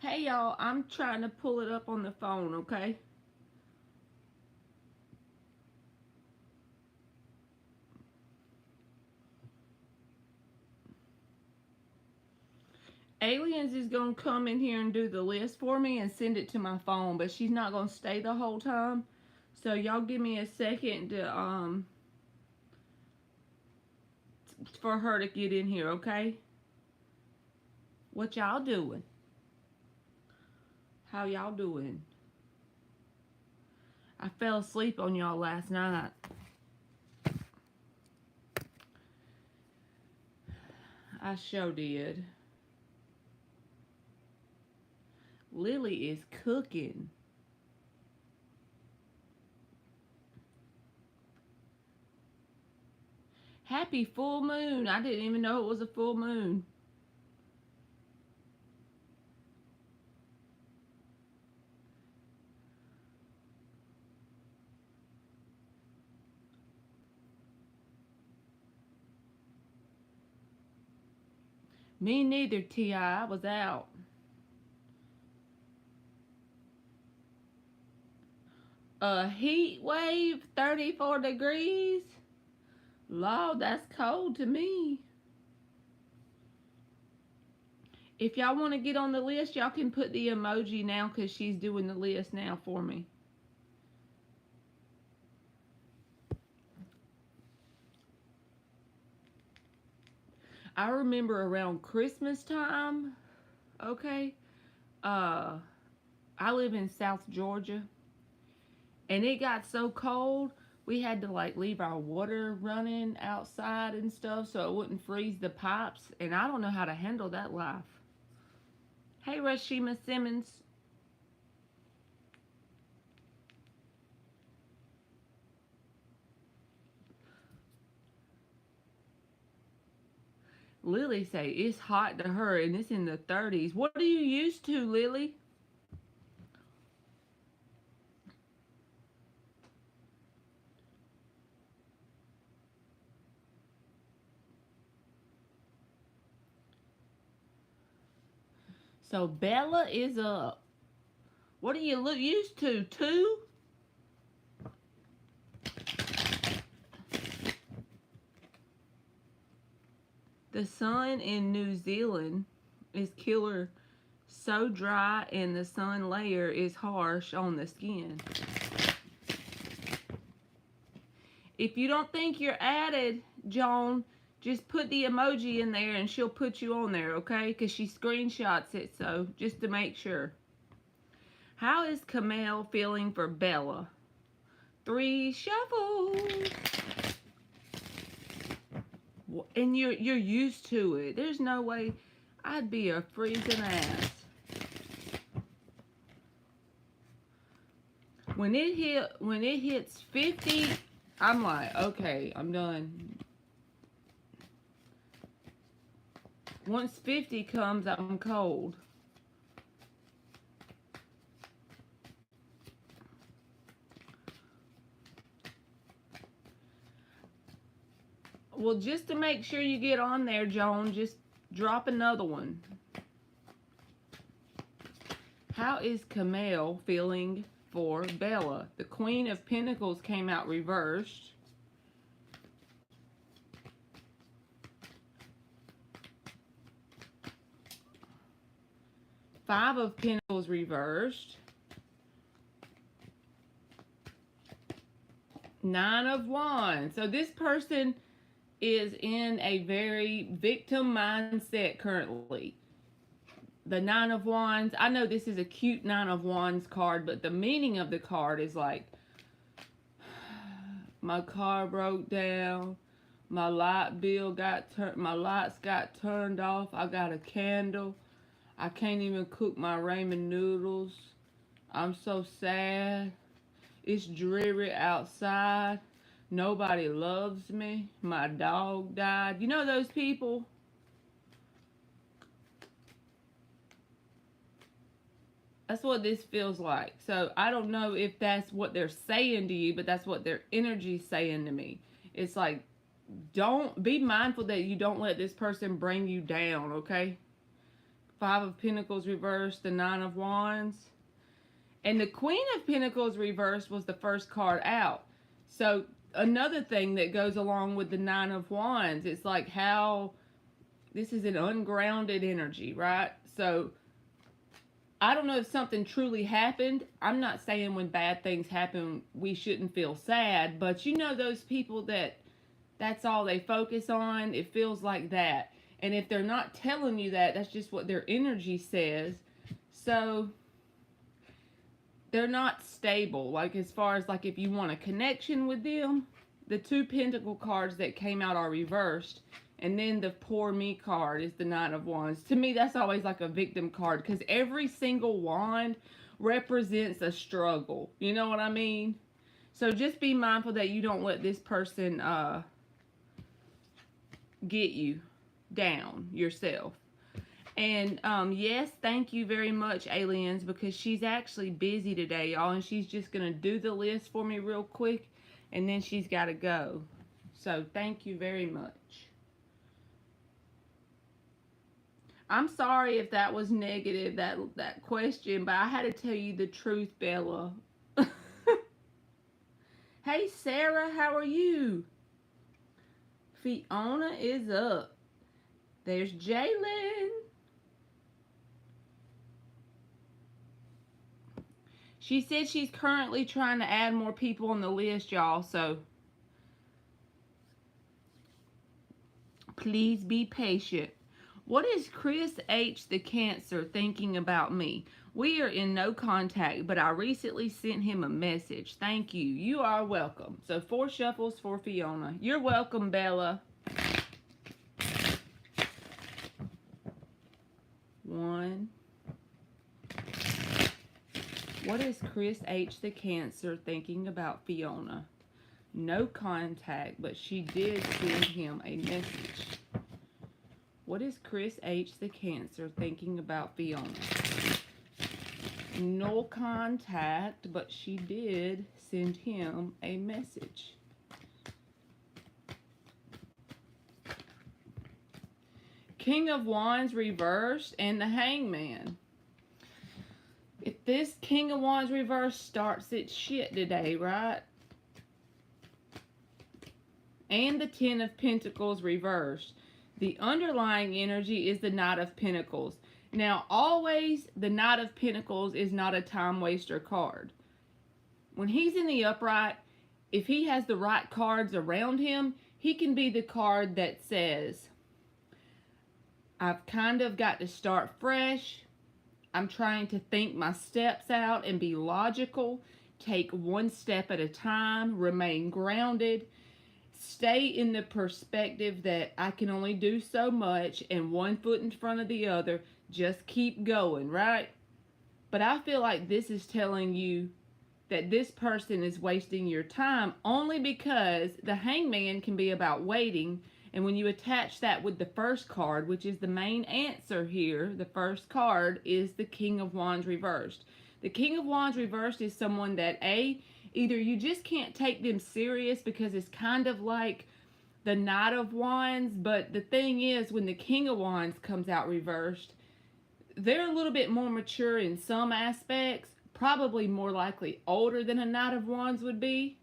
Hey y'all, I'm trying to pull it up on the phone, okay? Aliens is gonna come in here and do the list for me and send it to my phone, but she's not gonna stay the whole time. So y'all give me a second to for her to get in here, okay? What y'all doing? How y'all doing? I fell asleep on y'all last night. I sure did. Lily is cooking. Happy full moon. I didn't even know it was a full moon. Me neither, T.I. I was out. A heat wave, 34 degrees? Lord, that's cold to me. If y'all want to get on the list, y'all can put the emoji now because she's doing the list now for me. I remember around Christmas time, okay, uh, I live in South Georgia, and it got so cold, we had to like leave our water running outside and stuff so it wouldn't freeze the pipes, and I don't know how to handle that life. Hey, Rashima Simmons. Lily say it's hot to her and it's in the 30s. What are you used to, Lily? So Bella is up. What are you used to? Two? The sun in New Zealand is killer, so dry, and the sun layer is harsh on the skin. If you don't think you're added, Joan, just put the emoji in there and she'll put you on there, okay? Because she screenshots it, so just to make sure. How is Kamel feeling for Bella? 3 shuffles. And you're used to it. There's no way I'd be a freezing ass. When it hits 50, I'm like, okay, I'm done. Once 50 comes, I'm cold. Well, just to make sure you get on there, Joan, just drop another one. How is Kamel feeling for Bella? The Queen of Pentacles came out reversed. Five of Pentacles reversed. Nine of Wands. So this person is in a very victim mindset currently. The Nine of Wands. I know this is a cute Nine of Wands card, but the meaning of the card is like, my car broke down. My light bill got turned. My lights got turned off. I got a candle. I can't even cook my ramen noodles. I'm so sad. It's dreary outside. Nobody loves me. My dog died. You know those people? That's what this feels like. So I don't know if that's what they're saying to you, but that's what their energy's saying to me. It's like, don't be mindful that you don't let this person bring you down, okay? Five of Pentacles reversed, the Nine of Wands. And the Queen of Pentacles reversed was the first card out. So another thing that goes along with the Nine of Wands, it's like how this is an ungrounded energy, right? So I don't know if something truly happened. I'm not saying when bad things happen, we shouldn't feel sad, but you know those people that that's all they focus on? It feels like that. And if they're not telling you that, that's just what their energy says. So they're not stable. Like as far as like if you want a connection with them, the two Pentacle cards that came out are reversed. And then the Poor Me card is the Nine of Wands. To me, that's always like a victim card because every single wand represents a struggle. You know what I mean? So just be mindful that you don't let this person get you down yourself. And yes, thank you very much, aliens, because she's actually busy today, y'all, and she's just going to do the list for me real quick, and then she's got to go. So thank you very much. I'm sorry if that was negative, that question, but I had to tell you the truth, Bella. Hey, Sarah, how are you? Fiona is up. There's Jalen. She said she's currently trying to add more people on the list, y'all, so please be patient. What is Chris H. the Cancer thinking about me? We are in no contact, but I recently sent him a message. Thank you. You are welcome. So 4 shuffles for Fiona. You're welcome, Bella. 1. What is Chris H. the Cancer thinking about Fiona? No contact, but she did send him a message. What is Chris H. the Cancer thinking about Fiona? No contact, but she did send him a message. King of Wands reversed and the Hangman. If this King of Wands reverse starts its shit today, right? And the Ten of Pentacles reversed. The underlying energy is the Knight of Pentacles. Now, always, the Knight of Pentacles is not a time waster card. When he's in the upright, if he has the right cards around him, he can be the card that says, I've kind of got to start fresh. I'm trying to think my steps out and be logical. Take one step at a time. Remain grounded. Stay in the perspective that I can only do so much and one foot in front of the other. Just keep going, right? But I feel like this is telling you that this person is wasting your time only because the Hangman can be about waiting. And when you attach that with the first card, which is the main answer here, the first card is the King of Wands reversed. The King of Wands reversed is someone that, either you just can't take them serious because it's kind of like the Knight of Wands, but the thing is, when the King of Wands comes out reversed, they're a little bit more mature in some aspects, probably more likely older than a Knight of Wands would be,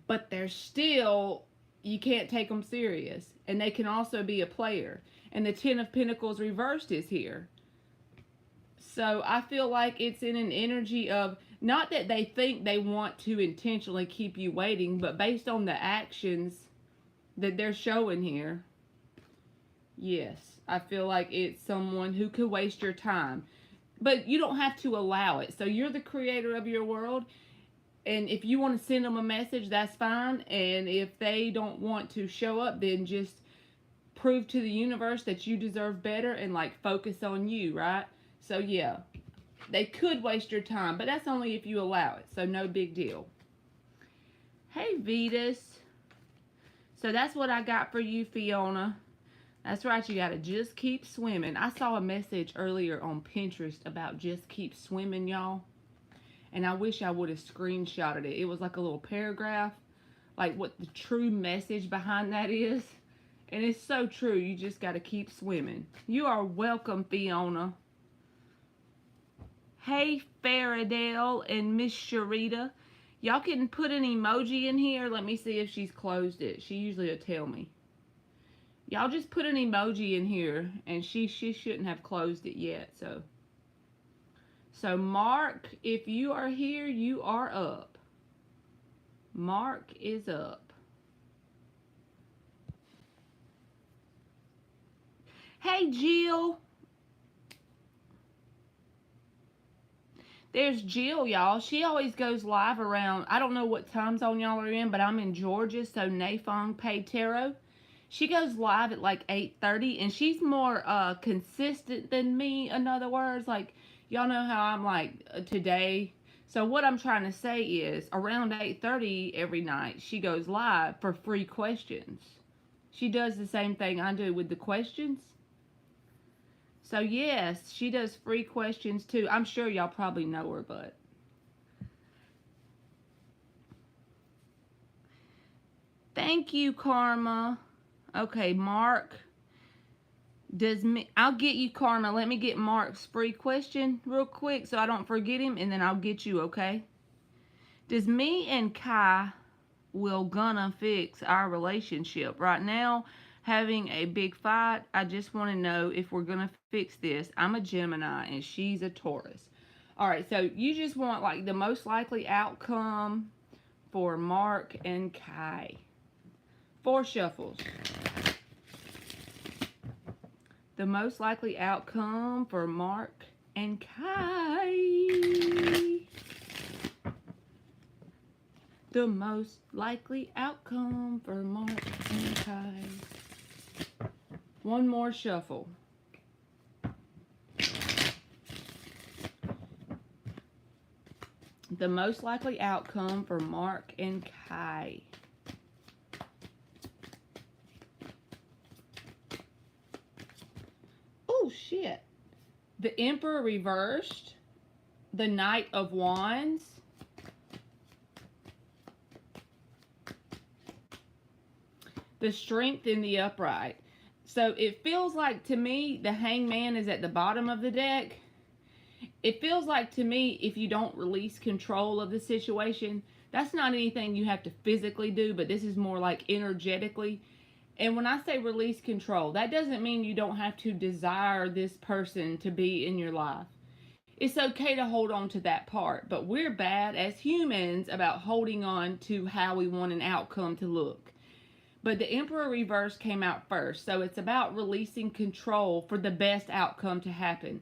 but they're still, you can't take them serious, and they can also be a player. And the Ten of Pentacles reversed is here. So I feel like it's in an energy of, not that they think they want to intentionally keep you waiting, but based on the actions that they're showing here, yes, I feel like it's someone who could waste your time. But you don't have to allow it. So you're the creator of your world. And if you want to send them a message, that's fine. And if they don't want to show up, then just prove to the universe that you deserve better and like focus on you, right? So yeah, they could waste your time, but that's only if you allow it. So no big deal. Hey, Vetus. So that's what I got for you, Fiona. That's right, you gotta just keep swimming. I saw a message earlier on Pinterest about just keep swimming, y'all. And I wish I would have screenshotted it. It was like a little paragraph, like what the true message behind that is. And it's so true. You just got to keep swimming. You are welcome, Fiona. Hey, Faradale and Miss Sharita. Y'all can put an emoji in here. Let me see if she's closed it. She usually will tell me. Y'all just put an emoji in here, and she shouldn't have closed it yet. So Mark, if you are here, you are up. Mark is up. Hey, Jill. There's Jill, y'all. She always goes live around, I don't know what time zone y'all are in, but I'm in Georgia, so Nafong Pay Tarot. She goes live at like 8:30, and she's more consistent than me, in other words. Like, y'all know how I'm like today. So what I'm trying to say is, around 8:30 every night, she goes live for free questions. She does the same thing I do with the questions. So yes, she does free questions too. I'm sure y'all probably know her, but thank you, Karma. Okay, Mark. I'll get you, Karma. Let me get Mark's free question real quick so I don't forget him, and then I'll get you, okay? Does me and Kai will gonna fix our relationship? Right now, having a big fight. I just want to know if we're gonna fix this. I'm a Gemini and she's a Taurus. All right, so you just want like the most likely outcome for Mark and Kai. 4 shuffles. The most likely outcome for Mark and Kai. The most likely outcome for Mark and Kai. 1 more shuffle. The most likely outcome for Mark and Kai. Oh, shit. The Emperor reversed. The Knight of Wands. The Strength in the upright. So it feels like to me the Hangman is at the bottom of the deck. It feels like to me if you don't release control of the situation, that's not anything you have to physically do, but this is more like energetically. And when I say release control, that doesn't mean you don't have to desire this person to be in your life. It's okay to hold on to that part, but we're bad as humans about holding on to how we want an outcome to look. But the Emperor reverse came out first, so it's about releasing control for the best outcome to happen.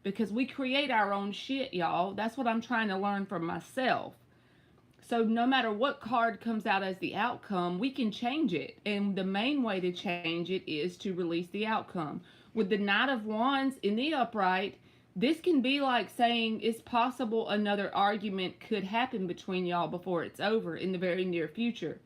Because we create our own shit, y'all. That's what I'm trying to learn from myself. So no matter what card comes out as the outcome, we can change it. And the main way to change it is to release the outcome. With the Knight of Wands in the upright, this can be like saying it's possible another argument could happen between y'all before it's over in the very near future.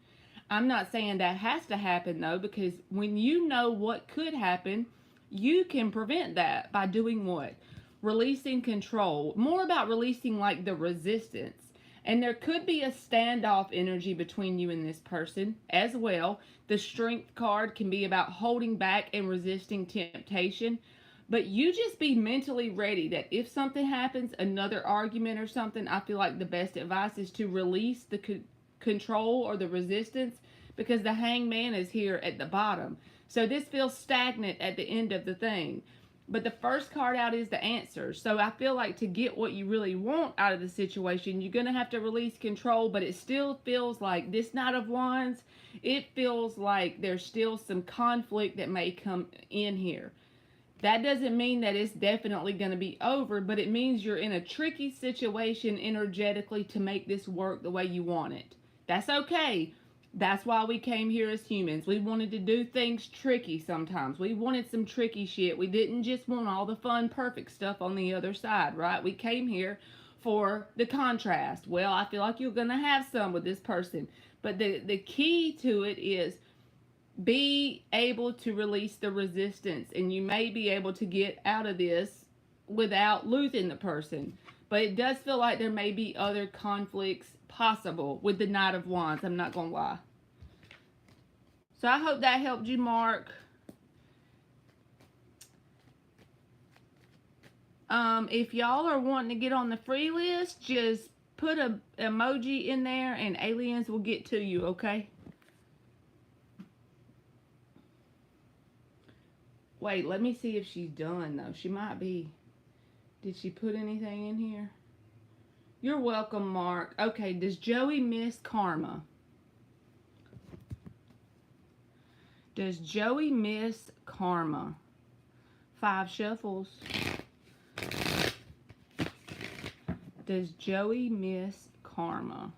I'm not saying that has to happen though, because when you know what could happen, you can prevent that by doing what? Releasing control. More about releasing like the resistance. And there could be a standoff energy between you and this person as well. The Strength card can be about holding back and resisting temptation. But you just be mentally ready that if something happens, another argument or something, I feel like the best advice is to release the control or the resistance, because the Hangman is here at the bottom. So this feels stagnant at the end of the thing. But the first card out is the answer. So I feel like to get what you really want out of the situation, you're going to have to release control, but it still feels like this Knight of Wands, it feels like there's still some conflict that may come in here. That doesn't mean that it's definitely going to be over, but it means you're in a tricky situation energetically to make this work the way you want it. That's okay. That's why we came here as humans. We wanted to do things tricky sometimes. We wanted some tricky shit. We didn't just want all the fun, perfect stuff on the other side, right? We came here for the contrast. Well, I feel like you're going to have some with this person. But the key to it is be able to release the resistance. And you may be able to get out of this without losing the person. But it does feel like there may be other conflicts possible with the Knight of Wands. I'm not going to lie. So I hope that helped you, Mark. If y'all are wanting to get on the free list, just put a emoji in there and aliens will get to you, okay? Wait, let me see if she's done, though. She might be. Did she put anything in here? You're welcome, Mark. Okay, does Joey miss karma? Does Joey miss karma? 5 shuffles. Does Joey miss karma?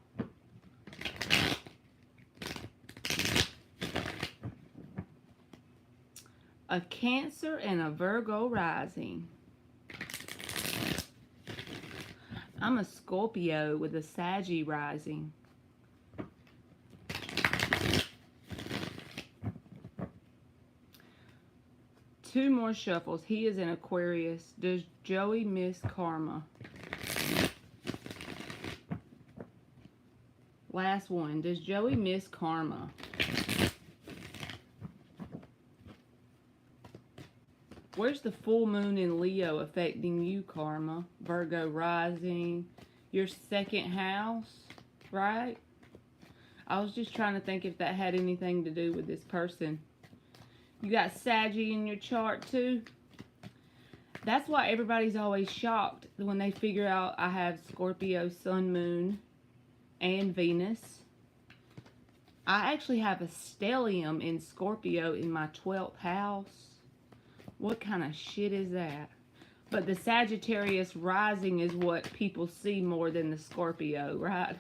A Cancer and a Virgo rising. I'm a Scorpio with a Saggy rising. Two more shuffles. He is an Aquarius. Does Joey miss karma? Last one. Does Joey miss karma? Where's the full moon in Leo affecting you, karma? Virgo rising. Your second house, right? I was just trying to think if that had anything to do with this person. You got Saggy in your chart too. That's why everybody's always shocked when they figure out I have Scorpio, Sun, Moon, and Venus. I actually have a stellium in Scorpio in my 12th house. What kind of shit is that? But the Sagittarius rising is what people see more than the Scorpio, right?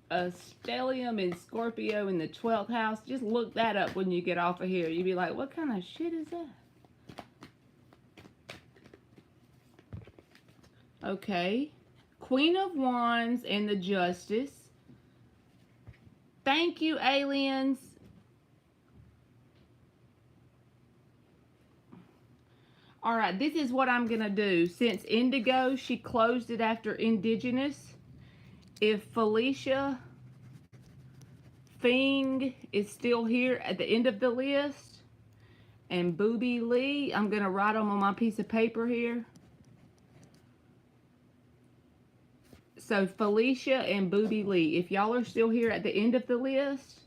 A stellium in Scorpio in the 12th house. Just look that up when you get off of here. You'd be like, what kind of shit is that? Okay. Queen of Wands and the Justice. Thank you, aliens. All right, this is what I'm going to do. Since Indigo, she closed it after Indigenous. If Felicia Fing is still here at the end of the list, and Booby Lee, I'm going to write them on my piece of paper here. So Felicia and Booby Lee, if y'all are still here at the end of the list,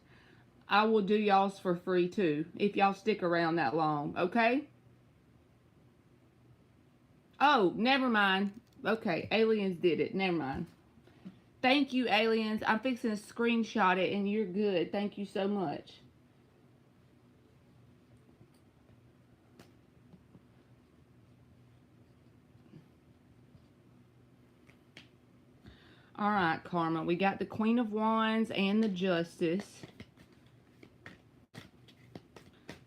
I will do y'all's for free too, if y'all stick around that long, okay? Oh, never mind. Okay, aliens did it. Never mind. Thank you, aliens. I'm fixing to screenshot it, and you're good. Thank you so much. All right, Karma. We got the Queen of Wands and the Justice.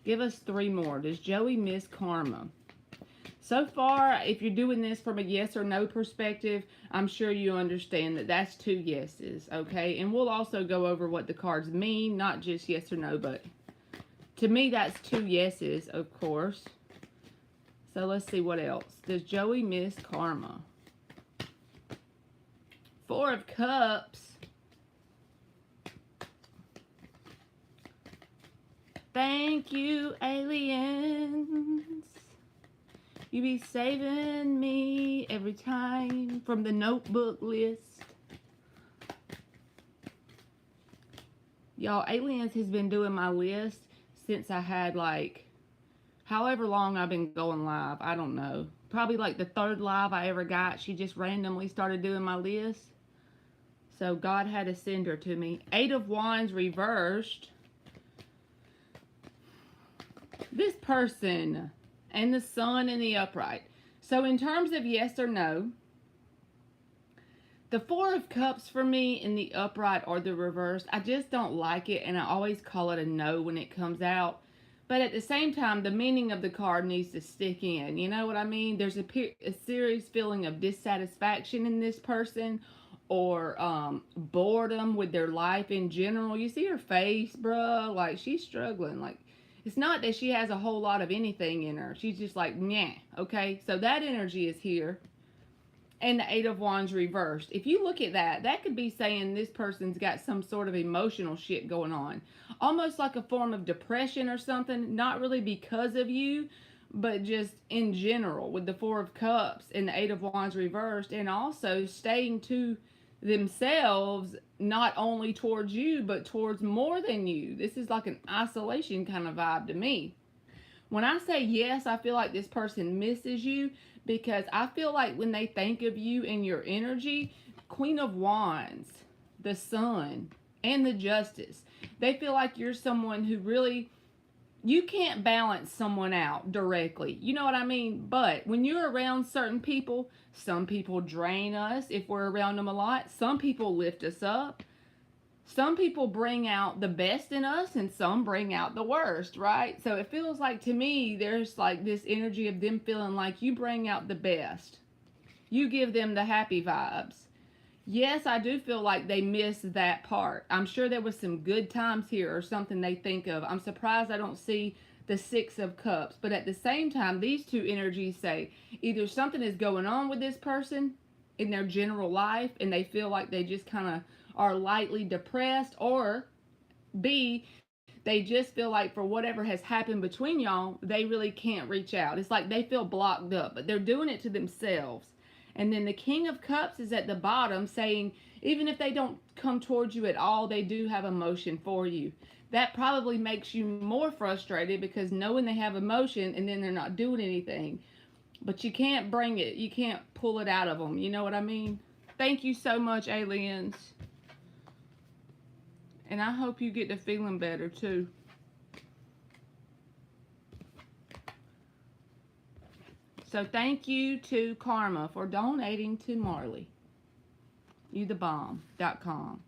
Give us 3 more. Does Joey miss karma? So far, if you're doing this from a yes or no perspective, I'm sure you understand that that's 2 yeses, okay? And we'll also go over what the cards mean, not just yes or no, but to me, that's 2 yeses, of course. So let's see what else. Does Joey miss karma? 4 of Cups. Thank you, aliens. You be saving me every time from the notebook list. Y'all, aliens has been doing my list since I had like, however long I've been going live. I don't know. Probably like the 3rd live I ever got. She just randomly started doing my list. So God had to send her to me. 8 of Wands reversed. This person and the Sun in the upright. So in terms of yes or no, the 4 of Cups for me in the upright or the reverse, I just don't like it, and I always call it a no when it comes out. But at the same time, the meaning of the card needs to stick in. You know what I mean? There's a serious feeling of dissatisfaction in this person, or boredom with their life in general. You see her face, bruh? Like, she's struggling. Like, it's not that she has a whole lot of anything in her. She's just like, nah, okay? So that energy is here. and the Eight of Wands reversed. If you look at that, that could be saying this person's got some sort of emotional shit going on. Almost like a form of depression or something. Not really because of you, but just in general with the Four of Cups and the Eight of Wands reversed. And also staying to themselves, not only towards you, but towards more than you. This is like an isolation kind of vibe to me. When I say yes, I feel like this person misses you, because I feel like when they think of you and your energy, Queen of Wands, the Sun, and the Justice, they feel like you're someone who really, you can't balance someone out directly. You know what I mean? But when you're around certain people, some people drain us if we're around them a lot. Some people lift us up. Some people bring out the best in us and some bring out the worst, right? So it feels like to me, there's like this energy of them feeling like you bring out the best. You give them the happy vibes. Yes, I do feel like they miss that part. I'm sure there was some good times here or something they think of. I'm surprised I don't see the Six of Cups. But at the same time, these two energies say either something is going on with this person in their general life and they feel like they just kind of are lightly depressed, or B, they just feel like for whatever has happened between y'all, they really can't reach out. It's like they feel blocked up, but they're doing it to themselves. And then the King of Cups is at the bottom saying, even if they don't come towards you at all, they do have emotion for you. That probably makes you more frustrated because knowing they have emotion and then they're not doing anything. But you can't bring it. You can't pull it out of them. You know what I mean? Thank you so much, aliens. And I hope you get to feeling better too. So thank you to Karma for donating to Marley. YouTheBomb.com.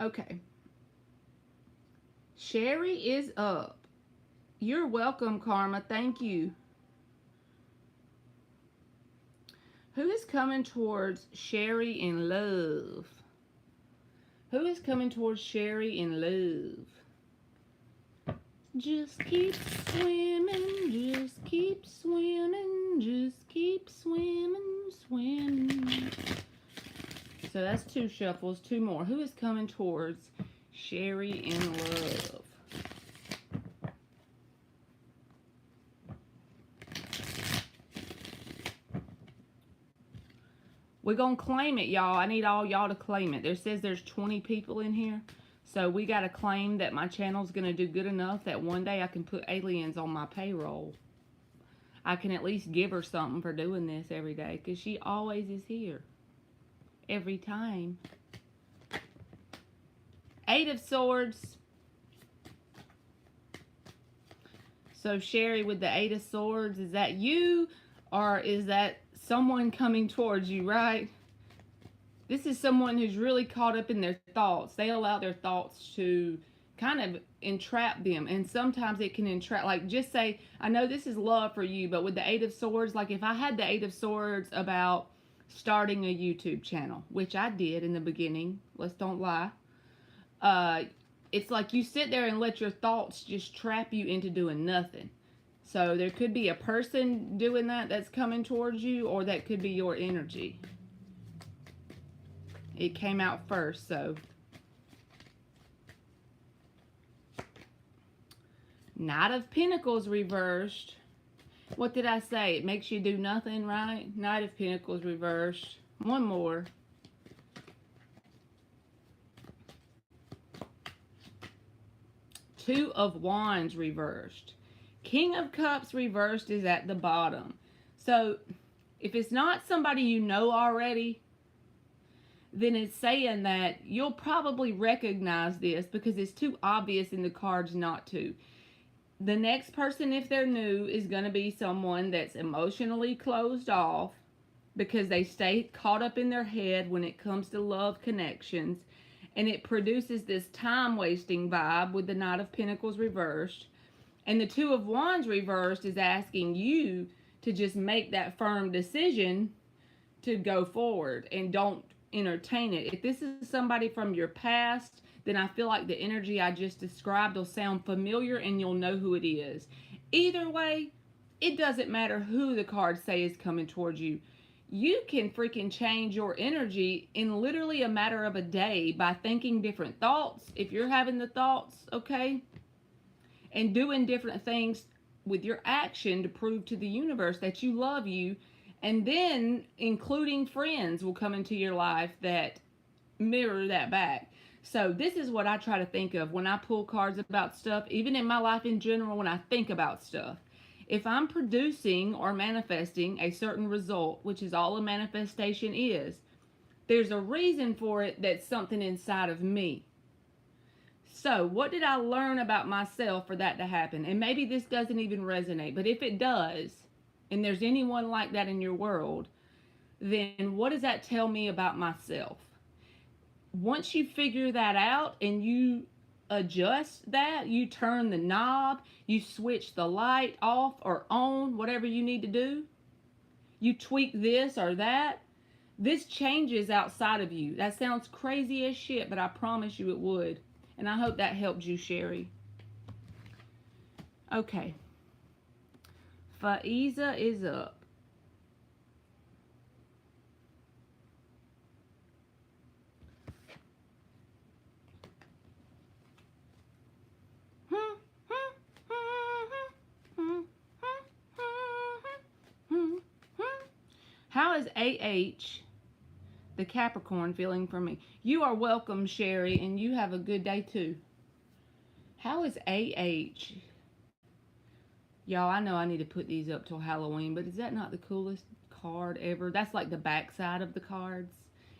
Okay. Sherry is up. You're welcome, Karma. Thank you. Who is coming towards Sherry in love? Who is coming towards Sherry in love? Just keep swimming, just keep swimming, just keep swimming, swimming. So that's two shuffles, two more. Who is coming towards Sherry in love? We're going to claim it, y'all. I need all y'all to claim it. There says there's 20 people in here. So we got to claim that my channel's going to do good enough that one day I can put aliens on my payroll. I can at least give her something for doing this every day, because she always is here. Every time. Eight of Swords. So Sherry with the Eight of Swords, is that you or is that someone coming towards you, right? This is someone who's really caught up in their thoughts. They allow their thoughts to kind of entrap them, and sometimes it can entrap, like just say, I know this is love for you, but with the Eight of Swords, like if I had the Eight of Swords about starting a YouTube channel, which I did in the beginning, let's don't lie, it's like you sit there and let your thoughts just trap you into doing nothing. So there could be a person doing that that's coming towards you, or that could be your energy. It came out first, so. Knight of Pentacles reversed. What did I say? It makes you do nothing, right? Knight of Pentacles reversed. One more. Two of Wands reversed. King of Cups reversed is at the bottom. So if it's not somebody you know already, then it's saying that you'll probably recognize this because it's too obvious in the cards not to. The next person, if they're new, is going to be someone that's emotionally closed off because they stay caught up in their head when it comes to love connections. And it produces this time-wasting vibe with the Knight of Pentacles reversed. And the Two of Wands reversed is asking you to just make that firm decision to go forward and don't entertain it. If this is somebody from your past, then I feel like the energy I just described will sound familiar and you'll know who it is. Either way, it doesn't matter who the cards say is coming towards you. You can freaking change your energy in literally a matter of a day by thinking different thoughts. If you're having the thoughts, okay, and doing different things with your action to prove to the universe that you love you, and then including friends will come into your life that mirror that back. So this is what I try to think of when I pull cards about stuff, even in my life in general, when I think about stuff. If I'm producing or manifesting a certain result, which is all a manifestation is, there's a reason for it that's something inside of me. So, what did I learn about myself for that to happen? And maybe this doesn't even resonate, but if it does, and there's anyone like that in your world, then what does that tell me about myself? Once you figure that out and you adjust that, you turn the knob, you switch the light off or on, whatever you need to do, you tweak this or that, this changes outside of you. That sounds crazy as shit, but I promise you it would. And I hope that helped you, Sherry. Okay. Faiza is up. How is AH, the Capricorn, feeling for me? You are welcome, Sherry, and you have a good day too. How is AH? Y'all, I know I need to put these up till Halloween, but is that not the coolest card ever? That's like the back side of the cards.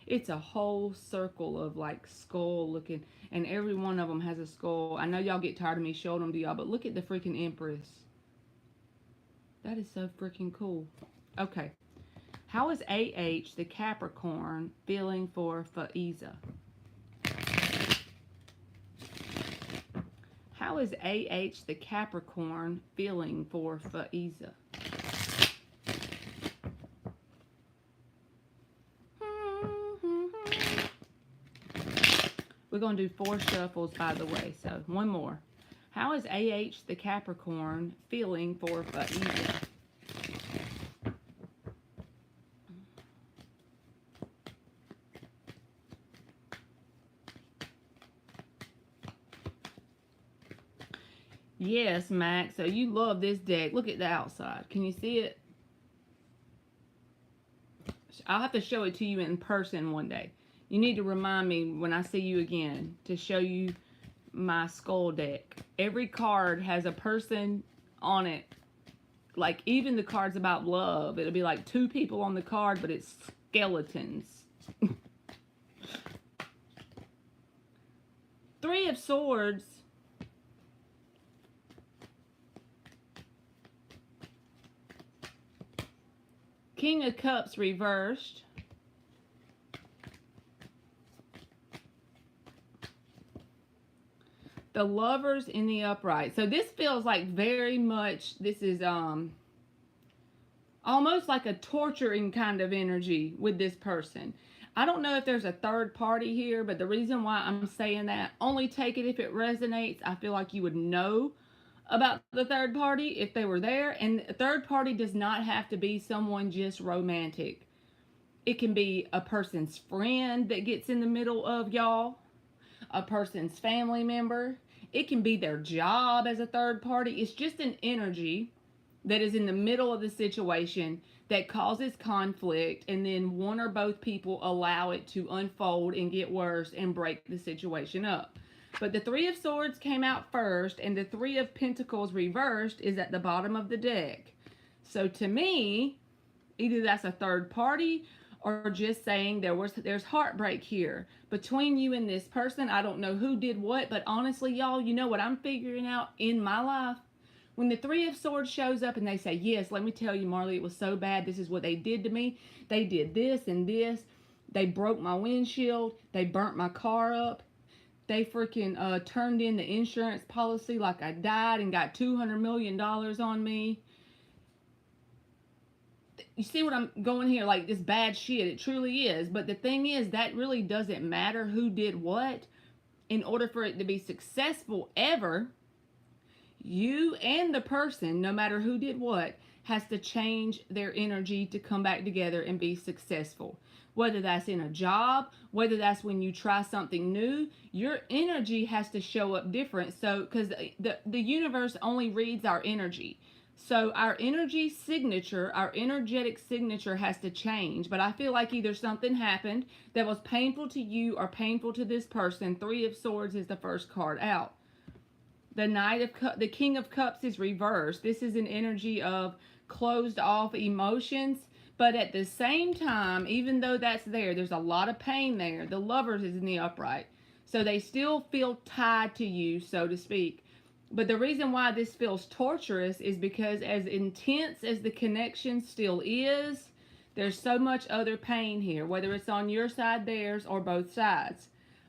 It's a whole circle of like skull looking, and every one of them has a skull. I know y'all get tired of me showing them to y'all, but look at the freaking Empress. That is so freaking cool. Okay. How is AH, the Capricorn, feeling for Faiza? How is AH, the Capricorn, feeling for Faiza? We're going to do 4 shuffles, by the way, so one more. How is AH, the Capricorn, feeling for Faiza? Yes, Max. So you love this deck. Look at the outside. Can you see it? I'll have to show it to you in person one day. You need to remind me when I see you again to show you my skull deck. Every card has a person on it. Like even the cards about love. It'll be like 2 people on the card, but it's skeletons. 3 of Swords. King of Cups reversed. The Lovers in the upright. So this feels like very much, this is almost like a torturing kind of energy with this person. I don't know if there's a third party here, but the reason why I'm saying that, only take it if it resonates. I feel like you would know about the third party if they were there. And a third party does not have to be someone just romantic. It can be a person's friend that gets in the middle of y'all, a person's family member. It can be their job as a third party. It's just an energy that is in the middle of the situation that causes conflict, and then one or both people allow it to unfold and get worse and break the situation up. But the 3 of Swords came out first, and the 3 of Pentacles reversed is at the bottom of the deck. So to me, either that's a third party or just saying there's heartbreak here between you and this person. I don't know who did what, but honestly, y'all, you know what I'm figuring out in my life? When the 3 of Swords shows up and they say, yes, let me tell you, Marley, it was so bad. This is what they did to me. They did this and this. They broke my windshield. They burnt my car up. They freaking turned in the insurance policy like I died and got $200 million on me. you see what I'm going here? Like this bad shit. It truly is. But the thing is, that really doesn't matter who did what. In order for it to be successful ever, you and the person, no matter who did what, has to change their energy to come back together and be successful. Whether that's in a job, whether that's when you try something new, your energy has to show up different. So, because the universe only reads our energy. So our energy signature, our energetic signature has to change. But I feel like either something happened that was painful to you or painful to this person. Three of Swords is the first card out. The Knight of Cups, the King of Cups is reversed. This is an energy of closed off emotions. But at the same time, even though that's there, there's a lot of pain there. The Lovers is in the upright. So they still feel tied to you, so to speak. But the reason why this feels torturous is because as intense as the connection still is, there's so much other pain here, whether it's on your side, theirs, or both sides.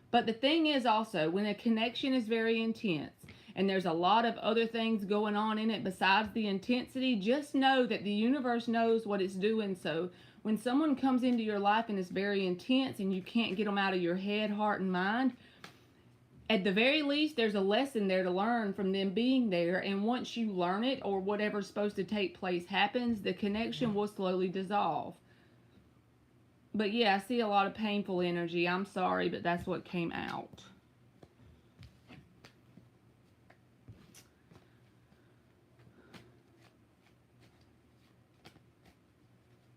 But the thing is also, when a connection is very intense, and there's a lot of other things going on in it besides the intensity, just know that the universe knows what it's doing. So when someone comes into your life and is very intense and you can't get them out of your head, heart, and mind, at the very least, there's a lesson there to learn from them being there. And once you learn it, or whatever's supposed to take place happens, the connection will slowly dissolve. But yeah, I see a lot of painful energy. I'm sorry, but that's what came out.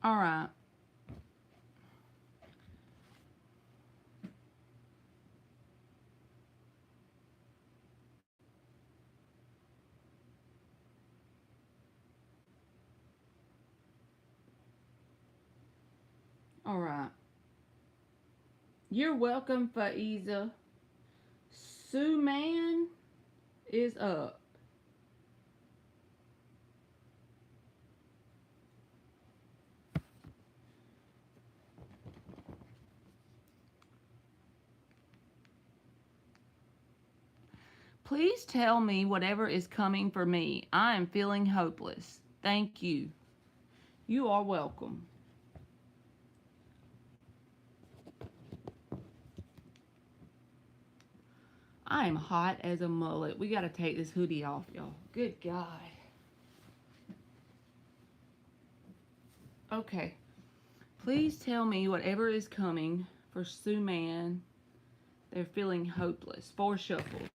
All right. All right. You're welcome, Faiza. Suman is up. Please tell me whatever is coming for me. I am feeling hopeless. Thank you. You are welcome. I am hot as a mullet. We got to take this hoodie off, y'all. Good God. Okay. Please tell me whatever is coming for Suman. They're feeling hopeless. 4 shuffles.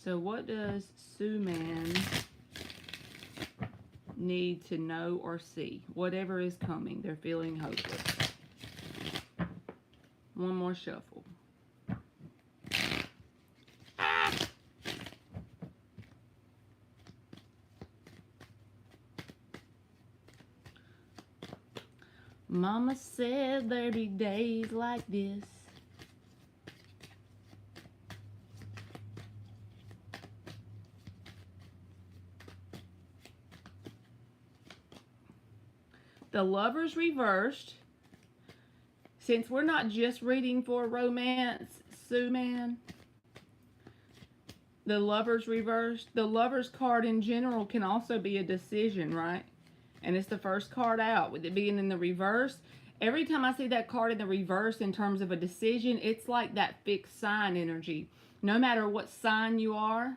So what does Suman need to know or see? Whatever is coming, they're feeling hopeless. One more shuffle. Mama said there'd be days like this. The Lovers reversed. Since we're not just reading for romance, Suman, the Lovers reversed. The Lovers card in general can also be a decision, right? And it's the first card out. With it being in the reverse, every time I see that card in the reverse in terms of a decision, it's like that fixed sign energy. No matter what sign you are,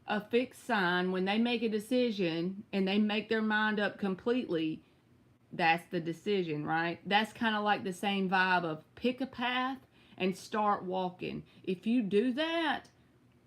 a fixed sign, when they make a decision and they make their mind up completely, that's the decision, right? That's kind of like the same vibe of pick a path and start walking. If you do that,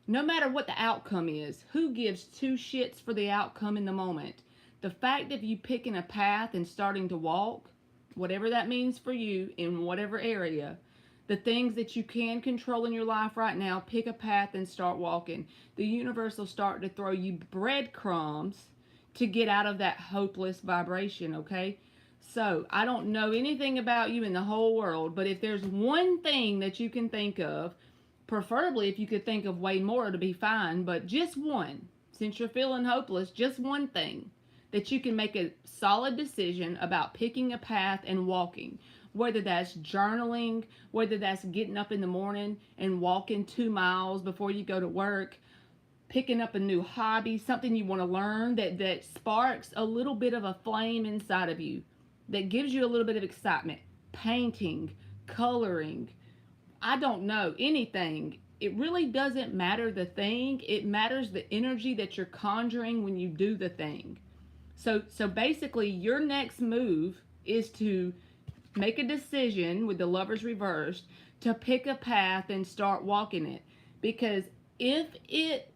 no matter what the outcome is, who gives 2 shits for the outcome in the moment? The fact of you picking a path and starting to walk, whatever that means for you in whatever area, the things that you can control in your life right now, pick a path and start walking. The universe will start to throw you breadcrumbs to get out of that hopeless vibration, okay? So, I don't know anything about you in the whole world, but if there's one thing that you can think of, preferably if you could think of way more to be fine, but just one, since you're feeling hopeless, just one thing that you can make a solid decision about picking a path and walking. Whether that's journaling, whether that's getting up in the morning and walking 2 miles before you go to work, picking up a new hobby, something you want to learn that sparks a little bit of a flame inside of you, that gives you a little bit of excitement. Painting, coloring, I don't know, anything. It really doesn't matter the thing. It matters the energy that you're conjuring when you do the thing. So basically your next move is to make a decision with the Lovers reversed to pick a path and start walking it. Because if it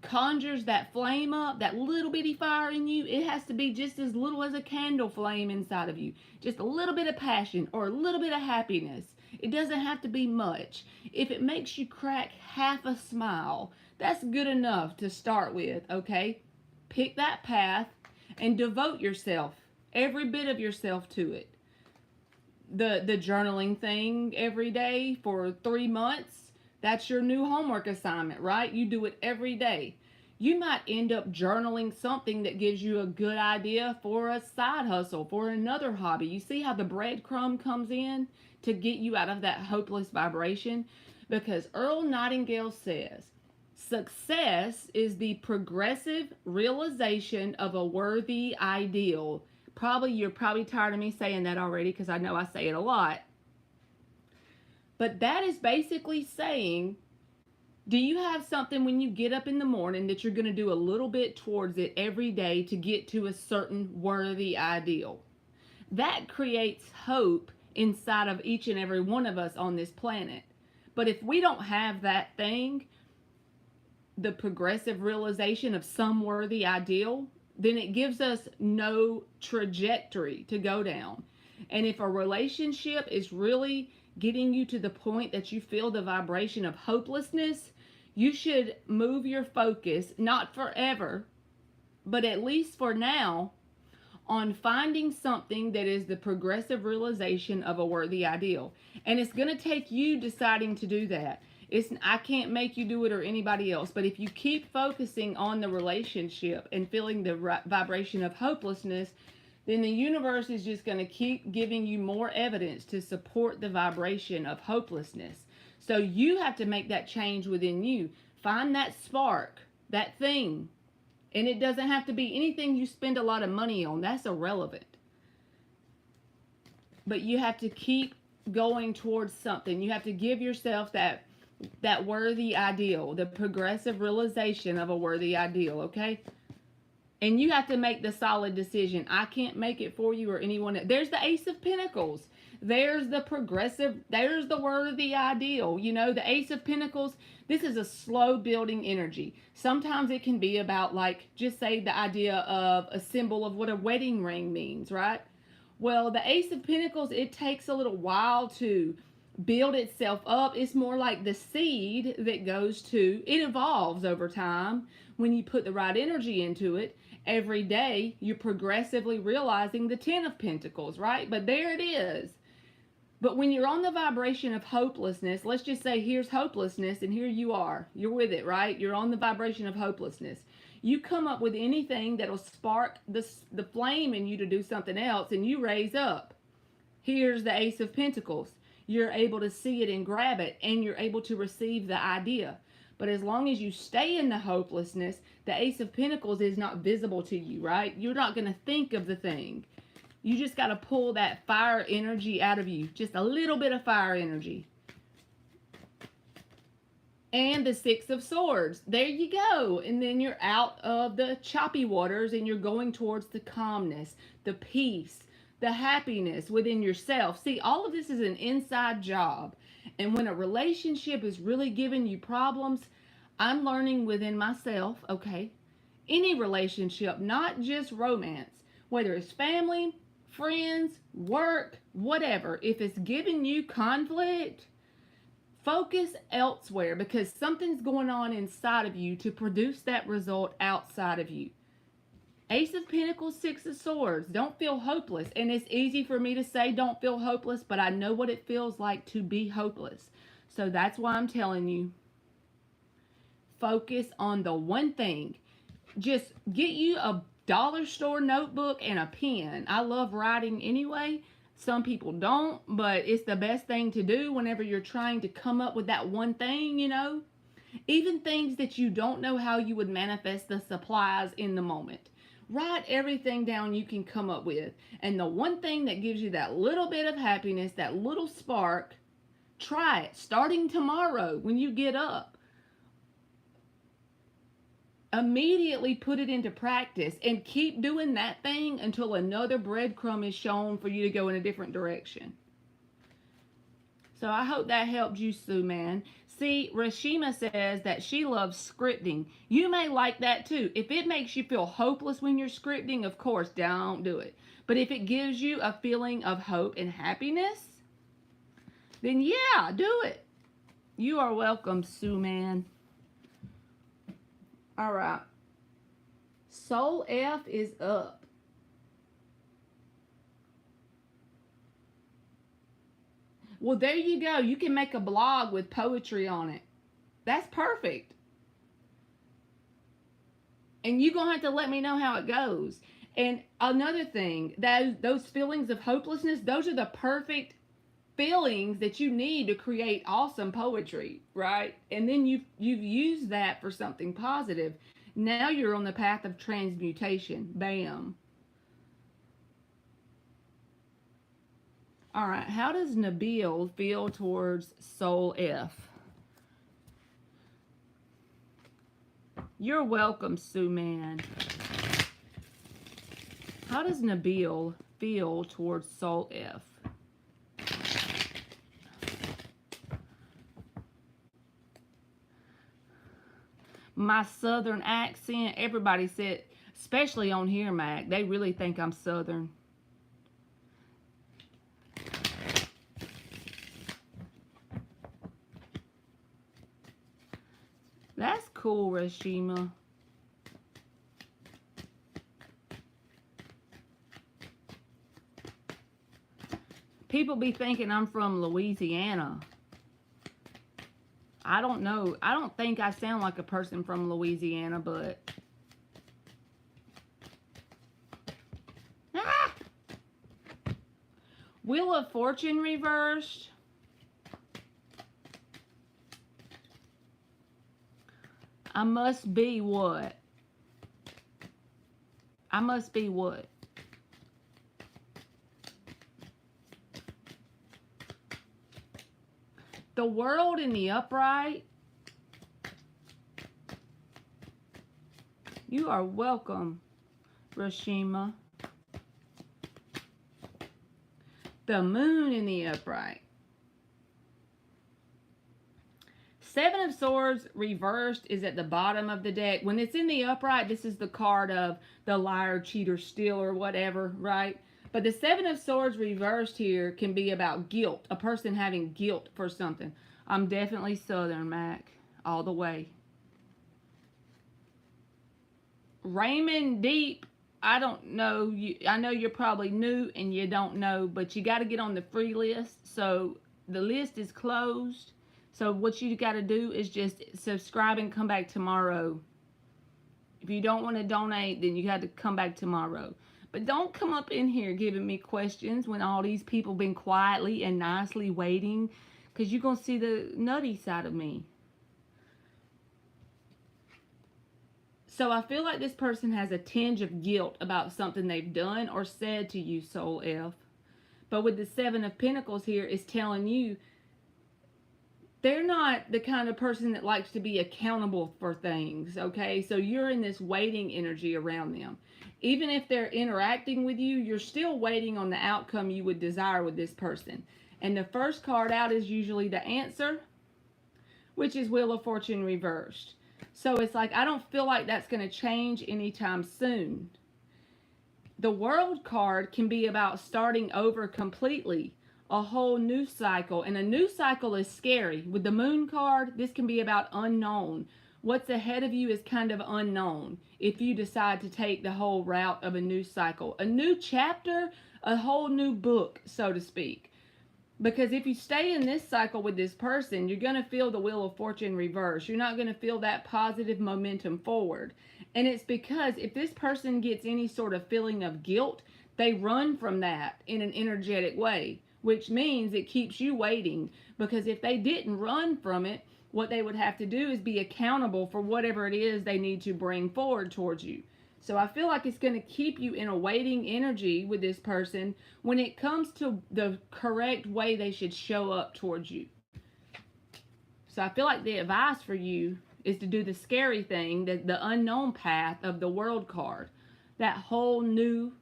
conjures that flame up, that little bitty fire in you, it has to be just as little as a candle flame inside of you. Just a little bit of passion or a little bit of happiness. It doesn't have to be much. If it makes you crack half a smile, that's good enough to start with, okay? Pick that path and devote yourself, every bit of yourself to it. The journaling thing every day for 3 months, that's your new homework assignment, right? You do it every day. You might end up journaling something that gives you a good idea for a side hustle, for another hobby. You see how the breadcrumb comes in to get you out of that hopeless vibration? Because Earl Nightingale says, success is the progressive realization of a worthy ideal. You're probably tired of me saying that already, because I know I say it a lot. But that is basically saying, do you have something when you get up in the morning that you're going to do a little bit towards it every day to get to a certain worthy ideal? That creates hope inside of each and every one of us on this planet. But if we don't have that thing, the progressive realization of some worthy ideal, then it gives us no trajectory to go down. And if a relationship is really getting you to the point that you feel the vibration of hopelessness, you should move your focus, not forever, but at least for now, on finding something that is the progressive realization of a worthy ideal. And it's going to take you deciding to do that. I can't make you do it or anybody else, but if you keep focusing on the relationship and feeling the vibration of hopelessness, then the universe is just going to keep giving you more evidence to support the vibration of hopelessness. So you have to make that change within you. Find that spark, that thing. And it doesn't have to be anything you spend a lot of money on. That's irrelevant. But you have to keep going towards something. You have to give yourself that worthy ideal, the progressive realization of a worthy ideal, okay? And you have to make the solid decision. I can't make it for you or anyone else. There's the Ace of Pentacles. There's the progressive, there's the worthy ideal. You know, the Ace of Pentacles, this is a slow building energy. Sometimes it can be about, like, just say the idea of a symbol of what a wedding ring means, right? Well, the Ace of Pentacles, it takes a little while to build itself up. It's more like the seed that goes to, it evolves over time when you put the right energy into it. Every day, you're progressively realizing the 10 of Pentacles, right? But there it is. But when you're on the vibration of hopelessness, let's just say here's hopelessness and here you are. You're with it, right? You're on the vibration of hopelessness. You come up with anything that'll spark the flame in you to do something else, and you raise up. Here's the Ace of Pentacles. You're able to see it and grab it, and you're able to receive the idea. But as long as you stay in the hopelessness, the Ace of Pentacles is not visible to you, right? You're not going to think of the thing. You just got to pull that fire energy out of you. Just a little bit of fire energy. And the Six of Swords. There you go. And then you're out of the choppy waters and you're going towards the calmness, the peace, the happiness within yourself. See, all of this is an inside job. And when a relationship is really giving you problems, I'm learning within myself, okay, any relationship, not just romance, whether it's family, friends, work, whatever, if it's giving you conflict, focus elsewhere, because something's going on inside of you to produce that result outside of you. Ace of Pentacles, Six of Swords. Don't feel hopeless. And it's easy for me to say don't feel hopeless, but I know what it feels like to be hopeless. So that's why I'm telling you, focus on the one thing. Just get you a dollar store notebook and a pen. I love writing anyway. Some people don't, but it's the best thing to do whenever you're trying to come up with that one thing, you know. Even things that you don't know how you would manifest the supplies in the moment. Write everything down you can come up with. And the one thing that gives you that little bit of happiness, that little spark, try it starting tomorrow when you get up. Immediately put it into practice and keep doing that thing until another breadcrumb is shown for you to go in a different direction. So I hope that helped you, Sue Man. See, Rashima says that she loves scripting. You may like that too. If it makes you feel hopeless when you're scripting, of course, don't do it. But if it gives you a feeling of hope and happiness, then yeah, do it. You are welcome, Sue Man. All right. Soul F is up. Well, there you go. You can make a blog with poetry on it. That's perfect. And you're going to have to let me know how it goes. And another thing, those feelings of hopelessness, those are the perfect feelings that you need to create awesome poetry, right? And then you've used that for something positive. Now you're on the path of transmutation. Bam. All right, how does Nabil feel towards Soul F? You're welcome, Sue Man. How does Nabil feel towards Soul F? My southern accent, everybody said, especially on here, Mac, they really think I'm southern. That's cool, Rashima. People be thinking I'm from Louisiana. I don't know. I don't think I sound like a person from Louisiana, but... Ah! Wheel of Fortune reversed. I must be what? I must be what? The World in the upright. You are welcome, Rashima. The Moon in the upright. Seven of Swords reversed is at the bottom of the deck. When it's in the upright, this is the card of the liar, cheater, stealer, whatever, right? But the Seven of Swords reversed here can be about guilt. A person having guilt for something. I'm definitely Southern, Mac. All the way. Raymond Deep, I don't know. I know you're probably new and you don't know, but you got to get on the free list. So the list is closed. So what you got to do is just subscribe and come back tomorrow. If you don't want to donate, then you have to come back tomorrow. But don't come up in here giving me questions when all these people been quietly and nicely waiting, because you're going to see the nutty side of me. So I feel like this person has a tinge of guilt about something they've done or said to you, Soul F. But with the Seven of Pentacles here, it's telling you they're not the kind of person that likes to be accountable for things, okay? So you're in this waiting energy around them. Even if they're interacting with you, you're still waiting on the outcome you would desire with this person. And the first card out is usually the Answer, which is Wheel of Fortune reversed. So it's like, I don't feel like that's going to change anytime soon. The World card can be about starting over completely. A whole new cycle, and a new cycle is scary. With the Moon card, this can be about unknown. What's ahead of you is kind of unknown if you decide to take the whole route of a new cycle, a new chapter, a whole new book, so to speak. Because if you stay in this cycle with this person, you're going to feel the Wheel of Fortune reverse. You're not going to feel that positive momentum forward. And it's because if this person gets any sort of feeling of guilt, they run from that in an energetic way, which means it keeps you waiting. Because if they didn't run from it, what they would have to do is be accountable for whatever it is they need to bring forward towards you. So I feel like it's going to keep you in a waiting energy with this person when it comes to the correct way they should show up towards you. So I feel like the advice for you is to do the scary thing, the unknown path of the world card. That whole new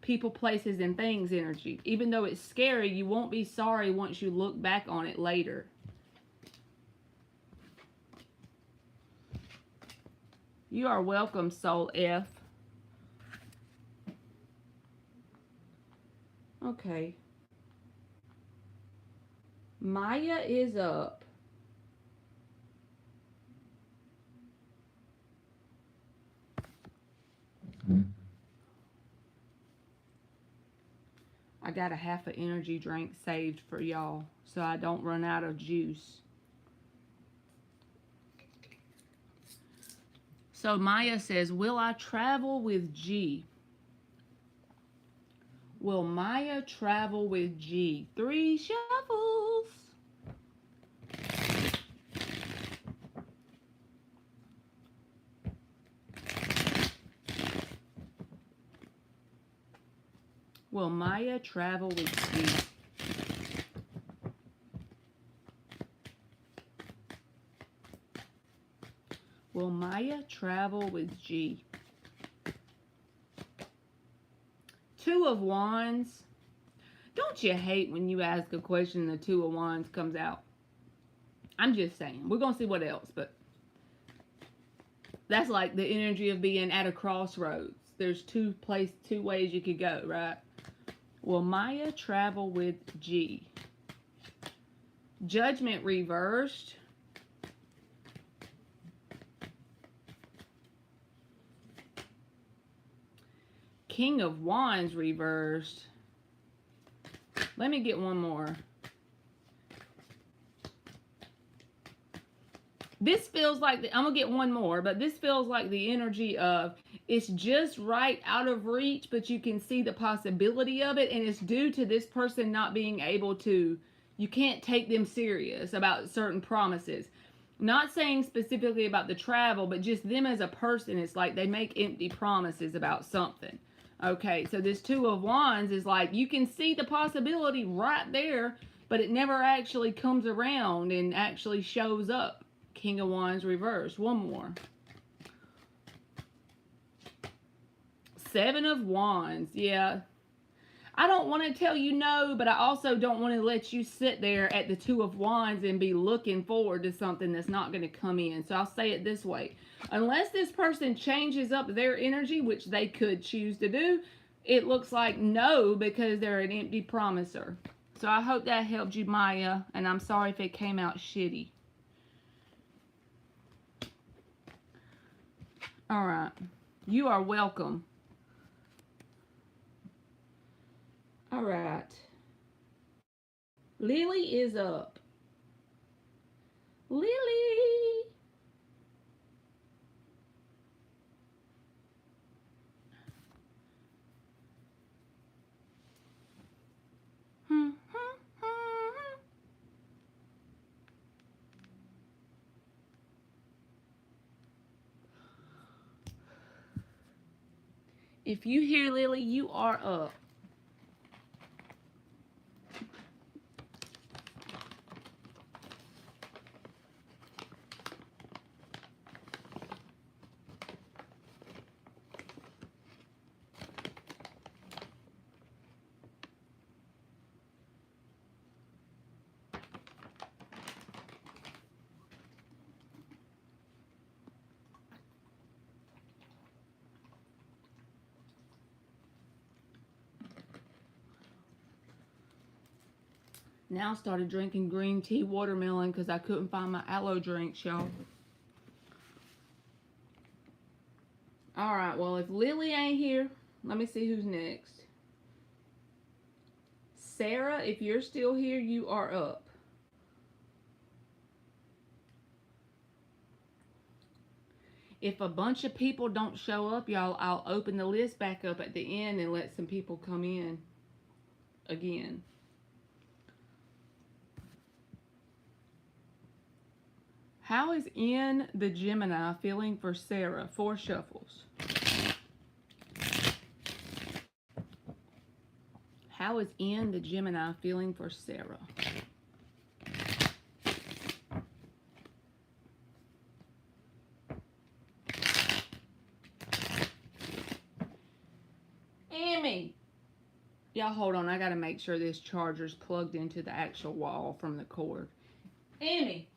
people, places, and things energy. Even though it's scary, you won't be sorry once you look back on it later. You are welcome, Soul F. Okay. Maya is up. I got a half an energy drink saved for y'all so I don't run out of juice. So Maya says, will I travel with G? Will Maya travel with G? 3 shuffles. Will Maya travel with G? Will Maya travel with G? 2 of Wands. Don't you hate when you ask a question and the 2 of Wands comes out? I'm just saying. We're going to see what else, but that's like the energy of being at a crossroads. There's two ways you could go, right? Will Maya travel with G? Judgment reversed. King of Wands reversed. Let me get one more. This feels like, I'm going to get one more, but this feels like the energy of it's just right out of reach, but you can see the possibility of it, and it's due to this person not being able to, you can't take them serious about certain promises. Not saying specifically about the travel, but just them as a person, it's like they make empty promises about something. Okay, so this 2 of Wands is like, you can see the possibility right there, but it never actually comes around and actually shows up. King of Wands reversed. One more. 7 of Wands. Yeah. I don't want to tell you no, but I also don't want to let you sit there at the 2 of Wands and be looking forward to something that's not going to come in. So I'll say it this way. Unless this person changes up their energy, which they could choose to do, it looks like no, because they're an empty promiser. So I hope that helped you, Maya, and I'm sorry if it came out shitty. All right. You are welcome. All right. Lily is up. Lily. If you hear Lily, you are up. Now I started drinking green tea watermelon because I couldn't find my aloe drinks, y'all. Alright, well, if Lily ain't here, let me see who's next. Sarah, if you're still here, you are up. If a bunch of people don't show up, y'all, I'll open the list back up at the end and let some people come in again. How is in the Gemini feeling for Sarah? 4 shuffles. How is in the Gemini feeling for Sarah? Emmy! Y'all hold on, I gotta make sure this charger's plugged into the actual wall from the cord. Emmy!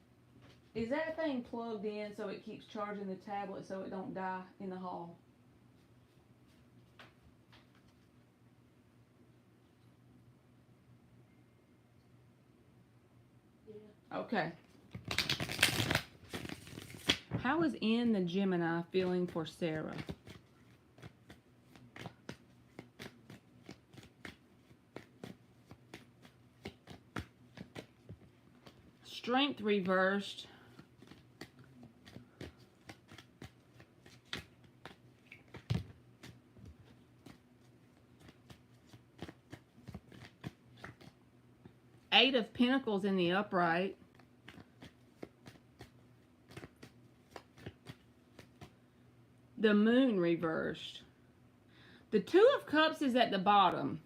Is that thing plugged in so it keeps charging the tablet so it don't die in the hall? Yeah. Okay. How is in the Gemini feeling for Sarah? Strength reversed. Eight of Pentacles in the upright. The Moon reversed. The Two of Cups is at the bottom.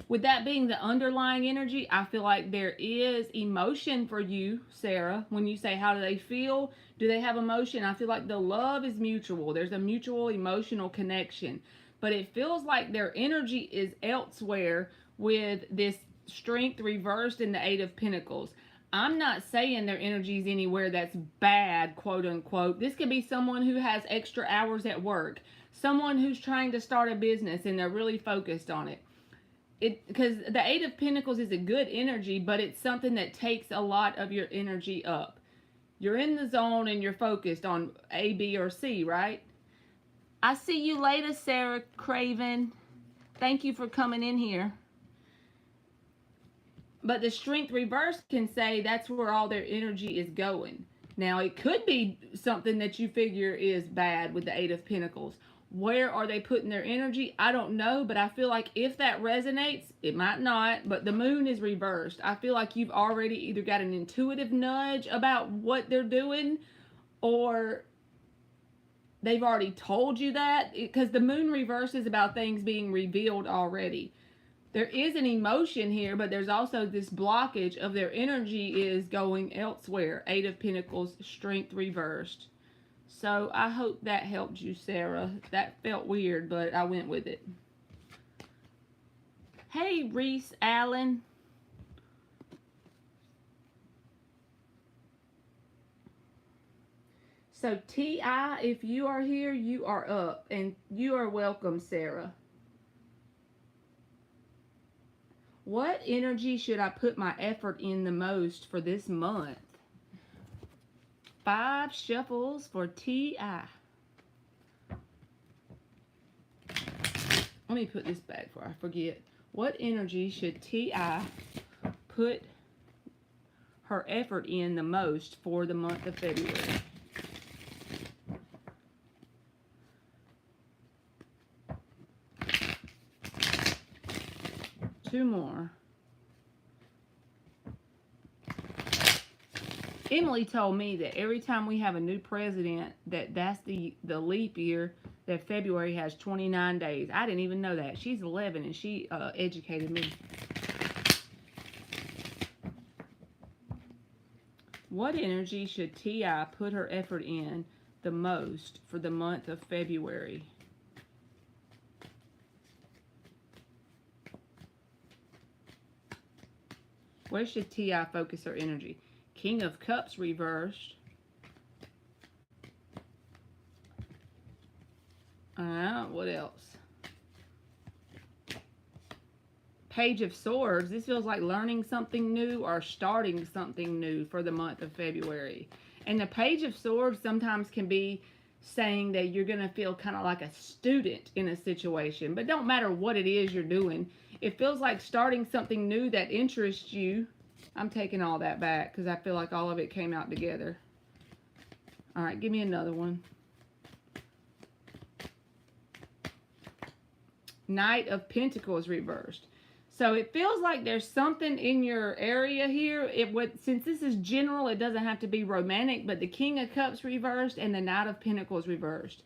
With that being the underlying energy, I feel like there is emotion for you, Sarah. When you say, how do they feel? Do they have emotion? I feel like the love is mutual. There's a mutual emotional connection. But it feels like their energy is elsewhere with this Strength reversed in the Eight of Pentacles. I'm not saying their energy is anywhere that's bad, quote unquote. This could be someone who has extra hours at work. Someone who's trying to start a business and they're really focused on it. Because the Eight of Pentacles is a good energy, but it's something that takes a lot of your energy up. You're in the zone and you're focused on A, B, or C, right? I see you later, Sarah Craven. Thank you for coming in here. But the Strength reverse can say that's where all their energy is going. Now, it could be something that you figure is bad with the Eight of Pentacles. Where are they putting their energy? I don't know, but I feel like if that resonates, it might not, but the Moon is reversed. I feel like you've already either got an intuitive nudge about what they're doing, or they've already told you that, because the Moon reverse is about things being revealed already. There is an emotion here, but there's also this blockage of their energy is going elsewhere. Eight of Pentacles, Strength reversed. So I hope that helped you, Sarah. That felt weird, but I went with it. Hey, Reese Allen. So T.I., if you are here, you are up. And you are welcome, Sarah. What energy should I put my effort in the most for this month? 5 shuffles for T.I. Let me put this back before I forget. What energy should T.I. put her effort in the most for the month of February? Two more. Emily told me that every time we have a new president, that's the leap year, that February has 29 days. I didn't even know that. She's 11 and she educated me. What energy should T.I. put her effort in the most for the month of February? Where should T.I. focus her energy? King of Cups reversed. What else? Page of Swords. This feels like learning something new or starting something new for the month of February. And the Page of Swords sometimes can be saying that you're going to feel kind of like a student in a situation. But don't matter what it is you're doing. It feels like starting something new that interests you. I'm taking all that back because I feel like all of it came out together. All right, give me another one. Knight of Pentacles reversed. So it feels like there's something in your area here. Since this is general, it doesn't have to be romantic, but the King of Cups reversed and the Knight of Pentacles reversed.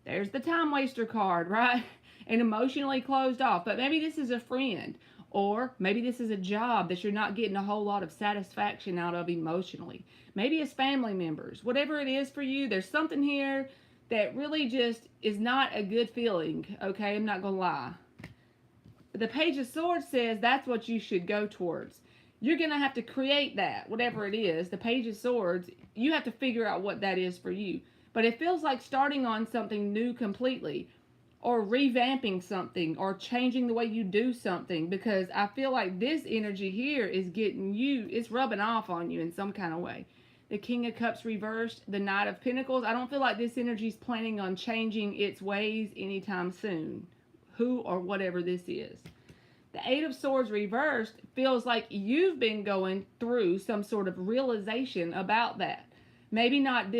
There's the time waster card, right? And emotionally closed off. But maybe this is a friend, or maybe this is a job that you're not getting a whole lot of satisfaction out of emotionally. Maybe it's family members. Whatever it is for you, there's something here that really just is not a good feeling, okay? I'm not going to lie. The Page of Swords says that's what you should go towards. You're going to have to create that, whatever it is. The Page of Swords, you have to figure out what that is for you. But it feels like starting on something new completely, or revamping something, or changing the way you do something, because I feel like this energy here is getting you, it's rubbing off on you in some kind of way. The King of Cups reversed, the Knight of Pentacles. I don't feel like this energy is planning on changing its ways anytime soon. Who or whatever this is. The Eight of Swords reversed feels like you've been going through some sort of realization about that. Maybe not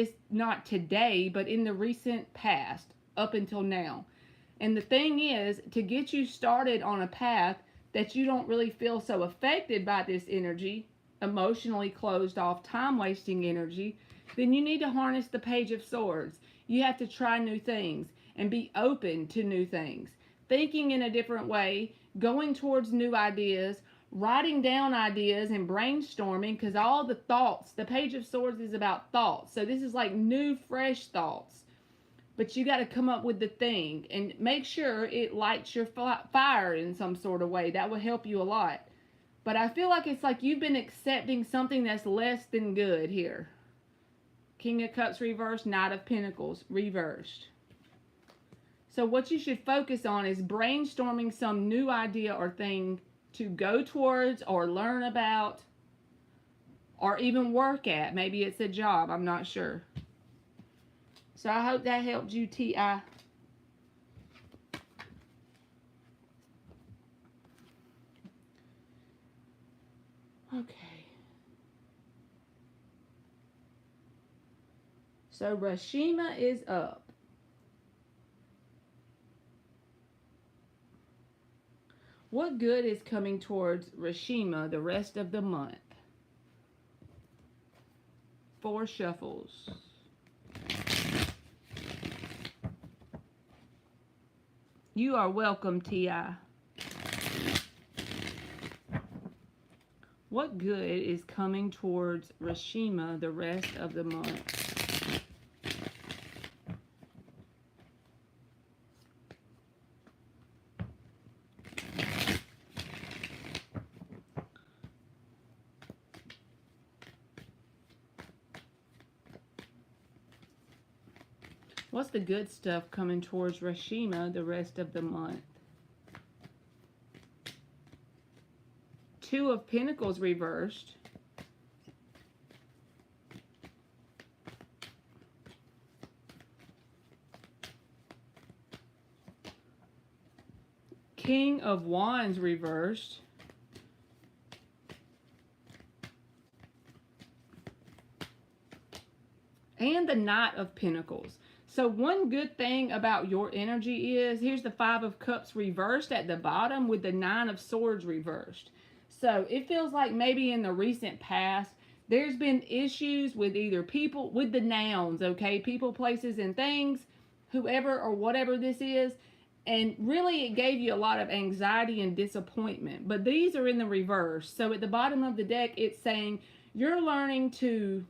today, but in the recent past, up until now. And the thing is, to get you started on a path that you don't really feel so affected by this energy, emotionally closed off, time-wasting energy, then you need to harness the Page of Swords. You have to try new things and be open to new things. Thinking in a different way, going towards new ideas, writing down ideas and brainstorming, because all the thoughts, the Page of Swords is about thoughts. So this is like new, fresh thoughts. But you got to come up with the thing and make sure it lights your fire in some sort of way. That will help you a lot. But I feel like it's like you've been accepting something that's less than good here. King of Cups reversed, Knight of Pentacles reversed. So what you should focus on is brainstorming some new idea or thing to go towards or learn about or even work at. Maybe it's a job. I'm not sure. So I hope that helped you, T.I. Okay. So Rashima is up. What good is coming towards Rashima the rest of the month? 4 shuffles. You are welcome, T.I. What good is coming towards Rashima the rest of the month? What's the good stuff coming towards Rashima the rest of the month? 2 of Pentacles reversed. King of Wands reversed. And the Knight of Pentacles. So one good thing about your energy is, here's the 5 of Cups reversed at the bottom with the 9 of Swords reversed. So it feels like maybe in the recent past, there's been issues with either people, with the nouns, okay? People, places, and things, whoever or whatever this is. And really it gave you a lot of anxiety and disappointment. But these are in the reverse. So at the bottom of the deck, it's saying you're learning to,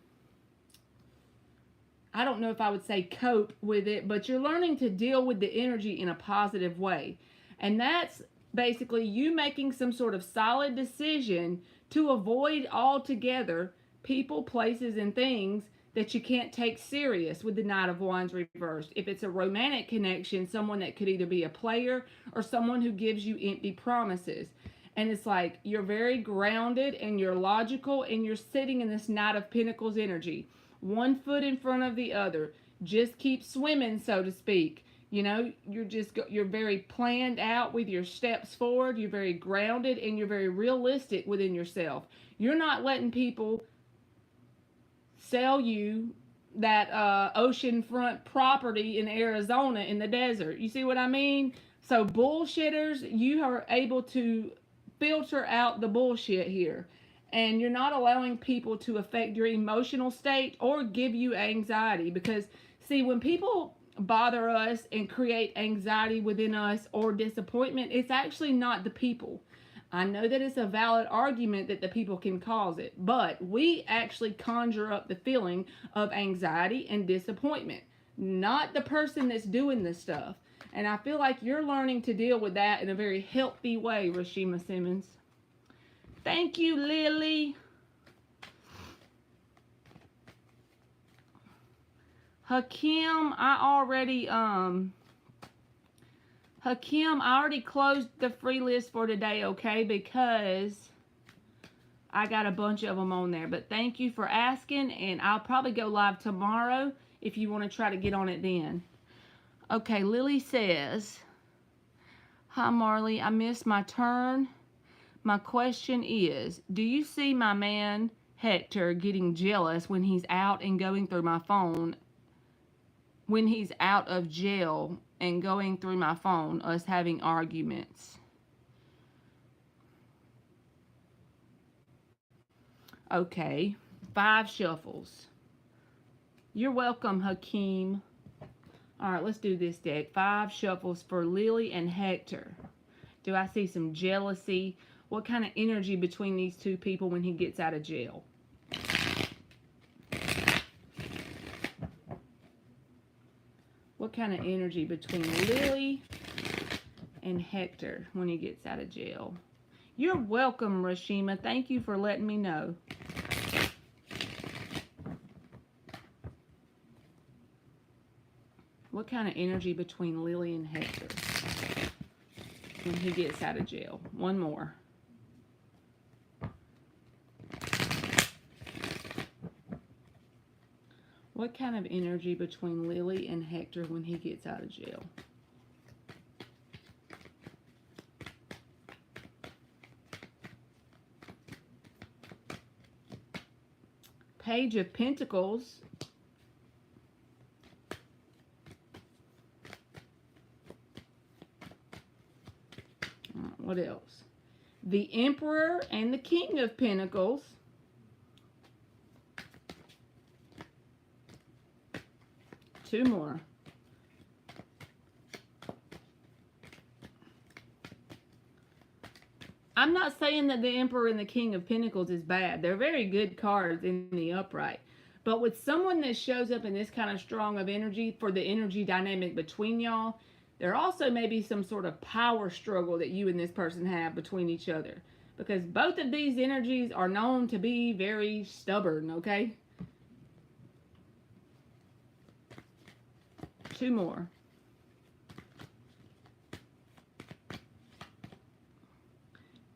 I don't know if I would say cope with it, but you're learning to deal with the energy in a positive way. And that's basically you making some sort of solid decision to avoid altogether people, places, and things that you can't take serious with the Knight of Wands reversed. If it's a romantic connection, someone that could either be a player or someone who gives you empty promises. And it's like you're very grounded and you're logical and you're sitting in this Knight of Pentacles energy. One foot in front of the other. Just keep swimming, so to speak. You know, you're very planned out with your steps forward. You're very grounded and you're very realistic within yourself. You're not letting people sell you that oceanfront property in Arizona in the desert. You see what I mean? So bullshitters, you are able to filter out the bullshit here. And you're not allowing people to affect your emotional state or give you anxiety. Because, see, when people bother us and create anxiety within us or disappointment, it's actually not the people. I know that it's a valid argument that the people can cause it, but we actually conjure up the feeling of anxiety and disappointment, not the person that's doing this stuff. And I feel like you're learning to deal with that in a very healthy way, Rashima Simmons. Thank you, Lily. Hakim, Hakim, I already closed the free list for today, okay? Because I got a bunch of them on there. But thank you for asking, and I'll probably go live tomorrow if you want to try to get on it then. Okay, Lily says, hi, Marley. I missed my turn. My question is, do you see my man, Hector, getting jealous when he's out and going through my phone? When he's out of jail and going through my phone, us having arguments. Okay, 5 shuffles. You're welcome, Hakeem. All right, let's do this deck. 5 shuffles for Lily and Hector. Do I see some jealousy? What kind of energy between these two people when he gets out of jail? What kind of energy between Lily and Hector when he gets out of jail? You're welcome, Rashima. Thank you for letting me know. What kind of energy between Lily and Hector when he gets out of jail? One more. What kind of energy between Lily and Hector when he gets out of jail? Page of Pentacles. What else? The Emperor and the King of Pentacles. Two more. I'm not saying that the Emperor and the King of Pentacles is bad. They're very good cards in the upright. But with someone that shows up in this kind of strong of energy for the energy dynamic between y'all, there also may be some sort of power struggle that you and this person have between each other. Because both of these energies are known to be very stubborn, okay? Two more.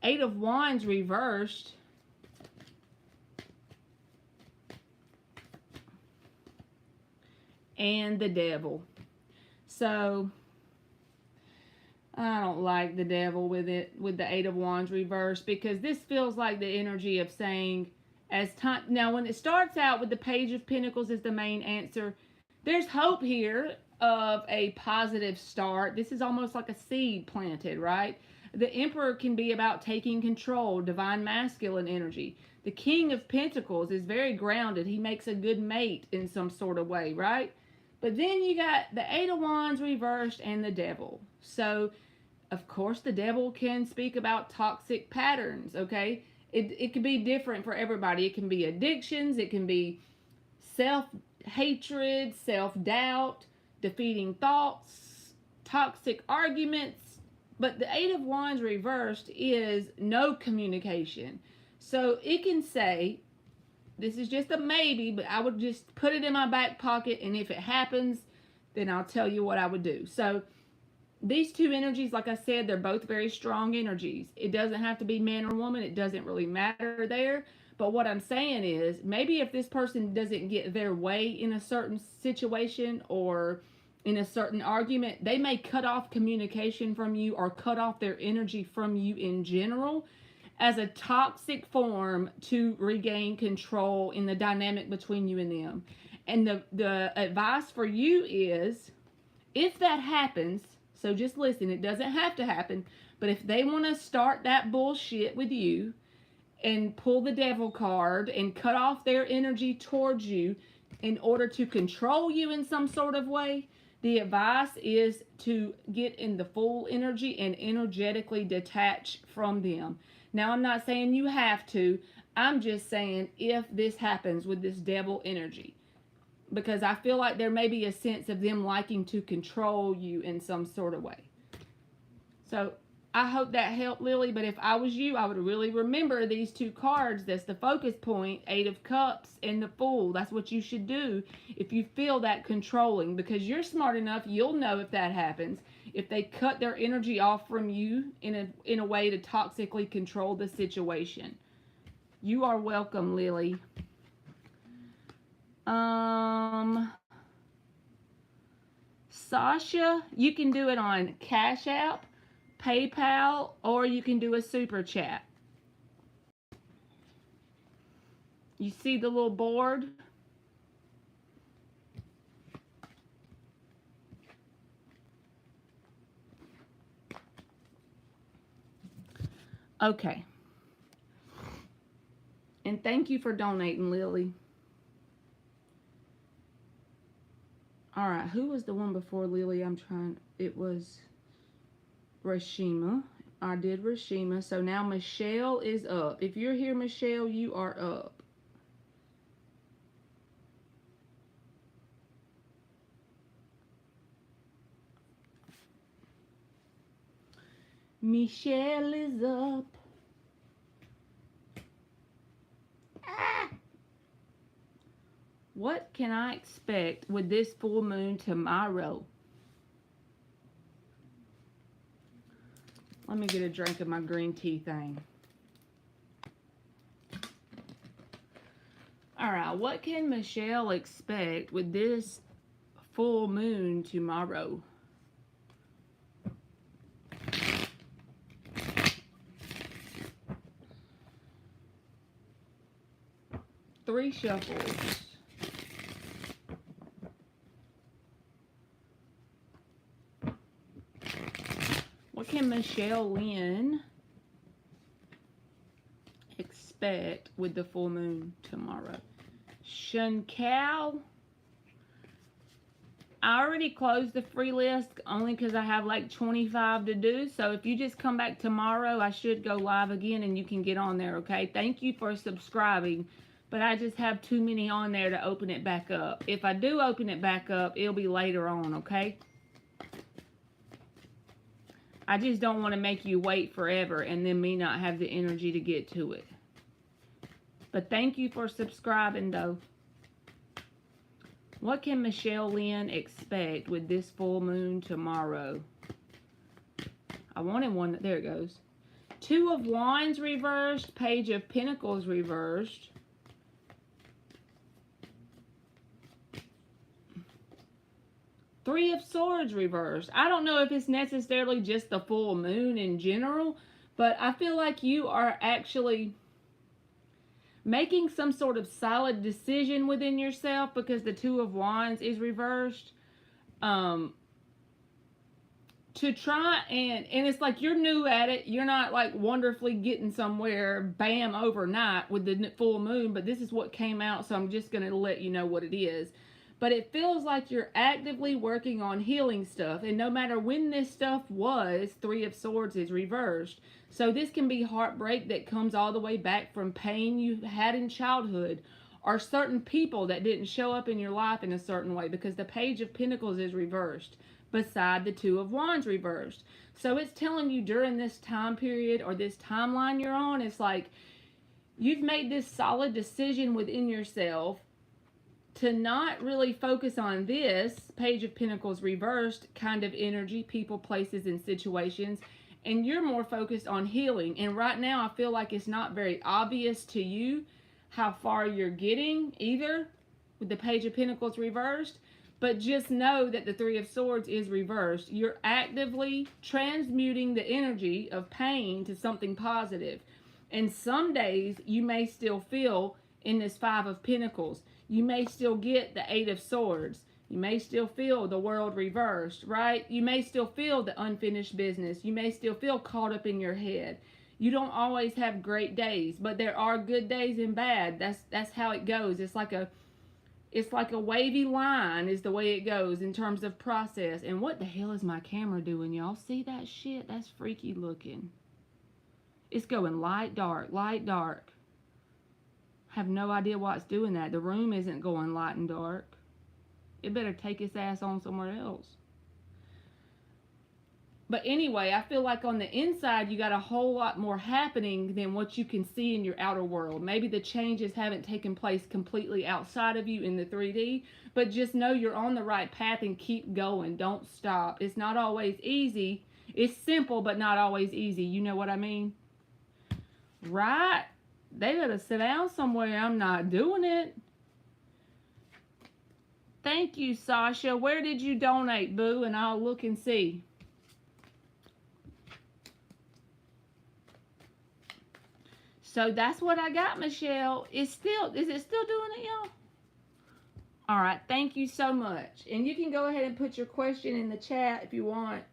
Eight of Wands reversed. And the Devil. So I don't like the Devil with it, with the Eight of Wands reversed, because this feels like the energy of saying, as time, now when it starts out with the Page of Pentacles as the main answer, there's hope here of a positive start. This is almost like a seed planted, right? The Emperor can be about taking control, divine masculine energy. The King of Pentacles is very grounded. He makes a good mate in some sort of way, right? But then you got the Eight of Wands reversed and the Devil. So, of course, the Devil can speak about toxic patterns, okay? It can be different for everybody. It can be addictions. It can be self-hatred, self-doubt, defeating thoughts, toxic arguments. But the Eight of Wands reversed is no communication. So it can say, this is just a maybe, but I would just put it in my back pocket, and if it happens, then I'll tell you what I would do. So these two energies, like I said, they're both very strong energies. It doesn't have to be man or woman. It doesn't really matter there. But what I'm saying is, maybe if this person doesn't get their way in a certain situation or in a certain argument, they may cut off communication from you or cut off their energy from you in general as a toxic form to regain control in the dynamic between you and them. And the advice for you is, if that happens, so just listen, it doesn't have to happen, But if they want to start that bullshit with you and pull the devil card and cut off their energy towards you in order to control you in some sort of way, the advice is to get in the full energy and energetically detach from them. Now, I'm not saying you have to. I'm just saying if this happens with this devil energy, because I feel like there may be a sense of them liking to control you in some sort of way. So I hope that helped, Lily. But if I was you, I would really remember these two cards. That's the focus point, Eight of Cups and the Fool. That's what you should do if you feel that controlling, because you're smart enough. You'll know if that happens. If they cut their energy off from you in a way to toxically control the situation. You are welcome, Lily. Sasha, you can do it on Cash App, PayPal, or you can do a super chat. You see the little board? Okay. And thank you for donating, Lily. All right, who was the one before Lily? It was Rashima. I did Rashima. So now Michelle is up. If you're here, Michelle, you are up. Michelle is up. What can I expect with this full moon tomorrow? Let me get a drink of my green tea thing. All right, what can Michelle expect with this full moon tomorrow? Three shuffles. What can Michelle Lynn expect with the full moon tomorrow? Shunkal. I already closed the free list only because I have like 25 to do. So if you just come back tomorrow, I should go live again and you can get on there, okay? Thank you for subscribing. But I just have too many on there to open it back up. If I do open it back up, it'll be later on, okay? I just don't want to make you wait forever and then me not have the energy to get to it. But thank you for subscribing, though. What can Michelle Lynn expect with this full moon tomorrow? I wanted one. There it goes. Two of Wands reversed. Page of Pentacles reversed. Three of Swords reversed. I don't know if it's necessarily just the full moon in general, but I feel like you are actually making some sort of solid decision within yourself because the Two of Wands is reversed. To try and it's like you're new at it. You're not like wonderfully getting somewhere, bam, overnight with the full moon, but this is what came out, so I'm just going to let you know what it is. But it feels like you're actively working on healing stuff. And no matter when this stuff was, Three of Swords is reversed. So this can be heartbreak that comes all the way back from pain you had in childhood. Or certain people that didn't show up in your life in a certain way. Because the Page of Pentacles is reversed. Beside the Two of Wands reversed. So it's telling you during this time period or this timeline you're on, it's like you've made this solid decision within yourself to not really focus on this Page of Pentacles reversed kind of energy, people, places, and situations, and you're more focused on healing. And right now, I feel like it's not very obvious to you how far you're getting either with the Page of Pentacles reversed, but just know that the Three of Swords is reversed. You're actively transmuting the energy of pain to something positive. And some days, you may still feel in this Five of Pentacles. You may still get the Eight of Swords. You may still feel the world reversed, right? You may still feel the unfinished business. You may still feel caught up in your head. You don't always have great days, but there are good days and bad. That's how it goes. It's like a wavy line is the way it goes in terms of process. And what the hell is my camera doing? Y'all see that shit? That's freaky looking. It's going light, dark, light, dark. Have no idea why it's doing that. The room isn't going light and dark. It better take its ass on somewhere else. But anyway, I feel like on the inside, you got a whole lot more happening than what you can see in your outer world. Maybe the changes haven't taken place completely outside of you in the 3D, but just know you're on the right path and keep going. Don't stop. It's not always easy. It's simple, but not always easy. You know what I mean? Right? They better sit down somewhere. I'm not doing it. Thank you, Sasha. Where did you donate, boo? And I'll look and see. So that's what I got, Michelle. Is it still doing it, y'all? All right, thank you so much. And you can go ahead and put your question in the chat if you want.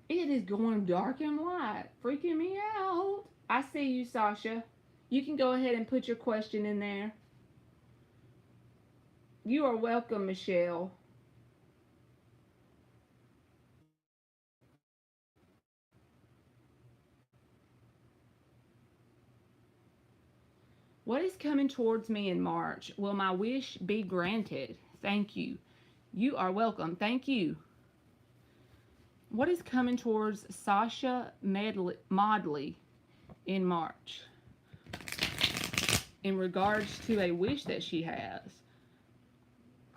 It is going dark and light, freaking me out. I see you, Sasha. You can go ahead and put your question in there. You are welcome, Michelle. What is coming towards me in March? Will my wish be granted? Thank you. You are welcome. Thank you. What is coming towards Sasha Modley in March in regards to a wish that she has?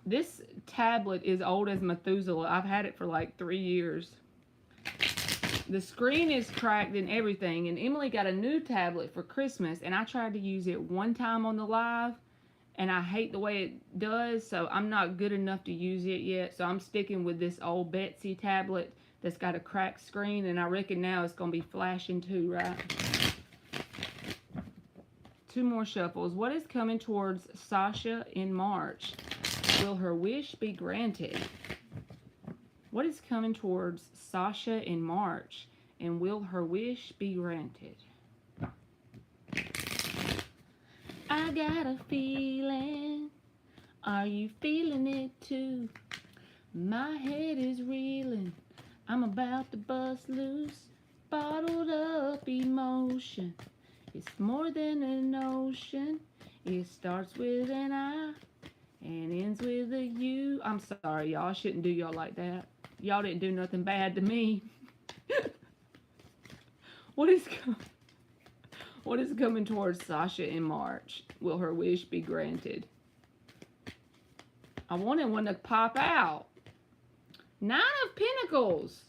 This tablet is old as Methuselah. I've had it for like 3 years. The screen is cracked and everything, and Emily got a new tablet for Christmas, and I tried to use it one time on the live, and I hate the way it does, so I'm not good enough to use it yet, so I'm sticking with this old Betsy tablet that's got a cracked screen, and I reckon now it's going to be flashing too, right? 2 more shuffles. What is coming towards Sasha in March? Will her wish be granted? What is coming towards Sasha in March, and will her wish be granted? I got a feeling. Are you feeling it too? My head is reeling. I'm about to bust loose. Bottled up emotion. It's more than an ocean. It starts with an I and ends with a U. I'm sorry, y'all. I shouldn't do y'all like that. Y'all didn't do nothing bad to me. What is coming towards Sasha in March? Will her wish be granted? I wanted one to pop out. 9 of Pentacles.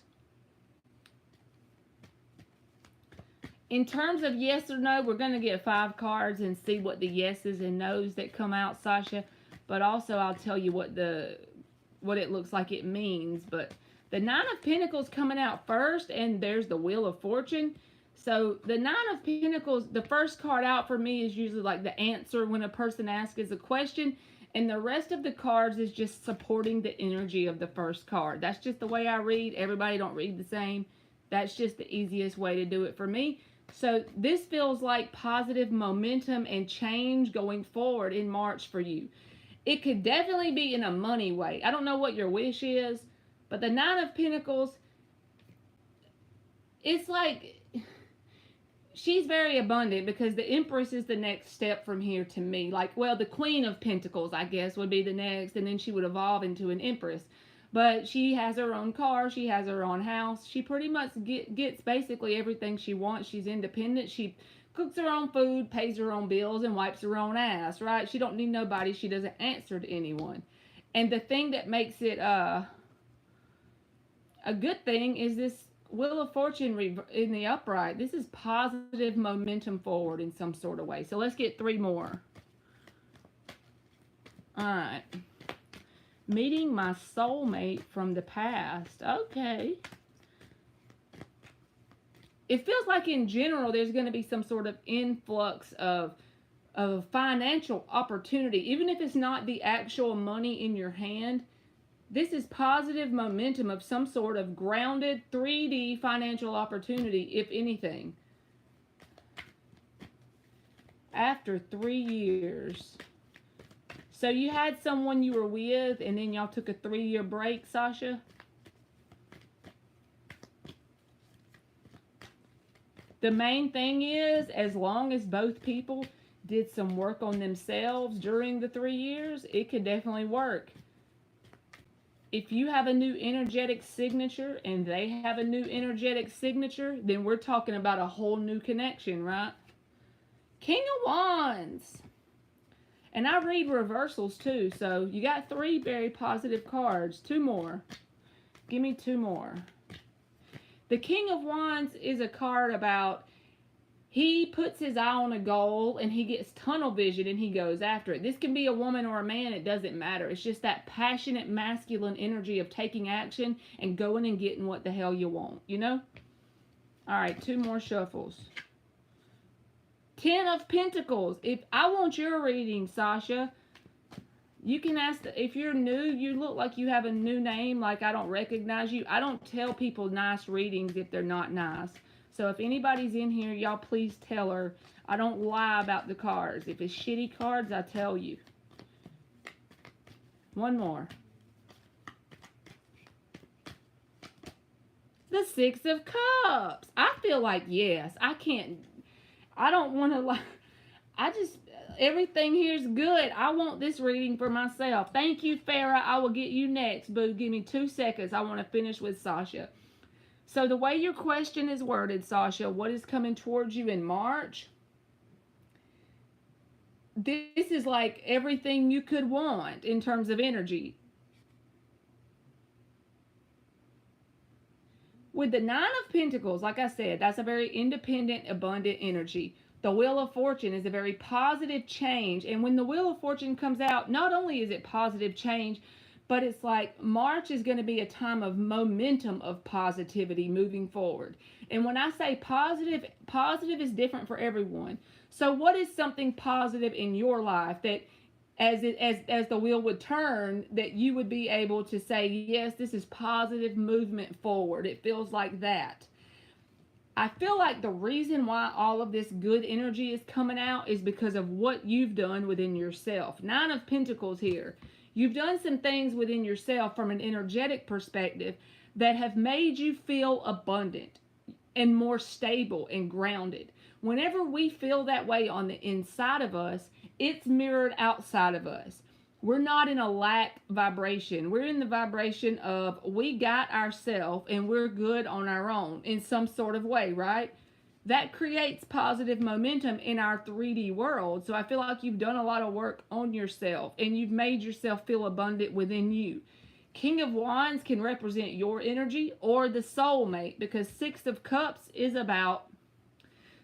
In terms of yes or no, we're going to get 5 cards and see what the yeses and nos that come out, Sasha. But also I'll tell you what it looks like it means. But the 9 of Pentacles coming out first, and there's the Wheel of Fortune. So the 9 of Pentacles, the first card out for me is usually like the answer when a person asks us a question. And the rest of the cards is just supporting the energy of the first card. That's just the way I read. Everybody don't read the same. That's just the easiest way to do it for me. So this feels like positive momentum and change going forward in March for you. It could definitely be in a money way. I don't know what your wish is, but the 9 of Pentacles, it's like she's very abundant because the Empress is the next step from here to me. Like, well, the Queen of Pentacles, I guess, would be the next, and then she would evolve into an Empress. But she has her own car. She has her own house. She pretty much gets basically everything she wants. She's independent. She cooks her own food, pays her own bills, and wipes her own ass, right? She don't need nobody. She doesn't answer to anyone. And the thing that makes it a good thing is this Wheel of Fortune in the upright. This is positive momentum forward in some sort of way. So let's get 3 more. All right. Meeting my soulmate from the past. Okay. it feels like in general there's going to be some sort of influx of financial opportunity, even if it's not the actual money in your hand. This is positive momentum of some sort of grounded 3D financial opportunity, if anything. After 3 years. So you had someone you were with and then y'all took a 3-year break, Sasha? The main thing is, as long as both people did some work on themselves during the 3 years, it could definitely work. If you have a new energetic signature and they have a new energetic signature, then we're talking about a whole new connection, right? King of Wands. And I read reversals too, so you got 3 very positive cards. 2 more. Give me 2 more. The King of Wands is a card about he puts his eye on a goal and he gets tunnel vision and he goes after it. This can be a woman or a man, it doesn't matter. It's just that passionate masculine energy of taking action and going and getting what the hell you want, you know? All right, 2 more shuffles. 10 of Pentacles. If I want your reading, Sasha, you can ask, if you're new, you look like you have a new name, like I don't recognize you. I don't tell people nice readings if they're not nice. So if anybody's in here, y'all please tell her. I don't lie about the cards. If it's shitty cards, I tell you. 1 more. The 6 of Cups. I feel like, yes, I don't want to lie. Everything here is good. I want this reading for myself. Thank you, Farah. I will get you next, boo. Give me 2 seconds. I want to finish with Sasha. So the way your question is worded, Sasha, what is coming towards you in March? This is like everything you could want in terms of energy. With the 9 of Pentacles, like I said, that's a very independent, abundant energy. The Wheel of Fortune is a very positive change. And when the Wheel of Fortune comes out, not only is it positive change, but it's like March is going to be a time of momentum of positivity moving forward. And when I say positive, positive is different for everyone. So what is something positive in your life that as the wheel would turn, that you would be able to say, yes, this is positive movement forward? It feels like that. I feel like the reason why all of this good energy is coming out is because of what you've done within yourself. 9 of Pentacles here. You've done some things within yourself from an energetic perspective that have made you feel abundant and more stable and grounded. Whenever we feel that way on the inside of us, it's mirrored outside of us. We're not in a lack vibration. We're in the vibration of we got ourselves and we're good on our own in some sort of way, right? That creates positive momentum in our 3D world. So I feel like you've done a lot of work on yourself and you've made yourself feel abundant within you. King of Wands can represent your energy or the soulmate, because 6 of Cups is about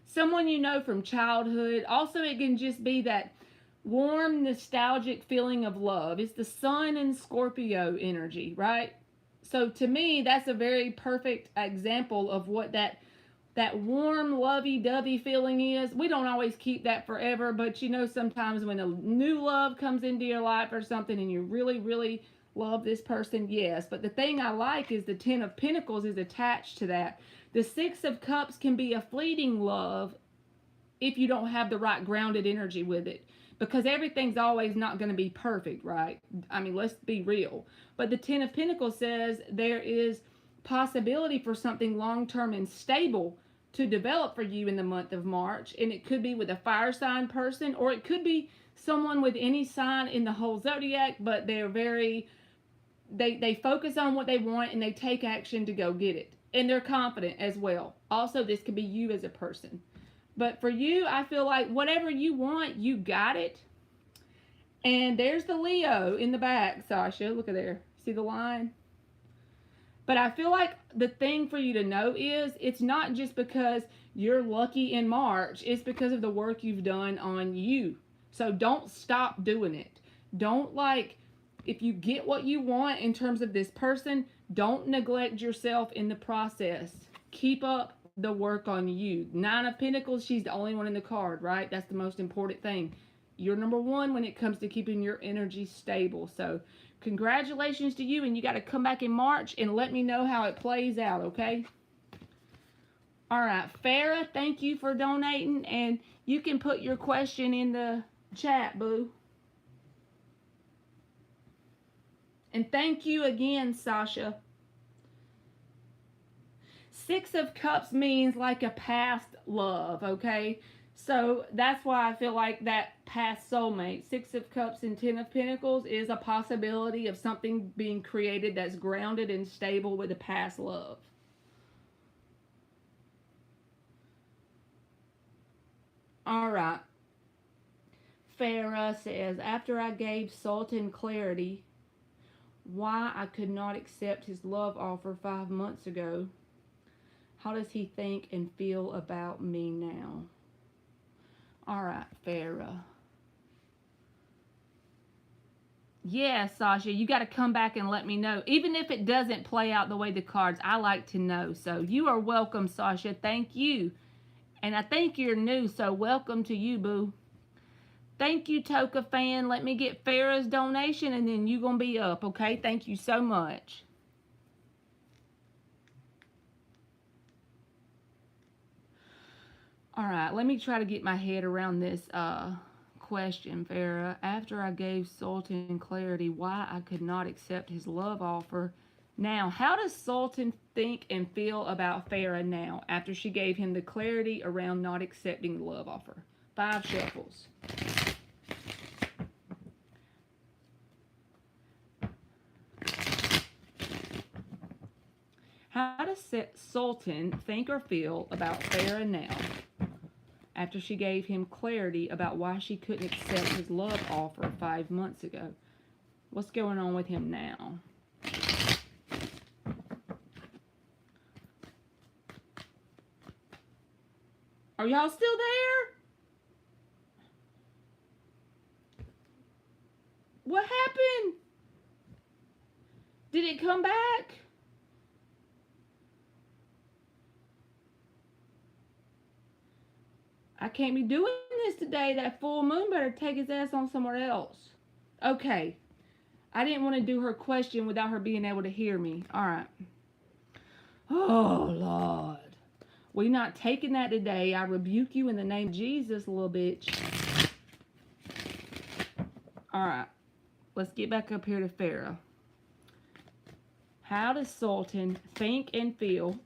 someone you know from childhood. Also, it can just be that warm, nostalgic feeling of love. It's the Sun and Scorpio energy, right? So to me, that's a very perfect example of what that warm, lovey-dovey feeling is. We don't always keep that forever, but you know, sometimes when a new love comes into your life or something and you really, really love this person, yes. But the thing I like is the 10 of Pentacles is attached to that. The 6 of Cups can be a fleeting love if you don't have the right grounded energy with it, because everything's always not going to be perfect, right? I mean, let's be real. But the 10 of Pentacles says there is possibility for something long-term and stable to develop for you in the month of March. And it could be with a fire sign person, or it could be someone with any sign in the whole zodiac, but they're very, they focus on what they want and they take action to go get it. And they're confident as well. Also, this could be you as a person. But for you, I feel like whatever you want, you got it. And there's the Leo in the back, Sasha. Look at there. See the line? But I feel like the thing for you to know is it's not just because you're lucky in March. It's because of the work you've done on you. So don't stop doing it. Don't, like, if you get what you want in terms of this person, don't neglect yourself in the process. Keep up the work on you. Nine of Pentacles, she's the only one in the card, right? That's the most important thing. You're number one when it comes to keeping your energy stable. So congratulations to you, and you got to come back in March and let me know how it plays out, okay? All right, Farah, thank you for donating, and you can put your question in the chat, boo. And thank you again, Sasha. Six of Cups means like a past love, okay? So that's why I feel like that past soulmate. Six of Cups and Ten of Pentacles is a possibility of something being created that's grounded and stable with a past love. All right. Farah says, after I gave Sultan clarity why I could not accept his love offer 5 months ago, how does he think and feel about me now? All right, Farah. Yeah, Sasha, you got to come back and let me know. Even if it doesn't play out the way the cards, I like to know. So you are welcome, Sasha. Thank you. And I think you're new, so welcome to you, boo. Thank you, Toka fan. Let me get Farah's donation, and then you're going to be up, okay? Thank you so much. All right, let me try to get my head around this question, Farah. After I gave Sultan clarity why I could not accept his love offer, now, how does Sultan think and feel about Farah now after she gave him the clarity around not accepting the love offer? 5 shuffles. How does Sultan think or feel about Farah now after she gave him clarity about why she couldn't accept his love offer 5 months ago? What's going on with him now? Are y'all still there? What happened? Did it come back? I can't be doing this today. That full moon better take his ass on somewhere else. Okay. I didn't want to do her question without her being able to hear me. All right. Oh, Lord. We not taking that today. I rebuke you in the name of Jesus, little bitch. All right. Let's get back up here to Farah. How does Sultan think and feel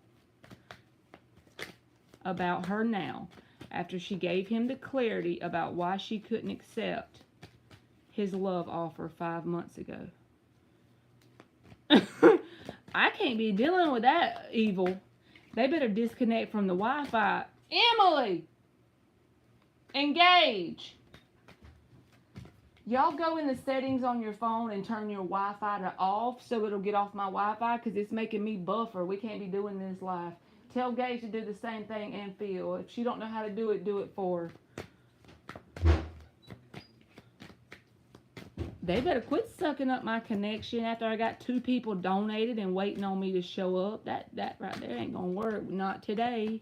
about her now after she gave him the clarity about why she couldn't accept his love offer 5 months ago? I can't be dealing with that evil. They better disconnect from the Wi-Fi. Emily! Engage! Y'all go in the settings on your phone and turn your Wi-Fi to off so it'll get off my Wi-Fi because it's making me buffer. We can't be doing this live. Tell Gage to do the same thing and Phil. If she don't know how to do it for her. They better quit sucking up my connection after I got 2 people donated and waiting on me to show up. That right there ain't gonna work. Not today.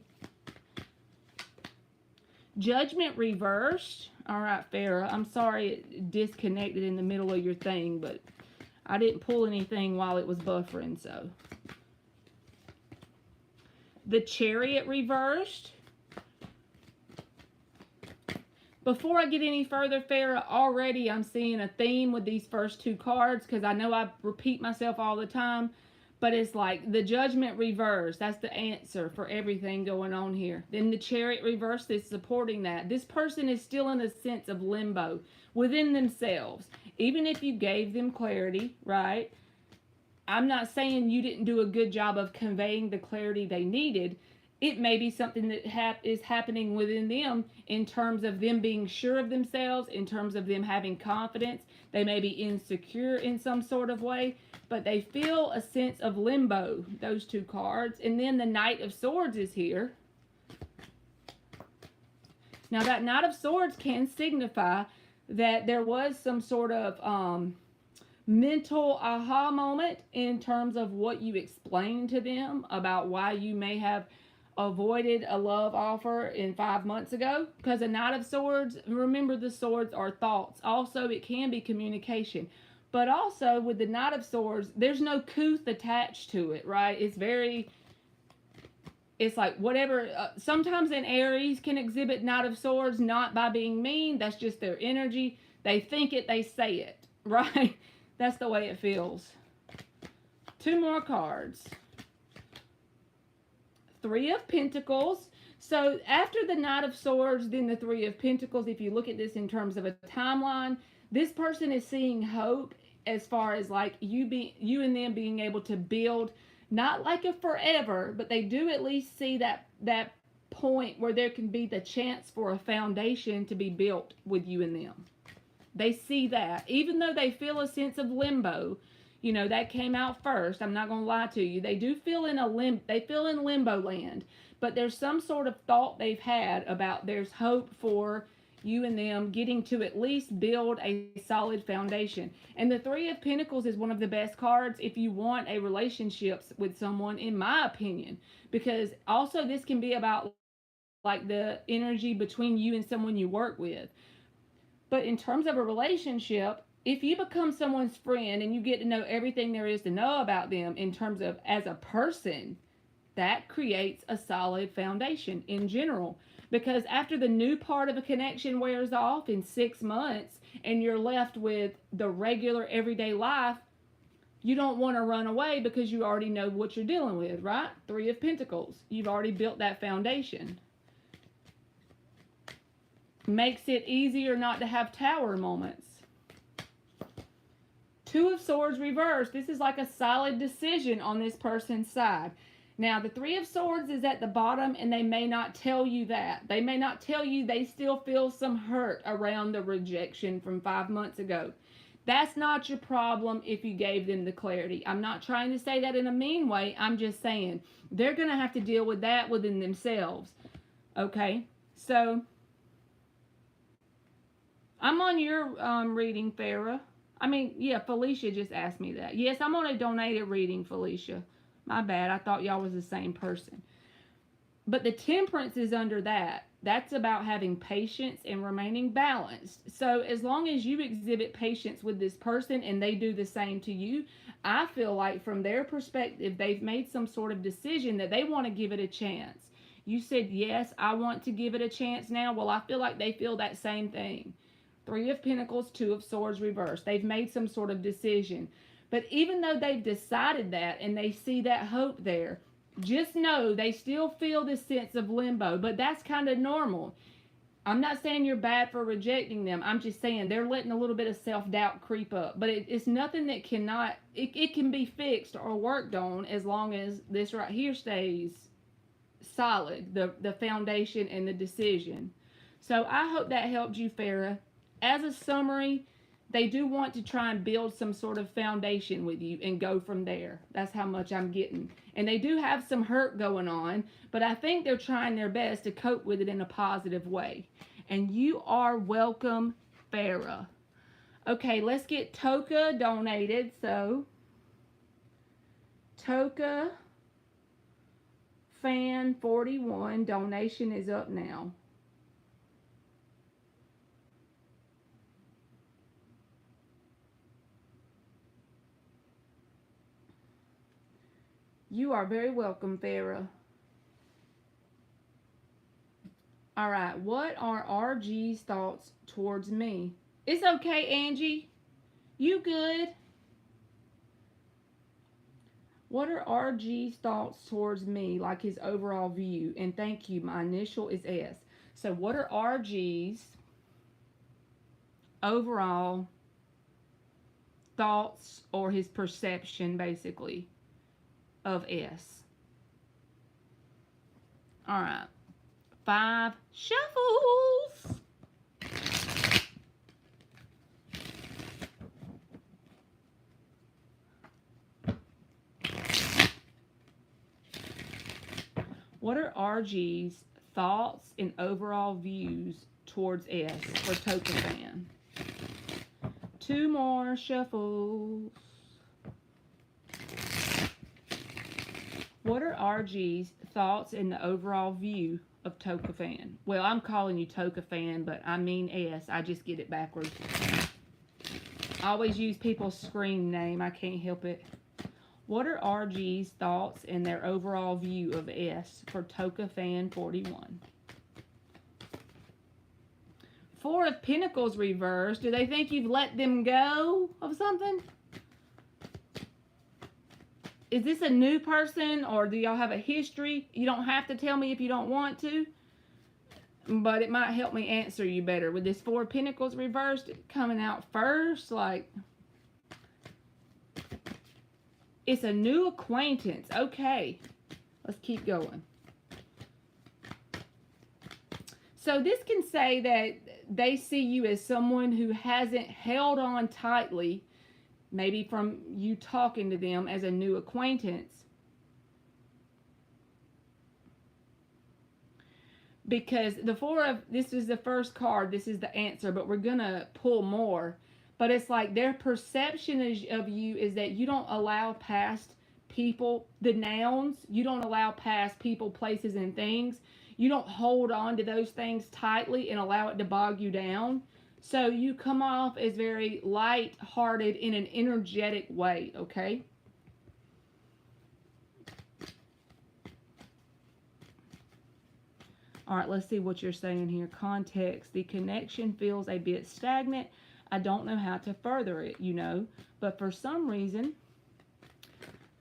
Judgment reversed. All right, Farah. I'm sorry it disconnected in the middle of your thing, but I didn't pull anything while it was buffering, so. The Chariot reversed. Before I get any further, Farah, already I'm seeing a theme with these first 2 cards because I know I repeat myself all the time, but it's like the Judgment reverse. That's the answer for everything going on here. Then the Chariot reverse is supporting that. This person is still in a sense of limbo within themselves. Even if you gave them clarity, right? I'm not saying you didn't do a good job of conveying the clarity they needed. It may be something that is happening within them in terms of them being sure of themselves, in terms of them having confidence. They may be insecure in some sort of way, but they feel a sense of limbo, those 2 cards. And then the Knight of Swords is here. Now that Knight of Swords can signify that there was some sort of mental aha moment in terms of what you explained to them about why you may have avoided a love offer in 5 months ago, because a Knight of Swords, remember, the swords are thoughts. Also, it can be communication. But also, with the Knight of Swords, there's no couth attached to it, right? It's like whatever. Sometimes an Aries can exhibit Knight of Swords not by being mean. That's just their energy. They think it, they say it, right? That's the way it feels. 2 more cards. 3 of Pentacles. So after the Knight of Swords, then the 3 of Pentacles, if you look at this in terms of a timeline, this person is seeing hope as far as like you and them being able to build, not like a forever, but they do at least see that point where there can be the chance for a foundation to be built with you and them. They see that, even though they feel a sense of limbo. You know, that came out first. I'm not going to lie to you. They do feel in limbo land, but there's some sort of thought they've had about there's hope for you and them getting to at least build a solid foundation. And the 3 of Pentacles is one of the best cards if you want a relationship with someone, in my opinion, because also this can be about like the energy between you and someone you work with. But in terms of a relationship, if you become someone's friend and you get to know everything there is to know about them in terms of as a person, that creates a solid foundation in general. Because after the new part of a connection wears off in 6 months and you're left with the regular everyday life, you don't want to run away because you already know what you're dealing with, right? 3 of Pentacles. You've already built that foundation. Makes it easier not to have tower moments. 2 of Swords reversed. This is like a solid decision on this person's side. Now, the 3 of Swords is at the bottom, and they may not tell you that. They may not tell you they still feel some hurt around the rejection from 5 months ago. That's not your problem if you gave them the clarity. I'm not trying to say that in a mean way. I'm just saying they're going to have to deal with that within themselves. Okay? So, I'm on your reading, Farah. I mean, yeah, Felicia just asked me that. Yes, I'm on a donated reading, Felicia. My bad. I thought y'all was the same person. But the Temperance is under that. That's about having patience and remaining balanced. So as long as you exhibit patience with this person and they do the same to you, I feel like from their perspective, they've made some sort of decision that they want to give it a chance. You said, yes, I want to give it a chance now. Well, I feel like they feel that same thing. 3 of Pentacles, 2 of Swords reversed. They've made some sort of decision. But even though they've decided that and they see that hope there, just know they still feel this sense of limbo. But that's kind of normal. I'm not saying you're bad for rejecting them. I'm just saying they're letting a little bit of self-doubt creep up. But it's nothing that cannot, it can be fixed or worked on as long as this right here stays solid, the foundation and the decision. So I hope that helped you, Farah. As a summary, they do want to try and build some sort of foundation with you and go from there. That's how much I'm getting. And they do have some hurt going on, but I think they're trying their best to cope with it in a positive way. And you are welcome, Farah. Okay, let's get Toka donated. So, Toka Fan 41 donation is up now. You are very welcome, Farah. All right, what are RG's thoughts towards me? It's okay, Angie. You good? What are RG's thoughts towards me, like his overall view? And thank you, my initial is S. So what are RG's overall thoughts or his perception, basically, of S? All right. 5 shuffles. What are RG's thoughts and overall views towards S for Toka Fan? 2 more shuffles. What are RG's thoughts and the overall view of Tokafan? Well, I'm calling you Tokafan, but I mean S. I just get it backwards. I always use people's screen name. I can't help it. What are RG's thoughts and their overall view of S for Tokafan 41? Four of Pentacles reversed. Do they think you've let them go of something? Is this a new person, or do y'all have a history? You don't have to tell me if you don't want to, but it might help me answer you better. With this Four of Pentacles reversed coming out first, like, it's a new acquaintance. Okay, let's keep going. So this can say that they see you as someone who hasn't held on tightly, maybe from you talking to them as a new acquaintance. Because the this is the first card, this is the answer, but we're going to pull more. But it's like their perception of you is that you don't allow past people, the nouns, you don't allow past people, places, and things. You don't hold on to those things tightly and allow it to bog you down. So you come off as very light-hearted in an energetic way, okay? All right, let's see what you're saying here. Context. The connection feels a bit stagnant. I don't know how to further it, you know. But for some reason,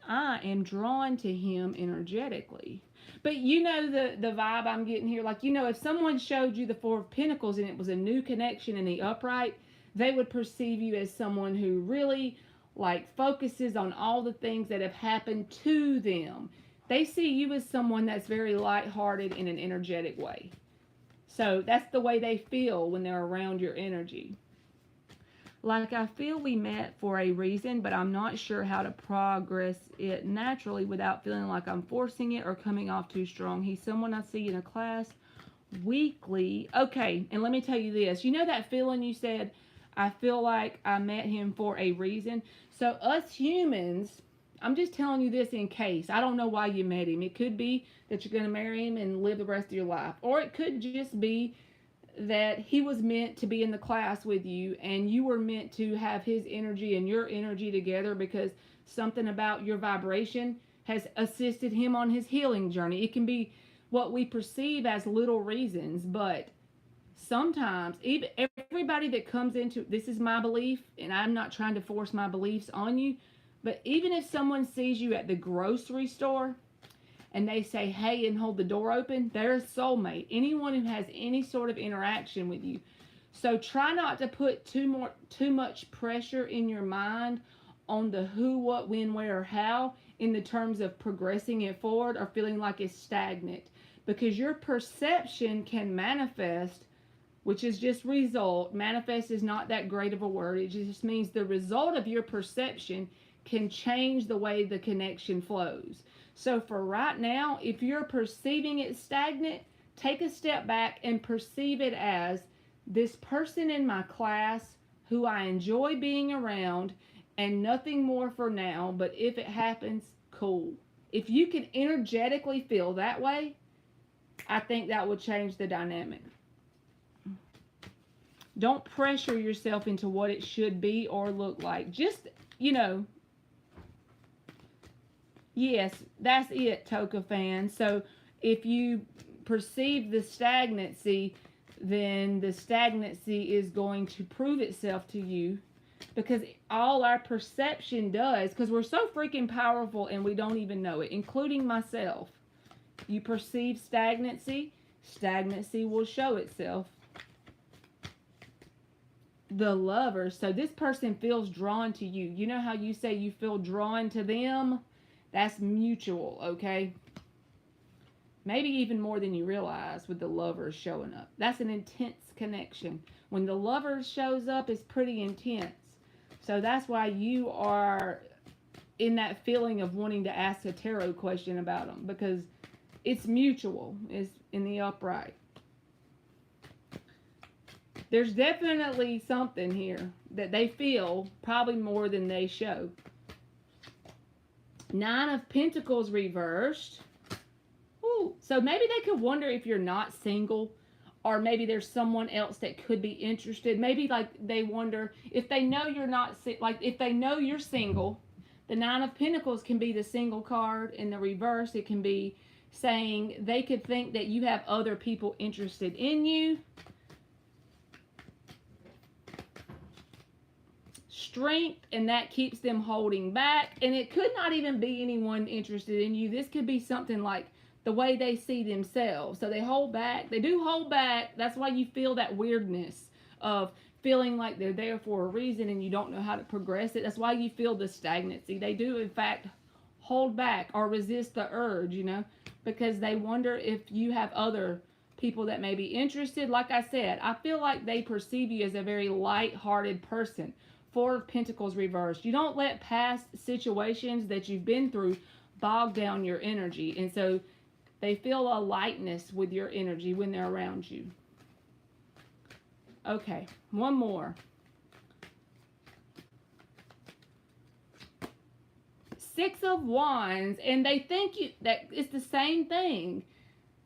I am drawn to him energetically. But you know the vibe I'm getting here. Like, you know, if someone showed you the Four of Pentacles and it was a new connection in the upright, they would perceive you as someone who really, like, focuses on all the things that have happened to them. They see you as someone that's very lighthearted in an energetic way. So that's the way they feel when they're around your energy. Like, I feel we met for a reason, but I'm not sure how to progress it naturally without feeling like I'm forcing it or coming off too strong. He's someone I see in a class weekly. Okay, and let me tell you this. You know that feeling you said, I feel like I met him for a reason? So us humans, I'm just telling you this in case. I don't know why you met him. It could be that you're going to marry him and live the rest of your life. Or it could just be that he was meant to be in the class with you and you were meant to have his energy and your energy together because something about your vibration has assisted him on his healing journey. It can be what we perceive as little reasons, but sometimes even everybody that comes into, this is my belief and I'm not trying to force my beliefs on you, but even if someone sees you at the grocery store and they say, hey, and hold the door open, they're a soulmate. Anyone who has any sort of interaction with you. So try not to put too much pressure in your mind on the who, what, when, where, or how in the terms of progressing it forward or feeling like it's stagnant. Because your perception can manifest, which is just result. Manifest is not that great of a word. It just means the result of your perception can change the way the connection flows. So for right now, if you're perceiving it stagnant, take a step back and perceive it as this person in my class who I enjoy being around and nothing more for now, but if it happens, cool. If you can energetically feel that way, I think that would change the dynamic. Don't pressure yourself into what it should be or look like. Just, you know, yes, that's it, Tokafan. So if you perceive the stagnancy, then the stagnancy is going to prove itself to you, because all our perception does, because we're so freaking powerful and we don't even know it, including myself. You perceive stagnancy, stagnancy will show itself. The Lover. So this person feels drawn to you. You know how you say you feel drawn to them? That's mutual, okay? Maybe even more than you realize with the Lovers showing up. That's an intense connection. When the Lover shows up, it's pretty intense. So that's why you are in that feeling of wanting to ask a tarot question about them, because it's mutual. It's in the upright. There's definitely something here that they feel, probably more than they show. Nine of Pentacles reversed. Ooh. So maybe they could wonder if you're not single, or maybe there's someone else that could be interested. Maybe like they wonder if they know you're not, like if they know you're single. The Nine of Pentacles can be the single card. In the reverse, it can be saying they could think that you have other people interested in you. Strength, and that keeps them holding back. And it could not even be anyone interested in you. This could be something like the way they see themselves. So they hold back. They do hold back. That's why you feel that weirdness of feeling like they're there for a reason and you don't know how to progress it. That's why you feel the stagnancy. They do, in fact, hold back or resist the urge, you know, because they wonder if you have other people that may be interested. Like I said, I feel like they perceive you as a very light-hearted person. Four of Pentacles reversed. You don't let past situations that you've been through bog down your energy. And so they feel a lightness with your energy when they're around you. Okay, one more. Six of Wands, and they think you that it's the same thing.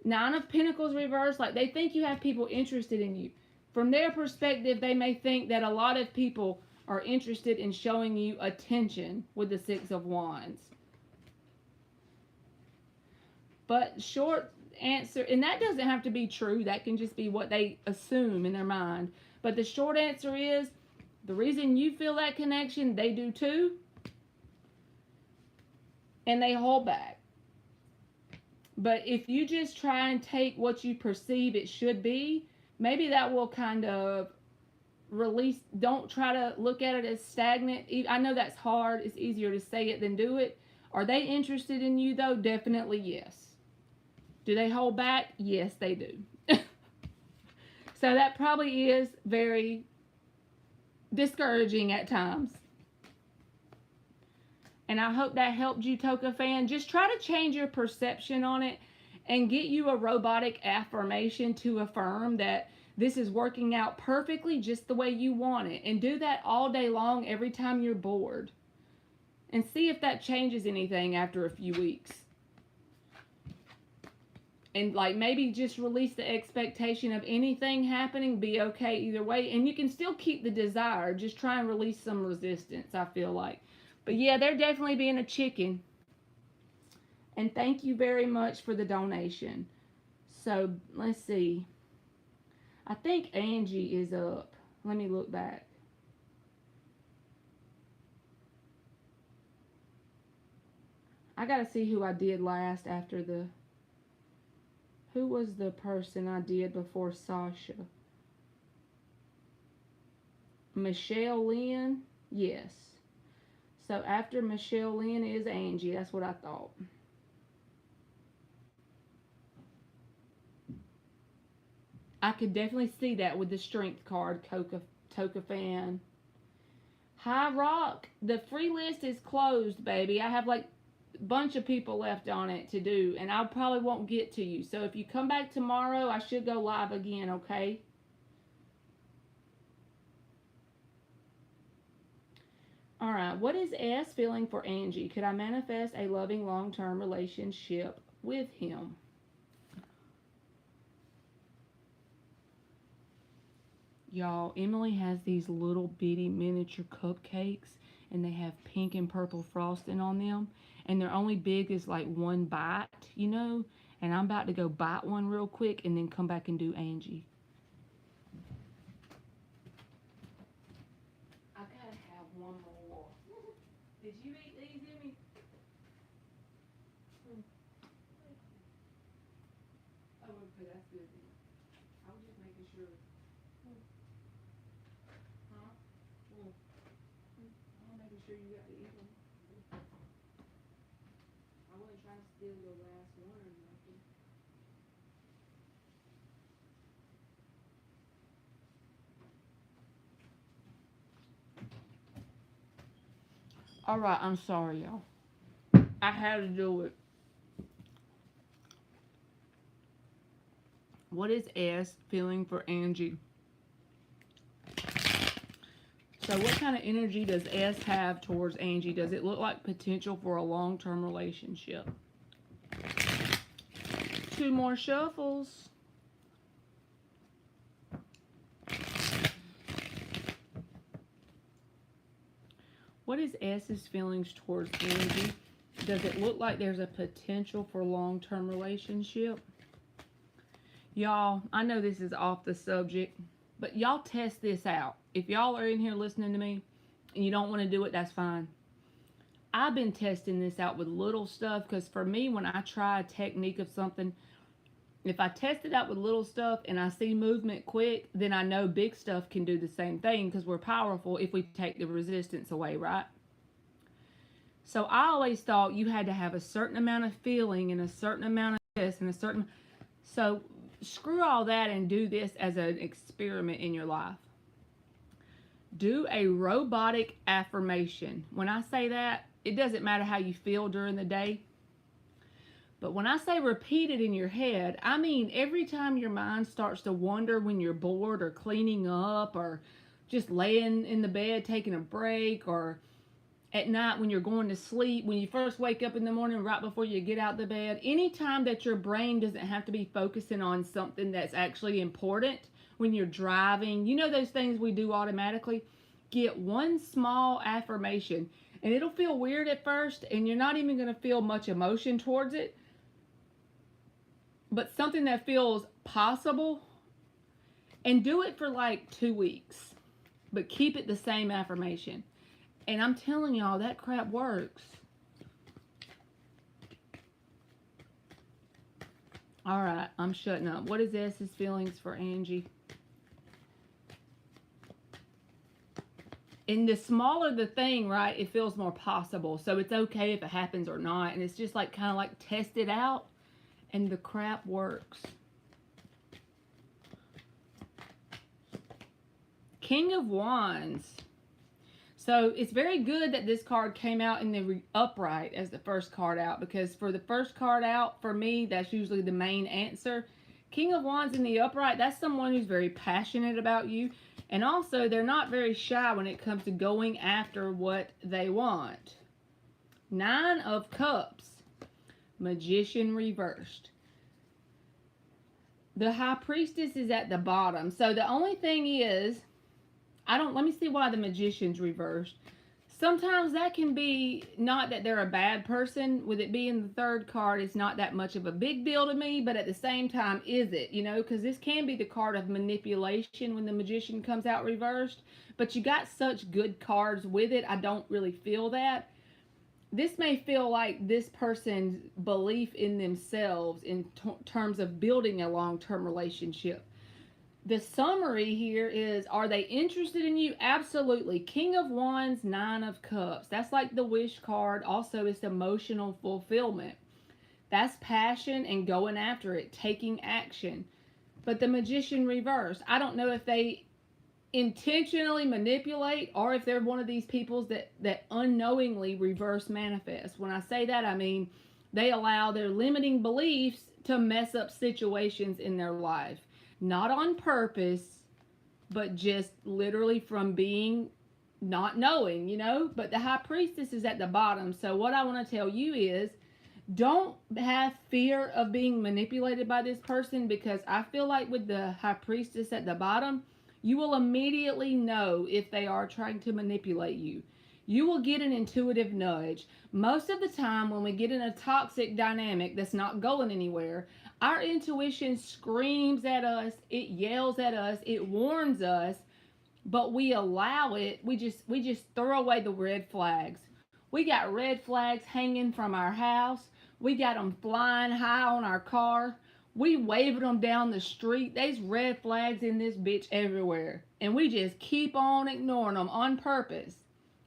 Nine of Pentacles reversed, like they think you have people interested in you. From their perspective, they may think that a lot of people are interested in showing you attention with the Six of Wands. But short answer, and that doesn't have to be true, that can just be what they assume in their mind. But the short answer is, the reason you feel that connection, they do too. And they hold back. But if you just try and take what you perceive it should be, maybe that will kind of release. Don't try to look at it as stagnant. I know that's hard. It's easier to say it than do it. Are they interested in you though? Definitely yes. Do they hold back? Yes, they do. So that probably is very discouraging at times. And I hope that helped you, Toka fan. Just try to change your perception on it and get you a robotic affirmation to affirm that this is working out perfectly just the way you want it. And do that all day long every time you're bored. And see if that changes anything after a few weeks. And like maybe just release the expectation of anything happening, be okay either way. And you can still keep the desire. Just try and release some resistance, I feel like. But yeah, they're definitely being a chicken. And thank you very much for the donation. So, let's see. I think Angie is up. Let me look back. I gotta see who I did last after the... Who was the person I did before Sasha? Michelle Lynn? Yes. So after Michelle Lynn is Angie. That's what I thought. I could definitely see that with the strength card, Toka fan. High Rock. The free list is closed, baby. I have like a bunch of people left on it to do. And I probably won't get to you. So if you come back tomorrow, I should go live again, okay? Alright, what is S feeling for Angie? Could I manifest a loving long-term relationship with him? Y'all, Emily has these little bitty miniature cupcakes, and they have pink and purple frosting on them, and they're only big as like one bite, you know, and I'm about to go bite one real quick and then come back and do Angie. I gotta have one more. Did you eat these, Emmy? Oh, okay, that's good then. I was just making sure. Huh? I'm making sure you got to eat them. I wasn't trying to steal your last one or nothing. Alright, I'm sorry, y'all. I had to do it. What is S feeling for Angie? So what kind of energy does S have towards Angie? Does it look like potential for a long-term relationship? 2 more shuffles. What is S's feelings towards Angie? Does it look like there's a potential for a long-term relationship? Y'all, I know this is off the subject, but y'all test this out. If y'all are in here listening to me and you don't want to do it, that's fine. I've been testing this out with little stuff because for me, when I try a technique of something, if I test it out with little stuff and I see movement quick, then I know big stuff can do the same thing because we're powerful if we take the resistance away, right? So I always thought you had to have a certain amount of feeling and a certain amount of this and a certain... So screw all that and do this as an experiment in your life. Do a robotic affirmation. When I say that, it doesn't matter how you feel during the day. But when I say repeat it in your head, I mean every time your mind starts to wander when you're bored or cleaning up or just laying in the bed taking a break, or at night when you're going to sleep, when you first wake up in the morning right before you get out the bed, anytime that your brain doesn't have to be focusing on something that's actually important, when you're driving, you know those things we do automatically, get one small affirmation. And it'll feel weird at first and you're not even going to feel much emotion towards it, but something that feels possible, and do it for like 2 weeks, but keep it the same affirmation. And I'm telling y'all, that crap works. All right, I'm shutting up. What is S's feelings for Angie? And the smaller the thing, right, it feels more possible. So it's okay if it happens or not. And it's just like kind of like test it out. And the crap works. King of Wands. So it's very good that this card came out in the upright as the first card out, because for the first card out, for me, that's usually the main answer. King of Wands in the upright, that's someone who's very passionate about you. And also, they're not very shy when it comes to going after what they want. 9 of Cups. Magician reversed. The High Priestess is at the bottom. So the only thing is, let me see why the Magician's reversed. Sometimes that can be not that they're a bad person. With it being the third card, it's not that much of a big deal to me, but at the same time, is it? You know, because this can be the card of manipulation when the Magician comes out reversed. But you got such good cards with it, I don't really feel that. This may feel like this person's belief in themselves in terms of building a long-term relationship. The summary here is, are they interested in you? Absolutely. King of Wands, 9 of Cups. That's like the wish card. Also, it's emotional fulfillment. That's passion and going after it, taking action. But the Magician reverse, I don't know if they intentionally manipulate or if they're one of these peoples that unknowingly reverse manifest. When I say that, I mean they allow their limiting beliefs to mess up situations in their life. Not on purpose, but just literally from being not knowing, you know. But the High Priestess is at the bottom. So what I want to tell you is, don't have fear of being manipulated by this person, because I feel like with the High Priestess at the bottom, you will immediately know if they are trying to manipulate you. You will get an intuitive nudge. Most of the time when we get in a toxic dynamic that's not going anywhere, our intuition screams at us, it yells at us, it warns us, but we allow it. We just throw away the red flags. We got red flags hanging from our house. We got them flying high on our car. We waving them down the street. There's red flags in this bitch everywhere. And we just keep on ignoring them on purpose.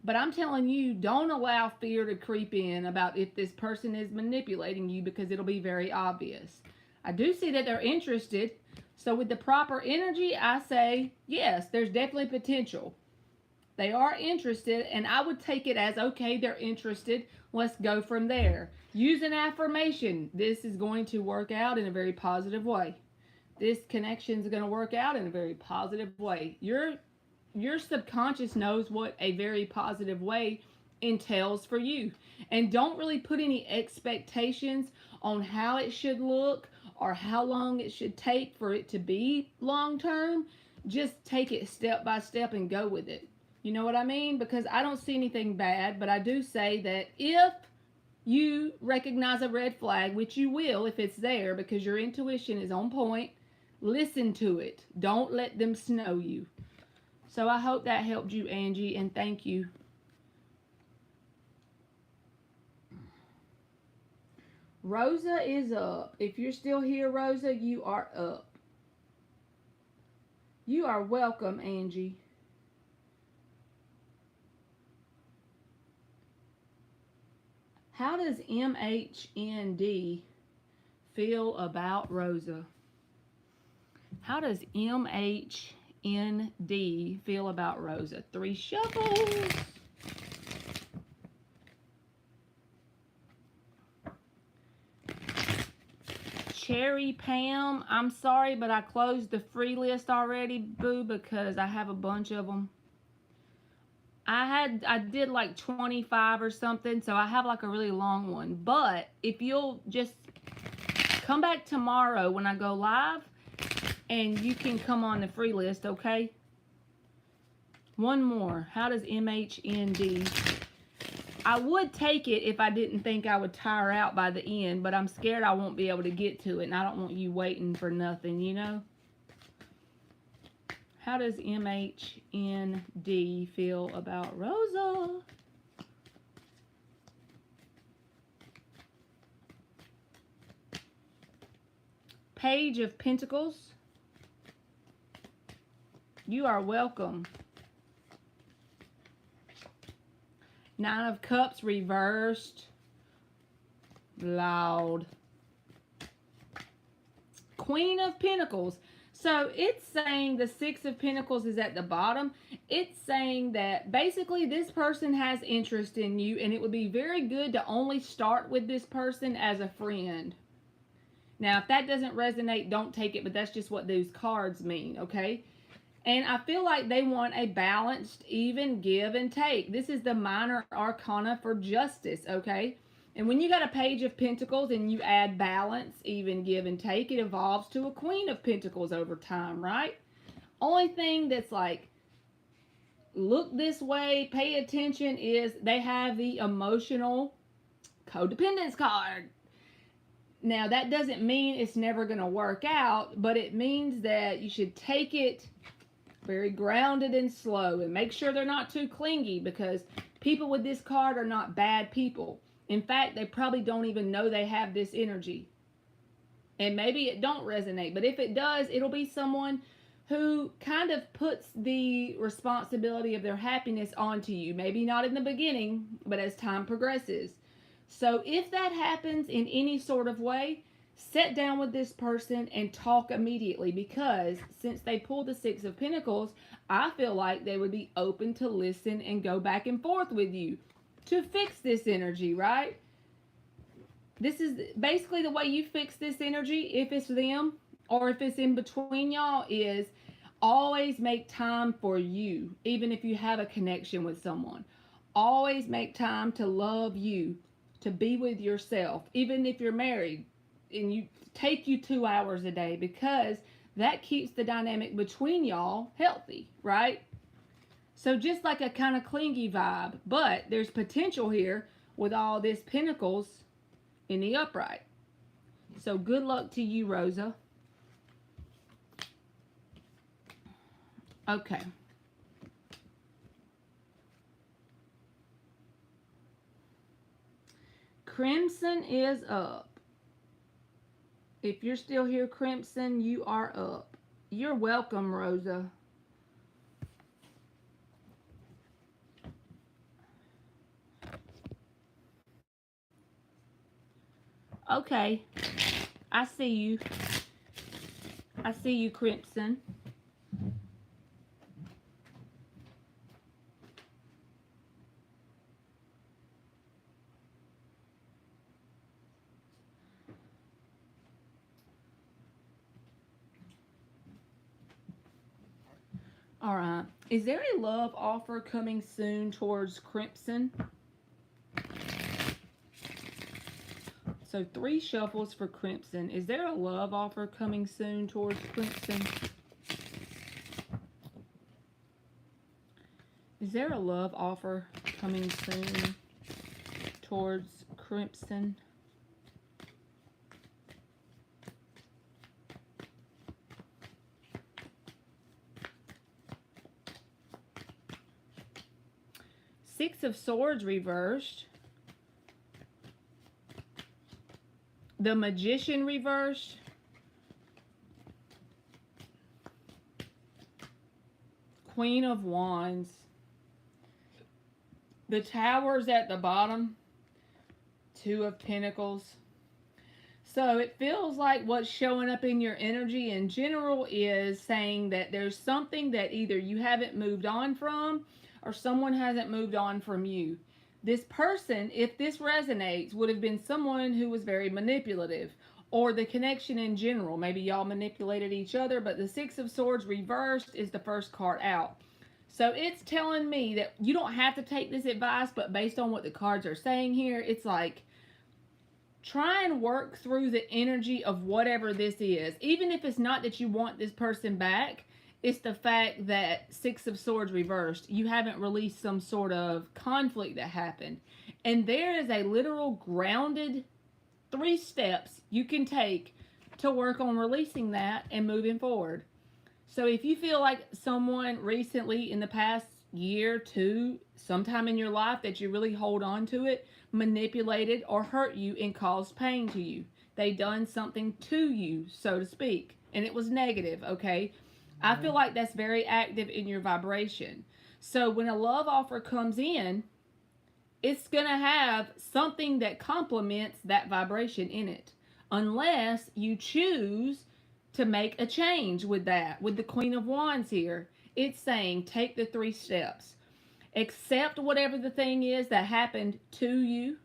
But I'm telling you, don't allow fear to creep in about if this person is manipulating you, because it'll be very obvious. I do see that they're interested. So with the proper energy, I say, yes, there's definitely potential. They are interested, and I would take it as, okay, they're interested. Let's go from there. Use an affirmation. This is going to work out in a very positive way. This connection is going to work out in a very positive way. You're your subconscious knows what a very positive way entails for you. And don't really put any expectations on how it should look or how long it should take for it to be long term. Just take it step by step and go with it. You know what I mean? Because I don't see anything bad, but I do say that if you recognize a red flag, which you will if it's there because your intuition is on point, listen to it. Don't let them snow you. So I hope that helped you, Angie, and thank you. Rosa is up. If you're still here, Rosa, you are up. You are welcome, Angie. How does MHND feel about Rosa? How does MHND feel about Rosa? 3 shuffles. Cherry Pam, I'm sorry, but I closed the free list already, boo, because I have a bunch of them. I did like 25 or something, so I have like a really long one. But if you'll just come back tomorrow when I go live, and you can come on the free list, okay? One more. How does MHND? I would take it if I didn't think I would tire out by the end, but I'm scared I won't be able to get to it, and I don't want you waiting for nothing, you know? How does MHND feel about Rosa? Page of Pentacles. You are welcome. 9 of Cups reversed. Loud. Queen of Pentacles. So it's saying the 6 of Pentacles is at the bottom. It's saying that basically this person has interest in you, and it would be very good to only start with this person as a friend. Now, if that doesn't resonate, don't take it, but that's just what those cards mean, okay? And I feel like they want a balanced, even give and take. This is the minor arcana for justice, okay? And when you got a Page of Pentacles and you add balance, even give and take, it evolves to a Queen of Pentacles over time, right? Only thing that's like, look this way, pay attention, is they have the emotional codependence card. Now, that doesn't mean it's never going to work out, but it means that you should take it very grounded and slow, and make sure they're not too clingy, because people with this card are not bad people. In fact, they probably don't even know they have this energy. And maybe it don't resonate, but if it does, it'll be someone who kind of puts the responsibility of their happiness onto you. Maybe not in the beginning, but as time progresses. So if that happens in any sort of way, sit down with this person and talk immediately, because since they pulled the 6 of Pentacles, I feel like they would be open to listen and go back and forth with you to fix this energy, right? This is basically the way you fix this energy, if it's them or if it's in between y'all, is always make time for you, even if you have a connection with someone. Always make time to love you, to be with yourself, even if you're married. And you take you 2 hours a day, because that keeps the dynamic between y'all healthy, right? So just like a kind of clingy vibe, but there's potential here with all this Pentacles in the upright. So good luck to you, Rosa. Okay. Crimson is up. If you're still here, Crimson, you are up. You're welcome, Rosa. Okay. I see you. I see you, Crimson. All right. Is there a love offer coming soon towards Crimson? So 3 shuffles for Crimson. Is there a love offer coming soon towards Crimson? Is there a love offer coming soon towards Crimson? Six of Swords reversed. The Magician reversed. Queen of Wands. The Tower's at the bottom. 2 of Pentacles. So it feels like what's showing up in your energy in general is saying that there's something that either you haven't moved on from or someone hasn't moved on from you. This person, if this resonates, would have been someone who was very manipulative, or the connection in general. Maybe y'all manipulated each other, but the Six of Swords reversed is the first card out. So it's telling me that you don't have to take this advice, but based on what the cards are saying here, it's like, try and work through the energy of whatever this is. Even if it's not that you want this person back, it's the fact that Six of Swords reversed. You haven't released some sort of conflict that happened. And there is a literal grounded 3 steps you can take to work on releasing that and moving forward. So if you feel like someone recently in the past year, 2, sometime in your life that you really hold on to it, manipulated or hurt you and caused pain to you. They done something to you, so to speak, and it was negative, okay? I feel like that's very active in your vibration. So when a love offer comes in, it's going to have something that complements that vibration in it. Unless you choose to make a change with that. With the Queen of Wands here, it's saying take the 3 steps. Accept whatever the thing is that happened to you.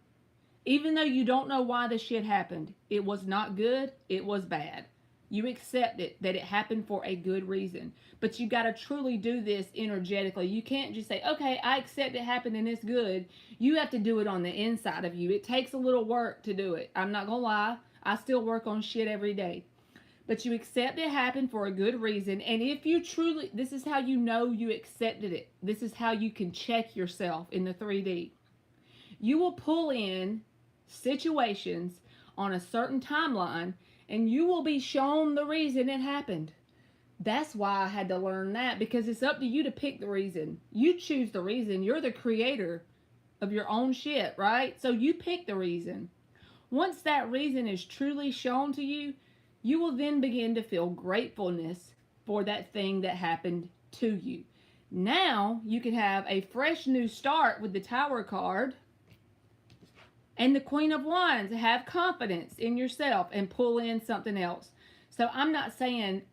Even though you don't know why the shit happened. It was not good. It was bad. You accept it, that it happened for a good reason. But you got to truly do this energetically. You can't just say, okay, I accept it happened and it's good. You have to do it on the inside of you. It takes a little work to do it. I'm not going to lie. I still work on shit every day. But you accept it happened for a good reason. And if you truly, this is how you know you accepted it. This is how you can check yourself in the 3D. You will pull in situations on a certain timeline and you will be shown the reason it happened. That's why I had to learn that, because it's up to you to pick the reason. You choose the reason. You're the creator of your own shit, right? So you pick the reason. Once that reason is truly shown to you, you will then begin to feel gratefulness for that thing that happened to you. Now you can have a fresh new start with the Tower card and the Queen of Wands. Have confidence in yourself and pull in something else. So I'm not saying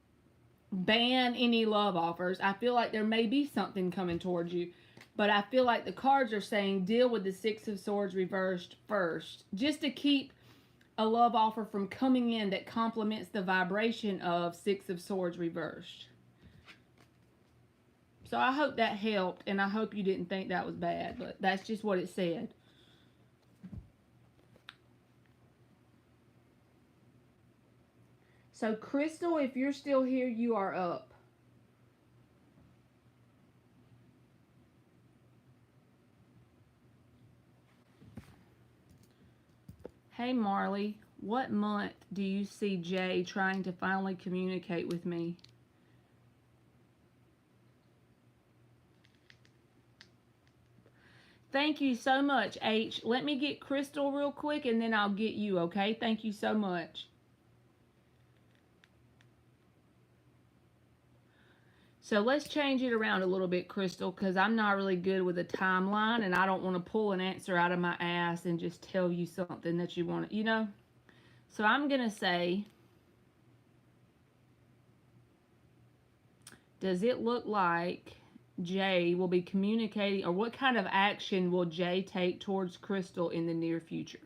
ban any love offers. I feel like there may be something coming towards you. But I feel like the cards are saying deal with the Six of Swords reversed first. Just to keep a love offer from coming in that complements the vibration of Six of Swords reversed. So I hope that helped, and I hope you didn't think that was bad, but that's just what it said. So Crystal, if you're still here, you are up. Hey Marley, what month do you see Jay trying to finally communicate with me? Thank you so much, H. Let me get Crystal real quick and then I'll get you, okay? Thank you so much. So let's change it around a little bit, Crystal, because I'm not really good with a timeline and I don't want to pull an answer out of my ass and just tell you something that you want to, you know? So I'm going to say, does it look like Jay will be communicating, or what kind of action will Jay take towards Crystal in the near future?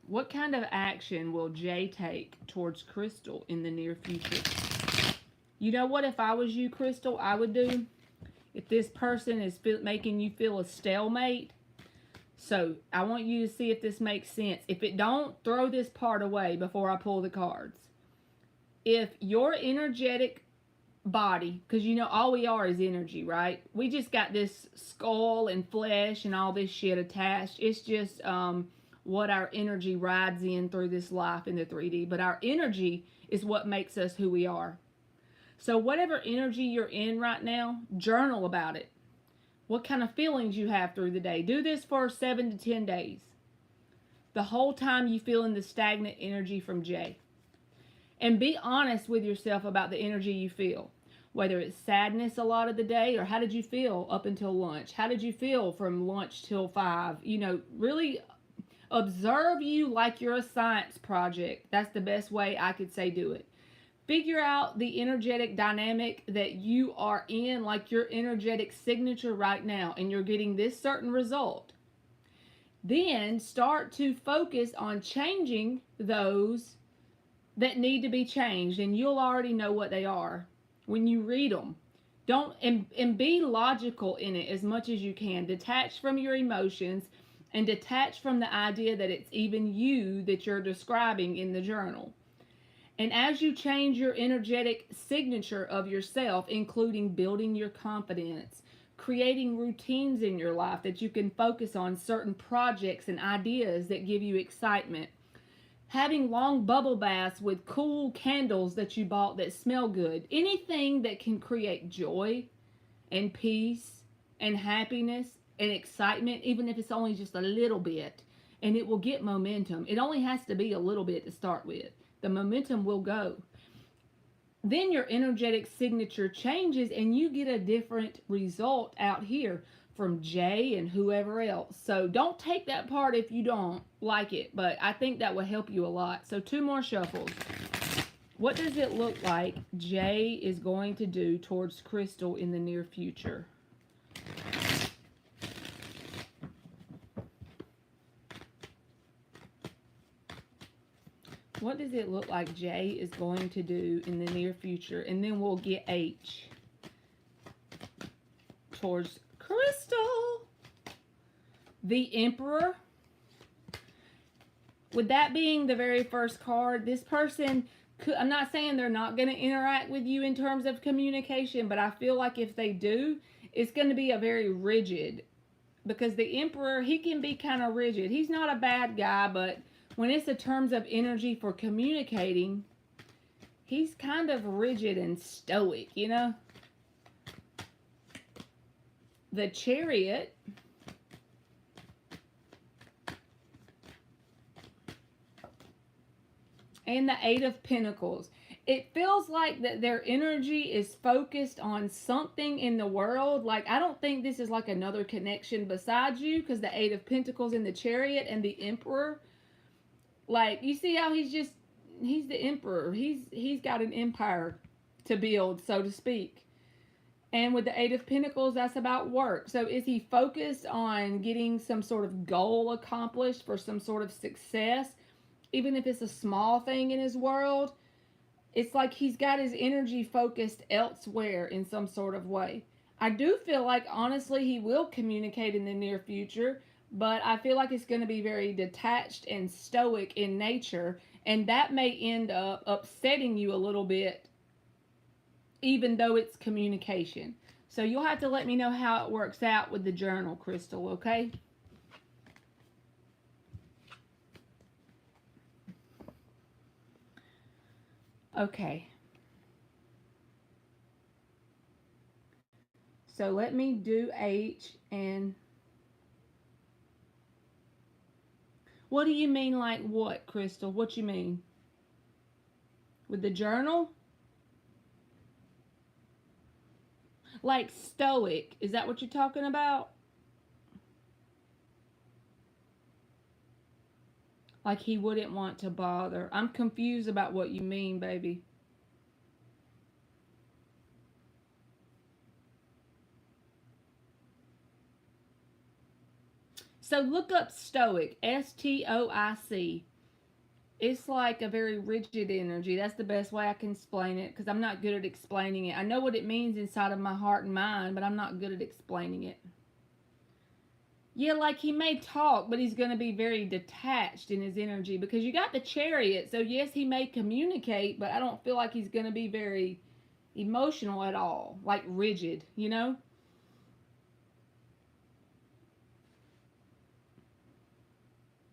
What kind of action will Jay take towards Crystal in the near future? You know what, if I was you, Crystal, I would do? If this person is making you feel a stalemate, so I want you to see if this makes sense. If it don't, throw this part away before I pull the cards. If your energetic body, because you know all we are is energy, right? We just got this skull and flesh and all this shit attached. It's just what our energy rides in through this life in the 3D. But our energy is what makes us who we are. So whatever energy you're in right now, journal about it. What kind of feelings you have through the day. Do this for 7 to 10 days. The whole time you feel in the stagnant energy from Jay. And be honest with yourself about the energy you feel. Whether it's sadness a lot of the day, or how did you feel up until lunch? How did you feel from lunch till 5? You know, really observe you like you're a science project. That's the best way I could say do it. Figure out the energetic dynamic that you are in, like your energetic signature right now, and you're getting this certain result. Then start to focus on changing those that need to be changed, and you'll already know what they are when you read them. Don't and be logical in it as much as you can. Detach from your emotions and detach from the idea that it's even you that you're describing in the journal. And as you change your energetic signature of yourself, including building your confidence, creating routines in your life that you can focus on certain projects and ideas that give you excitement, having long bubble baths with cool candles that you bought that smell good. Anything that can create joy and peace and happiness and excitement, even if it's only just a little bit, and it will get momentum. It only has to be a little bit to start with. The momentum will go. Then your energetic signature changes and you get a different result out here from Jay and whoever else. So don't take that part if you don't like it, but I think that will help you a lot. So 2 more shuffles. What does it look like Jay is going to do towards Crystal in the near future? What does it look like Jay is going to do in the near future? And then we'll get H towards Crystal. The Emperor. With that being the very first card, this person, I'm not saying they're not going to interact with you in terms of communication, but I feel like if they do, it's going to be a very rigid, because the Emperor, he can be kind of rigid. He's not a bad guy, but when it's in terms of energy for communicating, he's kind of rigid and stoic, you know? The Chariot. And the 8 of Pentacles. It feels like that their energy is focused on something in the world. Like, I don't think this is like another connection besides you, because the 8 of Pentacles and the Chariot and the Emperor. Like, you see how he's the Emperor. He's got an empire to build, so to speak. And with the 8 of Pentacles, that's about work. So is he focused on getting some sort of goal accomplished for some sort of success? Even if it's a small thing in his world, it's like he's got his energy focused elsewhere in some sort of way. I do feel like, honestly, he will communicate in the near future, but I feel like it's going to be very detached and stoic in nature, and that may end up upsetting you a little bit, even though it's communication. So you'll have to let me know how it works out with the journal, Crystal, okay? Okay. So let me do H. And what do you mean, like what, Crystal? What you mean? With the journal? Like stoic. Is that what you're talking about? Like he wouldn't want to bother. I'm confused about what you mean, baby. So look up stoic. S-T-O-I-C. It's like a very rigid energy. That's the best way I can explain it because I'm not good at explaining it. I know what it means inside of my heart and mind, but I'm not good at explaining it. Yeah, like he may talk, but he's going to be very detached in his energy because you got the Chariot. So, yes, he may communicate, but I don't feel like he's going to be very emotional at all, like rigid, you know?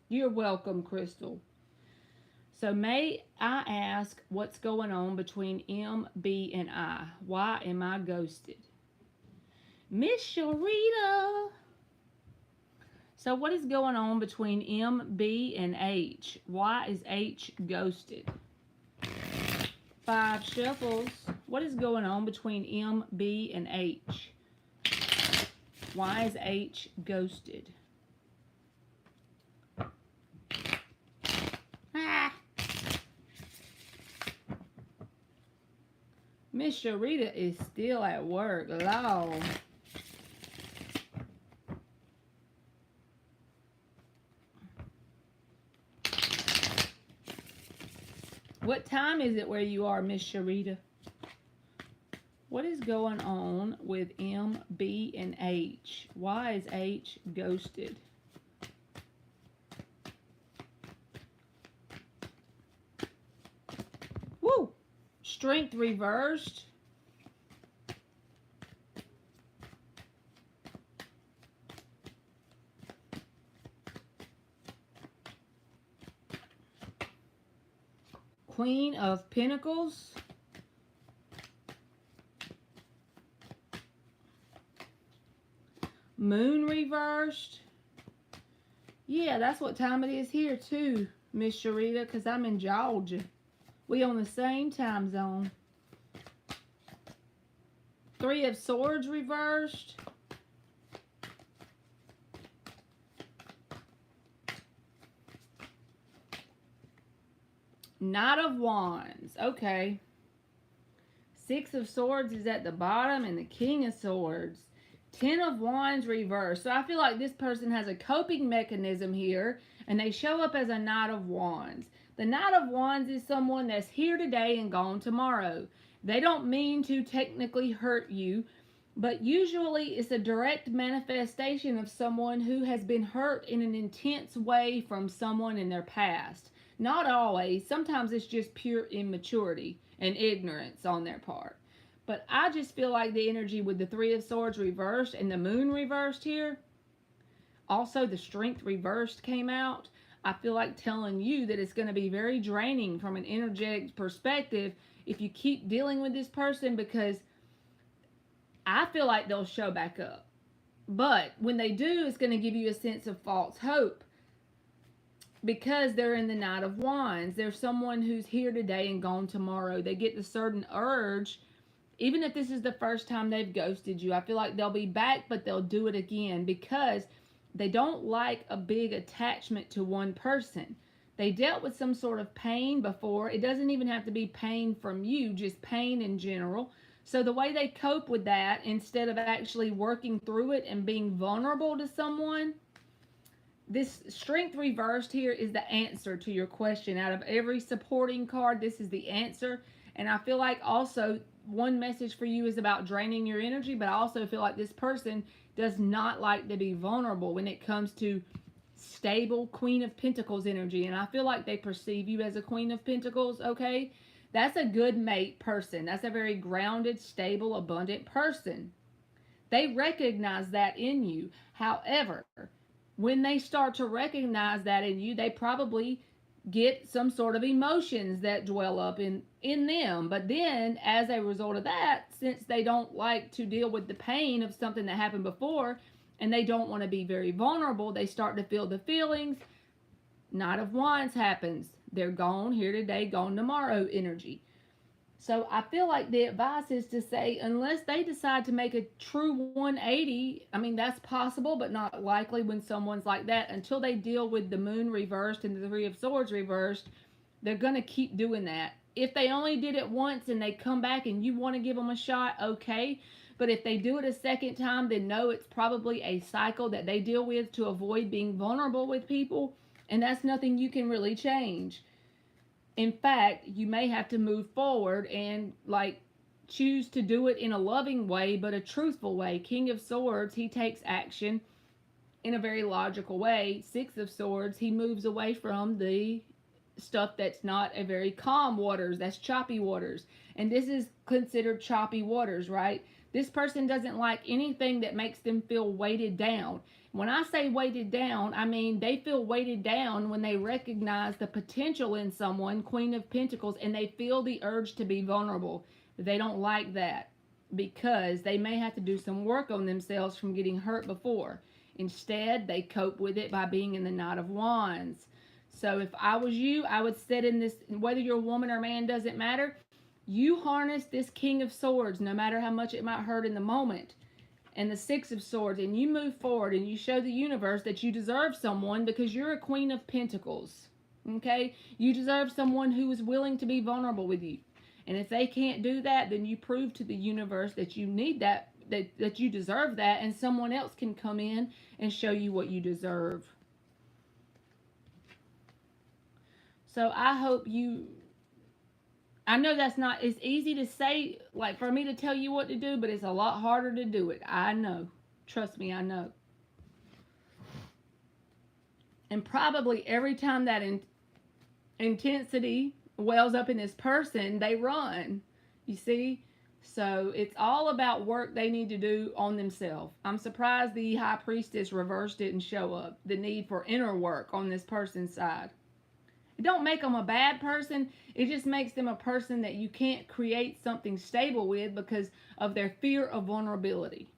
You're welcome, Crystal. So, may I ask what's going on between M, B, and I? Why am I ghosted? Miss Sharita. So, what is going on between M, B, and H? Why is H ghosted? 5 shuffles. What is going on between M, B, and H? Why is H ghosted? Ah. Miss Sharita is still at work. Lord. What time is it where you are, Miss Sharita? What is going on with M, B, and H? Why is H ghosted? Woo! Strength reversed. Queen of Pentacles. Moon reversed. Yeah, that's what time it is here too, Miss Sharita, because I'm in Georgia. We on the same time zone. 3 of Swords reversed. Knight of Wands. Okay. 6 of Swords is at the bottom and the King of Swords. 10 of Wands reversed. So I feel like this person has a coping mechanism here and they show up as a Knight of Wands. The Knight of Wands is someone that's here today and gone tomorrow. They don't mean to technically hurt you, but usually it's a direct manifestation of someone who has been hurt in an intense way from someone in their past. Not always. Sometimes it's just pure immaturity and ignorance on their part. But I just feel like the energy with the 3 of Swords reversed and the Moon reversed here. Also, the Strength reversed came out. I feel like telling you that it's going to be very draining from an energetic perspective if you keep dealing with this person, because I feel like they'll show back up. But when they do, it's going to give you a sense of false hope. Because they're in the Knight of Wands. They're someone who's here today and gone tomorrow. They get the certain urge, even if this is the first time they've ghosted you. I feel like they'll be back, but they'll do it again because they don't like a big attachment to one person. They dealt with some sort of pain before. It doesn't even have to be pain from you, just pain in general. So the way they cope with that, instead of actually working through it and being vulnerable to someone, this Strength reversed here is the answer to your question. Out of every supporting card, this is the answer. And I feel like also one message for you is about draining your energy, but I also feel like this person does not like to be vulnerable when it comes to stable Queen of Pentacles energy. And I feel like they perceive you as a Queen of Pentacles, okay? That's a good mate person. That's a very grounded, stable, abundant person. They recognize that in you. However, when they start to recognize that in you, they probably get some sort of emotions that dwell up in them. But then, as a result of that, since they don't like to deal with the pain of something that happened before, and they don't want to be very vulnerable, they start to feel the feelings. Knight of Wands happens. They're gone here today, gone tomorrow energy. So I feel like the advice is to say, unless they decide to make a true 180, I mean, that's possible, but not likely when someone's like that. Until they deal with the Moon reversed and the 3 of Swords reversed, they're going to keep doing that. If they only did it once and they come back and you want to give them a shot, okay. But if they do it a second time, then no, it's probably a cycle that they deal with to avoid being vulnerable with people. And that's nothing you can really change. In fact, you may have to move forward and like choose to do it in a loving way, but a truthful way. King of Swords, he takes action in a very logical way. Six of Swords, he moves away from the stuff that's not a very calm waters, that's choppy waters. And this is considered choppy waters, right? This person doesn't like anything that makes them feel weighted down. When I say weighted down, I mean they feel weighted down when they recognize the potential in someone, Queen of Pentacles, and they feel the urge to be vulnerable. They don't like that because they may have to do some work on themselves from getting hurt before. Instead, they cope with it by being in the Knight of Wands. So if I was you, I would sit in this, whether you're a woman or man, doesn't matter. You harness this King of Swords, no matter how much it might hurt in the moment, and the Six of Swords, and you move forward and you show the universe that you deserve someone because you're a Queen of Pentacles. Okay? You deserve someone who is willing to be vulnerable with you. And if they can't do that, then you prove to the universe that you need that you deserve that, and someone else can come in and show you what you deserve. So I hope you, I know that's not, it's easy to say, like for me to tell you what to do, but it's a lot harder to do it. I know. Trust me, I know. And probably every time that intensity wells up in this person, they run. You see? So it's all about work they need to do on themselves. I'm surprised the High Priestess reversed didn't show up. The need for inner work on this person's side. It don't make them a bad person. It just makes them a person that you can't create something stable with because of their fear of vulnerability.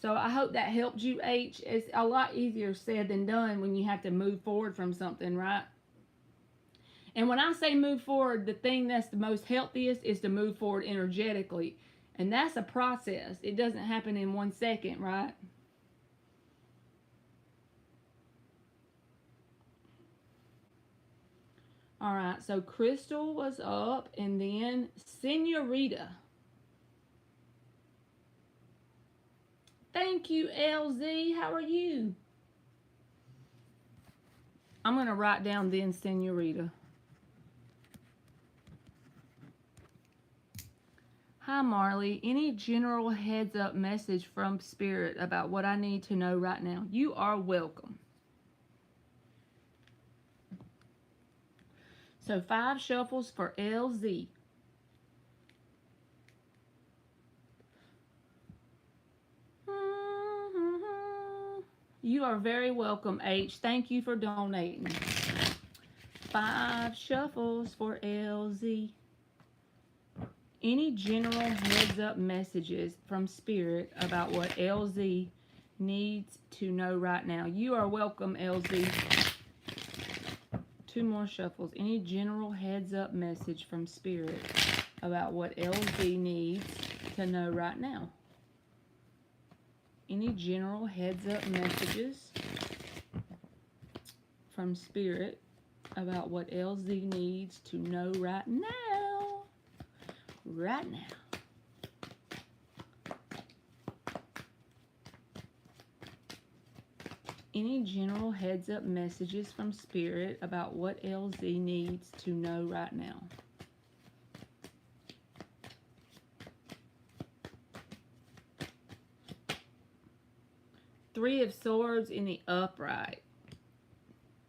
So I hope that helped you, H. It's a lot easier said than done when you have to move forward from something, right? And when I say move forward, the thing that's the most healthiest is to move forward energetically. And that's a process. It doesn't happen in 1 second, right? All right, so Crystal was up, and then Senorita. Thank you, LZ. How are you? I'm going to write down then Senorita. Hi, Marley. Any general heads up message from Spirit about what I need to know right now? You are welcome. So 5 shuffles for LZ. You are very welcome, H. Thank you for donating. 5 shuffles for LZ. Any general heads up messages from Spirit about what LZ needs to know right now? You are welcome, LZ. 2 more shuffles. Any general heads up message from Spirit about what LZ needs to know right now? Any general heads up messages from Spirit about what LZ needs to know right now? Right now. Any general heads up messages from Spirit about what LZ needs to know right now? Three of Swords in the upright.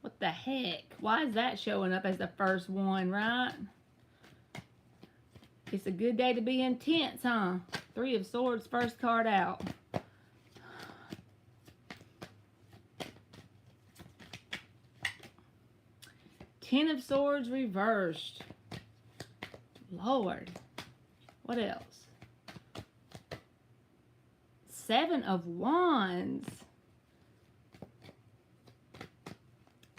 What the heck? Why is that showing up as the first one, right? It's a good day to be intense, huh? 3 of Swords, first card out. Ten of Swords reversed. Lord. What else? 7 of Wands.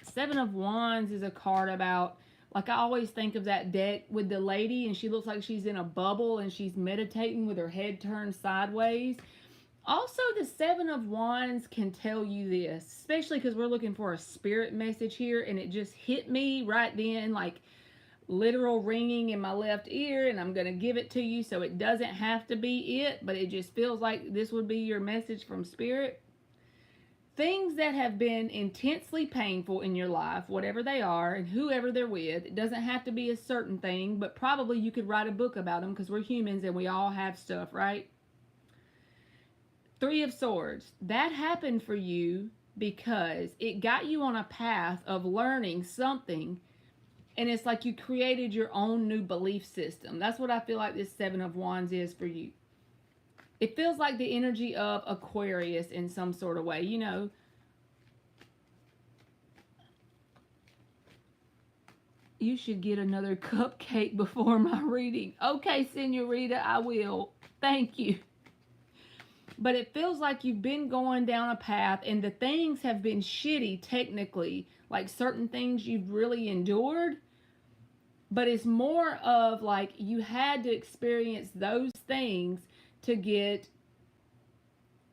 7 of Wands is a card about, like I always think of that deck with the lady and she looks like she's in a bubble and she's meditating with her head turned sideways. Also, the 7 of Wands can tell you this, especially because we're looking for a spirit message here, and it just hit me right then, like literal ringing in my left ear, and I'm going to give it to you so it doesn't have to be it, but it just feels like this would be your message from Spirit. things that have been intensely painful in your life, whatever they are, and whoever they're with. It doesn't have to be a certain thing, but probably you could write a book about them because we're humans and we all have stuff, right? Three of Swords. That happened for you because it got you on a path of learning something, and it's like you created your own new belief system. That's what I feel like this Seven of Wands is for you. It feels like the energy of Aquarius in some sort of way. You know, you should get another cupcake before my reading. Okay, Senorita, I will. Thank you. But it feels like you've been going down a path and the things have been shitty technically, like certain things you've really endured. But it's more of like you had to experience those things to get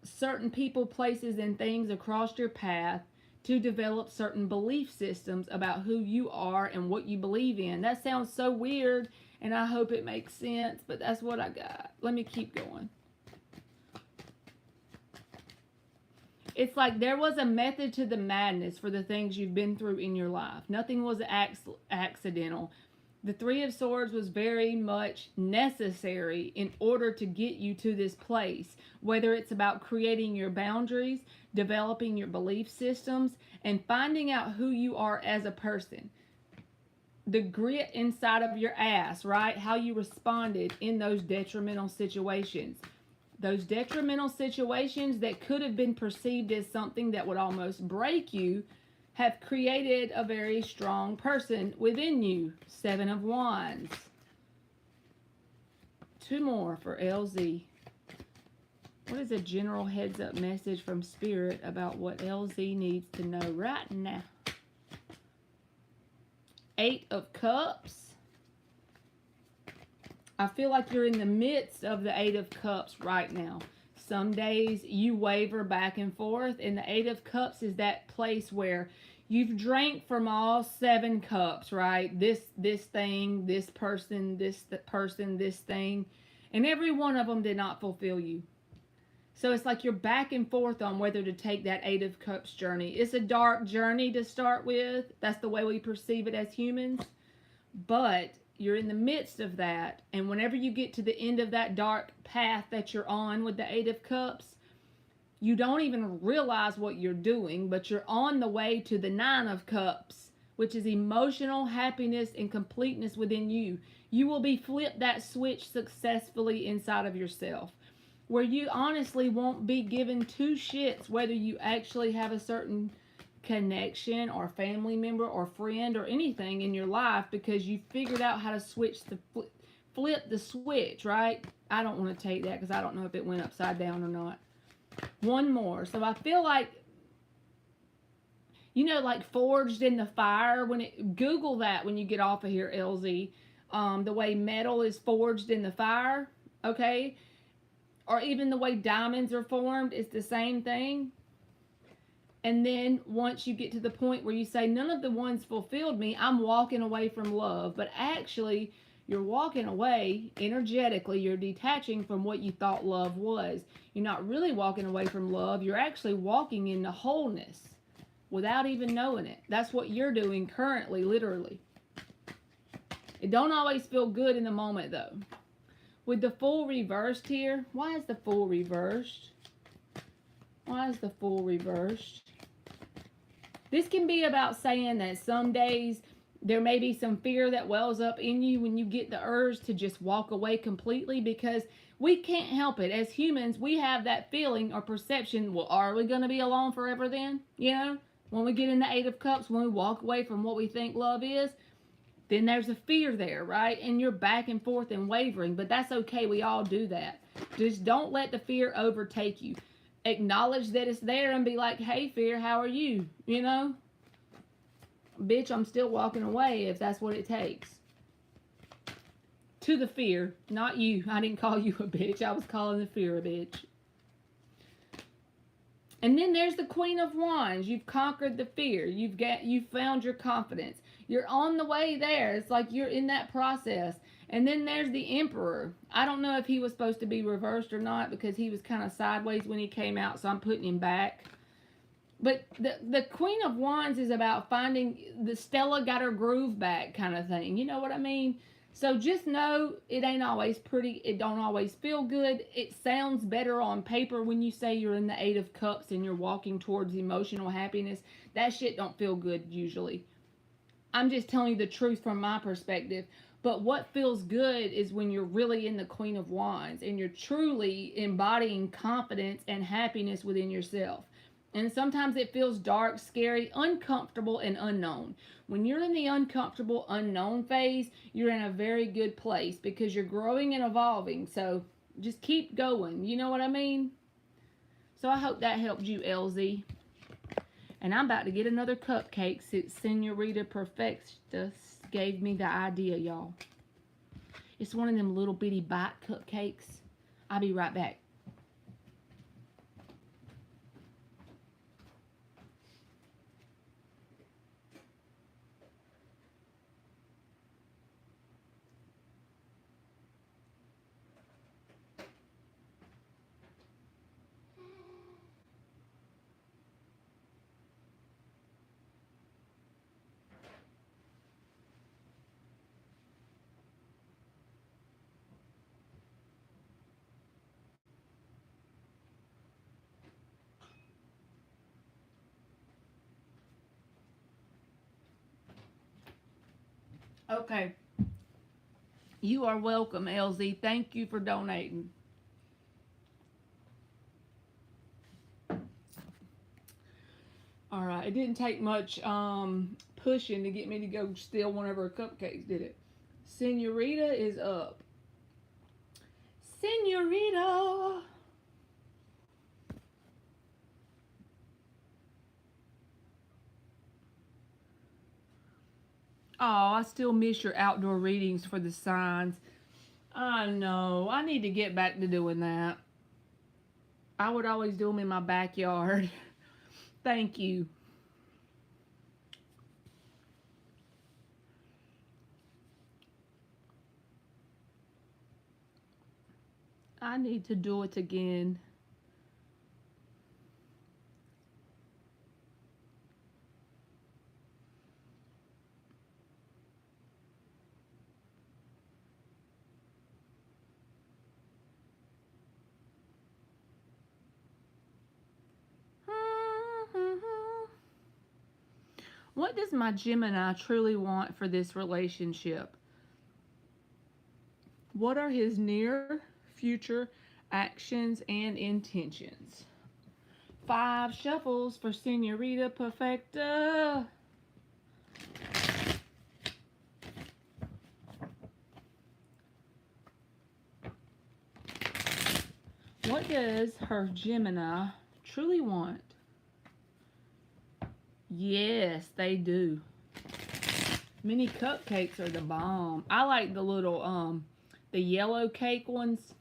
certain people, places, and things across your path to develop certain belief systems about who you are and what you believe in. That sounds so weird, and I hope it makes sense, but that's what I got. Let me keep going. It's like there was a method to the madness for the things you've been through in your life. Nothing was accidental. The Three of Swords was very much necessary in order to get you to this place, whether it's about creating your boundaries, developing your belief systems, and finding out who you are as a person. The grit inside of your ass, right? How you responded in those detrimental situations. Those detrimental situations that could have been perceived as something that would almost break you have created a very strong person within you. Seven of Wands. Two more for LZ. What is a general heads up message from Spirit about what LZ needs to know right now? Eight of Cups. I feel like you're in the midst of the Eight of Cups right now. Some days you waver back and forth, and the Eight of Cups is that place where you've drank from all seven cups, right? This thing, this person, this thing, and every one of them did not fulfill you. So it's like you're back and forth on whether to take that Eight of Cups journey. It's a dark journey to start with. That's the way we perceive it as humans. But you're in the midst of that, and whenever you get to the end of that dark path that you're on with the Eight of Cups, you don't even realize what you're doing, but you're on the way to the Nine of Cups, which is emotional happiness and completeness within you. You will be flipped that switch successfully inside of yourself, where you honestly won't be given two shits whether you actually have a certain connection or family member or friend or anything in your life, because you figured out how to flip the switch, right? I don't want to take that because I don't know if it went upside down or not. One more. So I feel like, you know, like forged in the fire. Google that when you get off of here, LZ. The way metal is forged in the fire, okay? Or even the way diamonds are formed, it's the same thing. And then once you get to the point where you say, none of the ones fulfilled me, I'm walking away from love. But actually, you're walking away energetically. You're detaching from what you thought love was. You're not really walking away from love. You're actually walking into wholeness without even knowing it. That's what you're doing currently, literally. It don't always feel good in the moment, though. With the Fool reversed here, why is the Fool reversed? Why is the Fool reversed? This can be about saying that some days there may be some fear that wells up in you when you get the urge to just walk away completely, because we can't help it. As humans, we have that feeling or perception, well, are we going to be alone forever then? You know, when we get in the Eight of Cups, when we walk away from what we think love is, then there's a fear there, right? And you're back and forth and wavering, but that's okay. We all do that. Just don't let the fear overtake you. Acknowledge that it's there and be like, hey, fear, how are you? You know? Bitch, I'm still walking away if that's what it takes. To the fear, not you. I didn't call you a bitch. I was calling the fear a bitch. And then there's the Queen of Wands. You've conquered the fear. You've found your confidence. You're on the way there. It's like you're in that process. And then there's the Emperor. I don't know if he was supposed to be reversed or not, because he was kind of sideways when he came out, so I'm putting him back. But the Queen of Wands is about finding the Stella got her groove back kind of thing. You know what I mean? So just know it ain't always pretty. It don't always feel good. It sounds better on paper when you say you're in the Eight of Cups and you're walking towards emotional happiness. That shit don't feel good usually. I'm just telling you the truth from my perspective. But what feels good is when you're really in the Queen of Wands and you're truly embodying confidence and happiness within yourself. And sometimes it feels dark, scary, uncomfortable, and unknown. When you're in the uncomfortable, unknown phase, you're in a very good place because you're growing and evolving. So just keep going. You know what I mean? So I hope that helped you, LZ. And I'm about to get another cupcake since Senorita Perfectus gave me the idea, y'all. It's one of them little bitty bite cupcakes. I'll be right back. Okay. You are welcome, LZ. Thank you for donating. All right. It didn't take much pushing to get me to go steal one of her cupcakes, did it? Senorita is up. Senorita. Oh, I still miss your outdoor readings for the signs. I know. I need to get back to doing that. I would always do them in my backyard. Thank you. I need to do it again. What does my Gemini truly want for this relationship? What are his near future actions and intentions? 5 shuffles for Senorita Perfecta. What does her Gemini truly want? Yes, they do. Mini cupcakes are the bomb. I like the little the yellow cake ones,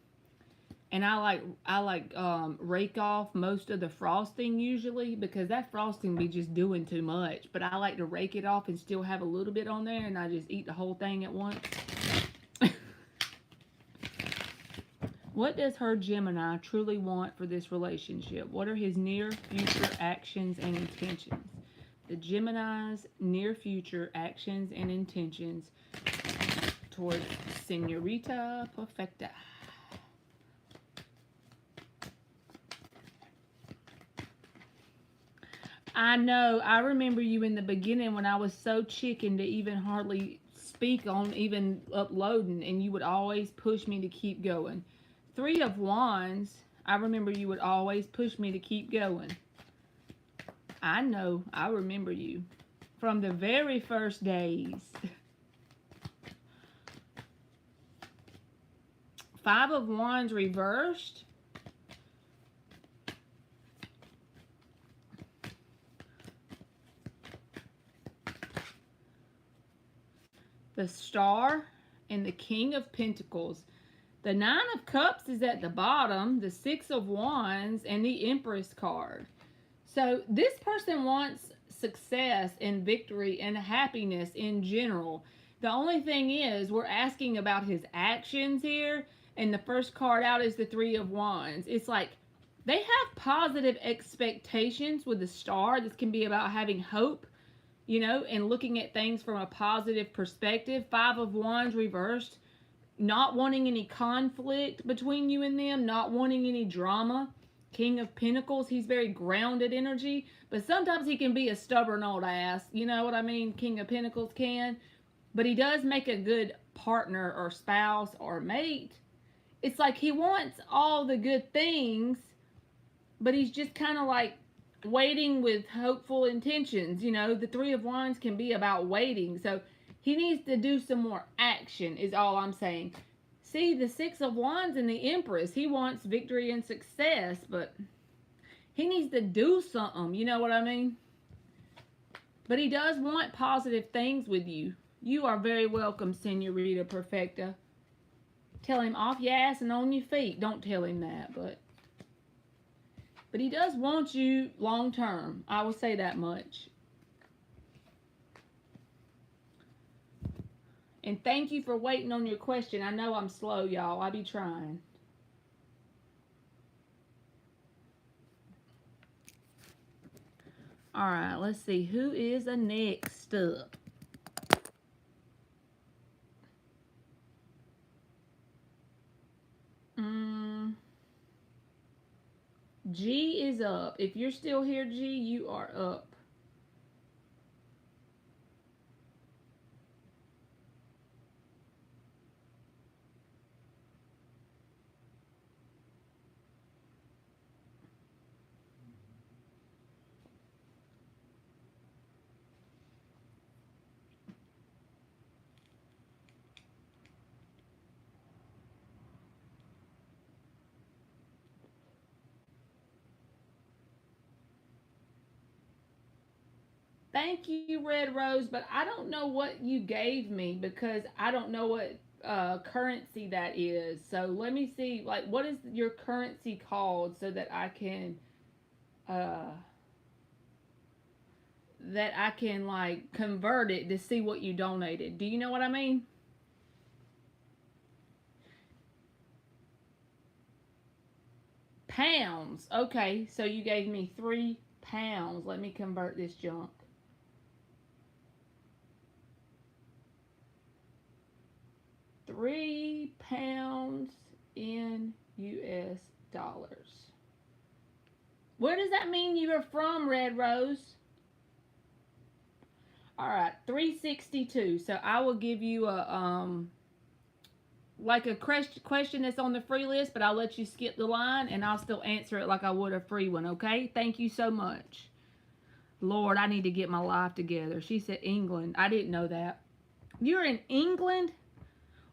and I like rake off most of the frosting usually because that frosting be just doing too much. But I like to rake it off and still have a little bit on there, and I just eat the whole thing at once. What does her Gemini truly want for this relationship? What are his near future actions and intentions? The Gemini's near future actions and intentions towards Senorita Perfecta. I know. I remember you in the beginning when I was so chicken to even hardly speak on even uploading, and you would always push me to keep going. 3 of Wands, I remember you would always push me to keep going. I know. I remember you from the very first days. 5 of Wands reversed. The Star and the King of Pentacles. The 9 of Cups is at the bottom, the 6 of Wands, and the Empress card. So this person wants success and victory and happiness in general. The only thing is, we're asking about his actions here, and the first card out is the 3 of Wands. It's like They have positive expectations with the star. This can be about having hope, and looking at things from a positive perspective. Five of Wands reversed, not wanting any conflict between you and them, not wanting any drama. King of Pentacles, he's very grounded energy, but sometimes he can be a stubborn old ass. You know what I mean? King of Pentacles can. But he does make a good partner or spouse or mate. It's like he wants all the good things, but he's just kind of like waiting with hopeful intentions. The Three of Wands can be about waiting. So he needs to do some more action, is all I'm saying. See, the Six of Wands and the Empress, he wants victory and success, but he needs to do something. You know what I mean? But he does want positive things with you. You are very welcome, Senorita Perfecta. Tell him off your ass and on your feet. Don't tell him that, but he does want you long term. I will say that much. And thank you for waiting on your question. I know I'm slow, y'all. I be trying. All right, let's see. Who is the next up? G is up. If you're still here, G, you are up. Thank you, Red Rose, but I don't know what you gave me because I don't know what currency that is. So let me see, like, what is your currency called so that I can, uh, like, convert it to see what you donated. Do you know what I mean? Pounds. Okay, so you gave me 3 pounds. Let me convert this junk. 3 pounds in US dollars. Where does that mean you are from, Red Rose? All right, 362. So I will give you a like a question that's on the free list, but I'll let you skip the line and I'll still answer it like I would a free one, okay? Thank you so much. Lord, I need to get my life together. She said England. I didn't know that. You're in England?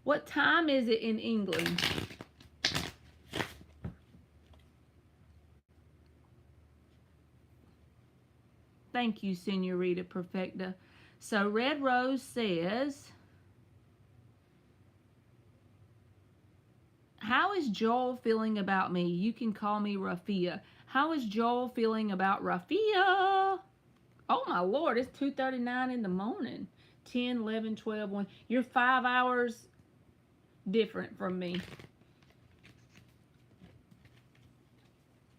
What time is it in England? Thank you, Senorita Perfecta. So Red Rose says, how is Joel feeling about me? You can call me Rafia. How is Joel feeling about Rafia? Oh my Lord, it's 2:39 in the morning. 10, 11, 12, 1. You're 5 hours different from me.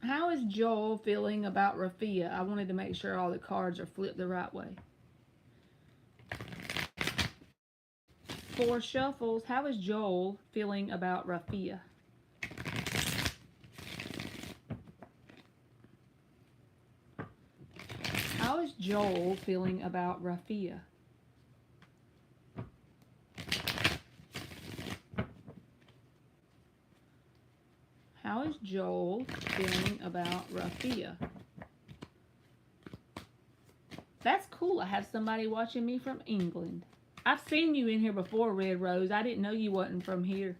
How is Joel feeling about Rafia? I wanted to make sure all the cards are flipped the right way. 4 shuffles. How is Joel feeling about Rafia? How is Joel feeling about Rafia? How is Joel feeling about Rafia? That's cool. I have somebody watching me from England. I've seen you in here before, Red Rose. I didn't know you wasn't from here.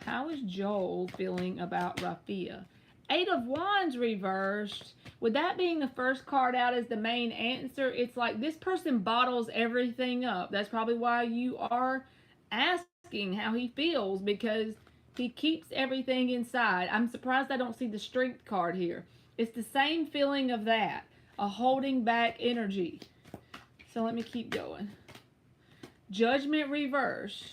How is Joel feeling about Rafia? 8 of Wands reversed. With that being the first card out as the main answer, it's like this person bottles everything up. That's probably why you are asking how he feels, because he keeps everything inside. I'm surprised I don't see the Strength card here. It's the same feeling of that, a holding back energy. So let me keep going. Judgment reverse,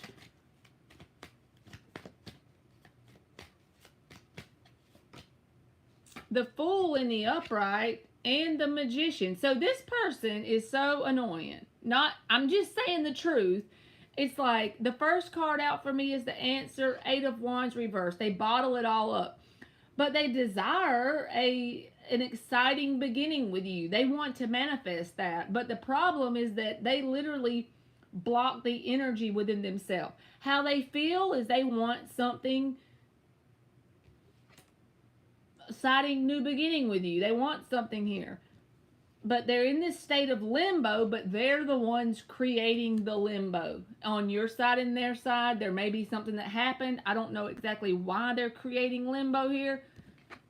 the Fool in the upright, and the Magician. So this person is so annoying. Not, I'm just saying the truth. It's like the first card out for me is the Answer, Eight of Wands reverse. They bottle it all up, but they desire an exciting beginning with you. They want to manifest that, but the problem is that they literally block the energy within themselves. How they feel is they want something exciting, new beginning with you. They want something here, but they're in this state of limbo, but they're the ones creating the limbo on your side and their side. There may be something that happened. I don't know exactly why they're creating limbo here,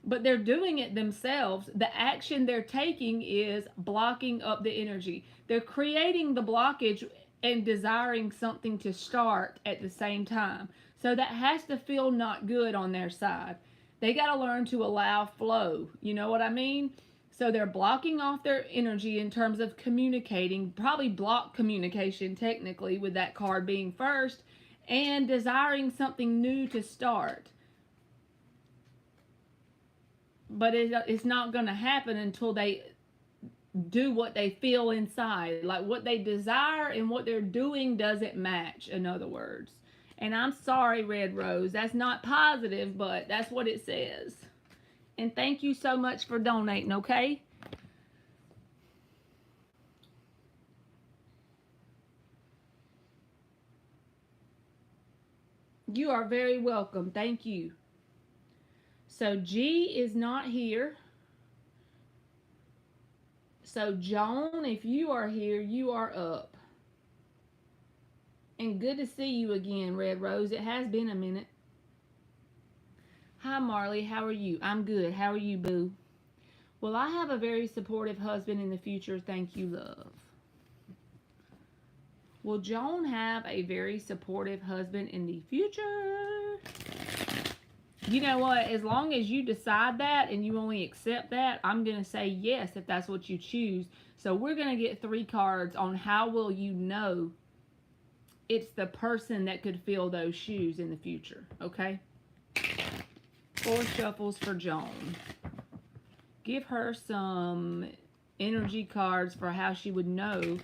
but they're doing it themselves. The action they're taking is blocking up the energy. They're creating the blockage and desiring something to start at the same time. So that has to feel not good on their side. They got to learn to allow flow. You know what I mean? So they're blocking off their energy in terms of communicating, probably block communication technically with that card being first, and desiring something new to start. But it's not going to happen until they do what they feel inside. Like what they desire and what they're doing doesn't match, in other words. And I'm sorry, Red Rose. That's not positive, but that's what it says. And thank you so much for donating, okay? You are very welcome. Thank you. So G is not here. So Joan, if you are here, you are up. And good to see you again, Red Rose. It has been a minute. Hi, Marley. How are you? I'm good. How are you, boo? Well, I have a very supportive husband in the future. Thank you, love. Will Joan have a very supportive husband in the future? You know what? As long as you decide that and you only accept that, I'm going to say yes if that's what you choose. So we're going to get 3 cards on how will you know it's the person that could fill those shoes in the future, okay? 4 shuffles for Joan. Give her some energy cards for how she would know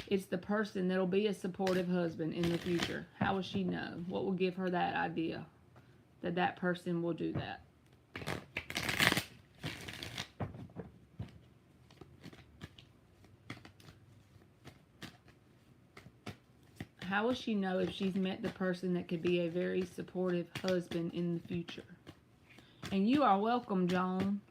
it's the person that'll be a supportive husband in the future. How will she know? What will give her that idea that that person will do that? How will she know if she's met the person that could be a very supportive husband in the future? And you are welcome, Joan.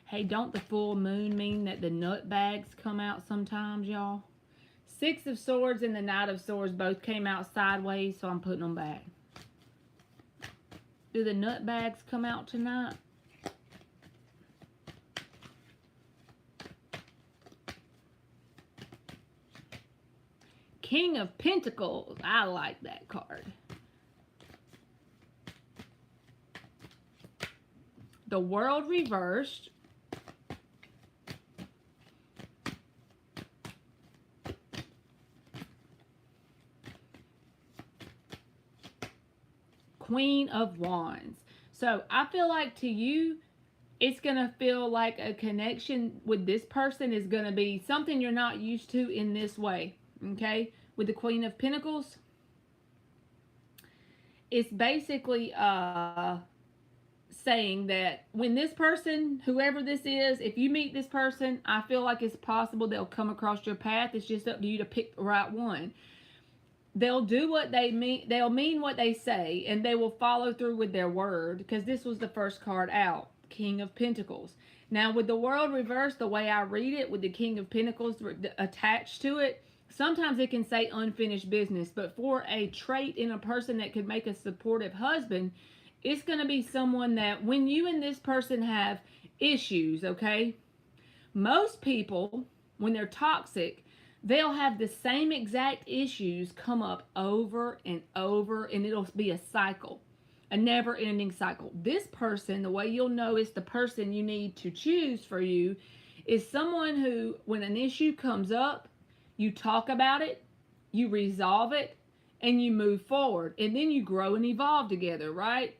Hey, don't the full moon mean that the nut bags come out sometimes, y'all? 6 of Swords and the Knight of Swords both came out sideways, so I'm putting them back. Do the nut bags come out tonight? King of Pentacles. I like that card. The World reversed. Queen of Wands. So I feel like to you, it's going to feel like a connection with this person is going to be something you're not used to in this way. Okay? With the Queen of Pentacles, it's basically saying that when this person, whoever this is, if you meet this person, I feel like it's possible they'll come across your path. It's just up to you to pick the right one. They'll do what they mean. They'll mean what they say, and they will follow through with their word, because this was the first card out, King of Pentacles. Now, with the World reversed, the way I read it, with the King of Pentacles attached to it, sometimes it can say unfinished business, but for a trait in a person that could make a supportive husband, it's going to be someone that when you and this person have issues, okay, most people, when they're toxic, they'll have the same exact issues come up over and over, and it'll be a cycle, a never-ending cycle. This person, the way you'll know it's the person you need to choose for you is someone who, when an issue comes up, you talk about it, you resolve it, and you move forward. And then you grow and evolve together, right?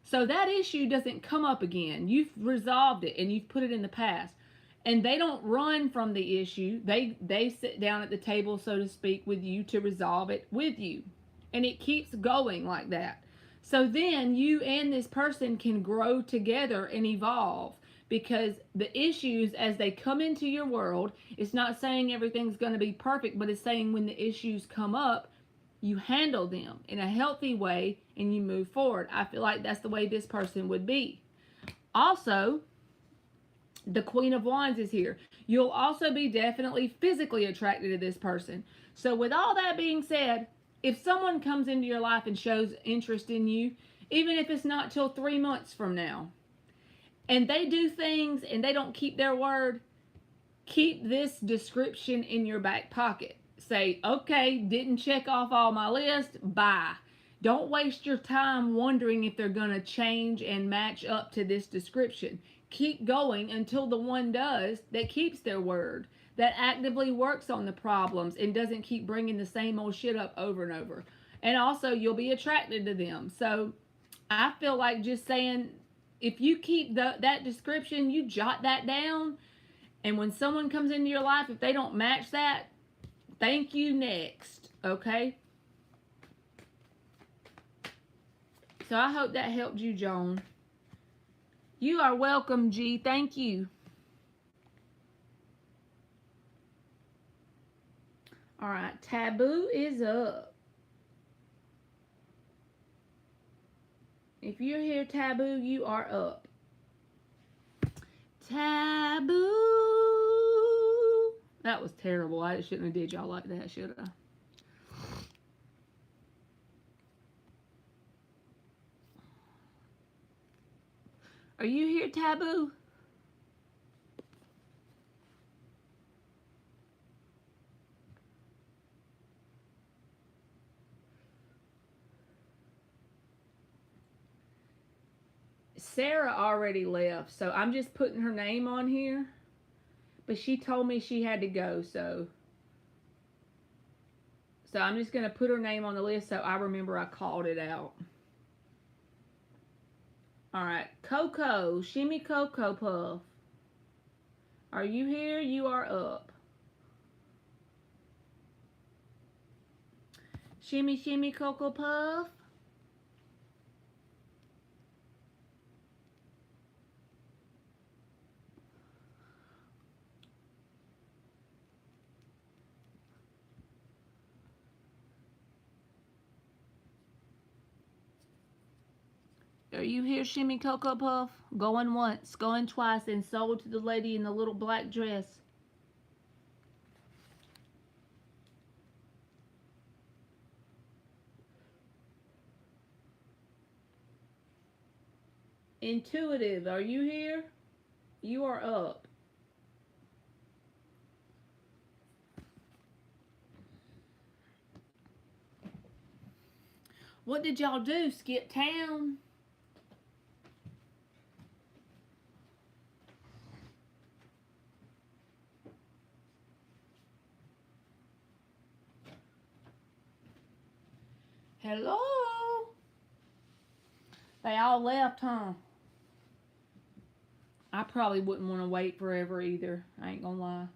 So that issue doesn't come up again. You've resolved it and you've put it in the past. And they don't run from the issue. They sit down at the table, so to speak, with you to resolve it with you. And it keeps going like that. So then you and this person can grow together and evolve, because the issues as they come into your world, it's not saying everything's going to be perfect, but it's saying when the issues come up, you handle them in a healthy way and you move forward. I feel like that's the way this person would be. Also, the Queen of Wands is here. You'll also be definitely physically attracted to this person. So with all that being said, if someone comes into your life and shows interest in you, even if it's not till 3 months from now, and they do things and they don't keep their word, keep this description in your back pocket. Say, okay, didn't check off all my list, bye. Don't waste your time wondering if they're going to change and match up to this description. Keep going until the one does that keeps their word, that actively works on the problems and doesn't keep bringing the same old shit up over and over. And also, you'll be attracted to them. So I feel like just saying, if you keep that description, you jot that down, and when someone comes into your life, if they don't match that, thank you, next. Okay? So I hope that helped you, Joan. You are welcome, G. Thank you. All right, Taboo is up. If you're here, Taboo, you are up. Taboo. That was terrible. I shouldn't have did y'all like that, should I? Are you here, Taboo? Sarah already left, so I'm just putting her name on here. But she told me she had to go, so I'm just going to put her name on the list so I remember I called it out. All right, Coco, Shimmy Coco Puff. Are you here? You are up. Shimmy, Shimmy Coco Puff. Are you here, Shimmy Coco Puff? Going once, going twice, and sold to the lady in the little black dress. Intuitive, are you here? You are up. What did y'all do? Skip town? Hello? They all left, huh? I probably wouldn't want to wait forever either. I ain't gonna lie.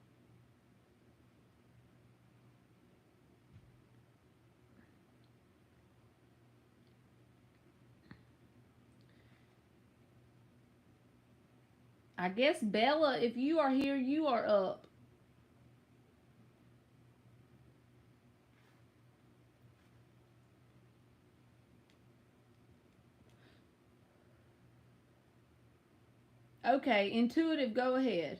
I guess Bella, if you are here, you are up. Okay, Intuitive, go ahead.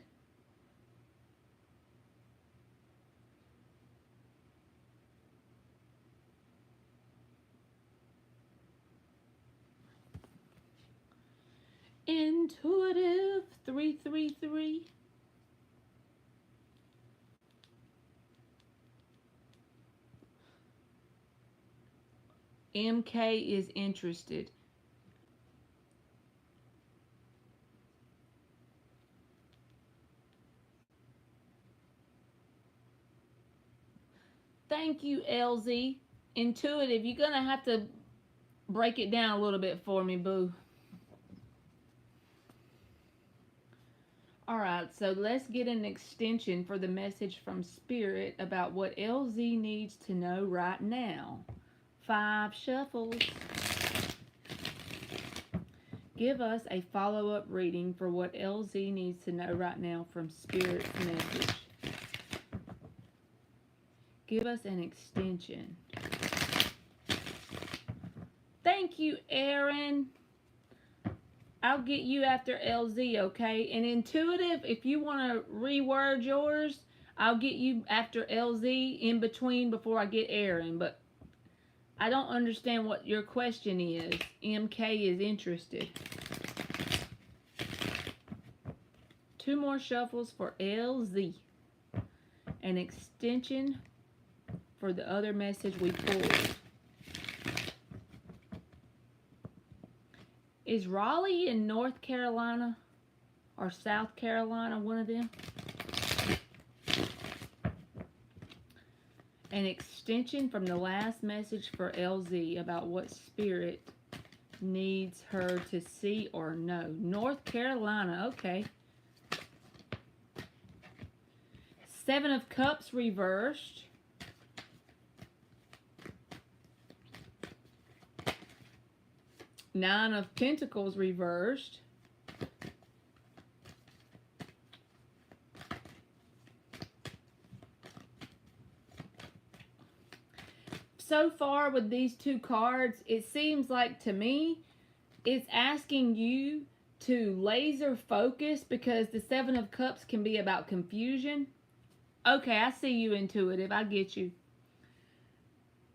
Intuitive 333. MK is interested. Thank you, LZ. Intuitive, you're going to have to break it down a little bit for me, boo. All right, so let's get an extension for the message from Spirit about what LZ needs to know right now. 5 shuffles. Give us a follow-up reading for what LZ needs to know right now from Spirit's message. Give us an extension. Thank you, Aaron. I'll get you after LZ, okay? And Intuitive, if you want to reword yours, I'll get you after LZ in between before I get Aaron. But I don't understand what your question is. MK is interested. 2 more shuffles for LZ. An extension for the other message we pulled. Is Raleigh in North Carolina or South Carolina, one of them? An extension from the last message for LZ about what Spirit needs her to see or know. North Carolina, okay. 7 of Cups reversed. Nine of Pentacles reversed. So far with these 2 cards, it seems like to me, it's asking you to laser focus because the 7 of Cups can be about confusion. Okay, I see you, Intuitive. I get you.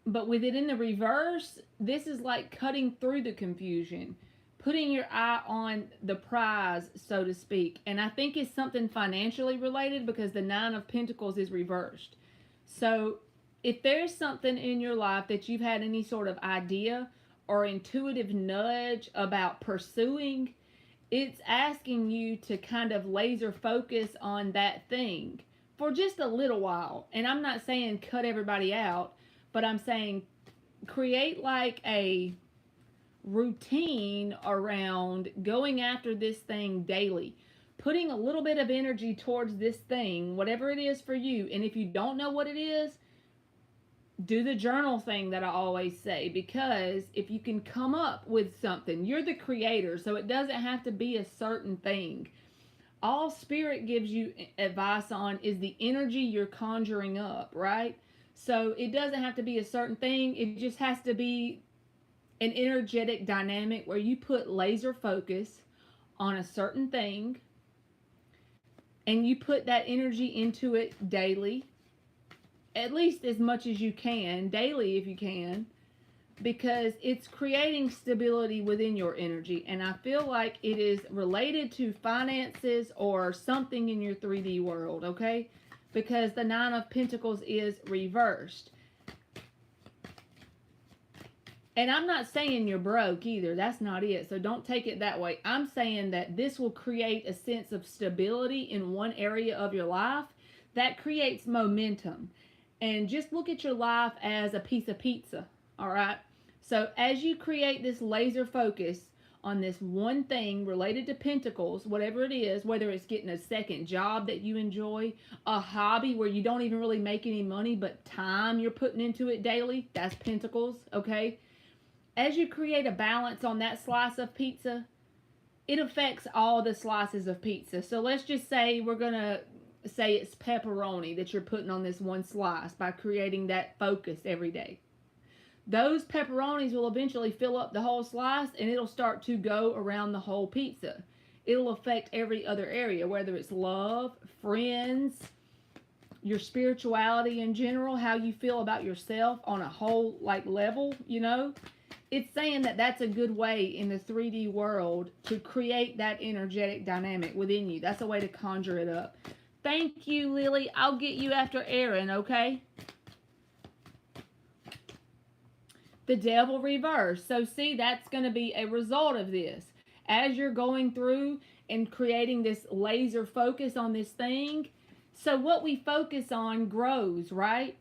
But with it in the reverse, this is like cutting through the confusion, putting your eye on the prize, so to speak. And I think it's something financially related because the 9 of Pentacles is reversed. So if there's something in your life that you've had any sort of idea or intuitive nudge about pursuing, it's asking you to kind of laser focus on that thing for just a little while. And I'm not saying cut everybody out, but I'm saying create like a routine around going after this thing daily, putting a little bit of energy towards this thing, whatever it is for you. And if you don't know what it is, do the journal thing that I always say, because if you can come up with something, you're the creator, so it doesn't have to be a certain thing. All Spirit gives you advice on is the energy you're conjuring up, right? So it doesn't have to be a certain thing. It just has to be an energetic dynamic where you put laser focus on a certain thing and you put that energy into it daily, at least as much as you can, daily if you can, because it's creating stability within your energy. And I feel like it is related to finances or something in your 3D world, okay? Because the 9 of Pentacles is reversed. And I'm not saying you're broke either. That's not it. So don't take it that way. I'm saying that this will create a sense of stability in one area of your life that creates momentum. And just look at your life as a piece of pizza, all right? So as you create this laser focus on this one thing related to Pentacles, whatever it is, whether it's getting a second job that you enjoy, a hobby where you don't even really make any money, but time you're putting into it daily, that's Pentacles, okay? As you create a balance on that slice of pizza, it affects all the slices of pizza. So let's just say we're going to say it's pepperoni that you're putting on this one slice by creating that focus every day. Those pepperonis will eventually fill up the whole slice and it'll start to go around the whole pizza. It'll affect every other area, whether it's love, friends, your spirituality in general, how you feel about yourself on a whole like level, you know. It's saying that that's a good way in the 3D world to create that energetic dynamic within you. That's a way to conjure it up. Thank you, Lily. I'll get you after Aaron, okay? The Devil reversed. So see, that's going to be a result of this. As you're going through and creating this laser focus on this thing, so what we focus on grows, right?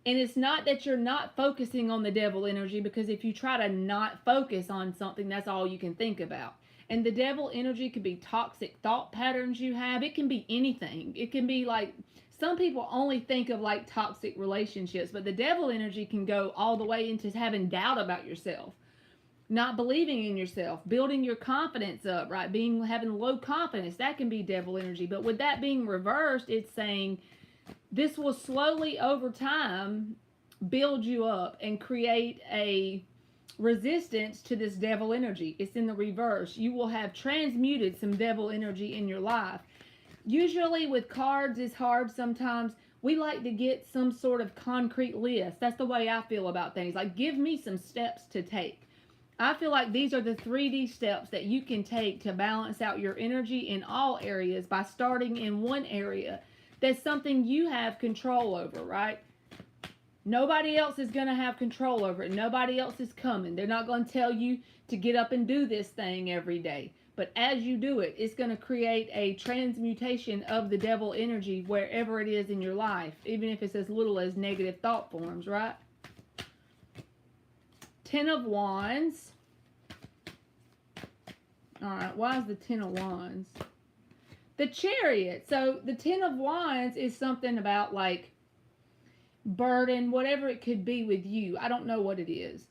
And it's not that you're not focusing on the devil energy, because if you try to not focus on something, that's all you can think about. And the devil energy could be toxic thought patterns you have. It can be anything. It can be like, some people only think of like toxic relationships, but the devil energy can go all the way into having doubt about yourself, not believing in yourself, building your confidence up, right? Having low confidence, that can be devil energy. But with that being reversed, it's saying this will slowly over time build you up and create a resistance to this devil energy. It's in the reverse. You will have transmuted some devil energy in your life. Usually with cards, it's hard sometimes. We like to get some sort of concrete list. That's the way I feel about things. Like, give me some steps to take. I feel like these are the 3D steps that you can take to balance out your energy in all areas by starting in one area that's something you have control over, right? Nobody else is going to have control over it. Nobody else is coming. They're not going to tell you to get up and do this thing every day. But as you do it, it's going to create a transmutation of the devil energy wherever it is in your life, even if it's as little as negative thought forms, right? Ten of Wands. All right, why is the Ten of Wands? The Chariot. So the Ten of Wands is something about like burden, whatever it could be with you. I don't know what it is.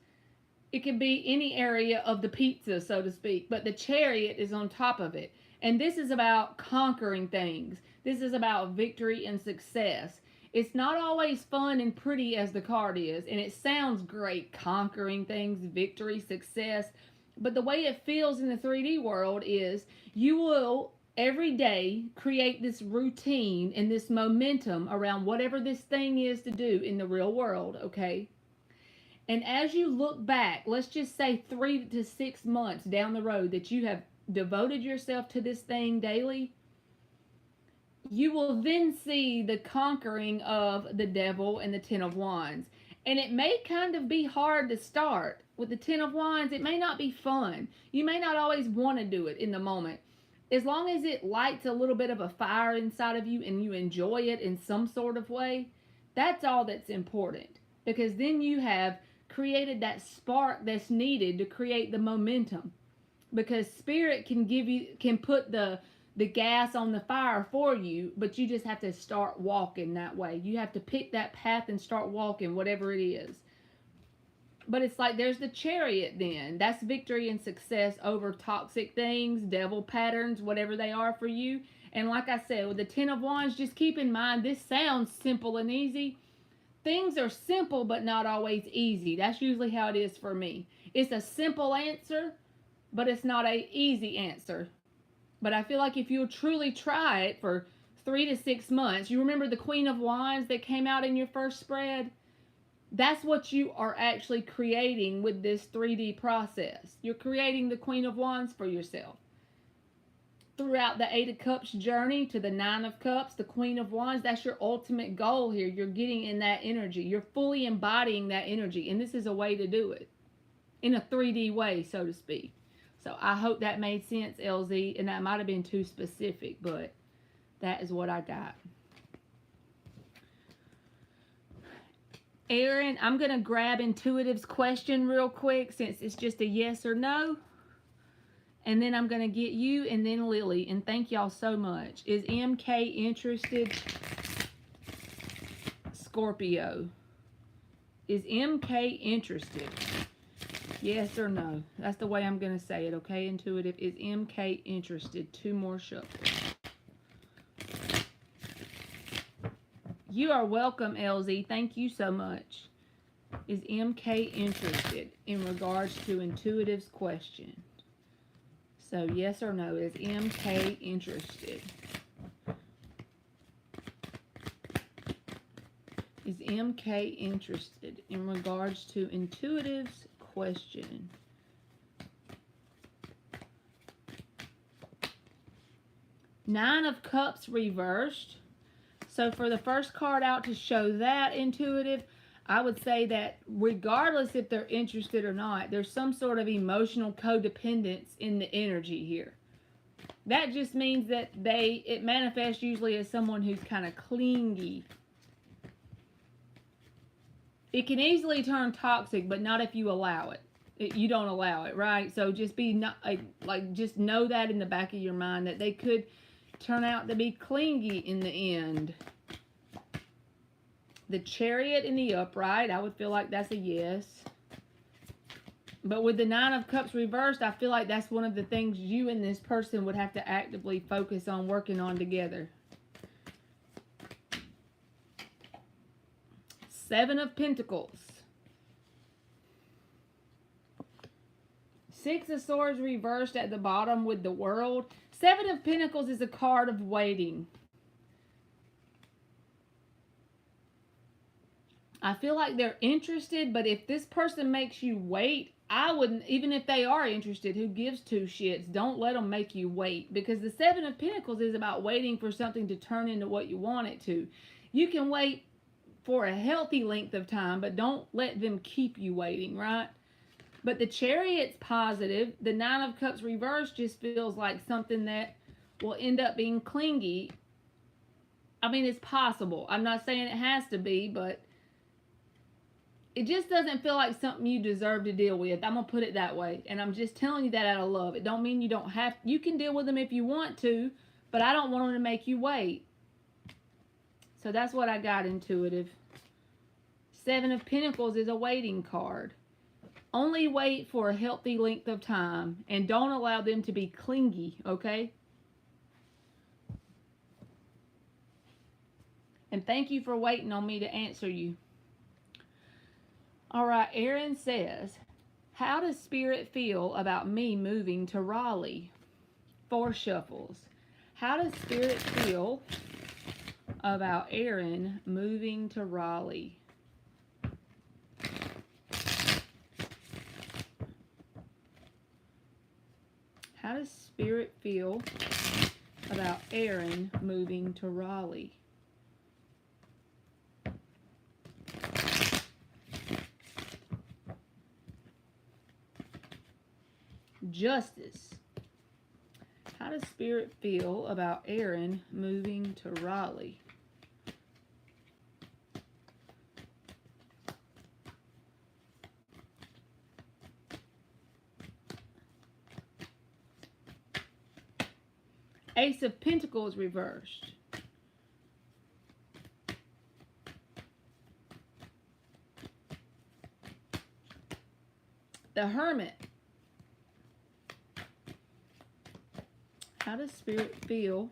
It could be any area of the pizza, so to speak, but the Chariot is on top of it. And this is about conquering things. This is about victory and success. It's not always fun and pretty as the card is, and it sounds great, conquering things, victory, success. But the way it feels in the 3D world is you will every day create this routine and this momentum around whatever this thing is to do in the real world, okay? And as you look back, let's just say 3 to 6 months down the road that you have devoted yourself to this thing daily, you will then see the conquering of the devil and the Ten of Wands. And it may kind of be hard to start. With the Ten of Wands, it may not be fun. You may not always want to do it in the moment. As long as it lights a little bit of a fire inside of you and you enjoy it in some sort of way, that's all that's important. Because then you have created that spark that's needed to create the momentum. Because spirit can put the gas on the fire for you, but you just have to start walking that way. You have to pick that path and start walking, whatever it is. But it's like there's the Chariot then. That's victory and success over toxic things, devil patterns, whatever they are for you. And like I said, with the Ten of Wands, just keep in mind, this sounds simple and easy. Things are simple, but not always easy. That's usually how it is for me. It's a simple answer, but it's not an easy answer. But I feel like if you'll truly try it for 3 to 6 months, you remember the Queen of Wands that came out in your first spread? That's what you are actually creating with this 3D process. You're creating the Queen of Wands for yourself. Throughout the 8 of Cups journey to the 9 of Cups, the Queen of Wands, that's your ultimate goal here. You're getting in that energy. You're fully embodying that energy. And this is a way to do it. In a 3D way, so to speak. So I hope that made sense, LZ. And that might have been too specific, but that is what I got. Aaron, I'm going to grab Intuitive's question real quick since it's just a yes or no. And then I'm going to get you and then Lily. And thank y'all so much. Is MK interested? Scorpio. Is MK interested? Yes or no? That's the way I'm going to say it, okay, Intuitive? Is MK interested? 2 more shuffles. You are welcome, LZ. Thank you so much. Is MK interested in regards to Intuitive's question? So, yes or no, is MK interested? Is MK interested in regards to Intuitive's question? Nine of Cups reversed. So for the first card out to show that, Intuitive, I would say that regardless if they're interested or not, there's some sort of emotional codependence in the energy here. That just means that it manifests usually as someone who's kind of clingy. it can easily turn toxic, but not if you allow it. You don't allow it, right? So just be not like just know that in the back of your mind that they could turn out to be clingy in the end. The Chariot in the upright, I would feel like that's a yes. But with the Nine of Cups reversed, I feel like that's one of the things you and this person would have to actively focus on working on together. Seven of Pentacles. Six of Swords reversed at the bottom with the World. Seven of Pentacles is a card of waiting. I feel like they're interested, but if this person makes you wait, I wouldn't, even if they are interested, who gives two shits? Don't let them make you wait, because the Seven of Pentacles is about waiting for something to turn into what you want it to. You can wait for a healthy length of time, but don't let them keep you waiting, right? But the Chariot's positive. The Nine of Cups reversed just feels like something that will end up being clingy. I mean, it's possible. I'm not saying it has to be, but it just doesn't feel like something you deserve to deal with. I'm going to put it that way. And I'm just telling you that out of love. It don't mean you don't have, you can deal with them if you want to, but I don't want them to make you wait. So that's what I got, intuitive. Seven of Pentacles is a waiting card. Only wait for a healthy length of time and don't allow them to be clingy, okay? And thank you for waiting on me to answer you. All right, Aaron says, how does Spirit feel about me moving to Raleigh? 4 shuffles. How does Spirit feel about Aaron moving to Raleigh? How does Spirit feel about Aaron moving to Raleigh? Justice. How does Spirit feel about Aaron moving to Raleigh? Ace of Pentacles reversed. The Hermit. How does Spirit feel?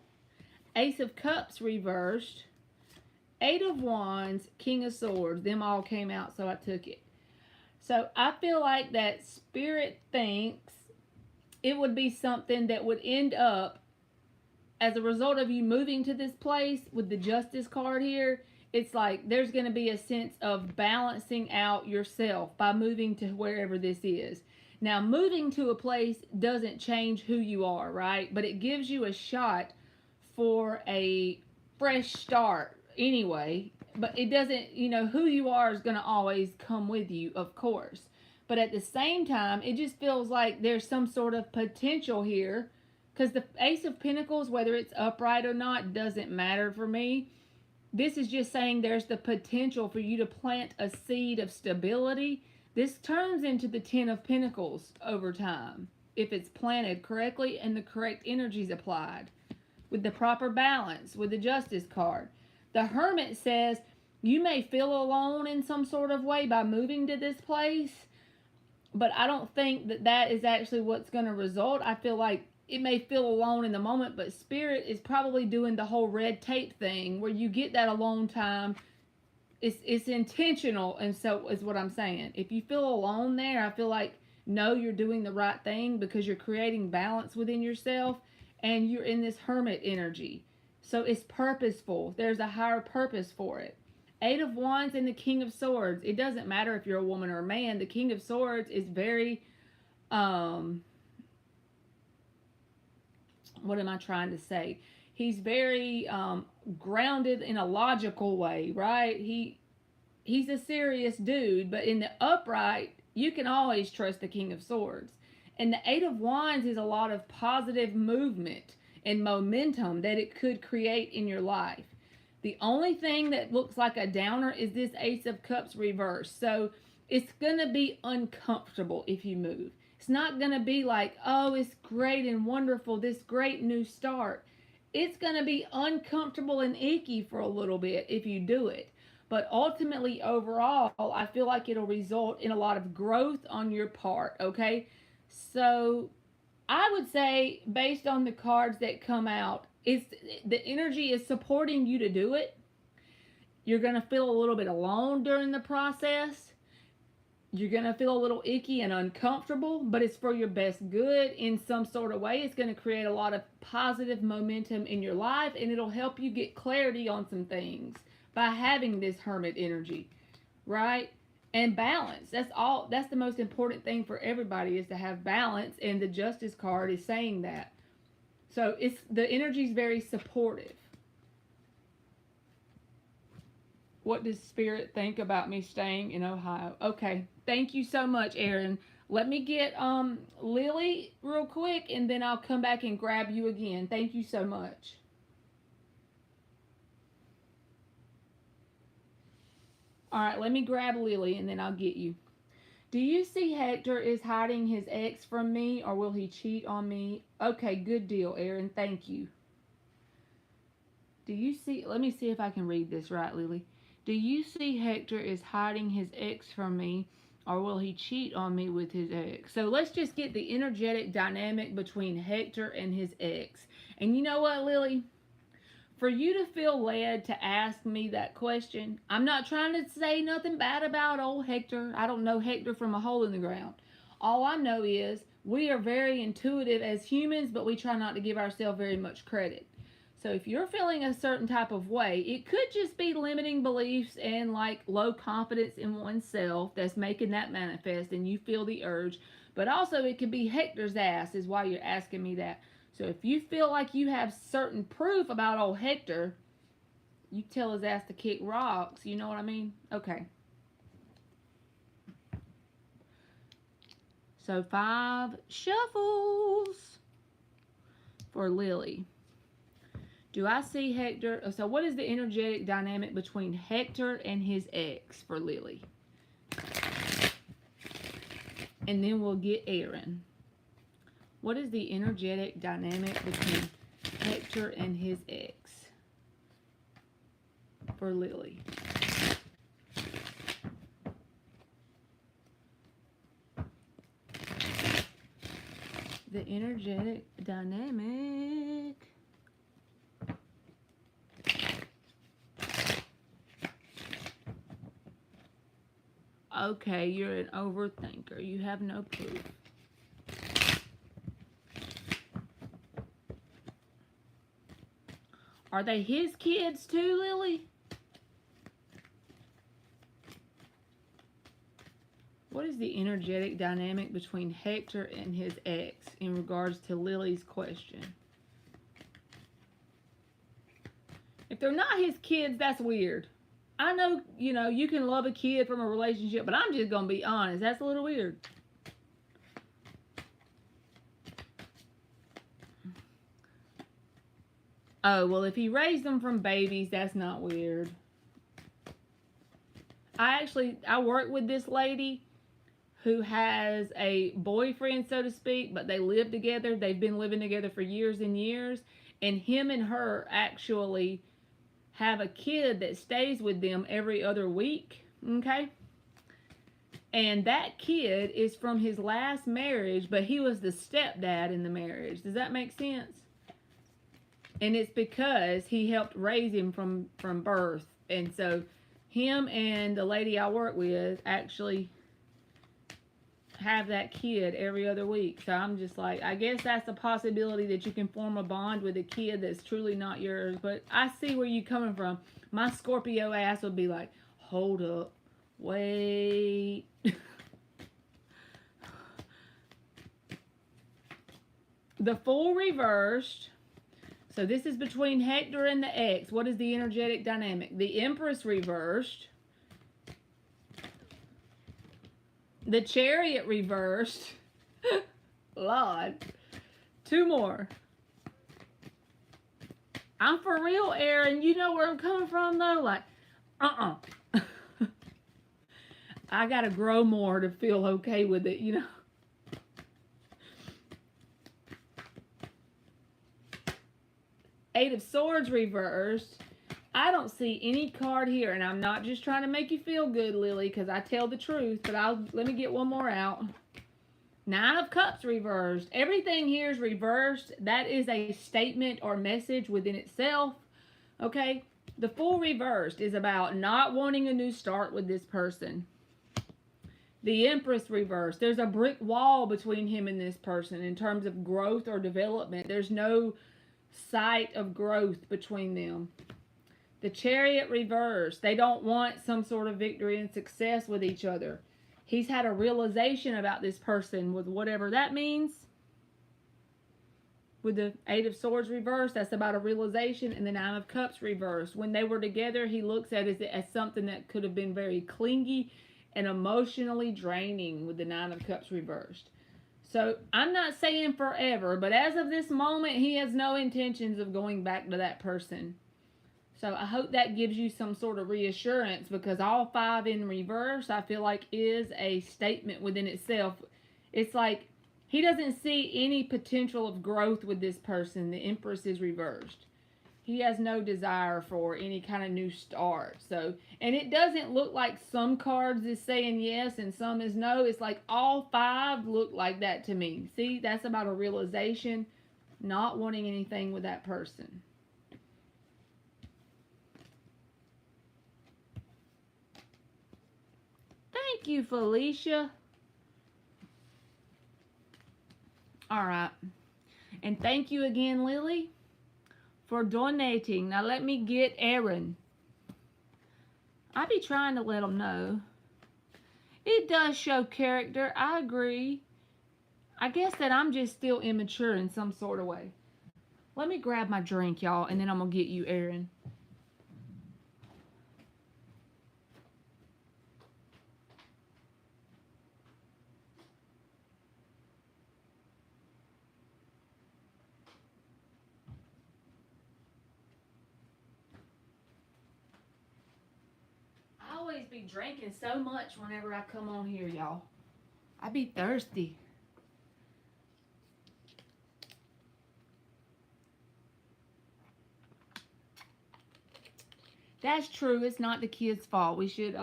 Ace of Cups reversed. 8 of Wands, King of Swords. Them all came out, so I took it. So I feel like that Spirit thinks it would be something that would end up as a result of you moving to this place with the Justice card here. It's like there's going to be a sense of balancing out yourself by moving to wherever this is. Now, moving to a place doesn't change who you are, right? But it gives you a shot for a fresh start anyway. But it doesn't, you know, who you are is going to always come with you, of course. But at the same time, it just feels like there's some sort of potential here. Because the Ace of Pentacles, whether it's upright or not, doesn't matter for me. This is just saying there's the potential for you to plant a seed of stability. This turns into the 10 of Pentacles over time, if it's planted correctly and the correct energies applied, with the proper balance, with the Justice card. The Hermit says you may feel alone in some sort of way by moving to this place, but I don't think that that is actually what's going to result. I feel like it may feel alone in the moment, but Spirit is probably doing the whole red tape thing where you get that alone time. It's intentional, and so is what I'm saying. If you feel alone there, I feel like, no, you're doing the right thing because you're creating balance within yourself and you're in this Hermit energy. So it's purposeful. There's a higher purpose for it. 8 of Wands and the King of Swords. It doesn't matter if you're a woman or a man. The King of Swords is very, what am I trying to say? He's very grounded in a logical way, right? He's a serious dude, but in the upright, you can always trust the King of Swords. And the 8 of Wands is a lot of positive movement and momentum that it could create in your life. The only thing that looks like a downer is this Ace of Cups reversed. So it's going to be uncomfortable if you move. It's not going to be like, oh, it's great and wonderful, this great new start. It's going to be uncomfortable and icky for a little bit if you do it. But ultimately, overall, I feel like it'll result in a lot of growth on your part, okay? So I would say, based on the cards that come out, it's the energy is supporting you to do it. You're going to feel a little bit alone during the process. You're going to feel a little icky and uncomfortable, but it's for your best good in some sort of way. It's going to create a lot of positive momentum in your life, and it'll help you get clarity on some things by having this hermit energy, right? And balance. That's the most important thing for everybody, is to have balance, and the Justice card is saying that. So it's the energy is very supportive. What does Spirit think about me staying in Ohio? Okay, thank you so much, Aaron. Let me get Lily real quick, and then I'll come back and grab you again. Thank you so much. All right, let me grab Lily, and then I'll get you. Do you see Hector is hiding his ex from me, or will he cheat on me? Okay, good deal, Aaron. Thank you. Do you see... Let me see if I can read this right, Lily. Do you see Hector is hiding his ex from me, or will he cheat on me with his ex? So let's just get the energetic dynamic between Hector and his ex. And you know what, Lily? For you to feel led to ask me that question, I'm not trying to say nothing bad about old Hector. I don't know Hector from a hole in the ground. All I know is we are very intuitive as humans, but we try not to give ourselves very much credit. So if you're feeling a certain type of way, it could just be limiting beliefs and like low confidence in oneself that's making that manifest, and you feel the urge. But also it could be Hector's ass is why you're asking me that. So if you feel like you have certain proof about old Hector, you tell his ass to kick rocks. You know what I mean? Okay. So 5 shuffles for Lily. Do I see Hector? So what is the energetic dynamic between Hector and his ex for Lily? And then we'll get Aaron. What is the energetic dynamic between Hector and his ex for Lily? The energetic dynamic. Okay, you're an overthinker. You have no proof. Are they his kids too, Lily? What is the energetic dynamic between Hector and his ex in regards to Lily's question? If they're not his kids, that's weird. I know, you know, you can love a kid from a relationship, but I'm just going to be honest. That's a little weird. Oh, well, if he raised them from babies, that's not weird. I work with this lady who has a boyfriend, so to speak, but they live together. They've been living together for years and years. And him and her actually have a kid that stays with them every other week. Okay? And that kid is from his last marriage, but he was the stepdad in the marriage. Does that make sense? And it's because he helped raise him from birth. And so him and the lady I work with actually have that kid every other week. So I'm just like, I guess that's a possibility that you can form a bond with a kid that's truly not yours. But I see where you're coming from. My Scorpio ass would be like, hold up, wait. The Fool reversed. So this is between Hector and the ex. What is the energetic dynamic? The Empress reversed. The Chariot reversed. Lord. 2 more. I'm for real, Aaron. You know where I'm coming from, though? Like, uh-uh. I gotta grow more to feel okay with it, you know? Eight of Swords reversed. I don't see any card here, and I'm not just trying to make you feel good, Lily, because I tell the truth, but let me get one more out. Nine of Cups reversed. Everything here is reversed. That is a statement or message within itself, okay? The Fool reversed is about not wanting a new start with this person. The Empress reversed. There's a brick wall between him and this person in terms of growth or development. There's no sight of growth between them. The Chariot reversed. They don't want some sort of victory and success with each other. He's had a realization about this person with whatever that means. With the Eight of Swords reversed, that's about a realization. And the Nine of Cups reversed. When they were together, he looks at it as something that could have been very clingy and emotionally draining with the Nine of Cups reversed. So I'm not saying forever, but as of this moment, he has no intentions of going back to that person. So I hope that gives you some sort of reassurance, because all five in reverse, I feel like, is a statement within itself. It's like he doesn't see any potential of growth with this person. The Empress is reversed. He has no desire for any kind of new start. So, and it doesn't look like some cards is saying yes and some is no. It's like all five look like that to me. See, that's about a realization, not wanting anything with that person. Thank you, Felicia. All right. And thank you again, Lily, for donating. Now let me get Aaron. I be trying to let them know. It does show character. I agree. I guess that I'm just still immature in some sort of way. Let me grab my drink, y'all, and then I'm going to get you, Aaron. I always be drinking so much whenever I come on here, y'all. I be thirsty. That's true. It's not the kids' fault. We should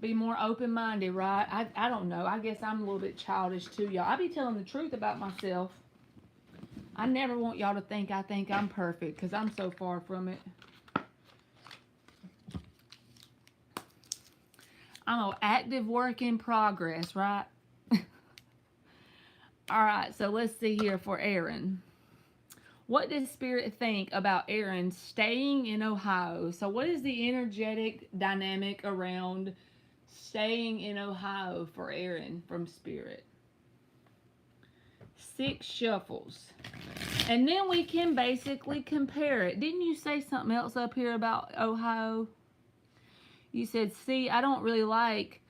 be more open-minded, right? I don't know. I guess I'm a little bit childish too, y'all. I be telling the truth about myself. I never want y'all to think I think I'm perfect, because I'm so far from it. I'm an active work in progress, right? All right, so let's see here for Aaron. What does Spirit think about Aaron staying in Ohio? So what is the energetic dynamic around staying in Ohio for Aaron from Spirit? 6 shuffles. And then we can basically compare it. Didn't you say something else up here about Ohio? You said, see, I don't really like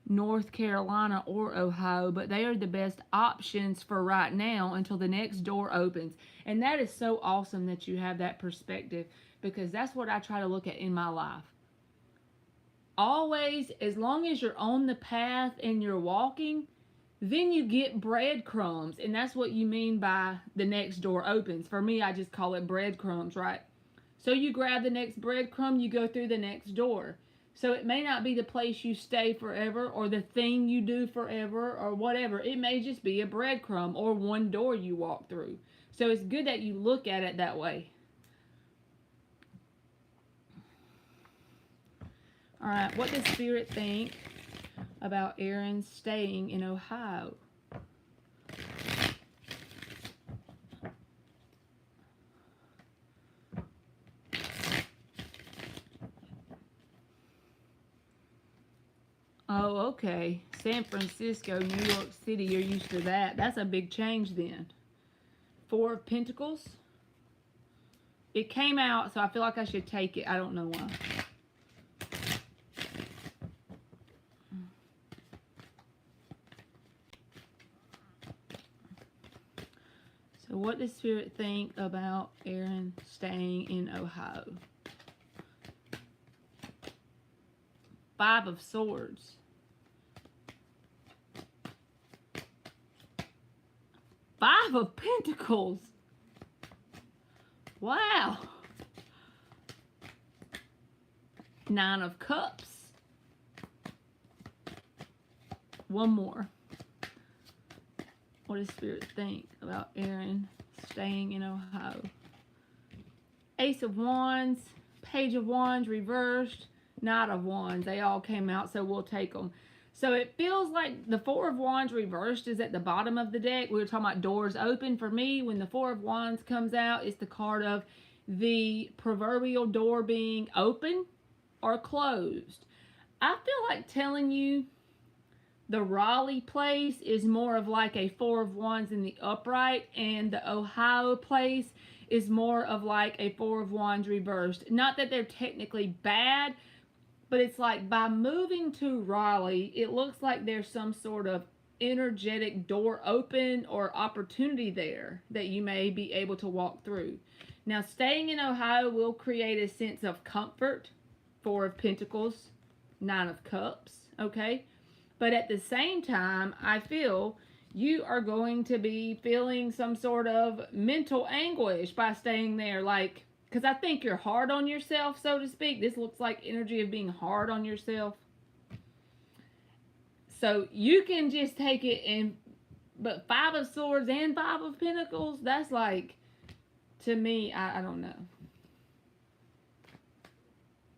North Carolina or Ohio, but they are the best options for right now until the next door opens. And that is so awesome that you have that perspective, because that's what I try to look at in my life. Always, as long as you're on the path and you're walking, then you get breadcrumbs. And that's what you mean by the next door opens. For me, I just call it breadcrumbs, right? So you grab the next breadcrumb, you go through the next door. So it may not be the place you stay forever or the thing you do forever or whatever. It may just be a breadcrumb or one door you walk through. So it's good that you look at it that way. All right, what does Spirit think about Aaron staying in Ohio? Oh, okay. San Francisco, New York City, you're used to that. That's a big change then. 4 of Pentacles. It came out, so I feel like I should take it. I don't know why. So what does Spirit think about Aaron staying in Ohio? 5 of Swords. Five of Pentacles. Wow. 9 of Cups. One more. What does Spirit think about Aaron staying in Ohio? Ace of Wands, Page of Wands reversed, Knight of Wands. They all came out, so we'll take them. So it feels like the 4 of Wands reversed is at the bottom of the deck. We were talking about doors open. For me, when the 4 of Wands comes out, it's the card of the proverbial door being open or closed. I feel like telling you the Raleigh place is more of like a 4 of Wands in the upright, and the Ohio place is more of like a 4 of Wands reversed. Not that they're technically bad, but it's like by moving to Raleigh, it looks like there's some sort of energetic door open or opportunity there that you may be able to walk through. Now, staying in Ohio will create a sense of comfort. 4 of Pentacles, 9 of Cups, okay? But at the same time, I feel you are going to be feeling some sort of mental anguish by staying there. Like, because I think you're hard on yourself, so to speak. This looks like energy of being hard on yourself. So you can just take it and, but 5 of Swords and 5 of Pentacles, that's like, to me, I don't know.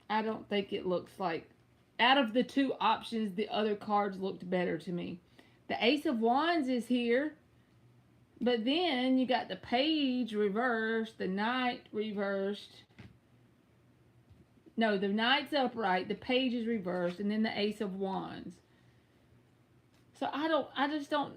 I don't think it looks like, out of the 2 options, the other cards looked better to me. The Ace of Wands is here. But then you got the Page reversed, the Knight reversed. No, the Knight's upright, the Page is reversed, and then the Ace of Wands. So I just don't,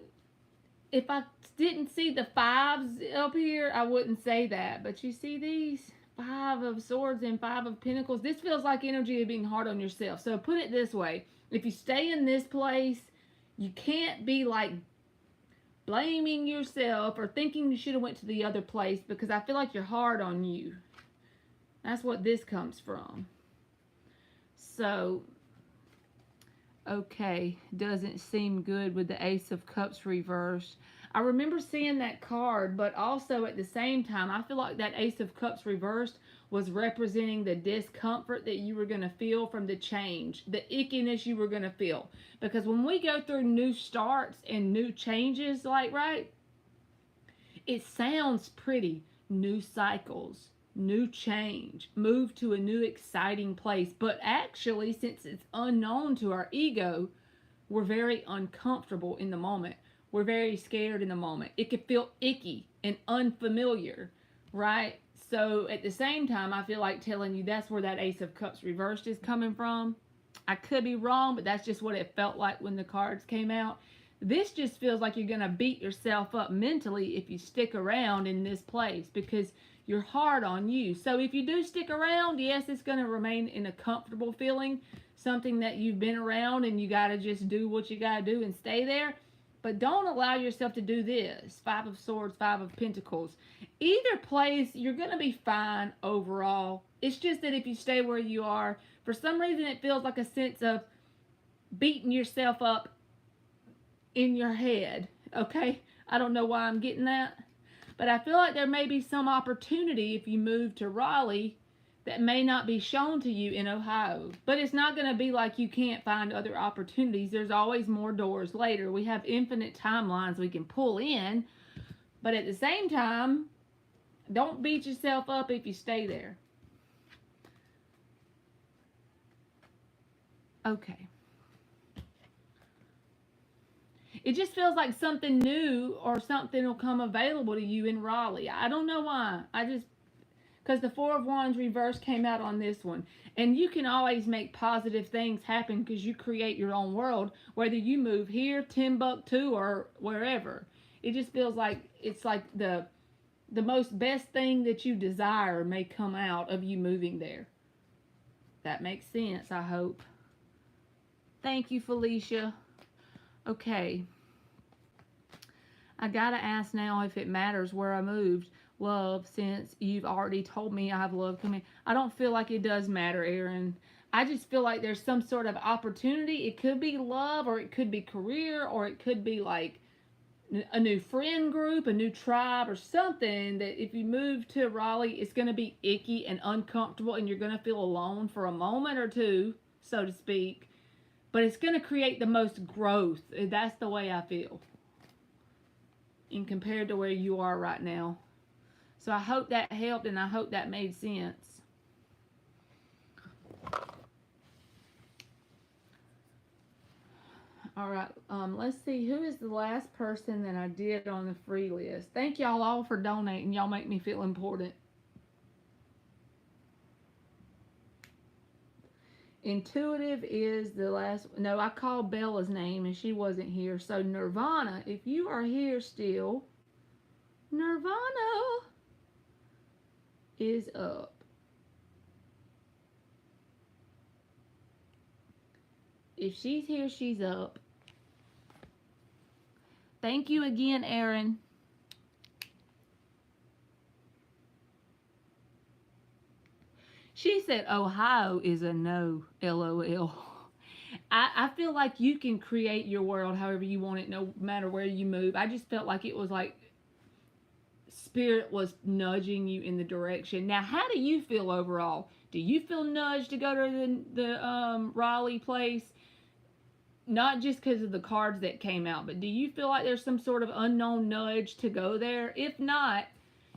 if I didn't see the 5s up here, I wouldn't say that. But you see these? 5 of Swords and 5 of Pentacles. This feels like energy of being hard on yourself. So put it this way. If you stay in this place, you can't be like blaming yourself or thinking you should have went to the other place, because I feel like you're hard on you. That's what this comes from. So, okay, doesn't seem good with the Ace of Cups reversed. I remember seeing that card, but also at the same time, I feel like that Ace of Cups reversed was representing the discomfort that you were going to feel from the change, the ickiness you were going to feel. Because when we go through new starts and new changes, like, right, it sounds pretty. New cycles, new change, move to a new exciting place. But actually, since it's unknown to our ego, we're very uncomfortable in the moment. We're very scared in the moment. It could feel icky and unfamiliar, right? So at the same time, I feel like telling you that's where that Ace of Cups reversed is coming from. I could be wrong, but that's just what it felt like when the cards came out. This just feels like you're going to beat yourself up mentally if you stick around in this place, because you're hard on you. So if you do stick around, yes, it's going to remain in a comfortable feeling, something that you've been around and you got to just do what you got to do and stay there. But don't allow yourself to do this. 5 of Swords, 5 of Pentacles. Either place, you're going to be fine overall. It's just that if you stay where you are, for some reason it feels like a sense of beating yourself up in your head. Okay? I don't know why I'm getting that. But I feel like there may be some opportunity if you move to Raleigh that may not be shown to you in Ohio. But it's not going to be like you can't find other opportunities. There's always more doors later. We have infinite timelines we can pull in. But at the same time, don't beat yourself up if you stay there. Okay. It just feels like something new or something will come available to you in Raleigh. I don't know why. Because the 4 of Wands reverse came out on this one. And you can always make positive things happen because you create your own world, whether you move here, Timbuktu, or wherever. It just feels like it's like the most best thing that you desire may come out of you moving there. That makes sense, I hope. Thank you, Felicia. Okay. I gotta ask now if it matters where I moved. Love, since you've already told me I have love coming. I don't feel like it does matter, Aaron. I just feel like there's some sort of opportunity. It could be love, or it could be career, or it could be like a new friend group, a new tribe, or something that if you move to Raleigh, it's going to be icky and uncomfortable, and you're going to feel alone for a moment or two, so to speak. But it's going to create the most growth. That's the way I feel, in compared to where you are right now. So I hope that helped, and I hope that made sense. All right, let's see, who is the last person that I did on the free list. Thank y'all all for donating. Y'all make me feel important. Intuitive is the last. No, I called Bella's name and she wasn't here. So Nirvana, if you are here still, Nirvana is up. If she's here, she's up. Thank you again, Aaron. She said Ohio is a no, LOL. I feel like you can create your world however you want it, no matter where you move. I just felt like it was like spirit was nudging you in the direction. Now, how do you feel overall? Do you feel nudged to go to the Raleigh place? Not just because of the cards that came out, but do you feel like there's some sort of unknown nudge to go there? If not,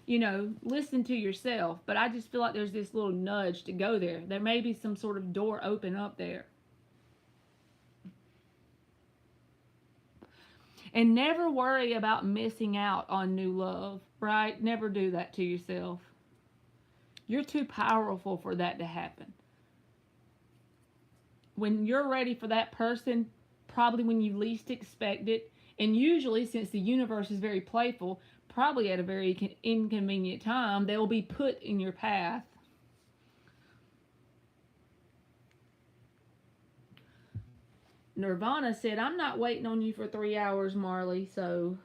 listen to yourself. But I just feel like there's this little nudge to go there. There may be some sort of door open up there. And never worry about missing out on new love, right? Never do that to yourself. You're too powerful for that to happen. When you're ready for that person, probably when you least expect it, and usually, since the universe is very playful, probably at a very inconvenient time, they'll be put in your path. Nirvana said, I'm not waiting on you for 3 hours, Marley. So,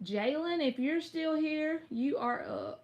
Jalen, if you're still here, you are up.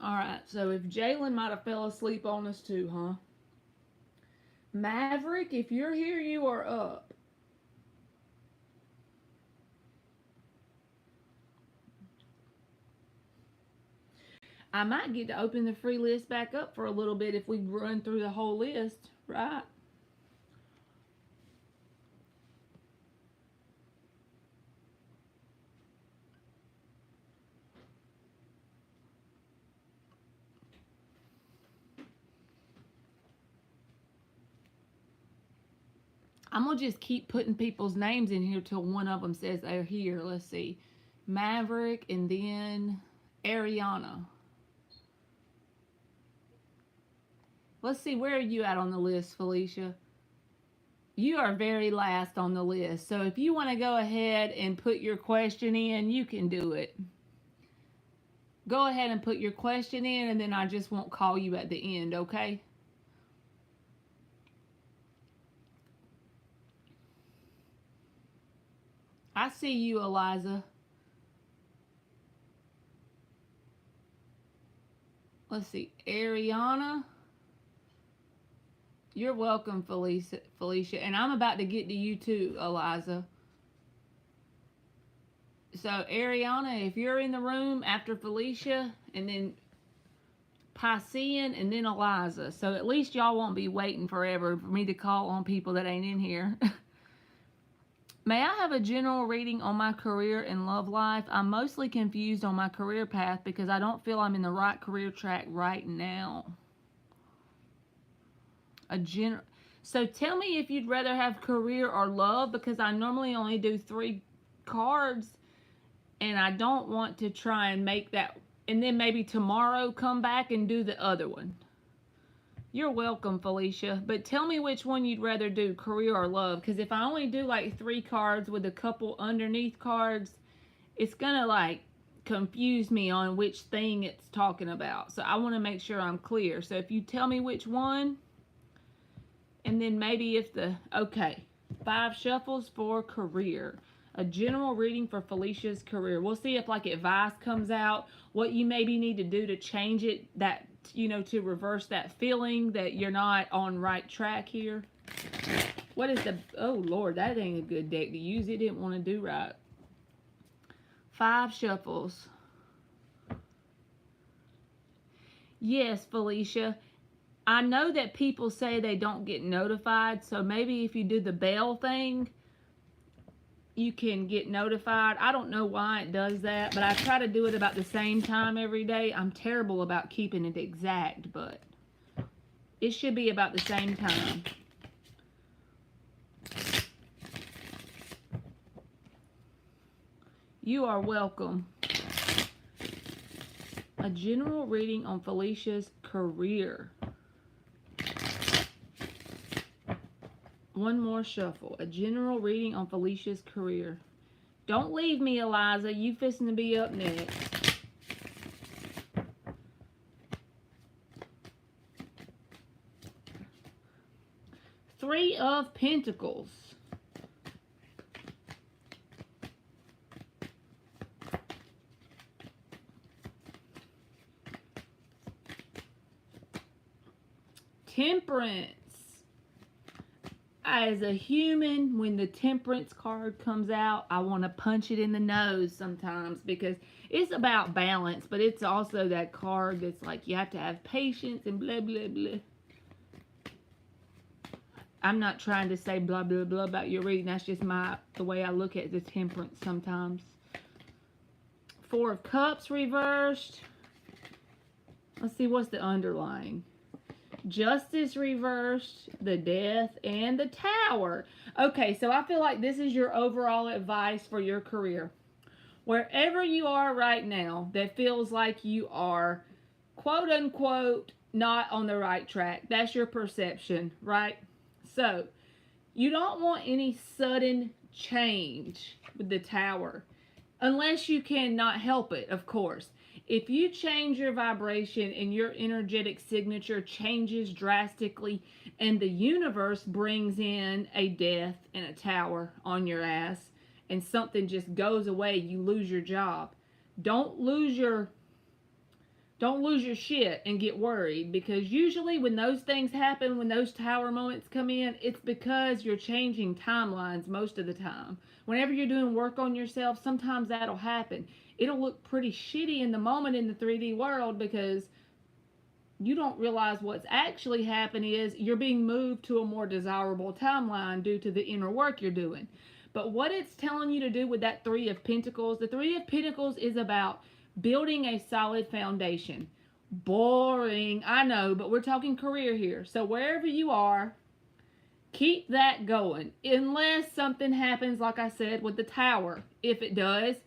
All right, so if Jalen might have fell asleep on us too, huh? Maverick, if you're here, you are up. I might get to open the free list back up for a little bit if we run through the whole list, right? I'm going to just keep putting people's names in here till one of them says they're here. Let's see. Maverick and then Ariana. Let's see, where are you at on the list, Felicia? You are very last on the list. So if you want to go ahead and put your question in, you can do it. Go ahead and put your question in, and then I just won't call you at the end, okay? I see you, Eliza. Let's see, Ariana. You're welcome, Felicia. And I'm about to get to you too, Eliza. So, Ariana, if you're in the room after Felicia, and then Piscean, and then Eliza. So at least y'all won't be waiting forever for me to call on people that ain't in here. May I have a general reading on my career and love life? I'm mostly confused on my career path because I don't feel I'm in the right career track right now. So tell me if you'd rather have career or love, because I normally only do 3 cards, and I don't want to try and make that, and then maybe tomorrow come back and do the other one. You're welcome, Felicia. But tell me which one you'd rather do, career or love. Because if I only do like 3 cards with a couple underneath cards, it's going to like confuse me on which thing it's talking about. So I want to make sure I'm clear. So if you tell me which one, and then maybe if the, okay, 5 shuffles for career. A general reading for Felicia's career. We'll see if like advice comes out, what you maybe need to do to change it, that, you know, to reverse that feeling that you're not on right track here. What is the, oh Lord, that ain't a good deck to use. It didn't want to do right. 5 shuffles. Yes, Felicia. I know that people say they don't get notified, so maybe if you do the bell thing, you can get notified. I don't know why it does that, but I try to do it about the same time every day. I'm terrible about keeping it exact, but it should be about the same time. You are welcome. A general reading on Felicia's career. One more shuffle. A general reading on Felicia's career. Don't leave me, Eliza. You fixing to be up next. Three of Pentacles. Temperance. As a human, when the Temperance card comes out, I want to punch it in the nose sometimes, because it's about balance, but it's also that card that's like you have to have patience and blah, blah, blah. I'm not trying to say blah, blah, blah about your reading. That's just the way I look at the Temperance sometimes. 4 of Cups reversed. Let's see, what's the underlying? Justice reversed, the Death, and the Tower. Okay, so I feel like this is your overall advice for your career. Wherever you are right now that feels like you are, quote unquote, not on the right track. That's your perception, right? So, you don't want any sudden change with the Tower. Unless you cannot help it, of course. If you change your vibration and your energetic signature changes drastically and the universe brings in a death and a tower on your ass and something just goes away, you lose your job. Don't lose your shit and get worried, because usually when those things happen, when those tower moments come in, it's because you're changing timelines most of the time. Whenever you're doing work on yourself, sometimes that'll happen. It'll look pretty shitty in the moment in the 3D world because you don't realize what's actually happened is you're being moved to a more desirable timeline due to the inner work you're doing. But what it's telling you to do with that 3 of Pentacles, the 3 of Pentacles is about building a solid foundation. Boring, I know, but we're talking career here. So wherever you are, keep that going. Unless something happens, like I said, with the Tower. If it does,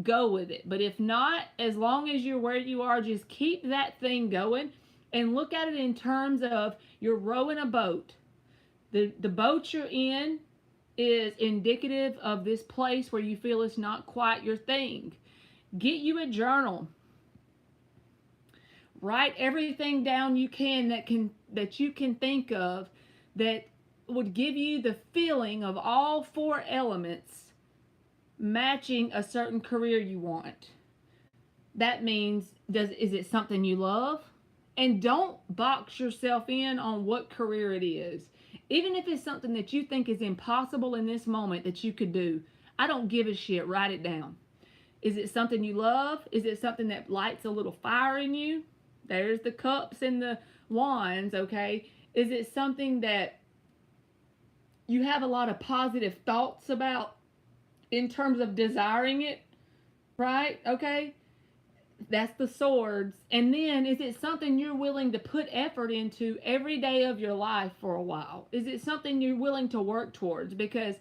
go with it. But if not, as long as you're where you are, just keep that thing going and look at it in terms of you're rowing a boat. The boat you're in is indicative of this place where you feel it's not quite your thing. Get you a journal. Write everything down you can that you can think of that would give you the feeling of all 4 elements matching a certain career you want. That means, is it something you love? And don't box yourself in on what career it is. Even if it's something that you think is impossible in this moment that you could do, I don't give a shit. Write it down. Is it something you love? Is it something that lights a little fire in you? There's the cups and the wands, okay? Is it something that you have a lot of positive thoughts about in terms of desiring it, right? Okay? That's the swords. And then, is it something you're willing to put effort into every day of your life for a while? Is it something you're willing to work towards? Because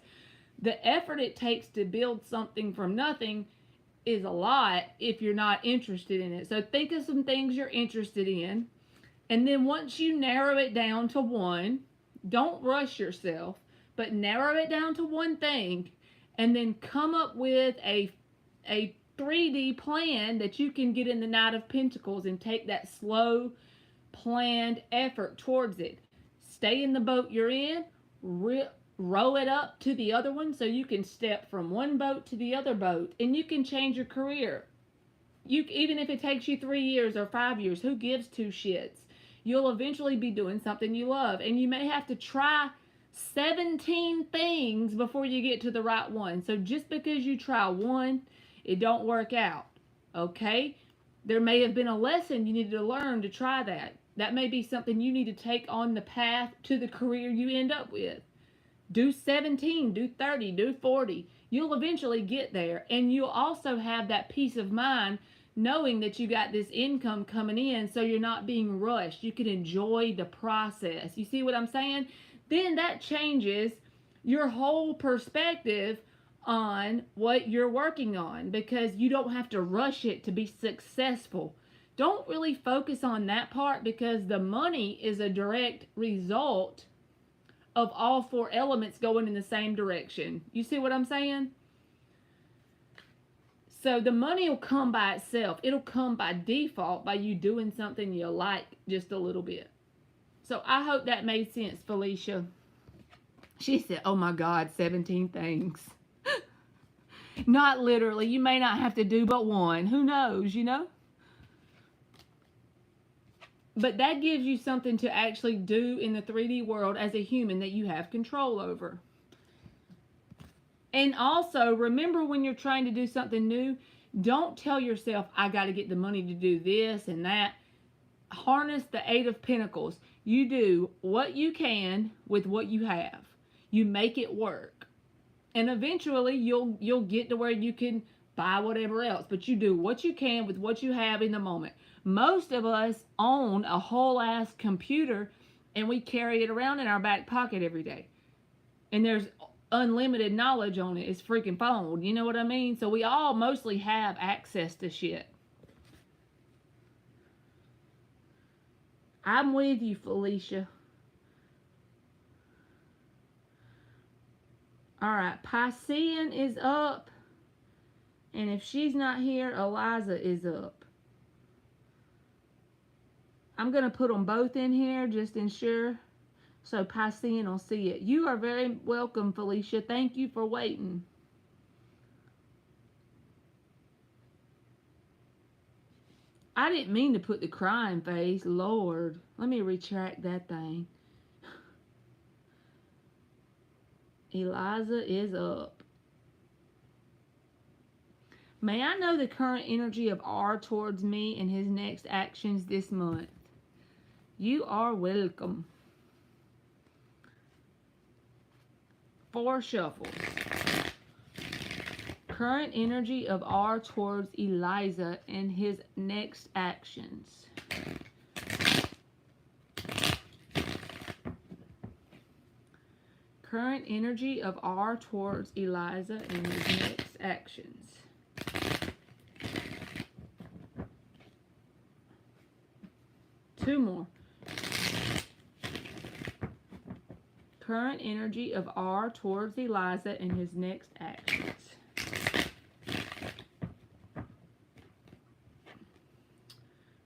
the effort it takes to build something from nothing is a lot if you're not interested in it. So think of some things you're interested in. And then once you narrow it down to one, don't rush yourself, but narrow it down to one thing and then come up with a 3D plan that you can get in the Knight of Pentacles and take that slow, planned effort towards it. Stay in the boat you're in, row it up to the other one so you can step from one boat to the other boat, and you can change your career. Even if it takes you 3 years or 5 years, who gives two shits? You'll eventually be doing something you love, and you may have to try 17 things before you get to the right one. So just because you try one, it don't work out, okay? There may have been a lesson you needed to learn to try that. That may be something you need to take on the path to the career you end up with. Do 17, do 30, do 40. You'll eventually get there, and you'll also have that peace of mind knowing that you got this income coming in, so you're not being rushed. You can enjoy the process. You see what I'm saying? Then that changes your whole perspective on what you're working on, because you don't have to rush it to be successful. Don't really focus on that part, because the money is a direct result of all four elements going in the same direction. You see what I'm saying? So the money will come by itself. It'll come by default by you doing something you like just a little bit. So I hope that made sense, Felicia. She said, oh my God, 17 things. Not literally. You may not have to do but one. Who knows, you know? But that gives you something to actually do in the 3D world as a human that you have control over. And also, remember, when you're trying to do something new, don't tell yourself, I got to get the money to do this and that. Harness the 8 of Pentacles. You do what you can with what you have. You make it work. And eventually, you'll get to where you can buy whatever else. But you do what you can with what you have in the moment. Most of us own a whole ass computer, and we carry it around in our back pocket every day. And there's unlimited knowledge on it. It's freaking phone. You know what I mean? So we all mostly have access to shit. I'm with you, Felicia. Alright, Piscean is up. And if she's not here, Eliza is up. I'm going to put them both in here just to ensure. So Piscean will see it. You are very welcome, Felicia. Thank you for waiting. I didn't mean to put the crying face. Lord. Let me retract that thing. Eliza is up. May I know the current energy of R towards me and his next actions this month? You are welcome. 4 shuffles. Current energy of R towards Eliza and his next actions. Current energy of R towards Eliza and his next actions. Two more. Current energy of R towards Eliza and his next actions.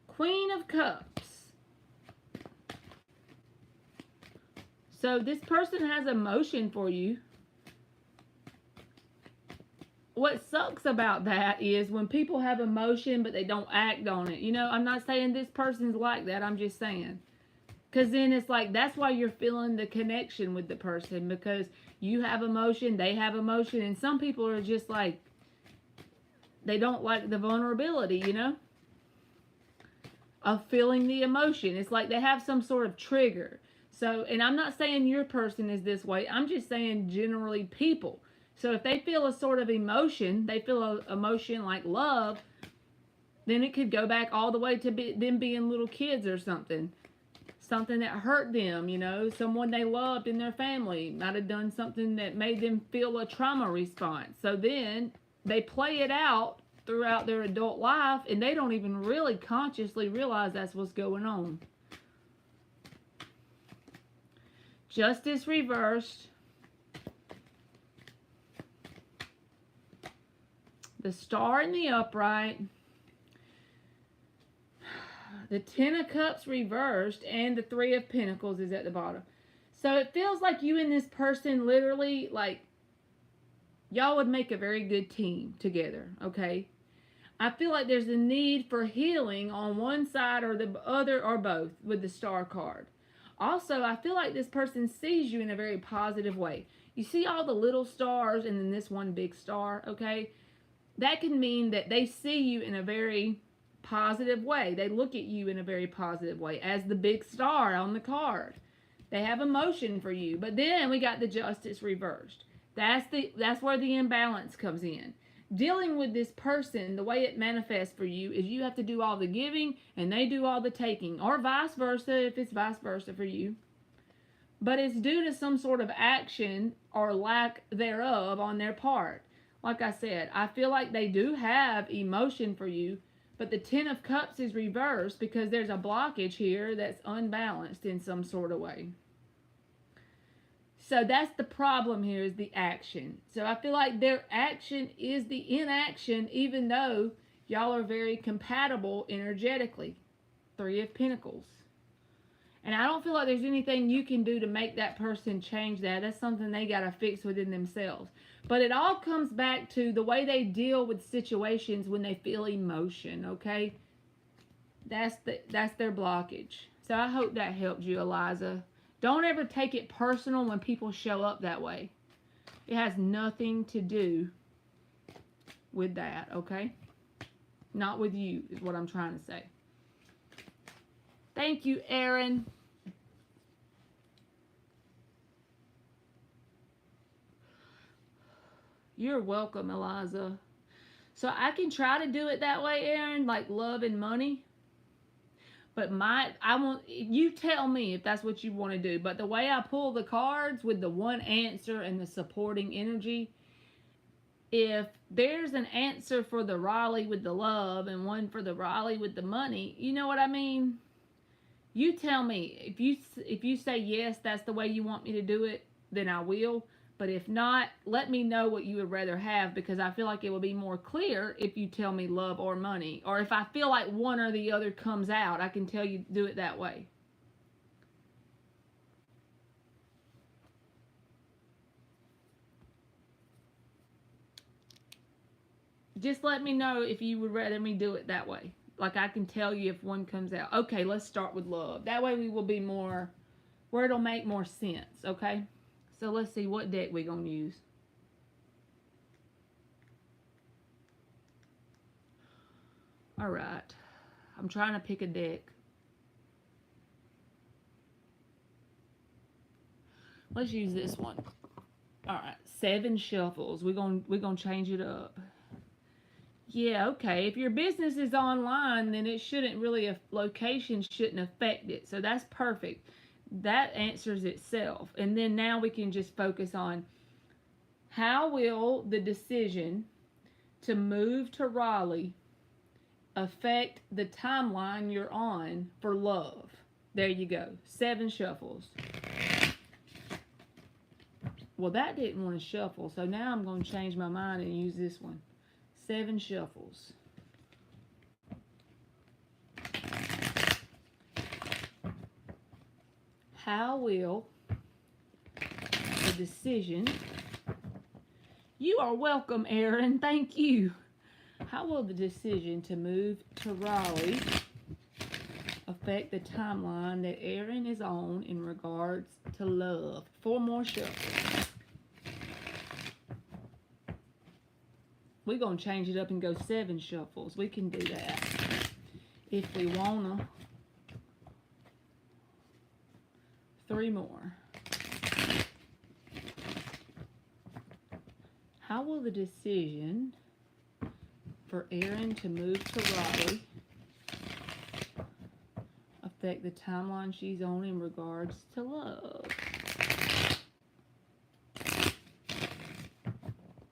Queen of Cups. So this person has emotion for you. What sucks about that is when people have emotion but they don't act on it. You know, I'm not saying this person's like that. I'm just saying. Because then it's like, that's why you're feeling the connection with the person. Because you have emotion, they have emotion. And some people are just like, they don't like the vulnerability, you know, of feeling the emotion. It's like they have some sort of trigger. So, and I'm not saying your person is this way. I'm just saying generally people. So if they feel a sort of emotion, they feel an emotion like love, Then it could go back all the way to them being little kids or something. Something that hurt them, you know, someone they loved in their family might have done something that made them feel a trauma response. So then they play it out throughout their adult life and they don't even really consciously realize that's what's going on. Justice reversed. The Star in the upright. The Ten of Cups reversed, and the Three of Pentacles is at the bottom. So it feels like you and this person literally, like, y'all would make a very good team together, okay? I feel like there's a need for healing on one side or the other or both with the Star card. Also, I feel like this person sees you in a very positive way. You see all the little stars and then this one big star, okay? That can mean that they see you in a very positive way. They look at you in a very positive way as the big star on the card. They have emotion for you. But then we got the Justice reversed. That's where the imbalance comes in. Dealing with this person, the way it manifests for you is you have to do all the giving and they do all the taking, or vice versa if it's vice versa for you. But it's due to some sort of action or lack thereof on their part. Like I said, I feel like they do have emotion for you, but the Ten of Cups is reversed because there's a blockage here that's unbalanced in some sort of way. So that's the problem here, is the action. So I feel like their action is the inaction, even though y'all are very compatible energetically. Three of Pentacles. And I don't feel like there's anything you can do to make that person change that. That's something they got to fix within themselves. But it all comes back to the way they deal with situations when they feel emotion, okay? That's their blockage. So I hope that helped you, Eliza. Don't ever take it personal when people show up that way. It has nothing to do with that, okay? Not with you, is what I'm trying to say. Thank you, Aaron. You're welcome, Eliza. So I can try to do it that way, Aaron, like love and money. But you tell me if that's what you want to do. But the way I pull the cards with the one answer and the supporting energy, if there's an answer for the Raleigh with the love and one for the Raleigh with the money, you know what I mean? You tell me. If you say yes, that's the way you want me to do it, then I will. But if not, let me know what you would rather have, because I feel like it will be more clear if you tell me love or money. Or if I feel like one or the other comes out, I can tell you do it that way. Just let me know if you would rather me do it that way. Like I can tell you if one comes out. Okay, let's start with love. That way we will be more, where it'll make more sense, okay? So let's see what deck we're going to use. All right. I'm trying to pick a deck. Let's use this one. All right. 7 shuffles. We're going to change it up. Yeah, okay. If your business is online, then it shouldn't really, location shouldn't affect it. So that's perfect. That answers itself. And then now we can just focus on how will the decision to move to Raleigh affect the timeline you're on for love. There you go. 7 shuffles. Well, that didn't want to shuffle, so now I'm going to change my mind and use this one. 7 shuffles. How will the decision... You are welcome, Aaron. Thank you. How will the decision to move to Raleigh affect the timeline that Aaron is on in regards to love? 4 more shuffles. We're going to change it up and go 7 shuffles. We can do that if we want to. 3 more. How will the decision for Erin to move to Raleigh affect the timeline she's on in regards to love?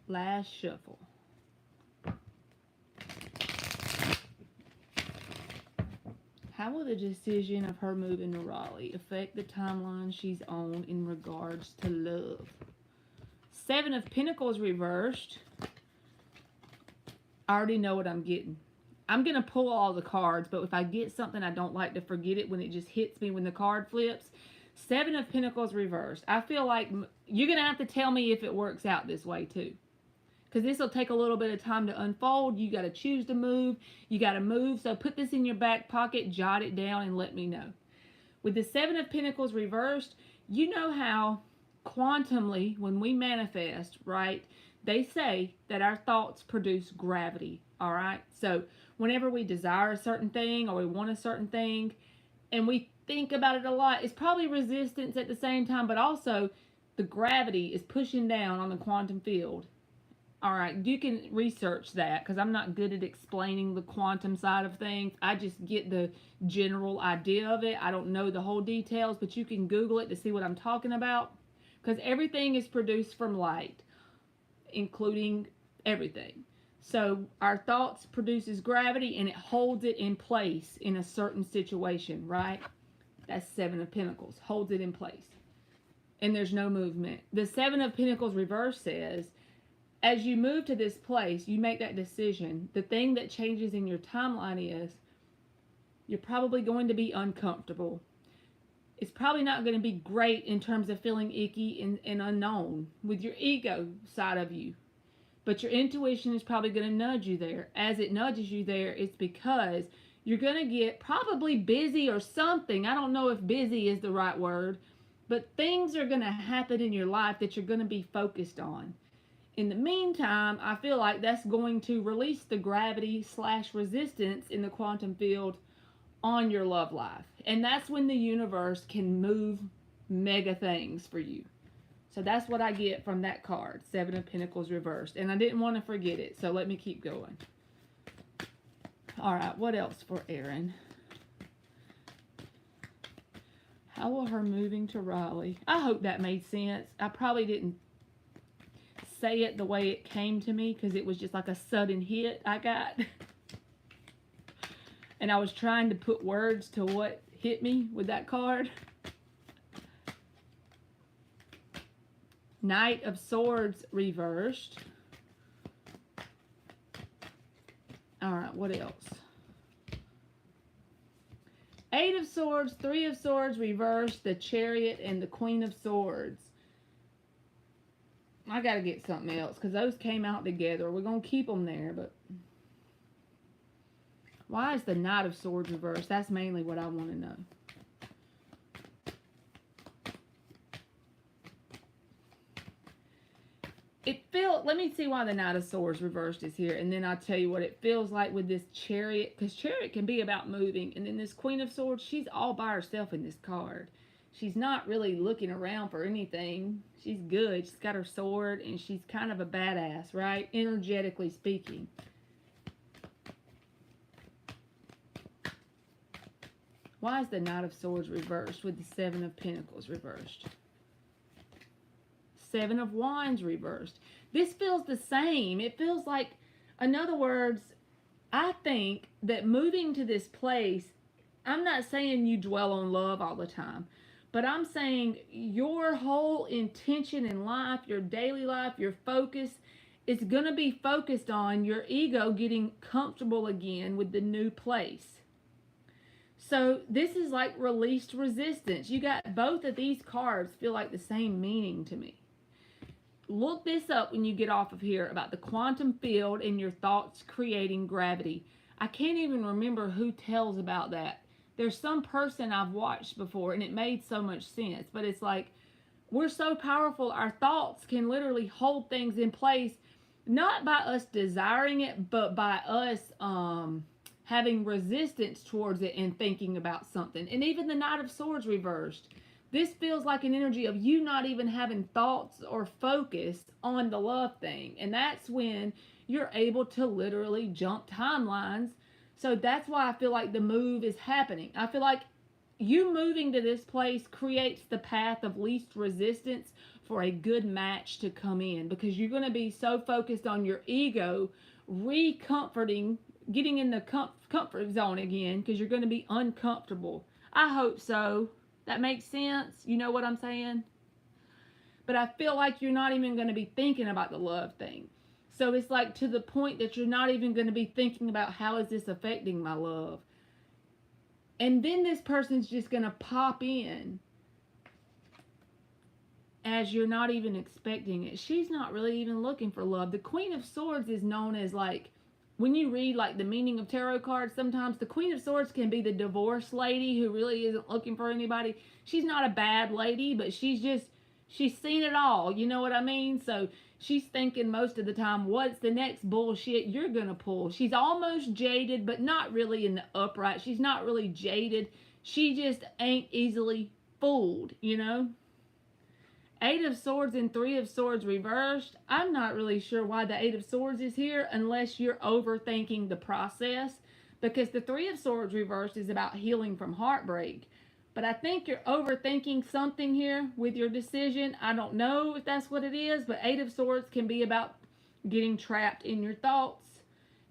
Last shuffle. How will the decision of her moving to Raleigh affect the timeline she's on in regards to love? Seven of Pentacles reversed. I already know what I'm getting. I'm going to pull all the cards, but if I get something, I don't like to forget it when it just hits me when the card flips. Seven of Pentacles reversed. I feel like you're going to have to tell me if it works out this way too. Because this will take a little bit of time to unfold. You got to choose to move. You got to move. So put this in your back pocket, jot it down, and let me know. With the Seven of Pentacles reversed, you know how quantumly, when we manifest, right, they say that our thoughts produce gravity, all right? So whenever we desire a certain thing or we want a certain thing and we think about it a lot, it's probably resistance at the same time, but also the gravity is pushing down on the quantum field. All right, you can research that because I'm not good at explaining the quantum side of things. I just get the general idea of it. I don't know the whole details, but you can Google it to see what I'm talking about because everything is produced from light, including everything. So our thoughts produces gravity and it holds it in place in a certain situation, right? That's Seven of Pentacles, holds it in place. And there's no movement. The Seven of Pentacles reverse says, as you move to this place, you make that decision. The thing that changes in your timeline is you're probably going to be uncomfortable. It's probably not going to be great in terms of feeling icky and unknown with your ego side of you. But your intuition is probably going to nudge you there. As it nudges you there, it's because you're going to get probably busy or something. I don't know if busy is the right word, but things are going to happen in your life that you're going to be focused on. In the meantime, I feel like that's going to release the gravity / resistance in the quantum field on your love life. And that's when the universe can move mega things for you. So that's what I get from that card, Seven of Pentacles reversed. And I didn't want to forget it, so let me keep going. All right, what else for Erin? How will her moving to Raleigh? I hope that made sense. I probably didn't say it the way it came to me because it was just like a sudden hit I got. And I was trying to put words to what hit me with that card. Knight of Swords reversed. All right, what else? Eight of Swords, Three of Swords reversed, the Chariot, and the Queen of Swords. I got to get something else because those came out together. We're going to keep them there, but why is the Knight of Swords reversed? That's mainly what I want to know. Let me see why the Knight of Swords reversed is here, and then I'll tell you what it feels like with this Chariot, because Chariot can be about moving, and then this Queen of Swords, she's all by herself in this card. She's not really looking around for anything. She's good. She's got her sword, and she's kind of a badass, right? Energetically speaking. Why is the Knight of Swords reversed with the Seven of Pentacles reversed? Seven of Wands reversed. This feels the same. It feels like, in other words, I think that moving to this place, I'm not saying you dwell on love all the time, but I'm saying your whole intention in life, your daily life, your focus is going to be focused on your ego getting comfortable again with the new place. So this is like released resistance. You got both of these cards feel like the same meaning to me. Look this up when you get off of here about the quantum field and your thoughts creating gravity. I can't even remember who tells about that. There's some person I've watched before and it made so much sense. But it's like, we're so powerful, our thoughts can literally hold things in place, not by us desiring it, but by us having resistance towards it and thinking about something. And even the Knight of Swords reversed. This feels like an energy of you not even having thoughts or focus on the love thing. And that's when you're able to literally jump timelines. So that's why I feel like the move is happening. I feel like you moving to this place creates the path of least resistance for a good match to come in, because you're going to be so focused on your ego recomforting, getting in the comfort zone again, because you're going to be uncomfortable. I hope so. That makes sense. You know what I'm saying? But I feel like you're not even going to be thinking about the love thing. So it's like to the point that you're not even going to be thinking about how is this affecting my love. And then this person's just going to pop in as you're not even expecting it. She's not really even looking for love. The Queen of Swords is known as, like, when you read like the meaning of tarot cards, sometimes the Queen of Swords can be the divorced lady who really isn't looking for anybody. She's not a bad lady, but she's seen it all. You know what I mean? So she's thinking most of the time, what's the next bullshit you're gonna pull? She's almost jaded, but not really in the upright. She's not really jaded. She just ain't easily fooled, you know? Eight of Swords and Three of Swords reversed. I'm not really sure why the Eight of Swords is here unless you're overthinking the process, because the Three of Swords reversed is about healing from heartbreak. But I think you're overthinking something here with your decision. I don't know if that's what it is, but Eight of Swords can be about getting trapped in your thoughts.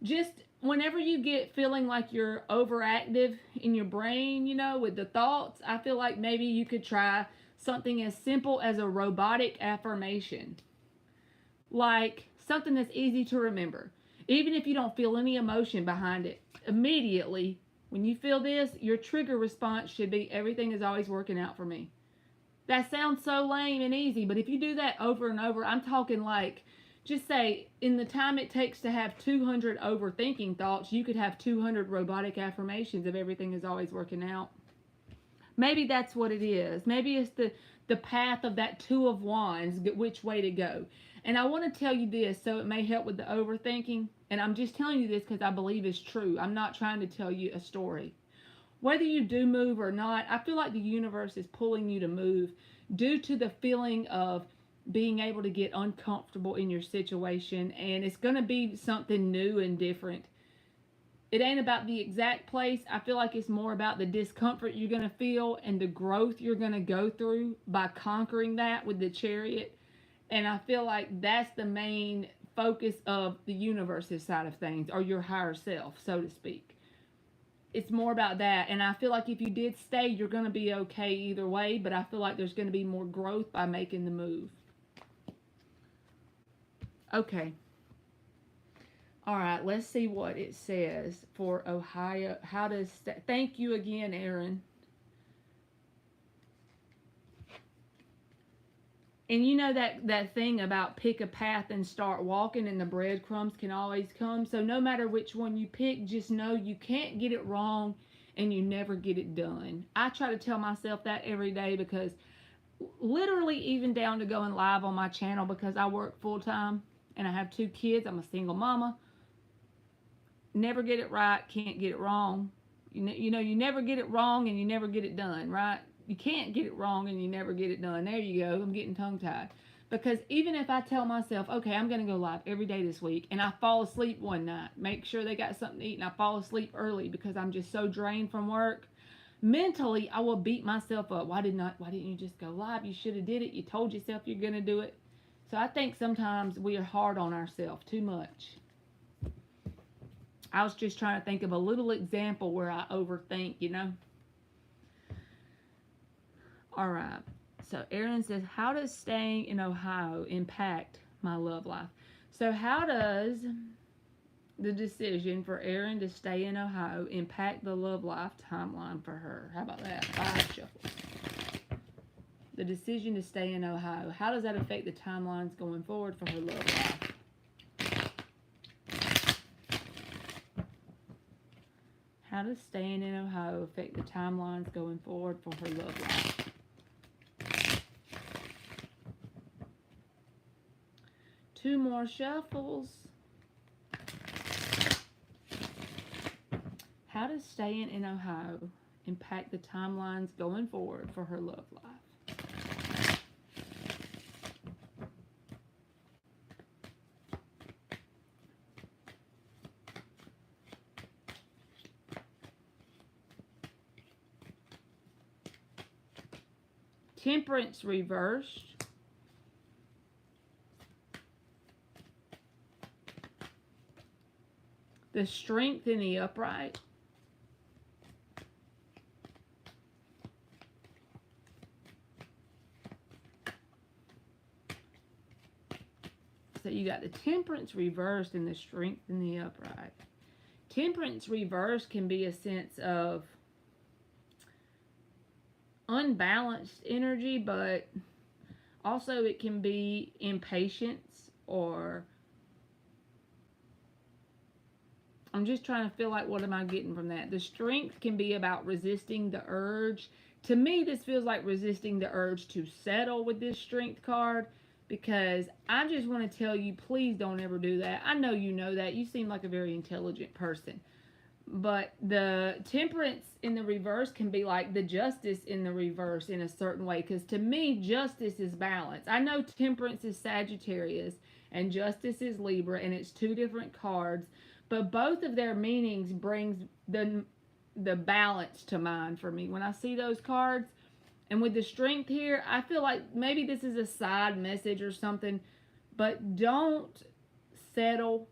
Just whenever you get feeling like you're overactive in your brain, you know, with the thoughts, I feel like maybe you could try something as simple as a robotic affirmation. Like something that's easy to remember. Even if you don't feel any emotion behind it, immediately when you feel this, your trigger response should be, everything is always working out for me. That sounds so lame and easy, but if you do that over and over, I'm talking like, just say, in the time it takes to have 200 overthinking thoughts, you could have 200 robotic affirmations of everything is always working out. Maybe that's what it is. Maybe it's the path of that Two of Wands, which way to go. And I want to tell you this, so it may help with the overthinking. And I'm just telling you this because I believe it's true. I'm not trying to tell you a story. Whether you do move or not, I feel like the universe is pulling you to move due to the feeling of being able to get uncomfortable in your situation. And it's going to be something new and different. It ain't about the exact place. I feel like it's more about the discomfort you're going to feel and the growth you're going to go through by conquering that with the Chariot. And I feel like that's the main focus of the universe's side of things, or your higher self, so to speak. It's more about that. And I feel like if you did stay, you're going to be okay either way. But I feel like there's going to be more growth by making the move. Okay. All right, let's see what it says for Ohio. How does thank you again, Aaron. And you know that thing about pick a path and start walking, and the breadcrumbs can always come. So no matter which one you pick, just know you can't get it wrong and you never get it done. I try to tell myself that every day, because literally even down to going live on my channel, because I work full time and I have 2 kids. I'm a single mama. Never get it right, can't get it wrong. You know, you never get it wrong and you never get it done, right? You can't get it wrong and you never get it done. There you go. I'm getting tongue-tied. Because even if I tell myself, okay, I'm going to go live every day this week, and I fall asleep one night, make sure they got something to eat, and I fall asleep early because I'm just so drained from work, mentally I will beat myself up. Why didn't you just go live? You should have did it. You told yourself you're going to do it. So I think sometimes we are hard on ourselves too much. I was just trying to think of a little example where I overthink, you know. All right. So Aaron says, how does staying in Ohio impact my love life? So how does the decision for Aaron to stay in Ohio impact the love life timeline for her? How about that? 5 shuffles. The decision to stay in Ohio. How does that affect the timelines going forward for her love life? How does staying in Ohio affect the timelines going forward for her love life? Two more shuffles. How does staying in Ohio impact the timelines going forward for her love life? Temperance reversed. The Strength in the upright. So you got the Temperance reversed and the Strength in the upright. Temperance reversed can be a sense of unbalanced energy, but also it can be impatience, or I'm just trying to feel like, what am I getting from that? The Strength can be about resisting the urge. To me, this feels like resisting the urge to settle with this Strength card, because I just want to tell you, please don't ever do that. I know you know that. You seem like a very intelligent person. But the Temperance in the reverse can be like the Justice in the reverse in a certain way. Because to me, Justice is balance. I know Temperance is Sagittarius and Justice is Libra, and it's two different cards. But both of their meanings brings the balance to mind for me when I see those cards. And with the Strength here, I feel like maybe this is a side message or something, but don't settle.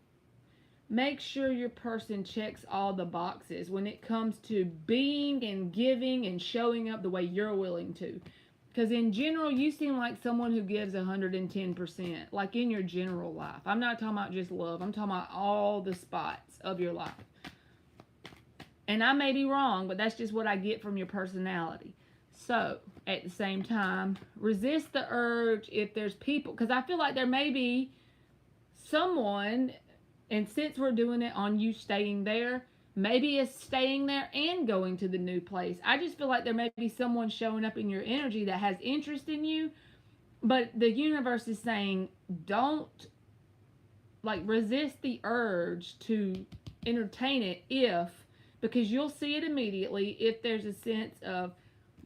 Make sure your person checks all the boxes when it comes to being and giving and showing up the way you're willing to. Because in general, you seem like someone who gives 110%, like in your general life. I'm not talking about just love. I'm talking about all the spots of your life. And I may be wrong, but that's just what I get from your personality. So, at the same time, resist the urge if there's people, because I feel like there may be someone, and since we're doing it on you staying there, maybe it's staying there and going to the new place. I just feel like there may be someone showing up in your energy that has interest in you, but the universe is saying, don't, like, resist the urge to entertain it because you'll see it immediately if there's a sense of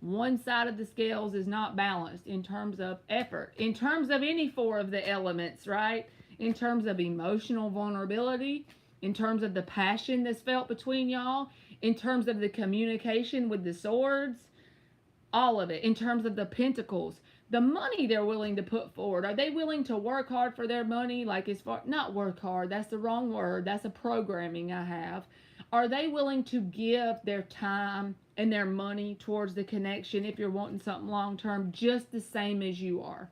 one side of the scales is not balanced in terms of effort, in terms of any four of the elements, right? In terms of emotional vulnerability, in terms of the passion that's felt between y'all, in terms of the communication with the swords, all of it, in terms of the pentacles, the money they're willing to put forward. Are they willing to work hard for their money? Like, as far, not work hard, that's the wrong word, that's a programming I have. Are they willing to give their time and their money towards the connection if you're wanting something long term, just the same as you are?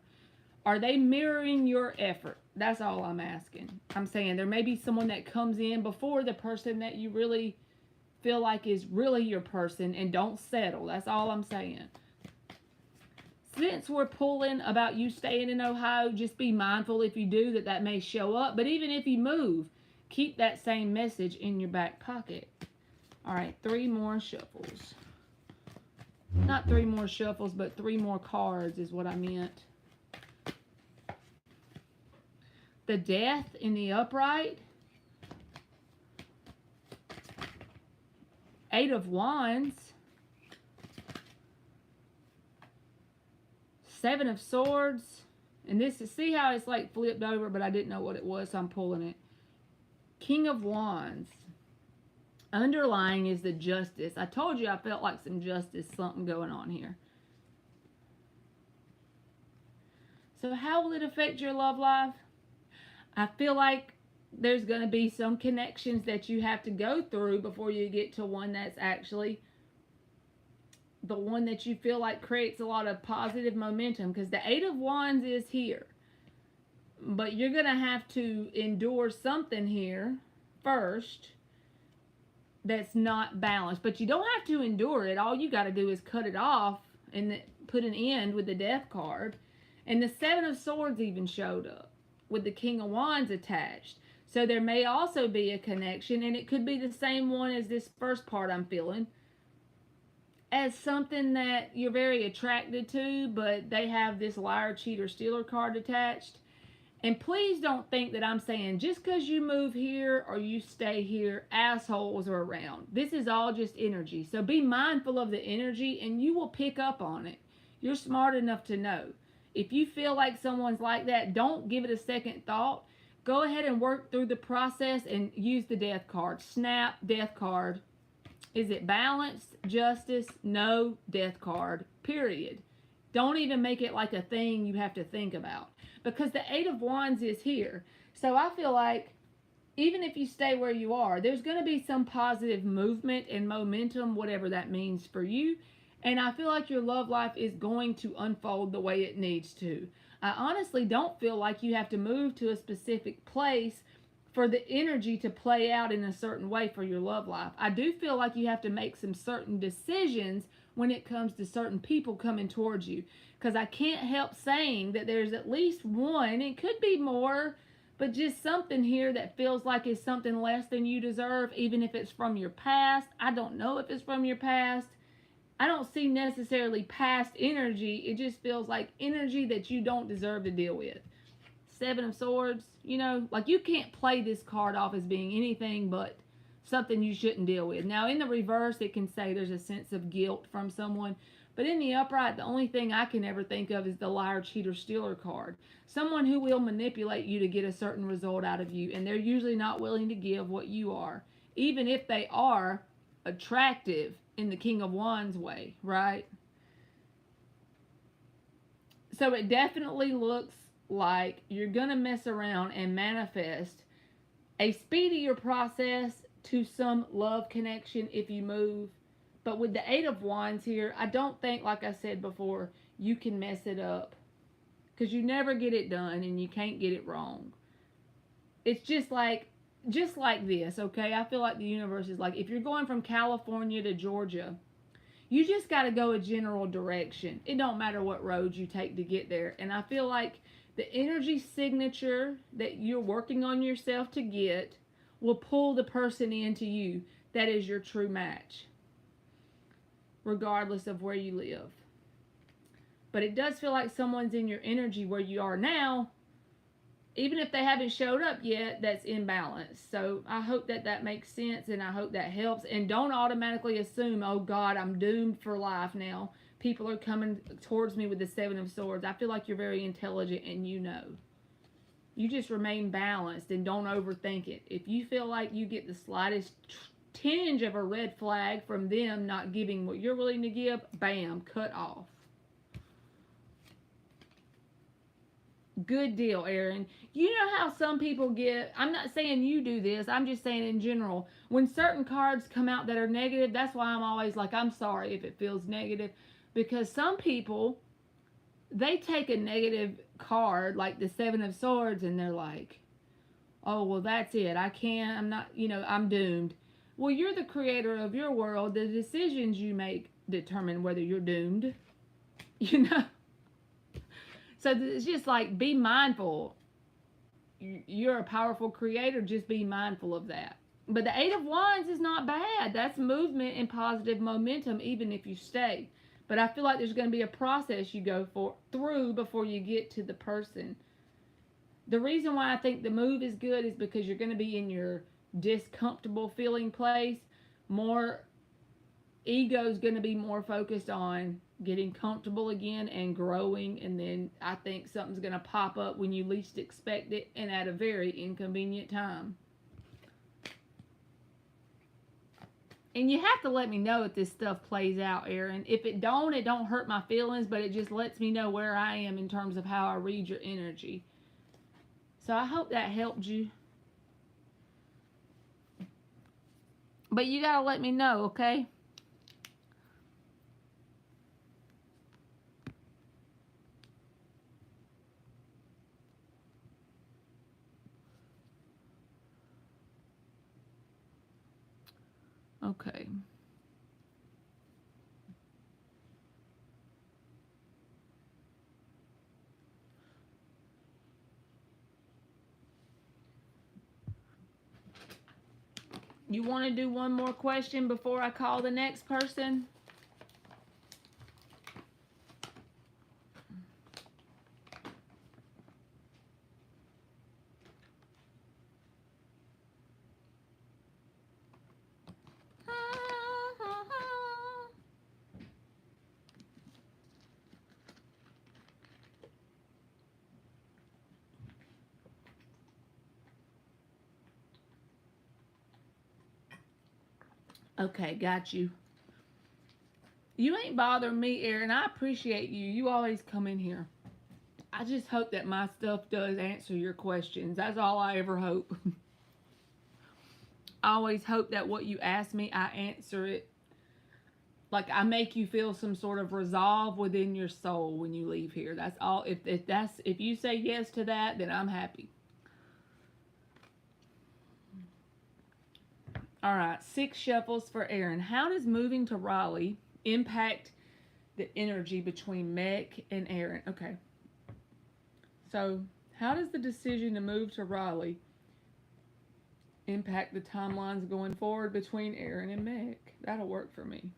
Are they mirroring your effort? That's all I'm asking. I'm saying there may be someone that comes in before the person that you really feel like is really your person, and don't settle. That's all I'm saying. Since we're pulling about you staying in Ohio, just be mindful if you do that may show up. But even if you move, keep that same message in your back pocket. All right, 3 more shuffles. Not 3 more shuffles, but 3 more cards is what I meant. The Death in the upright. 8 of Wands. 7 of Swords. And this is, see how it's like flipped over, but I didn't know what it was, so I'm pulling it. King of Wands. Underlying is the Justice. I told you I felt like some justice, something going on here. So how will it affect your love life? I feel like there's going to be some connections that you have to go through before you get to one that's actually the one that you feel like creates a lot of positive momentum, because the 8 of Wands is here. But you're going to have to endure something here first that's not balanced. But you don't have to endure it. All you got to do is cut it off and put an end with the Death card. And the 7 of Swords even showed up with the King of Wands attached. So there may also be a connection, and it could be the same one as this first part I'm feeling, as something that you're very attracted to, but they have this liar, cheater, stealer card attached. And please don't think that I'm saying just because you move here or you stay here, assholes are around. This is all just energy. So be mindful of the energy, and you will pick up on it. You're smart enough to know. If you feel like someone's like that, don't give it a second thought. Go ahead and work through the process and use the Death card. Snap, Death card. Is it balanced? Justice? No, Death card. Period. Don't even make it like a thing you have to think about, because the Eight of Wands is here. So I feel like even if you stay where you are, there's going to be some positive movement and momentum, whatever that means for you. And I feel like your love life is going to unfold the way it needs to. I honestly don't feel like you have to move to a specific place for the energy to play out in a certain way for your love life. I do feel like you have to make some certain decisions when it comes to certain people coming towards you. Because I can't help saying that there's at least one, it could be more, but just something here that feels like it's something less than you deserve, even if it's from your past. I don't know if it's from your past. I don't see necessarily past energy. It just feels like energy that you don't deserve to deal with. Seven of Swords, you know, like you can't play this card off as being anything but something you shouldn't deal with. Now, in the reverse, it can say there's a sense of guilt from someone. But in the upright, the only thing I can ever think of is the liar, cheater, stealer card. Someone who will manipulate you to get a certain result out of you, and they're usually not willing to give what you are, even if they are attractive in the King of Wands way, right? So it definitely looks like you're going to mess around and manifest a speedier process to some love connection if you move. But with the Eight of Wands here, I don't think, like I said before, you can mess it up. Because you never get it done and you can't get it wrong. It's just like this, okay? I feel like the universe is like, if you're going from California to Georgia, you just got to go a general direction. It don't matter what road you take to get there. And I feel like the energy signature that you're working on yourself to get will pull the person into you that is your true match, regardless of where you live. But it does feel like someone's in your energy where you are now, even if they haven't showed up yet, that's imbalanced. So I hope that that makes sense, and I hope that helps. And don't automatically assume, oh God, I'm doomed for life now. People are coming towards me with the Seven of Swords. I feel like you're very intelligent and you know. You just remain balanced and don't overthink it. If you feel like you get the slightest tinge of a red flag from them not giving what you're willing to give, bam, cut off. Good deal, Aaron. You know how some people get, I'm not saying you do this, I'm just saying in general, when certain cards come out that are negative, that's why I'm always like, I'm sorry if it feels negative, because some people, they take a negative card like the Seven of Swords and they're like, oh, well, that's it. I can't, I'm not, I'm doomed. Well, you're the creator of your world. The decisions you make determine whether you're doomed, you know? So it's just like, be mindful. You're a powerful creator. Just be mindful of that. But the Eight of Wands is not bad. That's movement and positive momentum, even if you stay. But I feel like there's going to be a process you go through before you get to the person. The reason why I think the move is good is because you're going to be in your discomfortable feeling place. More ego is going to be more focused on getting comfortable again and growing, and then I think something's going to pop up when you least expect it and at a very inconvenient time. And you have to let me know if this stuff plays out, Aaron. If it don't hurt my feelings, but it just lets me know where I am in terms of how I read your energy. So I hope that helped you. But you got to let me know, okay? Okay. You want to do one more question before I call the next person? Okay, got you. You ain't bothering me, Aaron. I appreciate you. You always come in here. I just hope that my stuff does answer your questions. That's all I ever hope. I always hope that what you ask me, I answer it. Like I make you feel some sort of resolve within your soul when you leave here. That's all. If you say yes to that, then I'm happy. All right, 6 shuffles for Aaron. How does moving to Raleigh impact the energy between Meg and Aaron? Okay. So, how does the decision to move to Raleigh impact the timelines going forward between Aaron and Meg? That'll work for me.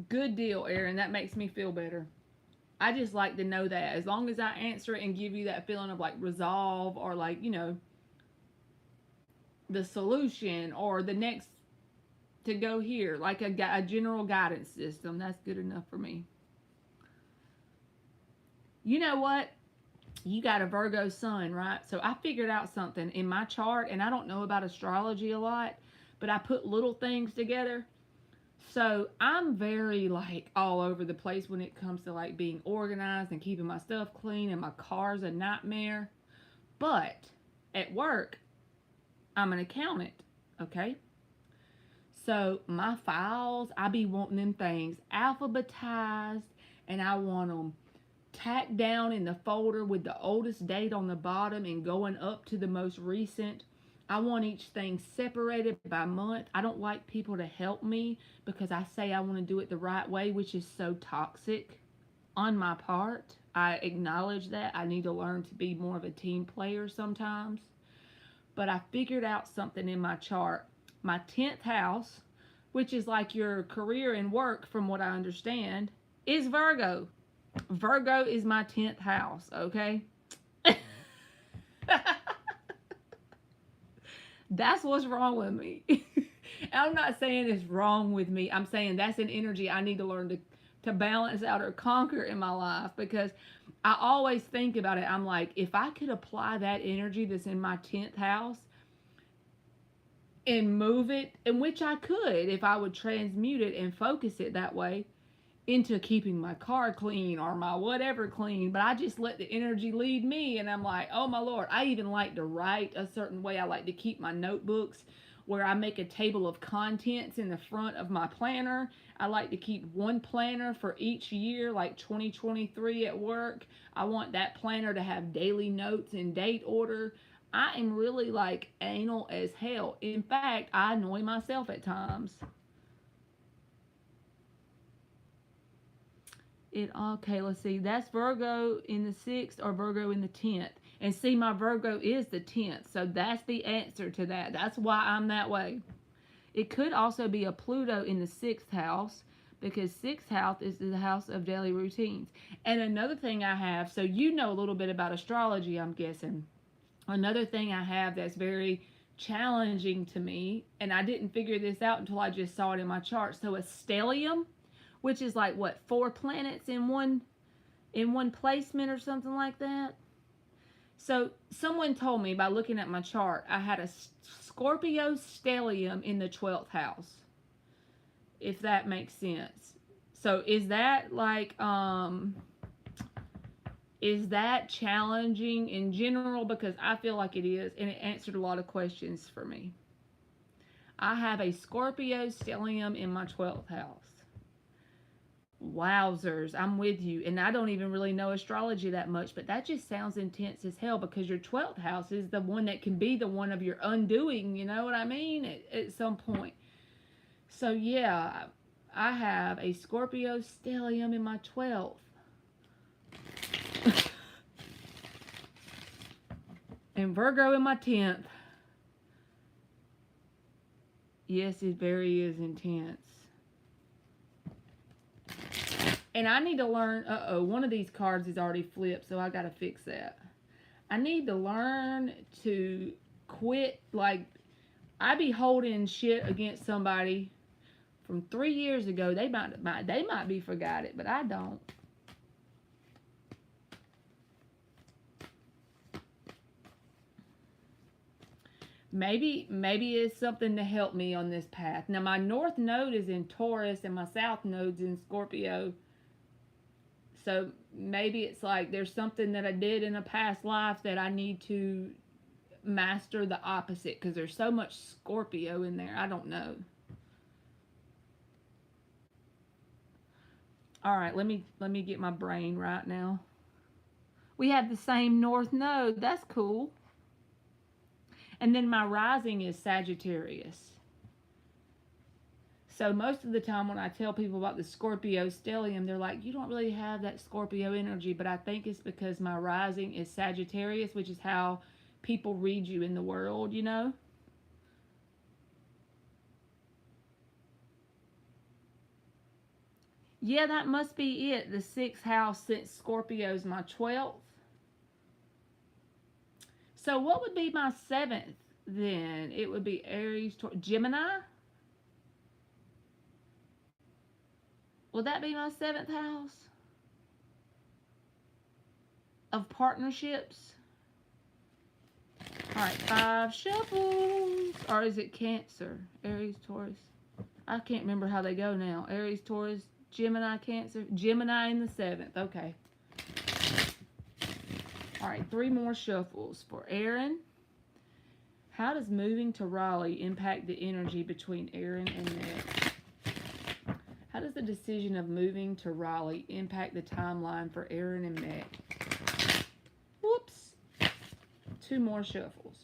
Good deal, Aaron. That makes me feel better. I just like to know that. As long as I answer it and give you that feeling of like resolve or like, the solution or the next to go here, like a general guidance system, that's good enough for me. You know what? You got a Virgo sun, right? So I figured out something in my chart, and I don't know about astrology a lot, but I put little things together. So I'm very like all over the place when it comes to like being organized and keeping my stuff clean, and my car's a nightmare. But at work, I'm an accountant, okay? So my files, I be wanting them things alphabetized, and I want them tacked down in the folder with the oldest date on the bottom and going up to the most recent. I want each thing separated by month. I don't like people to help me because I say I want to do it the right way, which is so toxic on my part. I acknowledge that. I need to learn to be more of a team player sometimes. But I figured out something in my chart. My 10th house, which is like your career and work from what I understand, is Virgo. Virgo is my 10th house, okay? That's what's wrong with me. I'm not saying it's wrong with me. I'm saying that's an energy I need to learn to balance out or conquer in my life, because I always think about it. I'm like, if I could apply that energy that's in my 10th house and move it, in which I could if I would transmute it and focus it that way into keeping my car clean or my whatever clean, but I just let the energy lead me, and I'm like, oh my Lord. I even like to write a certain way. I like to keep my notebooks where I make a table of contents in the front of my planner. I like to keep one planner for each year, like 2023 at work. I want that planner to have daily notes in date order. I am really like anal as hell. In fact, I annoy myself at times. Okay, let's see. That's Virgo in the 6th or Virgo in the 10th. And see, my Virgo is the 10th. So that's the answer to that. That's why I'm that way. It could also be a Pluto in the 6th house, because 6th house is the house of daily routines. And another thing I have, so you know a little bit about astrology, I'm guessing. Another thing I have that's very challenging to me, and I didn't figure this out until I just saw it in my chart. So a stellium, which is like what, 4 planets in one placement or something like that. So someone told me by looking at my chart, I had a Scorpio stellium in the 12th house, if that makes sense. So is that like is that challenging in general? Because I feel like it is, and it answered a lot of questions for me. I have a Scorpio stellium in my 12th house. Wowzers, I'm with you. And I don't even really know astrology that much, but that just sounds intense as hell, because your 12th house is the one that can be the one of your undoing, you know what I mean? At some point. So yeah, I have a Scorpio stellium in my 12th. And Virgo in my 10th. Yes, it very is intense. And I need to learn, one of these cards is already flipped, so I got to fix that. I need to learn to quit, like, I be holding shit against somebody from 3 years ago. They might be forgot it, but I don't. Maybe it's something to help me on this path. Now my north node is in Taurus and my south node's in Scorpio. So maybe it's like there's something that I did in a past life that I need to master the opposite, because there's so much Scorpio in there. I don't know. All right, let me get my brain right now. We have the same north node. That's cool. And then my rising is Sagittarius. So most of the time when I tell people about the Scorpio stellium, they're like, you don't really have that Scorpio energy. But I think it's because my rising is Sagittarius, which is how people read you in the world, you know? Yeah, that must be it. The sixth house, since Scorpio's my 12th. So what would be my seventh then? It would be Aries, Gemini? Will that be my seventh house of partnerships? All right, 5 shuffles. Or is it Cancer? Aries, Taurus. I can't remember how they go now. Aries, Taurus, Gemini, Cancer. Gemini in the 7th. Okay. All right, 3 more shuffles for Aaron. How does moving to Raleigh impact the energy between Aaron and Nick? How does the decision of moving to Raleigh impact the timeline for Aaron and Nick? Whoops. 2 more shuffles.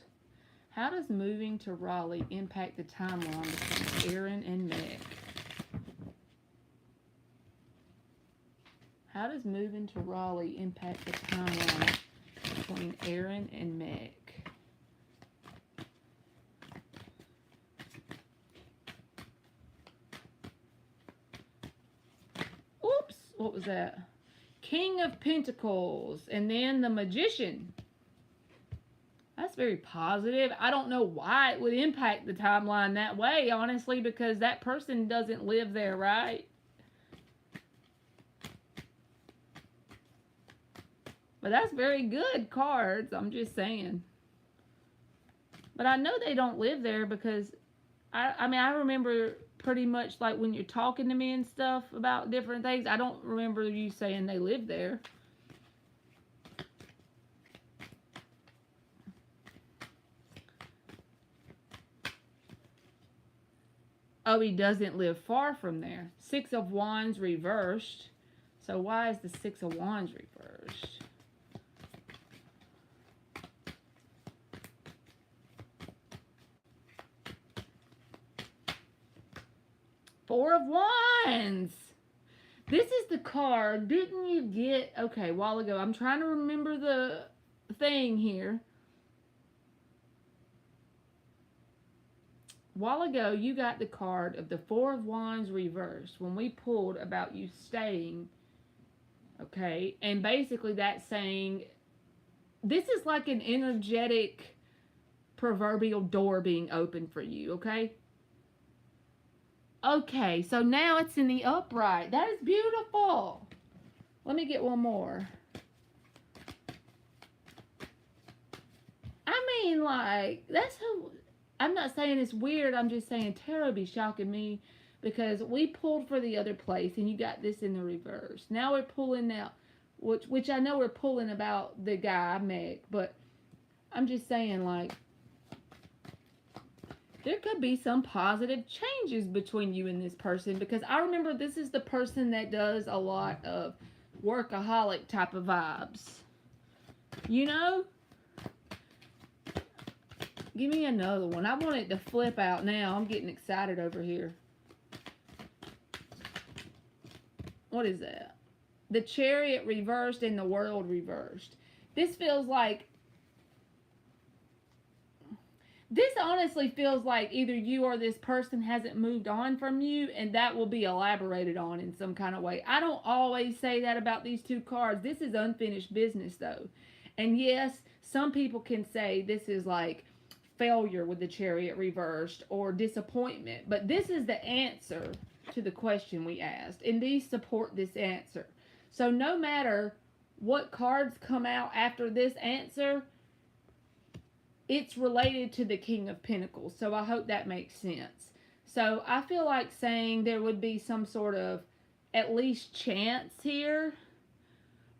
How does moving to Raleigh impact the timeline between Aaron and Nick? How does moving to Raleigh impact the timeline between Aaron and Meg? Oops, what was that? King of Pentacles, and then the Magician. That's very positive. I don't know why it would impact the timeline that way, honestly, because that person doesn't live there, right? But that's very good cards, I'm just saying. But I know they don't live there because, I mean, I remember pretty much like when you're talking to me and stuff about different things, I don't remember you saying they live there. Oh, he doesn't live far from there. 6 of Wands reversed. So why is the 6 of Wands reversed? Four of Wands. This is the card. Didn't you get... Okay, a while ago. I'm trying to remember the thing here. A while ago, you got the card of the 4 of Wands reversed when we pulled about you staying. Okay, and basically that's saying this is like an energetic proverbial door being open for you, okay? Okay, so now it's in the upright. That is beautiful. Let me get one more. I mean, like, that's how... I'm not saying it's weird. I'm just saying tarot be shocking me because we pulled for the other place and you got this in the reverse. Now we're pulling out, which I know we're pulling about the guy, Meg, but I'm just saying, like, there could be some positive changes between you and this person because I remember this is the person that does a lot of workaholic type of vibes. You know? Give me another one. I want it to flip out now. I'm getting excited over here. What is that? The Chariot reversed and the World reversed. This feels like... This honestly feels like either you or this person hasn't moved on from you, and that will be elaborated on in some kind of way. I don't always say that about these 2 cards. This is unfinished business, though. And yes, some people can say this is like failure with the Chariot reversed or disappointment, but this is the answer to the question we asked, and these support this answer. So no matter what cards come out after this answer, it's related to the King of Pentacles. So I hope that makes sense. So I feel like saying there would be some sort of at least chance here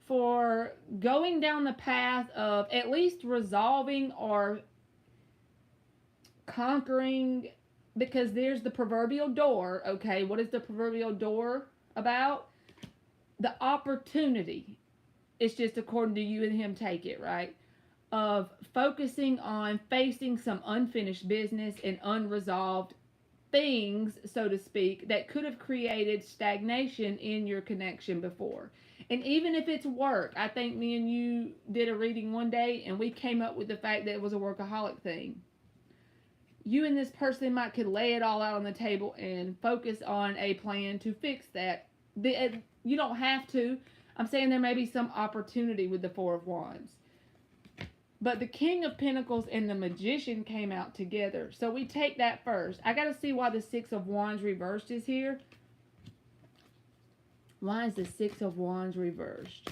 for going down the path of at least resolving or conquering, because there's the proverbial door. Okay, what is the proverbial door about? The opportunity. It's just according to you and him, take it, right? Of focusing on facing some unfinished business and unresolved things, so to speak, that could have created stagnation in your connection before. And even if it's work, I think me and you did a reading one day and we came up with the fact that it was a workaholic thing. You and this person might could lay it all out on the table and focus on a plan to fix that. You don't have to. I'm saying there may be some opportunity with the Four of Wands. But the King of Pentacles and the Magician came out together. So we take that first. I got to see why the Six of Wands reversed is here. Why is the Six of Wands reversed?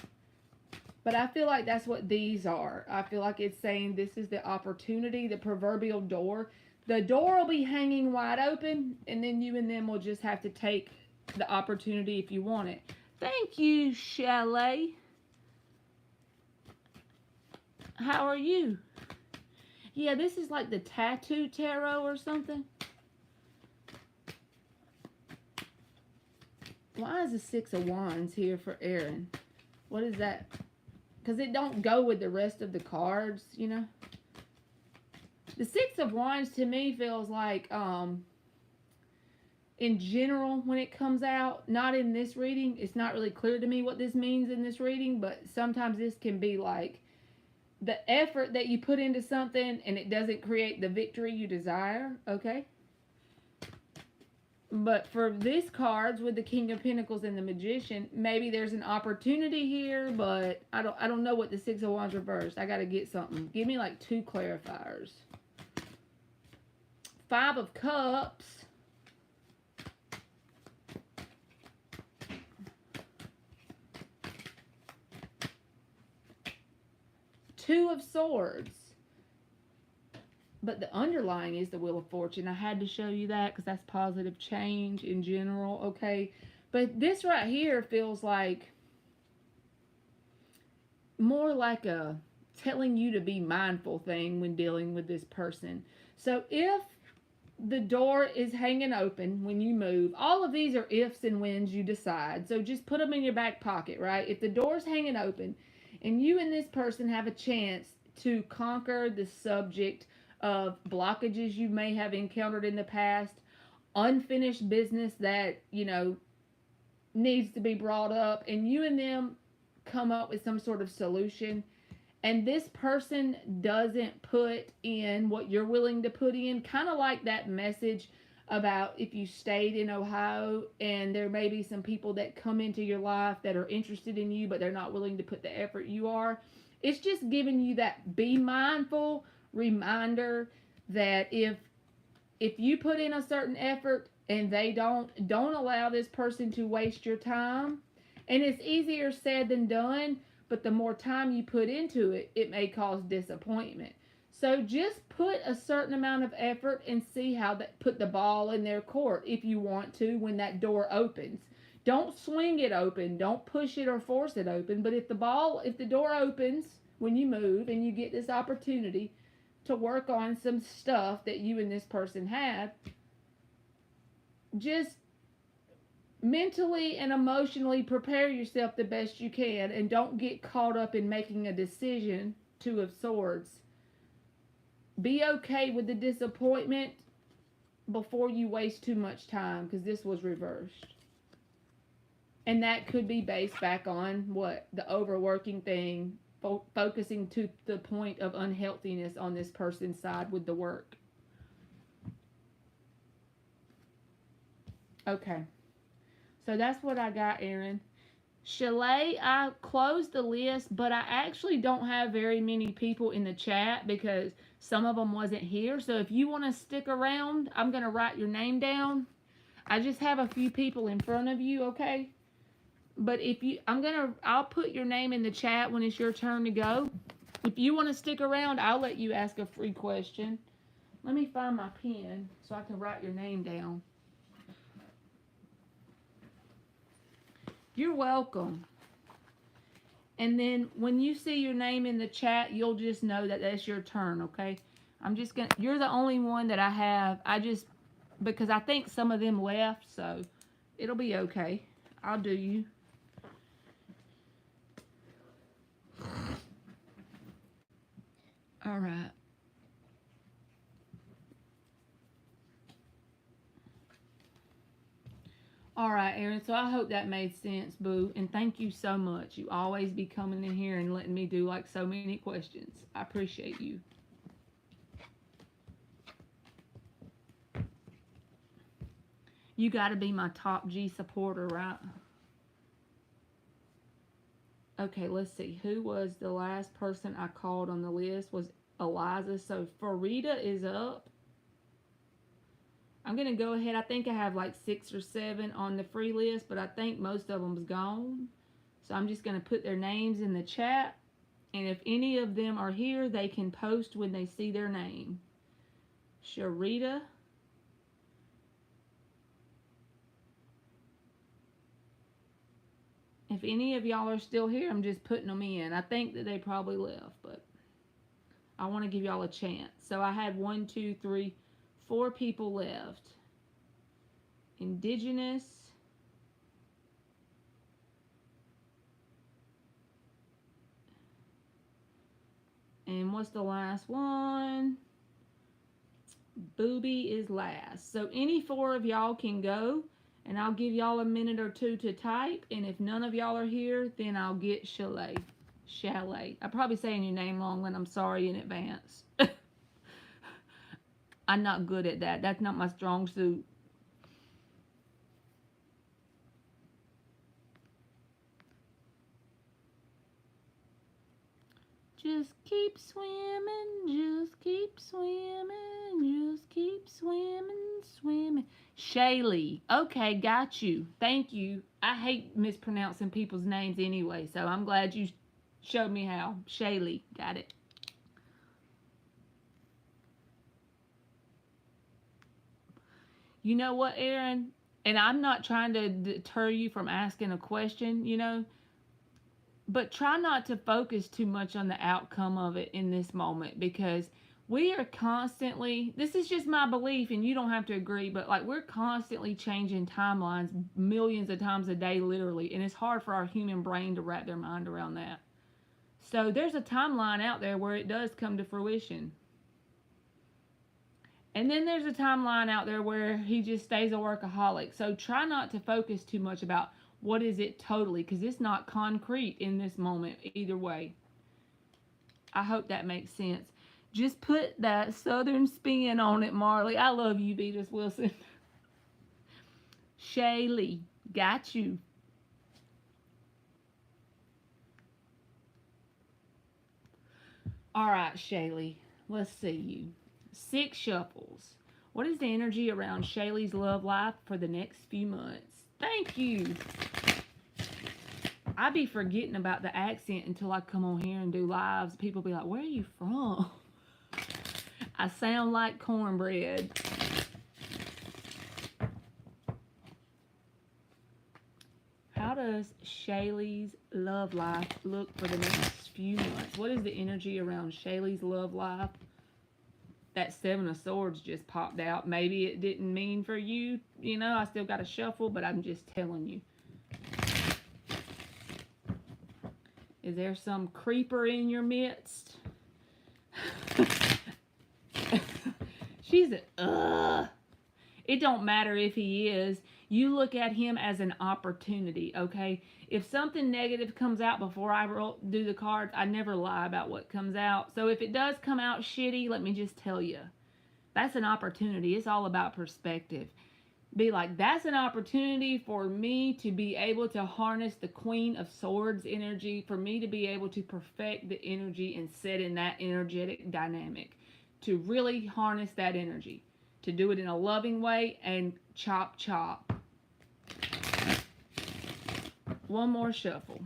But I feel like that's what these are. I feel like it's saying this is the opportunity, the proverbial door. The door will be hanging wide open, and then you and them will just have to take the opportunity if you want it. Thank you, Chalet. How are you? Yeah, this is like the Tattoo Tarot or something. Why is the Six of Wands here for Aaron? What is that? Because it don't go with the rest of the cards, you know. The Six of Wands to me feels like, in general, when it comes out, not in this reading, it's not really clear to me what this means in this reading, but sometimes this can be like the effort that you put into something and it doesn't create the victory you desire, okay? But for these cards with the King of Pentacles and the Magician, maybe there's an opportunity here, but I don't know what the Six of Wands reversed. I got to get something. Give me like 2 clarifiers. Five of Cups. Two of Swords. But the underlying is the Wheel of Fortune. I had to show you that because that's positive change in general, okay? But this right here feels like more like a telling you to be mindful thing when dealing with this person. So if the door is hanging open when you move, all of these are ifs and whens you decide. So just put them in your back pocket, right? If the door's hanging open and you and this person have a chance to conquer the subject of blockages you may have encountered in the past, unfinished business that, you know, needs to be brought up, and you and them come up with some sort of solution, and this person doesn't put in what you're willing to put in, kind of like that message about if you stayed in Ohio and there may be some people that come into your life that are interested in you, but they're not willing to put the effort you are. It's just giving you that be mindful reminder that if you put in a certain effort and they don't allow this person to waste your time. And it's easier said than done, but the more time you put into it, it may cause disappointment. So just put a certain amount of effort and see how that, put the ball in their court if you want to when that door opens. Don't swing it open, don't push it or force it open, but if the door opens when you move and you get this opportunity to work on some stuff that you and this person have, just mentally and emotionally prepare yourself the best you can and don't get caught up in making a decision. Two of Swords. Be okay with the disappointment before you waste too much time, because this was reversed. And that could be based back on what? The overworking thing, focusing to the point of unhealthiness on this person's side with the work. Okay. So that's what I got, Aaron. Chalet, I closed the list, but I actually don't have very many people in the chat because some of them wasn't here. So if you want to stick around, I'm going to write your name down. I just have a few people in front of you, okay? But if you, I'll put your name in the chat when it's your turn to go. If you want to stick around, I'll let you ask a free question. Let me find my pen so I can write your name down. You're welcome. And then when you see your name in the chat, you'll just know that that's your turn, okay? I'm just going to, you're the only one that I have. Because I think some of them left, so it'll be okay. I'll do you. All right. All right, Aaron. So I hope that made sense, boo. And thank you so much. You always be coming in here and letting me do like so many questions. I appreciate you. You got to be my top G supporter, right? Okay, let's see. Who was the last person I called on the list? Was Eliza. So Farida is up. I'm going to go ahead. I think I have like 6 or 7 on the free list, but I think most of them's gone. So I'm just going to put their names in the chat. And if any of them are here, they can post when they see their name. Sharita. If any of y'all are still here, I'm just putting them in. I think that they probably left, but I want to give y'all a chance. So I had 1, 2, 3, 4 people left. Indigenous. And what's the last one? Booby is last. So any 4 of y'all can go, and I'll give y'all a minute or 2 to type. And if none of y'all are here, then I'll get Chalet. Chalet. I'm probably saying your name wrong, and I'm sorry in advance. I'm not good at that. That's not my strong suit. Just keep swimming, just keep swimming, just keep swimming, swimming. Shaylee. Okay, got you. Thank you. I hate mispronouncing people's names anyway, so I'm glad you showed me how. Shaylee. Got it. You know what, Aaron? And I'm not trying to deter you from asking a question, you know, but try not to focus too much on the outcome of it in this moment, because we are constantly, this is just my belief and you don't have to agree, but like we're constantly changing timelines millions of times a day, literally, and it's hard for our human brain to wrap their mind around that. So there's a timeline out there where it does come to fruition. And then there's a timeline out there where he just stays a workaholic. So try not to focus too much about what is it totally, because it's not concrete in this moment either way. I hope that makes sense. Just put that southern spin on it, Marley. I love you, Beatrice Wilson. Shaylee, got you. All right, Shaylee, let's see you. 6 shuffles. What is the energy around Shaylee's love life for the next few months? Thank you. I be forgetting about the accent until I come on here and do lives. People be like, where are you from? I sound like cornbread. How does Shaylee's love life look for the next few months? What is the energy around Shaylee's love life? That 7 of Swords just popped out. Maybe it didn't mean for you. You know, I still got to shuffle, but I'm just telling you. Is there some creeper in your midst? She's a, It don't matter if he is. You look at him as an opportunity, okay? If something negative comes out before I do the cards, I never lie about what comes out. So if it does come out shitty, let me just tell you, that's an opportunity. It's all about perspective. Be like, that's an opportunity for me to be able to harness the Queen of Swords energy, for me to be able to perfect the energy and set in that energetic dynamic, to really harness that energy, to do it in a loving way and chop chop. One more shuffle.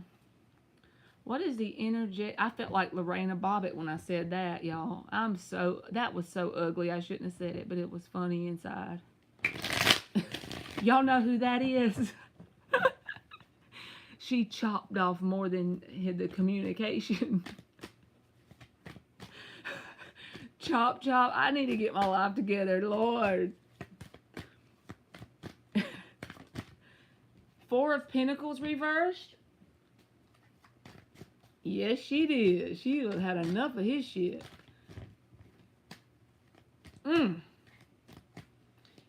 What is the energy? I felt like Lorena Bobbitt when I said that, y'all. That was so ugly. I shouldn't have said it, but it was funny inside. Y'all know who that is? She chopped off more than the communication. Chop, chop. I need to get my life together, Lord. Four of Pentacles reversed. Yes, she did. She had enough of his shit.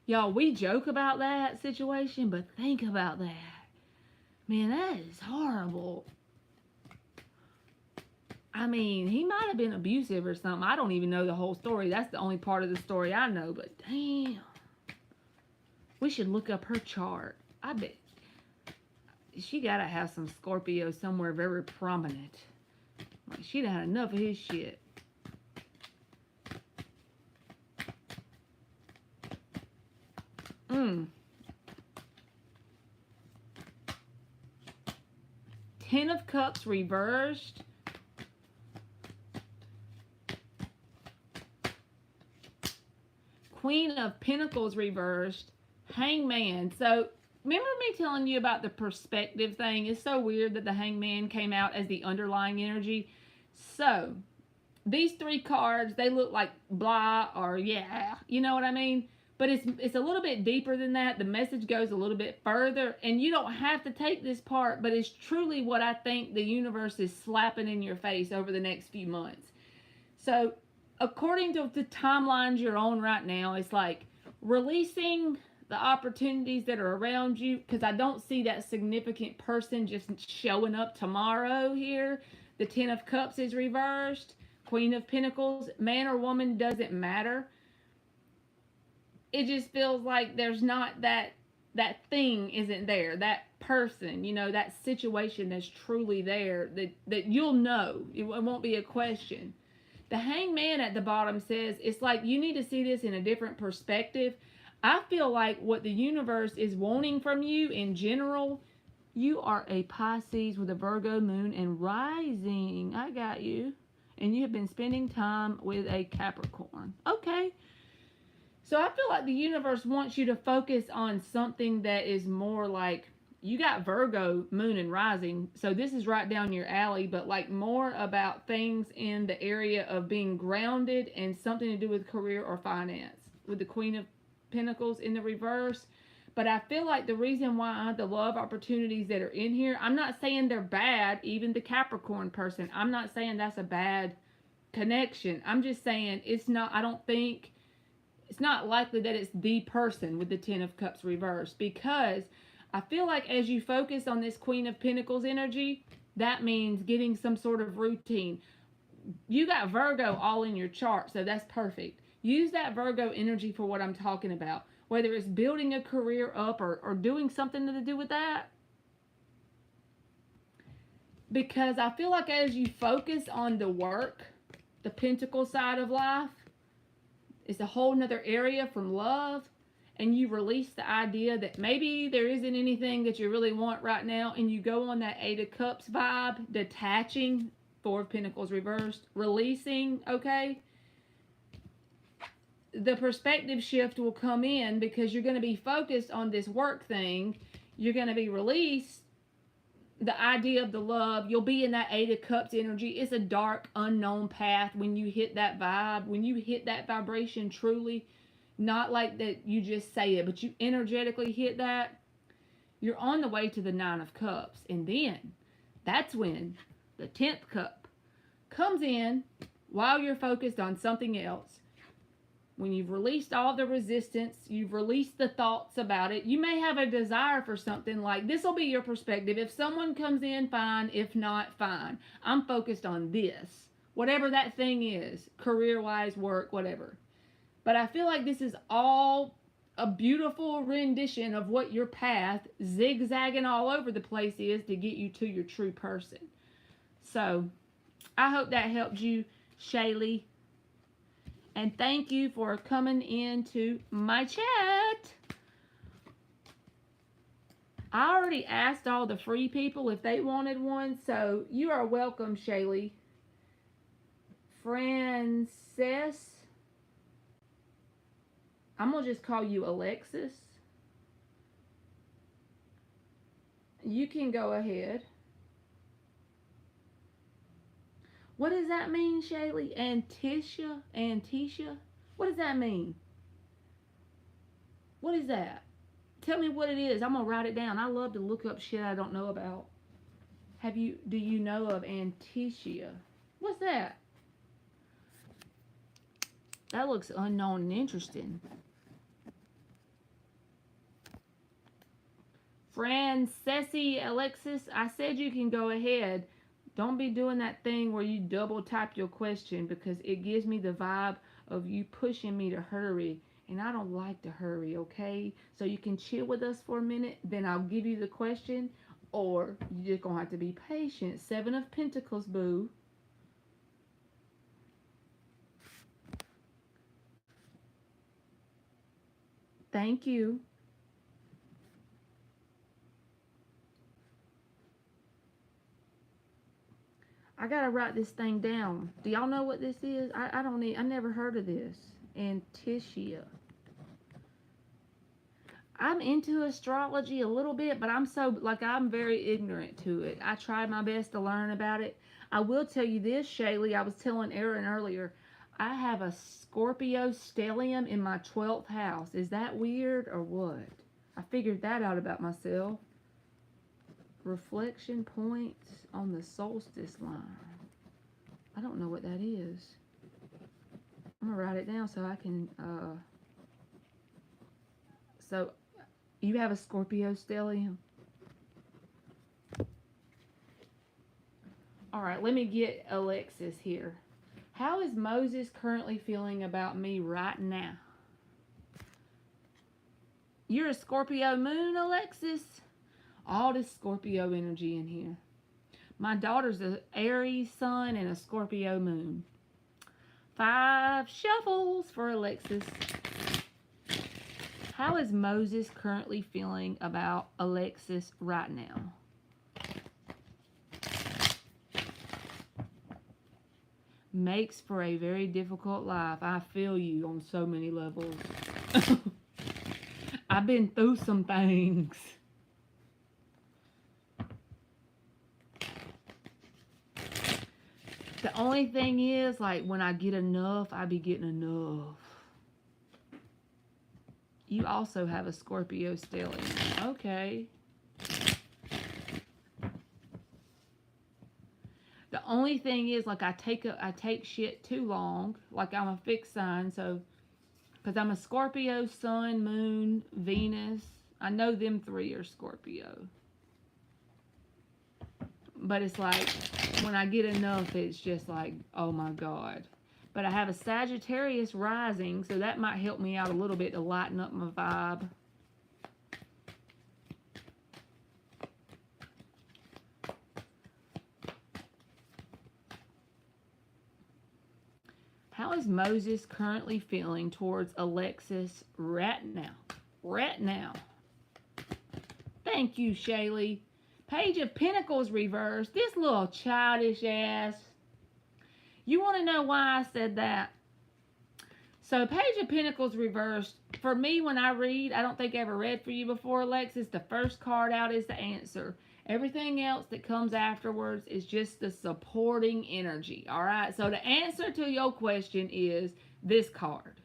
Y'all, we joke about that situation, but think about that. Man, that is horrible. I mean, he might have been abusive or something. I don't even know the whole story. That's the only part of the story I know, but damn. We should look up her chart. I bet she gotta have some Scorpio somewhere very prominent. Like, she'd had enough of his shit. Ten of Cups reversed. Queen of Pentacles reversed. Hangman. So, remember me telling you about the perspective thing? It's so weird that the Hangman came out as the underlying energy. So, these three cards, they look like blah or yeah. You know what I mean? But it's a little bit deeper than that. The message goes a little bit further. And you don't have to take this part, but it's truly what I think the universe is slapping in your face over the next few months. So, according to the timelines you're on right now, it's like releasing the opportunities that are around you, because I don't see that significant person just showing up tomorrow here. The Ten of Cups is reversed. Queen of Pentacles, man or woman, doesn't matter. It just feels like there's not that thing isn't there. That person, you know, that situation that's truly there, that you'll know. It won't be a question. The Hangman at the bottom says, it's like you need to see this in a different perspective. I feel like what the universe is wanting from you in general, you are a Pisces with a Virgo moon and rising. I got you. And you have been spending time with a Capricorn. Okay. So I feel like the universe wants you to focus on something that is more like, you got Virgo, moon, and rising. So this is right down your alley, but like more about things in the area of being grounded and something to do with career or finance. With the Queen of Pentacles in the reverse. But I feel like the reason why the love opportunities that are in here, I'm not saying they're bad, even the Capricorn person. I'm not saying that's a bad connection. I'm just saying it's not, I don't think, it's not likely that it's the person with the Ten of Cups reversed, because I feel like as you focus on this Queen of Pentacles energy, that means getting some sort of routine. You got Virgo all in your chart, so that's perfect. Use that Virgo energy for what I'm talking about, whether it's building a career up or doing something to do with that. Because I feel like as you focus on the work, the Pentacle side of life, it's a whole nother area from love, and you release the idea that maybe there isn't anything that you really want right now, and you go on that Eight of Cups vibe, detaching, Four of Pentacles reversed, releasing, okay? The perspective shift will come in because you're going to be focused on this work thing. You're going to be released the idea of the love. You'll be in that Eight of Cups energy. It's a dark, unknown path when you hit that vibe, when you hit that vibration truly, not like that you just say it, but you energetically hit that. You're on the way to the Nine of Cups. And then that's when the 10th cup comes in while you're focused on something else. When you've released all the resistance, you've released the thoughts about it, you may have a desire for something like, this will be your perspective. If someone comes in, fine. If not, fine. I'm focused on this. Whatever that thing is, career-wise, work, whatever. But I feel like this is all a beautiful rendition of what your path, zigzagging all over the place, is to get you to your true person. So, I hope that helped you, Shaylee. And thank you for coming into my chat. I already asked all the free people if they wanted one, so you are welcome, Shaylee. Frances, I'm gonna just call you Alexis. You can go ahead. What does that mean, Shaylee? Antisha? Antisha? What does that mean? What is that? Tell me what it is. I'm gonna write it down. I love to look up shit I don't know about. Do you know of Antisha? What's that? That looks unknown and interesting. Francesi Alexis, I said you can go ahead. Don't be doing that thing where you double type your question, because it gives me the vibe of you pushing me to hurry. And I don't like to hurry, okay? So you can chill with us for a minute, then I'll give you the question, or you're just gonna have to be patient. Seven of Pentacles, boo. Thank you. I gotta write this thing down. Do y'all know what this is? I don't need. I never heard of this. Anticia. I'm into astrology a little bit, but I'm very ignorant to it. I tried my best to learn about it. I will tell you this, Shaylee. I was telling Erin earlier. I have a Scorpio stellium in my 12th house. Is that weird or what? I figured that out about myself. Reflection points on the solstice line. I don't know what that is. I'm gonna write it down so I can. So you have a Scorpio stellium. All right, let me get Alexis here. How is Moses currently feeling about me right now? You're a Scorpio moon, Alexis? All this Scorpio energy in here. My daughter's an Aries sun and a Scorpio moon. 5 shuffles for Alexis. How is Moses currently feeling about Alexis right now? Makes for a very difficult life. I feel you on so many levels. I've been through some things. The only thing is, like, when I get enough, I be getting enough. You also have a Scorpio stellium. Okay. The only thing is, like, I take shit too long. Like, I'm a fixed sign, so because I'm a Scorpio, Sun, Moon, Venus. I know them 3 are Scorpio. But it's like, when I get enough, it's just like, oh my God. But I have a Sagittarius rising, so that might help me out a little bit to lighten up my vibe. How is Moses currently feeling towards Alexis right now? Right now. Thank you, Shaylee. Page of Pentacles reversed. This little childish ass. You want to know why I said that? So, Page of Pentacles reversed. For me, when I read, I don't think I ever read for you before, Alexis. The first card out is the answer. Everything else that comes afterwards is just the supporting energy. All right. So, the answer to your question is this card.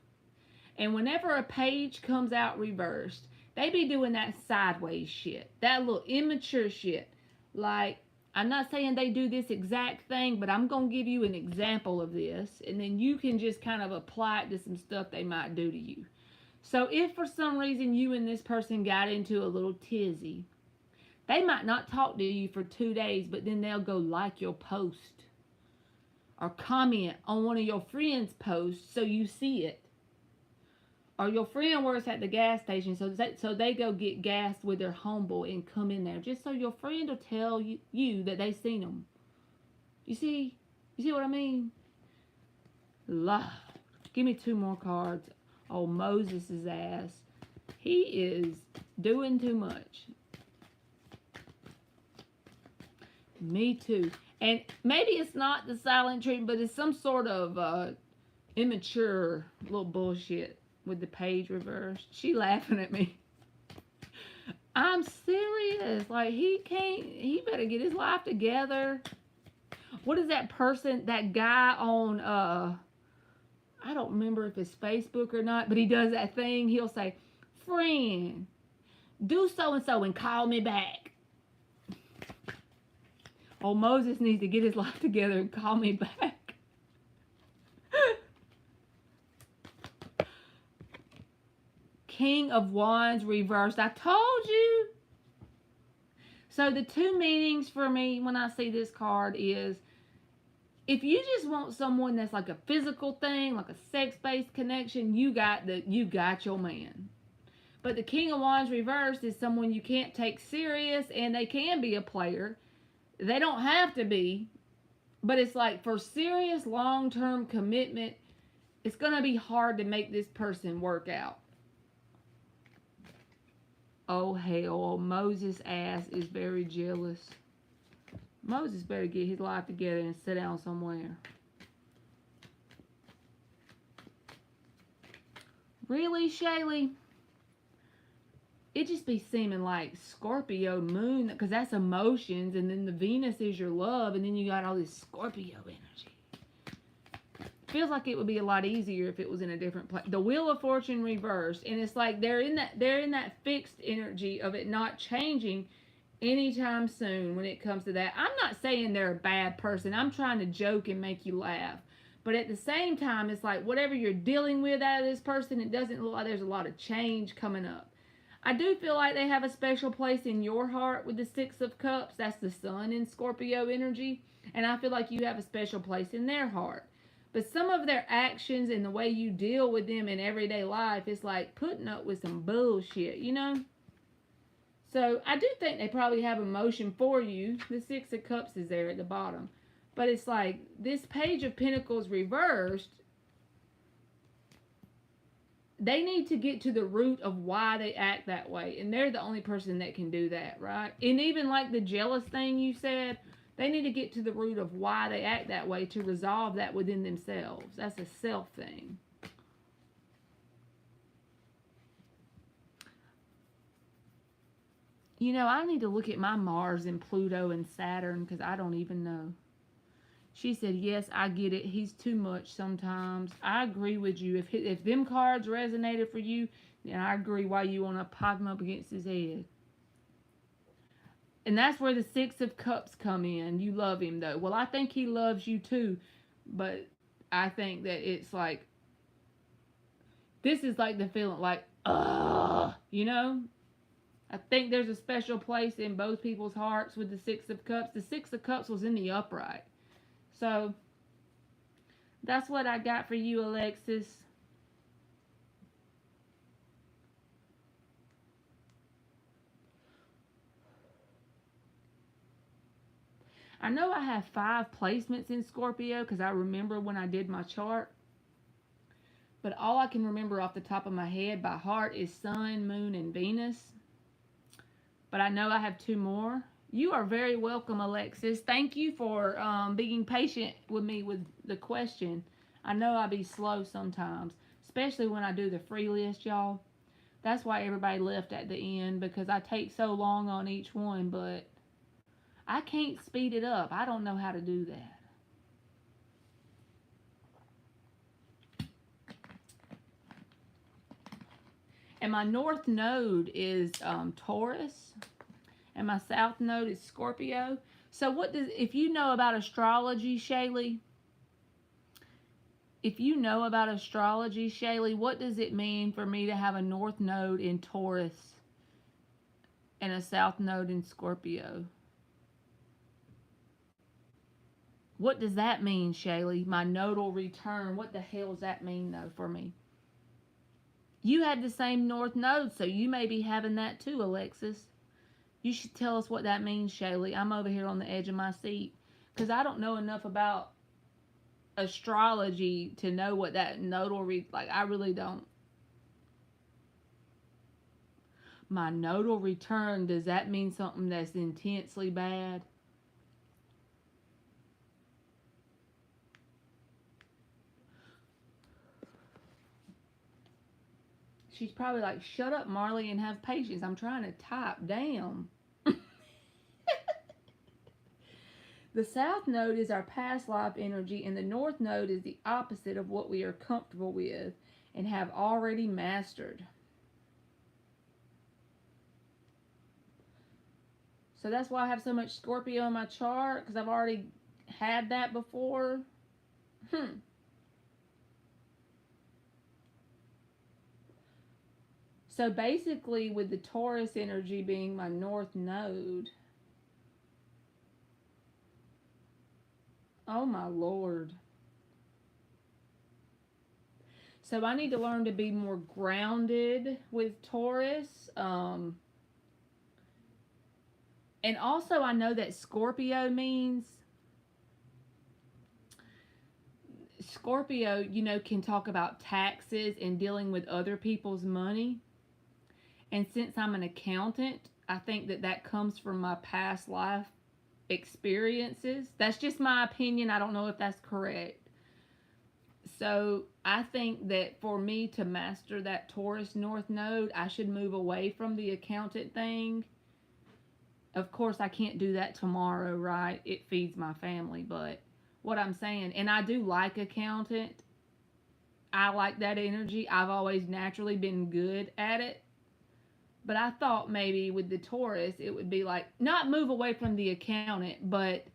And whenever a page comes out reversed, they be doing that sideways shit. That little immature shit. Like, I'm not saying they do this exact thing, but I'm going to give you an example of this, and then you can just kind of apply it to some stuff they might do to you. So if for some reason you and this person got into a little tizzy, they might not talk to you for 2 days, but then they'll go like your post or comment on one of your friends' posts so you see it. Or your friend works at the gas station, so they go get gas with their homeboy and come in there, just so your friend will tell you that they seen them. You see what I mean? Love. Give me 2 more cards. Oh, Moses' ass. He is doing too much. Me too. And maybe it's not the silent treatment, but it's some sort of immature little bullshit with the page reversed. She laughing at me. I'm serious. Like he better get his life together. What is that person, that guy on I don't remember if it's Facebook or not, but he does that thing. He'll say, "Friend, do so and so and call me back." Oh, Moses needs to get his life together and call me back. King of Wands reversed. I told you. So the two meanings for me when I see this card is, if you just want someone that's like a physical thing, like a sex-based connection, you got your man. But the King of Wands reversed is someone you can't take serious, and they can be a player. They don't have to be, but it's like for serious long-term commitment, it's going to be hard to make this person work out. Oh hell, Moses' ass is very jealous. Moses better get his life together and sit down somewhere. Really, Shaylee? It just be seeming like Scorpio moon, because that's emotions, and then the Venus is your love, and then you got all this Scorpio energy. Feels like it would be a lot easier if it was in a different place. The Wheel of Fortune reversed, and it's like they're in that fixed energy of it not changing anytime soon when it comes to that. I'm not saying they're a bad person. I'm trying to joke and make you laugh. But at the same time, it's like whatever you're dealing with out of this person, it doesn't look like there's a lot of change coming up. I do feel like they have a special place in your heart with the Six of Cups. That's the Sun in Scorpio energy. And I feel like you have a special place in their heart. But some of their actions and the way you deal with them in everyday life is like putting up with some bullshit, you know? So I do think they probably have emotion for you. The Six of Cups is there at the bottom. But it's like this Page of Pentacles reversed. They need to get to the root of why they act that way. And they're the only person that can do that, right? And even like the jealous thing you said, they need to get to the root of why they act that way to resolve that within themselves. That's a self thing. You know, I need to look at my Mars and Pluto and Saturn because I don't even know. She said, yes, I get it. He's too much sometimes. I agree with you. If them cards resonated for you, then I agree why you want to pop him up against his head. And that's where the Six of Cups come in. You love him, though. Well, I think he loves you, too. But I think that it's like, this is like the feeling like, you know? I think there's a special place in both people's hearts with the Six of Cups. The Six of Cups was in the upright. So, that's what I got for you, Alexis. I know I have 5 placements in Scorpio because I remember when I did my chart. But all I can remember off the top of my head by heart is Sun, Moon, and Venus. But I know I have 2 more. You are very welcome, Alexis. Thank you for being patient with me with the question. I know I be slow sometimes, especially when I do the free list, y'all. That's why everybody left at the end, because I take so long on each one, but I can't speed it up. I don't know how to do that. And my north node is Taurus. And my south node is Scorpio. So if you know about astrology, Shaylee, what does it mean for me to have a north node in Taurus and a south node in Scorpio? What does that mean, Shaylee? My nodal return. What the hell does that mean, though, for me? You had the same north node, so you may be having that too, Alexis. You should tell us what that means, Shaylee. I'm over here on the edge of my seat because I don't know enough about astrology to know what that nodal like. I really don't. My nodal return, does that mean something that's intensely bad? She's probably like, shut up, Marley, and have patience. I'm trying to type. Damn. The south node is our past life energy, and the north node is the opposite of what we are comfortable with and have already mastered. So that's why I have so much Scorpio in my chart, because I've already had that before. So basically, with the Taurus energy being my north node, oh my lord. So I need to learn to be more grounded with Taurus. And also, I know that Scorpio, can talk about taxes and dealing with other people's money. And since I'm an accountant, I think that comes from my past life experiences. That's just my opinion. I don't know if that's correct. So I think that for me to master that Taurus North Node, I should move away from the accountant thing. Of course, I can't do that tomorrow, right? It feeds my family, but what I'm saying, and I do like accountant. I like that energy. I've always naturally been good at it. But I thought maybe with the Taurus, it would be like, not move away from the accountant, but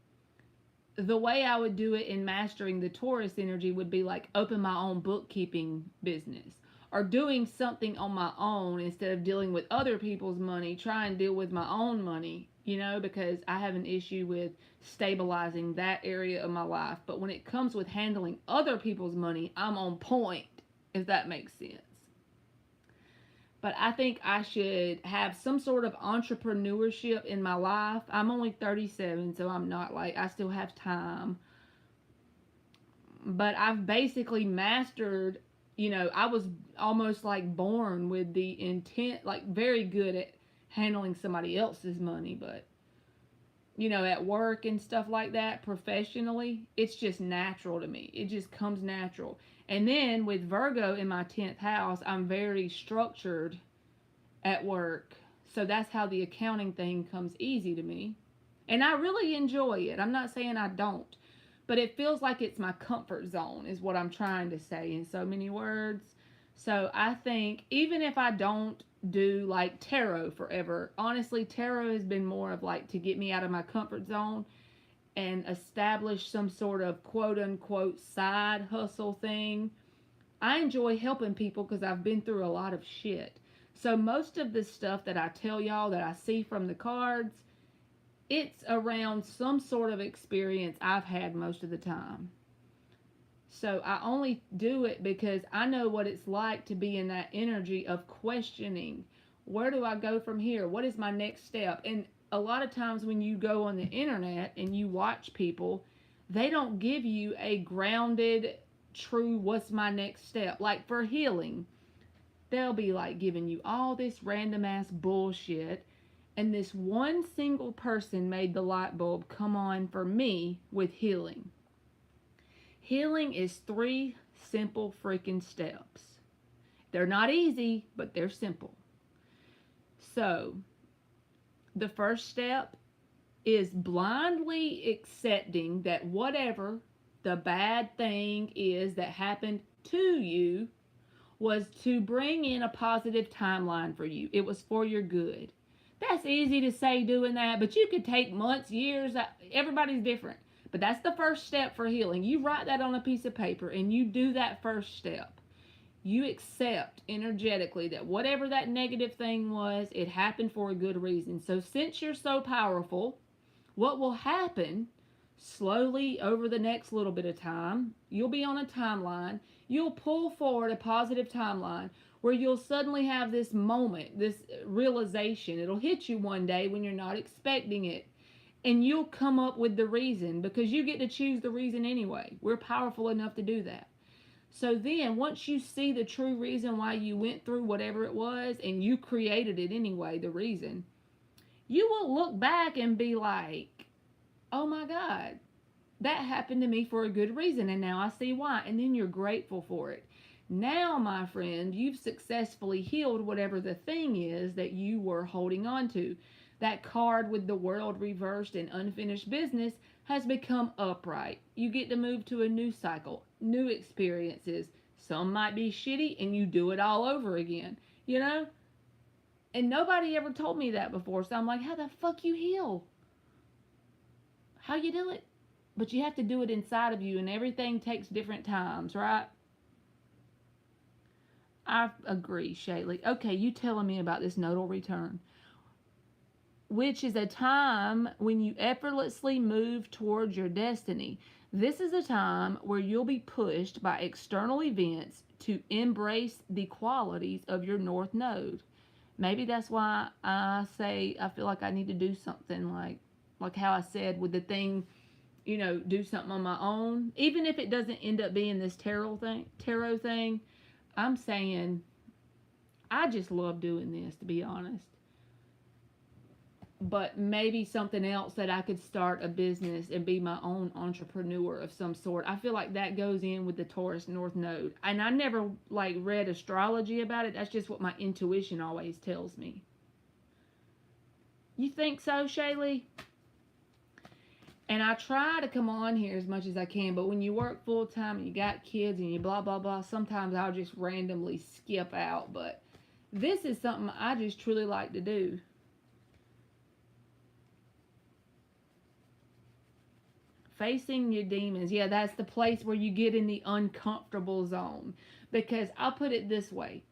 the way I would do it in mastering the Taurus energy would be like open my own bookkeeping business or doing something on my own instead of dealing with other people's money, try and deal with my own money, because I have an issue with stabilizing that area of my life. But when it comes with handling other people's money, I'm on point, if that makes sense. But I think I should have some sort of entrepreneurship in my life. I'm only 37, so I'm not like, I still have time. But I've basically mastered, I was almost like born with the intent, like very good at handling somebody else's money. But, at work and stuff like that, professionally, it's just natural to me. It just comes natural. And then with Virgo in my 10th house, I'm very structured at work. So that's how the accounting thing comes easy to me. And I really enjoy it. I'm not saying I don't. But it feels like it's my comfort zone, is what I'm trying to say in so many words. So I think even if I don't do like tarot forever, honestly, tarot has been more of like to get me out of my comfort zone and establish some sort of quote unquote side hustle thing. I enjoy helping people because I've been through a lot of shit. So most of the stuff that I tell y'all that I see from the cards, it's around some sort of experience I've had most of the time. So I only do it because I know what it's like to be in that energy of questioning. Where do I go from here? What is my next step? And a lot of times when you go on the internet and you watch people, they don't give you a grounded, true, what's my next step? Like for healing, they'll be like giving you all this random ass bullshit. And this one single person made the light bulb come on for me with healing. Healing is 3 simple freaking steps. They're not easy, but they're simple. So, the first step is blindly accepting that whatever the bad thing is that happened to you was to bring in a positive timeline for you. It was for your good. That's easy to say doing that, but you could take months, years. Everybody's different. But that's the first step for healing. You write that on a piece of paper and you do that first step. You accept energetically that whatever that negative thing was, it happened for a good reason. So since you're so powerful, what will happen slowly over the next little bit of time, you'll be on a timeline. You'll pull forward a positive timeline where you'll suddenly have this moment, this realization. It'll hit you one day when you're not expecting it. And you'll come up with the reason because you get to choose the reason anyway. We're powerful enough to do that. So then once you see the true reason why you went through whatever it was and you created it anyway, the reason, you will look back and be like, oh my God, that happened to me for a good reason and now I see why. And then you're grateful for it. Now, my friend, you've successfully healed whatever the thing is that you were holding on to. That card with the world reversed and unfinished business has become upright. You get to move to a new cycle, new experiences. Some might be shitty and you do it all over again, you know? And nobody ever told me that before. So I'm like, how the fuck you heal? How you do it? But you have to do it inside of you, and everything takes different times, right? I agree, Shaylee. Okay, you telling me about this nodal return, which is a time when you effortlessly move towards your destiny. This is a time where you'll be pushed by external events to embrace the qualities of your North Node. Maybe that's why I say I feel like I need to do something like how I said with the thing, do something on my own. Even if it doesn't end up being this tarot thing, I'm saying I just love doing this, to be honest. But maybe something else that I could start a business and be my own entrepreneur of some sort. I feel like that goes in with the Taurus North Node. And I never read astrology about it. That's just what my intuition always tells me. You think so, Shaylee? And I try to come on here as much as I can, but when you work full time and you got kids and you blah blah blah, sometimes I'll just randomly skip out. But this is something I just truly like to do. Facing your demons. Yeah, that's the place where you get in the uncomfortable zone. Because I'll put it this way.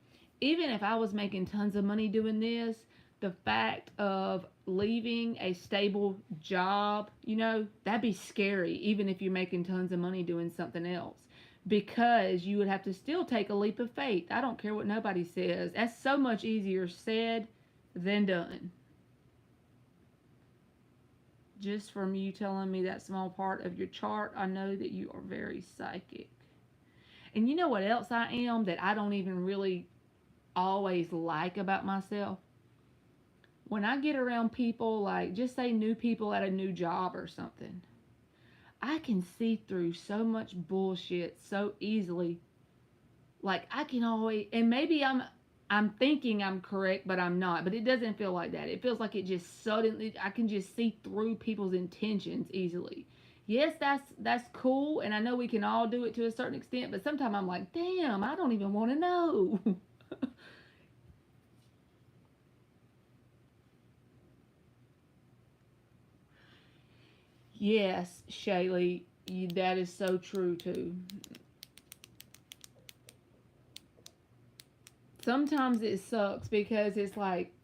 Even if I was making tons of money doing this, the fact of leaving a stable job, that'd be scary, even if you're making tons of money doing something else. Because you would have to still take a leap of faith. I don't care what nobody says. That's so much easier said than done. Just from you telling me that small part of your chart, I know that you are very psychic. And you know what else I am that I don't even really always like about myself? When I get around people, like just say new people at a new job or something, I can see through so much bullshit so easily. Like I can always, and maybe I'm thinking I'm correct, but I'm not. But it doesn't feel like that. It feels like it just suddenly, I can just see through people's intentions easily. Yes, that's cool, and I know we can all do it to a certain extent. But sometimes I'm like, damn, I don't even want to know. Yes, Shaylee, that is so true too. Sometimes it sucks because it's like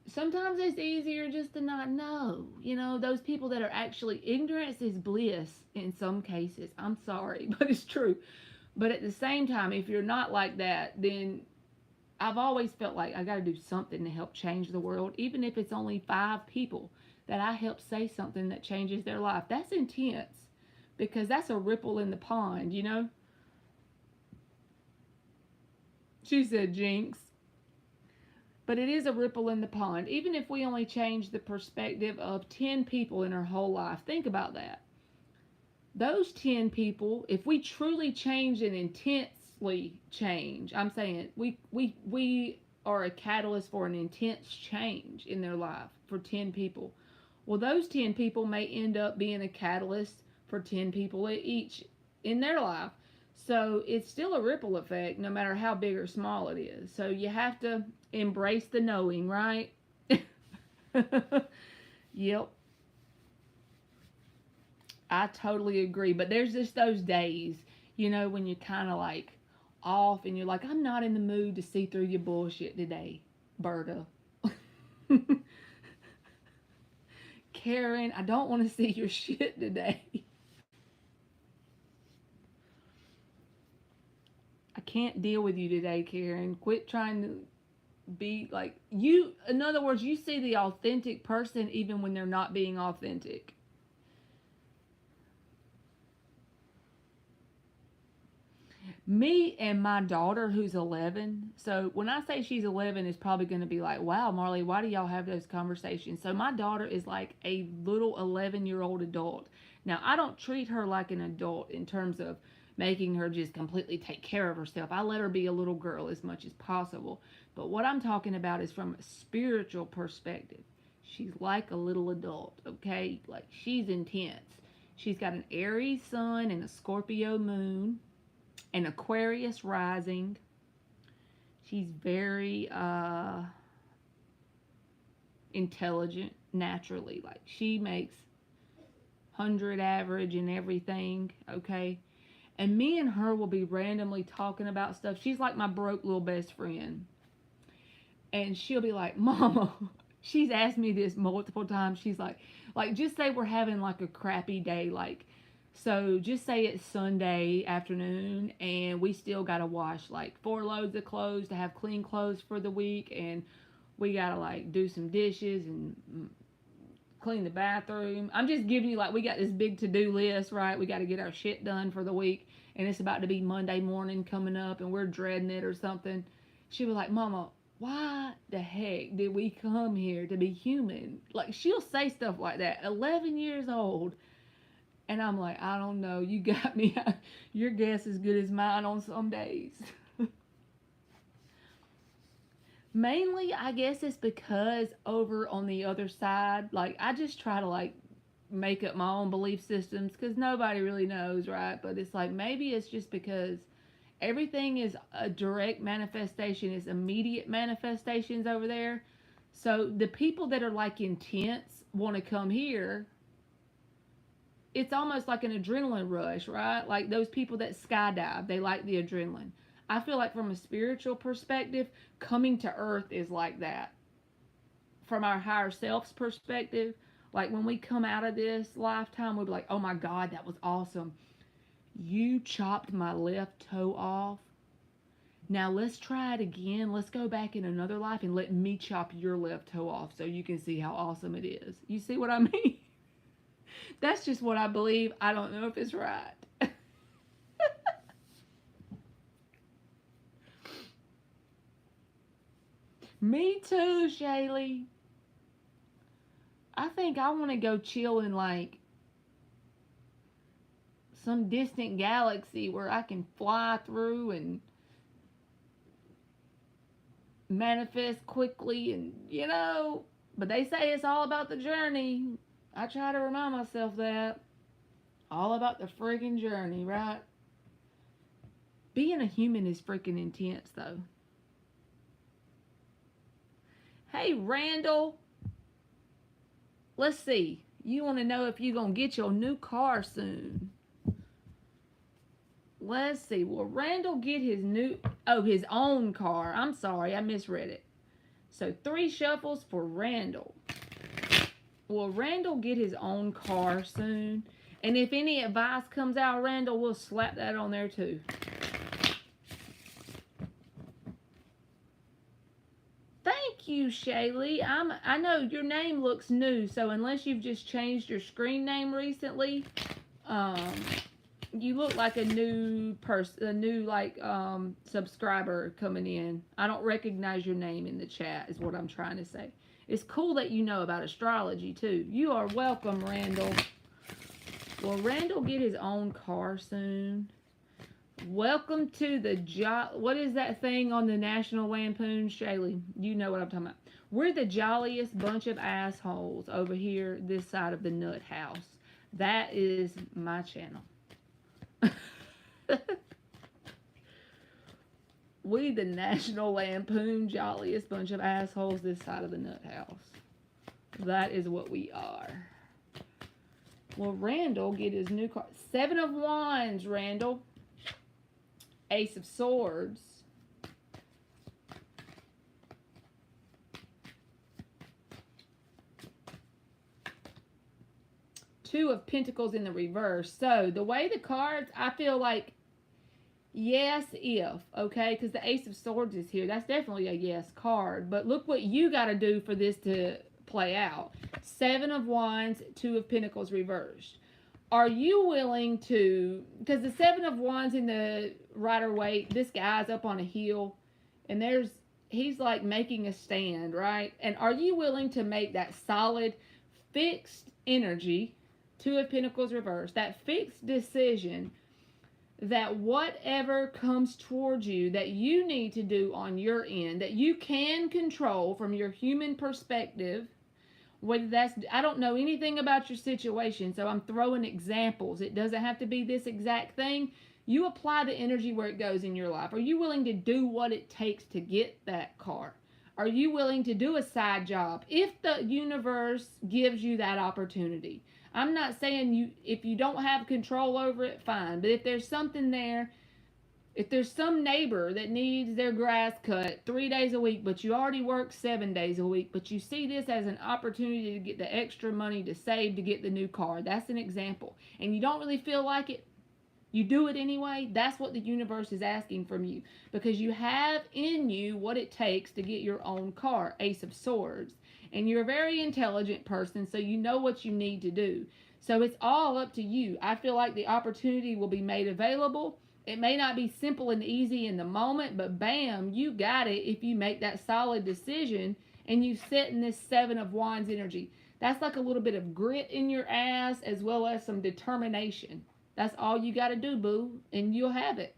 sometimes it's easier just to not know. Those people that are actually ignorance is bliss in some cases. I'm sorry, but it's true. But at the same time, if you're not like that, then I've always felt like I got to do something to help change the world, even if it's only 5 people that I help say something that changes their life. That's intense because that's a ripple in the pond. She said, Jinx. But it is a ripple in the pond. Even if we only change the perspective of 10 people in our whole life, think about that. Those 10 people, if we truly change and intensely change, I'm saying we are a catalyst for an intense change in their life for 10 people. Well, those 10 people may end up being a catalyst for 10 people each in their life. So it's still a ripple effect no matter how big or small it is. So you have to embrace the knowing, right? Yep. I totally agree. But there's just those days, when you're kind of like off and you're like, I'm not in the mood to see through your bullshit today, Berta. Karen, I don't want to see your shit today. I can't deal with you today, Karen. Quit trying to be like you. In other words, you see the authentic person even when they're not being authentic. Me and my daughter, who's 11. So when I say she's 11, it's probably going to be like, wow, Marley, why do y'all have those conversations? So my daughter is like a little 11-year-old adult. Now, I don't treat her like an adult in terms of making her just completely take care of herself. I let her be a little girl as much as possible. But what I'm talking about is from a spiritual perspective. She's like a little adult, okay? Like, she's intense. She's got an Aries sun and a Scorpio moon, an Aquarius rising. She's very intelligent naturally. Like, she makes 100 average and everything, okay? And me and her will be randomly talking about stuff. She's like my broke little best friend. And she'll be like, Mama, she's asked me this multiple times. She's like, just say we're having like a crappy day. Like, so just say it's Sunday afternoon and we still got to wash like 4 loads of clothes to have clean clothes for the week. And we got to like do some dishes and clean the bathroom. I'm just giving you, like, we got this big to-do list, right? We got to get our shit done for the week, and it's about to be Monday morning coming up, and we're dreading it or something. She was like, Mama, why the heck did we come here to be human? Like, she'll say stuff like that. 11 years old. And I'm like, I don't know. You got me. Your guess is good as mine on some days. Mainly, I guess it's because over on the other side, like, I just try to, like, make up my own belief systems because nobody really knows, right? But it's like, maybe it's just because everything is a direct manifestation, is immediate manifestations over there. So the people that are, like, intense want to come here. It's almost like an adrenaline rush, right? Like those people that skydive, they like the adrenaline. I feel like from a spiritual perspective, coming to earth is like that. From our higher self's perspective, like when we come out of this lifetime, we'll be like, oh my God, that was awesome. You chopped my left toe off. Now let's try it again. Let's go back in another life and let me chop your left toe off so you can see how awesome it is. You see what I mean? That's just what I believe. I don't know if it's right. Me too, Shaylee. I think I want to go chill in like some distant galaxy where I can fly through and manifest quickly and. But they say it's all about the journey. I try to remind myself that. All about the freaking journey, right? Being a human is freaking intense, though. Hey, Randall. Let's see. You want to know if you're going to get your new car soon. Let's see. Will Randall get his own car? I'm sorry, I misread it. So 3 shuffles for Randall. Will Randall get his own car soon? And if any advice comes out, Randall, we'll slap that on there too. Thank you, Shaylee. I know your name looks new, so unless you've just changed your screen name recently, you look like a new subscriber coming in. I don't recognize your name in the chat is what I'm trying to say. It's cool that you know about astrology too. You are welcome, Randall. Will Randall get his own car soon? Welcome to the what is that thing on the National Lampoon, Shaylee? You know what I'm talking about. We're the jolliest bunch of assholes over here this side of the nut house. That is my channel. We the National Lampoon jolliest bunch of assholes this side of the nut house. That is what we are. Will Randall get his new car? 7 of Wands, Randall. Ace of Swords. Two of Pentacles in the reverse. So the way the cards, I feel like yes if, okay? Because the Ace of Swords is here. That's definitely a yes card. But look what you got to do for this to play out. 7 of Wands, 2 of Pentacles reversed. Are you willing to, because the 7 of Wands in the Rider-Waite, this guy's up on a hill, and he's like making a stand, right? And are you willing to make that solid, fixed energy, 2 of Pentacles reversed, that fixed decision that whatever comes towards you that you need to do on your end, that you can control from your human perspective, whether that's, I don't know anything about your situation, so I'm throwing examples. It doesn't have to be this exact thing. You apply the energy where it goes in your life. Are you willing to do what it takes to get that car? Are you willing to do a side job if the universe gives you that opportunity? I'm not saying you, if you don't have control over it, fine. But if there's something there, if there's some neighbor that needs their grass cut 3 days a week, but you already work 7 days a week, but you see this as an opportunity to get the extra money to save to get the new car, that's an example. And you don't really feel like it, you do it anyway. That's what the universe is asking from you, because you have in you what it takes to get your own car, Ace of Swords. And you're a very intelligent person, so you know what you need to do. So it's all up to you. I feel like the opportunity will be made available. It may not be simple and easy in the moment, but bam, you got it if you make that solid decision and you sit in this Seven of Wands energy. That's like a little bit of grit in your ass as well as some determination. That's all you got to do, boo, and you'll have it.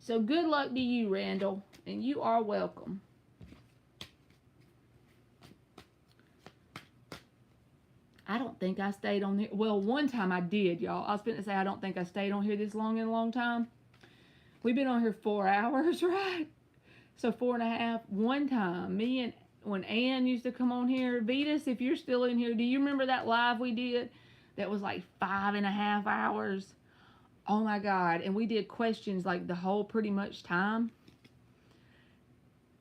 So good luck to you, Randall, and you are welcome. I don't think I stayed on here. Well, one time I did, y'all. I was going to say I don't think I stayed on here this long in a long time. We've been on here 4 hours, right? So 4.5. One time, me and when Ann used to come on here, Vetus, if you're still in here, do you remember that live we did? That was like 5.5 hours. Oh my God. And we did questions like the whole pretty much time.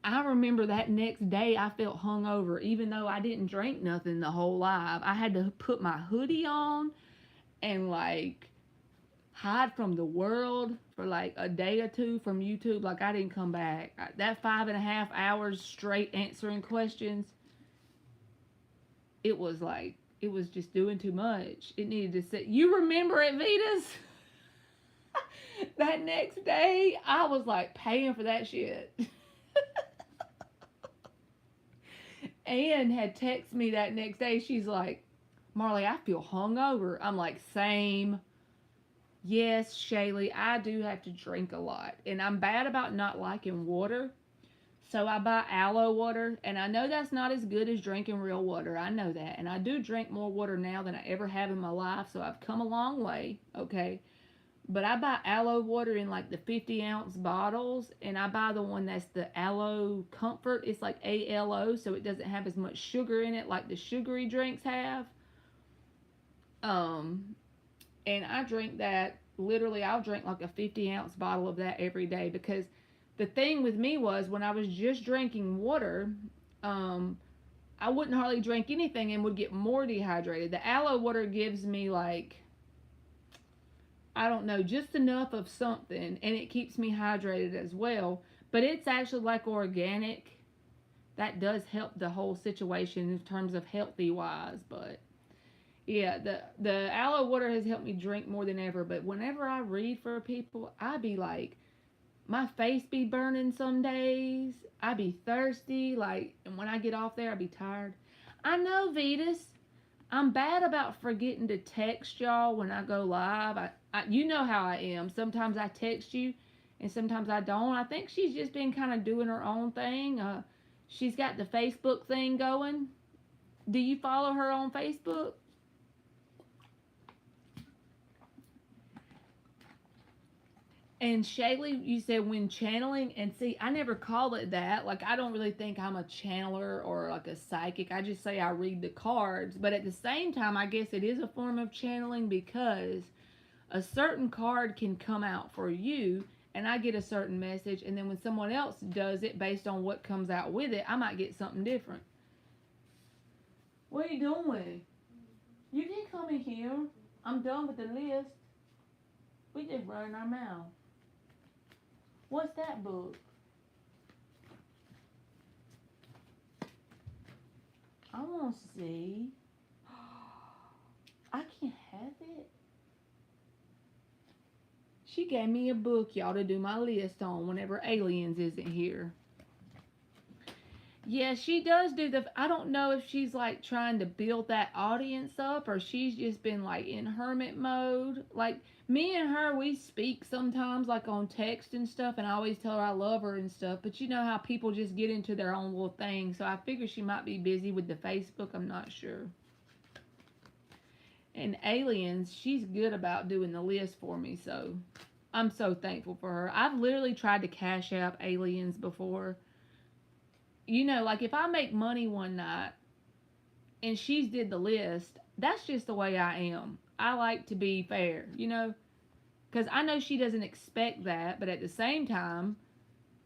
I remember that next day I felt hungover, even though I didn't drink nothing the whole live. I had to put my hoodie on and like hide from the world for like a day or two from YouTube. Like I didn't come back. That 5.5 hours straight answering questions, it was like, it was just doing too much. It needed to sit. You remember it, Vetus? That next day, I was like paying for that shit. Ann had texted me that next day. She's like, Marley, I feel hungover. I'm like, same. Yes, Shaylee, I do have to drink a lot. And I'm bad about not liking water. So I buy aloe water. And I know that's not as good as drinking real water. I know that. And I do drink more water now than I ever have in my life. So I've come a long way. Okay. But I buy aloe water in like the 50-ounce bottles, and I buy the one that's the Aloe Comfort. It's like ALO, so it doesn't have as much sugar in it like the sugary drinks have. And I drink that, literally I'll drink like a 50-ounce bottle of that every day, because the thing with me was when I was just drinking water, I wouldn't hardly drink anything and would get more dehydrated. The aloe water gives me like, I don't know, just enough of something, and it keeps me hydrated as well. But it's actually like organic. That does help the whole situation in terms of healthy wise. But yeah, the aloe water has helped me drink more than ever. But whenever I read for people, I be like, my face be burning some days. I be thirsty, like, and when I get off there, I be tired. I know, Vetus. I'm bad about forgetting to text y'all when I go live. You know how I am. Sometimes I text you, and sometimes I don't. I think she's just been kind of doing her own thing. She's got the Facebook thing going. Do you follow her on Facebook? And Shaylee, you said when channeling, and see, I never call it that. Like, I don't really think I'm a channeler or like a psychic. I just say I read the cards. But at the same time, I guess it is a form of channeling, because a certain card can come out for you and I get a certain message. And then when someone else does it based on what comes out with it, I might get something different. What are you doing? You can come in here. I'm done with the list. We just running our mouth. What's that book? I want to see. I can't have it. She gave me a book, y'all, to do my list on whenever Aliens isn't here. Yeah, she does do the. I don't know if she's like trying to build that audience up, or she's just been like in hermit mode. Like, Me and her, we speak sometimes, like on text and stuff, and I always tell her I love her and stuff. But you know how people just get into their own little thing, so I figure she might be busy with the Facebook. I'm not sure. And Aliens, she's good about doing the list for me, so I'm so thankful for her. I've literally tried to cash out Aliens before. You know, like if I make money one night and she's did the list, that's just the way I am. I like to be fair, you know, because I know she doesn't expect that, but at the same time,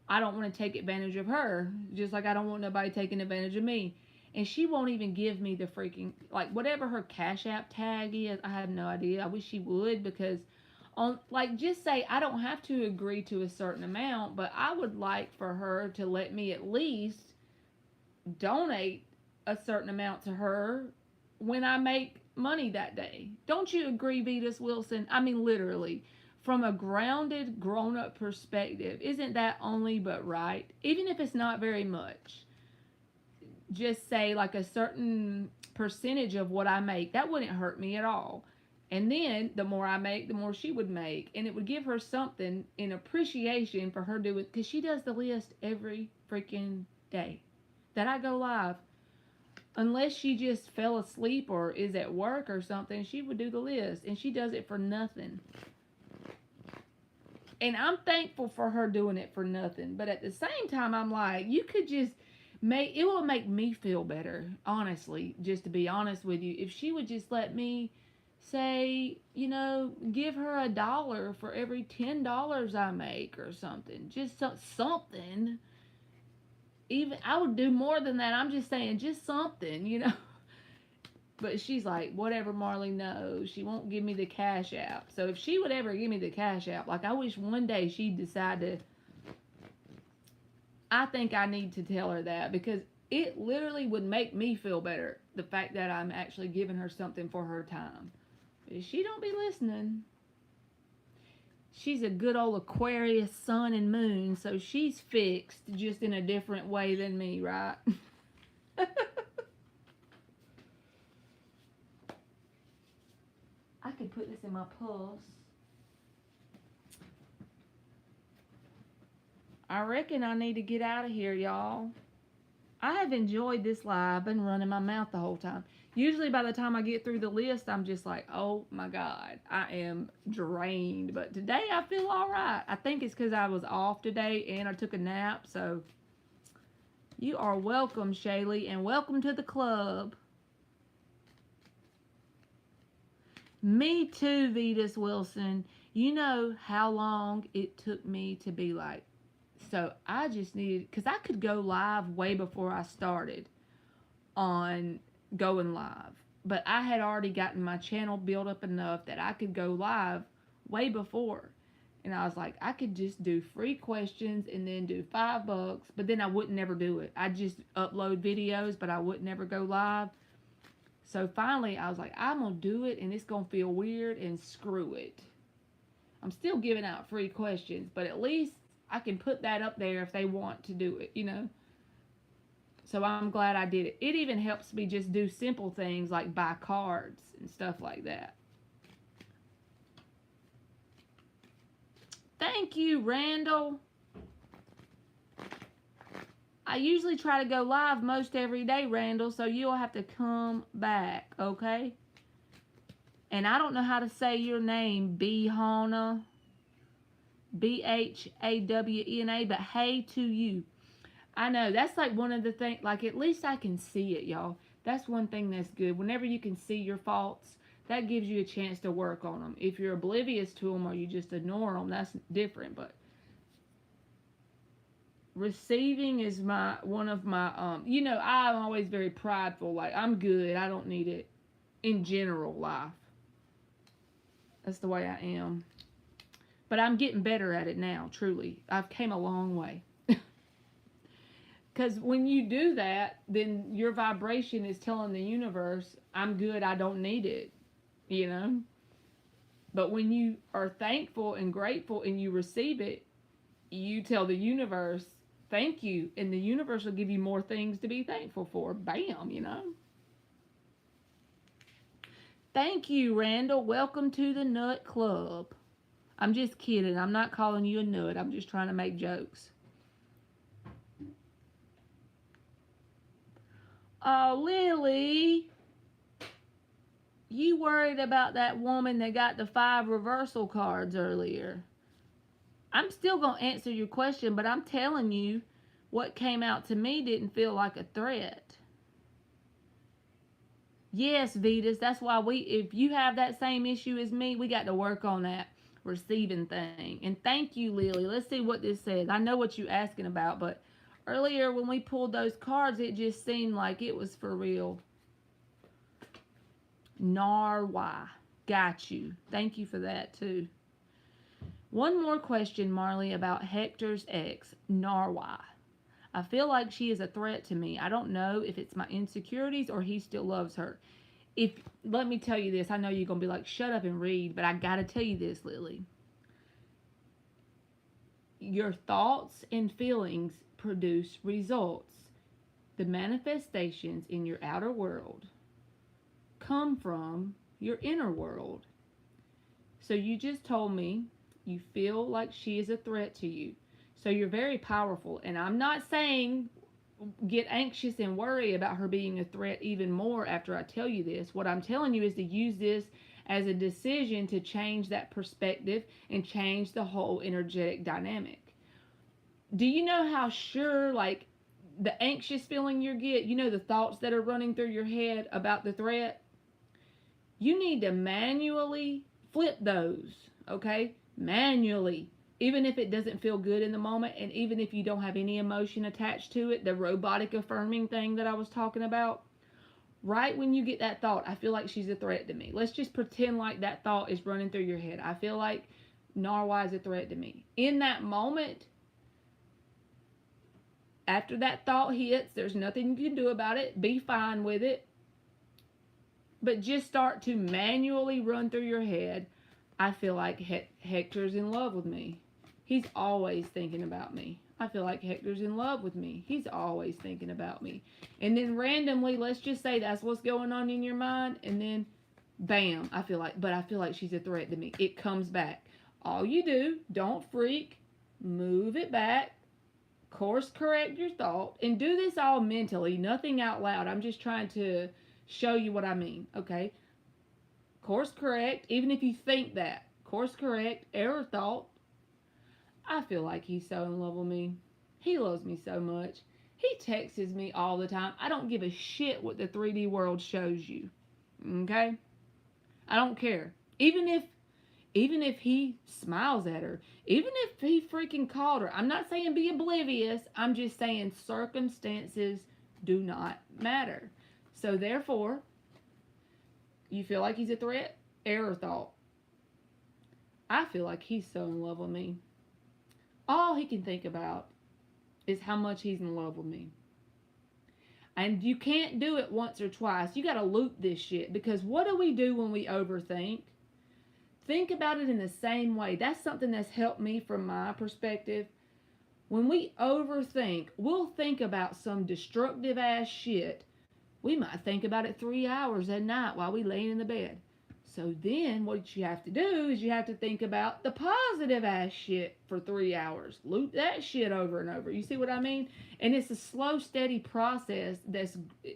I don't want to take advantage of her, just like I don't want nobody taking advantage of me. And she won't even give me the freaking, like, whatever her Cash App tag is. I have no idea. I wish she would, because on, like, just say I don't have to agree to a certain amount, but I would like for her to let me at least donate a certain amount to her when I make money that day. Don't you agree, Vetus Wilson? I mean, literally, from a grounded, grown up perspective, isn't that only but right? Even if it's not very much, just say like a certain percentage of what I make. That wouldn't hurt me at all. And then the more I make, the more she would make. And it would give her something in appreciation for her doing, because she does the list every freaking day that I go live. Unless she just fell asleep or is at work or something, she would do the list. And she does it for nothing. And I'm thankful for her doing it for nothing. But at the same time, I'm like, you could just make, it will make me feel better, honestly, just to be honest with you. If she would just let me say, you know, give her $1 for every $10 I make or something. Just something. Even I would do more than that. I'm just saying, just something, you know. But she's like, whatever, Marley, no. She won't give me the Cash App. So if she would ever give me the Cash App, like I wish one day she'd decide to. I think I need to tell her that, because it literally would make me feel better. The fact that I'm actually giving her something for her time. But she don't be listening. She's a good old Aquarius sun and moon, so she's fixed just in a different way than me, right? I could put this in my pulse. I reckon I need to get out of here, y'all. I have enjoyed this live. I've been running my mouth the whole time. Usually by the time I get through the list, I'm just like, oh my God, I am drained. But today I feel all right. I think it's because I was off today and I took a nap. So you are welcome, Shaylee, and welcome to the club. Me too, Vetus Wilson. You know how long it took me to be like, so I just needed, because I could go live way before I started on going live. But I had already gotten my channel built up enough that I could go live way before. And I was like, I could just do free questions and then do $5, but then I wouldn't never do it. I'd just upload videos, but I would never go live. So finally, I was like, I'm going to do it, and it's going to feel weird, and screw it. I'm still giving out free questions, but at least I can put that up there if they want to do it, you know. So I'm glad I did it. It even helps me just do simple things like buy cards and stuff like that. Thank you, Randall. I usually try to go live most every day, Randall, so you'll have to come back, okay? And I don't know how to say your name, Bhawna, Bhawna, but hey to you. I know, that's like one of the things, like at least I can see it, y'all. That's one thing that's good. Whenever you can see your faults, that gives you a chance to work on them. If you're oblivious to them or you just ignore them, that's different. But receiving is one of my, you know, I'm always very prideful. Like, I'm good. I don't need it in general life. That's the way I am. But I'm getting better at it now, truly. I've came a long way. Because when you do that, then your vibration is telling the universe, I'm good, I don't need it, you know? But when you are thankful and grateful and you receive it, you tell the universe, thank you. And the universe will give you more things to be thankful for. Bam, you know? Thank you, Randall. Welcome to the Nut Club. I'm just kidding. I'm not calling you a nut. I'm just trying to make jokes. Oh, Lily, you worried about that woman that got the 5 reversal cards earlier. I'm still going to answer your question, but I'm telling you what came out to me didn't feel like a threat. Yes, Vetus, that's why if you have that same issue as me, we got to work on that receiving thing. And thank you, Lily. Let's see what this says. I know what you're asking about, but earlier when we pulled those cards, it just seemed like it was for real. Narwa. Got you. Thank you for that, too. One more question, Marley, about Hector's ex, Narwa. I feel like she is a threat to me. I don't know if it's my insecurities or he still loves her. Let me tell you this. I know you're going to be like, shut up and read, but I got to tell you this, Lily. Your thoughts and feelings produce results. The manifestations in your outer world come from your inner world. So you just told me you feel like she is a threat to you. So you're very powerful. And I'm not saying get anxious and worry about her being a threat even more after I tell you this. What I'm telling you is to use this as a decision to change that perspective and change the whole energetic dynamic. Do you know how sure, like, the anxious feeling you get, you know, the thoughts that are running through your head about the threat? You need to manually flip those, okay? Manually. Even if it doesn't feel good in the moment, and even if you don't have any emotion attached to it, the robotic affirming thing that I was talking about, right when you get that thought, I feel like she's a threat to me. Let's just pretend like that thought is running through your head. I feel like Narwa is a threat to me. In that moment, after that thought hits, there's nothing you can do about it. Be fine with it. But just start to manually run through your head, I feel like Hector's in love with me. He's always thinking about me. I feel like Hector's in love with me. He's always thinking about me. And then randomly, let's just say that's what's going on in your mind. And then, bam, I feel like she's a threat to me. It comes back. All you do, don't freak, move it back, course correct your thought, and do this all mentally, nothing out loud. I'm just trying to show you what I mean, okay? Course correct, even if you think that. Course correct, error thought. I feel like he's so in love with me. He loves me so much. He texts me all the time. I don't give a shit what the 3D world shows you. Okay? I don't care. Even if he smiles at her, even if he freaking called her. I'm not saying be oblivious. I'm just saying circumstances do not matter. So therefore, you feel like he's a threat? Error thought. I feel like he's so in love with me. All he can think about is how much he's in love with me. And you can't do it once or twice. You got to loop this shit. Because what do we do when we overthink? Think about it in the same way. That's something that's helped me from my perspective. When we overthink, we'll think about some destructive ass shit. We might think about it 3 hours at night while we lay in the bed. So then what you have to do is you have to think about the positive ass shit for 3 hours. Loop that shit over and over. You see what I mean? And it's a slow, steady process that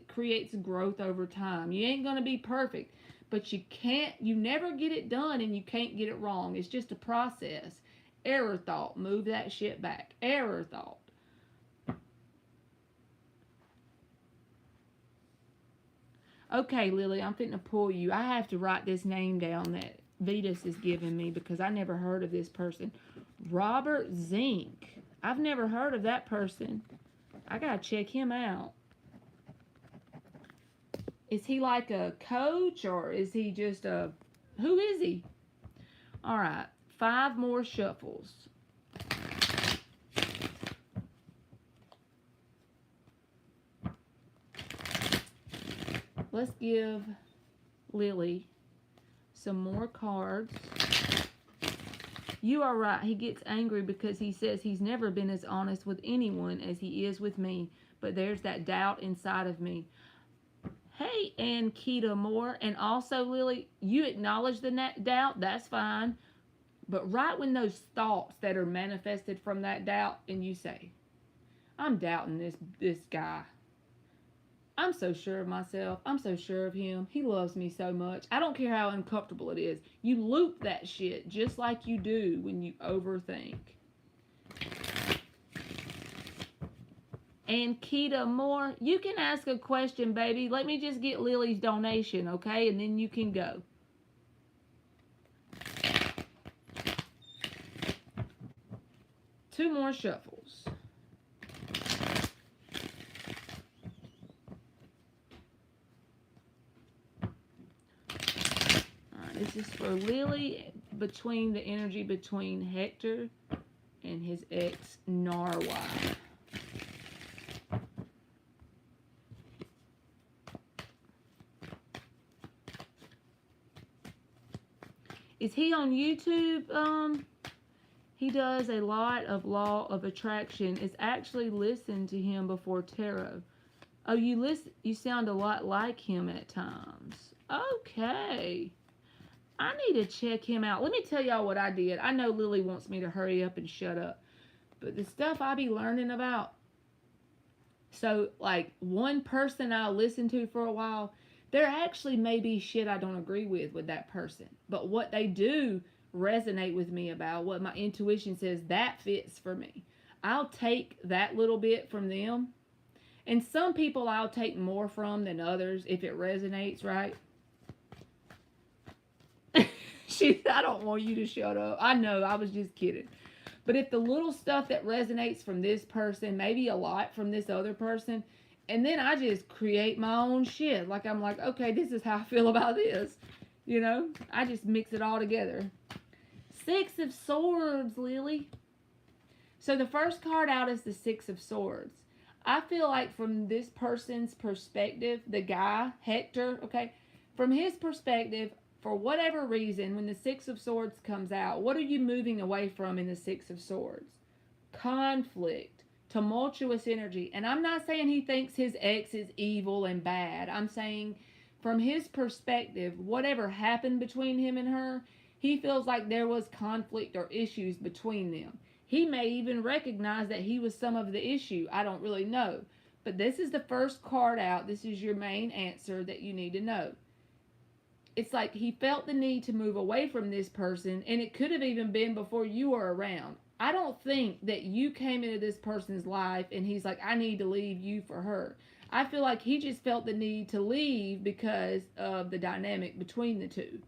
creates growth over time. You ain't going to be perfect, but you never get it done and you can't get it wrong. It's just a process. Error thought. Move that shit back. Error thought. Okay, Lily, I'm fitting to pull you. I have to write this name down that Vetus is giving me because I never heard of this person. Robert Zink. I've never heard of that person. I gotta check him out. Is he like a coach or is he just a... Who is he? Alright, 5 more shuffles. Let's give Lily some more cards. You are right. He gets angry because he says he's never been as honest with anyone as he is with me. But there's that doubt inside of me. Hey, and Keita Moore. And also, Lily, you acknowledge the doubt. That's fine. But right when those thoughts that are manifested from that doubt, and you say, I'm doubting this guy. I'm so sure of myself. I'm so sure of him. He loves me so much. I don't care how uncomfortable it is. You loop that shit just like you do when you overthink. And Keita Moore, you can ask a question, baby. Let me just get Lily's donation, okay? And then you can go. Two more shuffles. Alright, this is for Lily, between the energy between Hector and his ex, Narwa. Is he on YouTube? He does a lot of Law of Attraction. It's actually listened to him before tarot. Oh, you sound a lot like him at times. Okay. I need to check him out. Let me tell y'all what I did. I know Lily wants me to hurry up and shut up. But the stuff I be learning about. So, like, one person I listen to for a while, there actually may be shit I don't agree with that person. But what they do resonate with me about, what my intuition says, that fits for me. I'll take that little bit from them. And some people I'll take more from than others if it resonates, right? I don't want you to shut up. I know, I was just kidding. But if the little stuff that resonates from this person, maybe a lot from this other person, and then I just create my own shit. Like, I'm like, okay, this is how I feel about this. You know? I just mix it all together. Six of Swords, Lily. So the first card out is the Six of Swords. I feel like from this person's perspective, the guy, Hector, okay, from his perspective, for whatever reason, when the Six of Swords comes out, what are you moving away from in the Six of Swords? Conflict, tumultuous energy. And I'm not saying he thinks his ex is evil and bad. I'm saying from his perspective, whatever happened between him and her, he feels like there was conflict or issues between them. He may even recognize that he was some of the issue. I don't really know. But this is the first card out. This is your main answer that you need to know. It's like he felt the need to move away from this person, and it could have even been before you were around. I don't think that you came into this person's life and he's like, I need to leave you for her. I feel like he just felt the need to leave because of the dynamic between the two.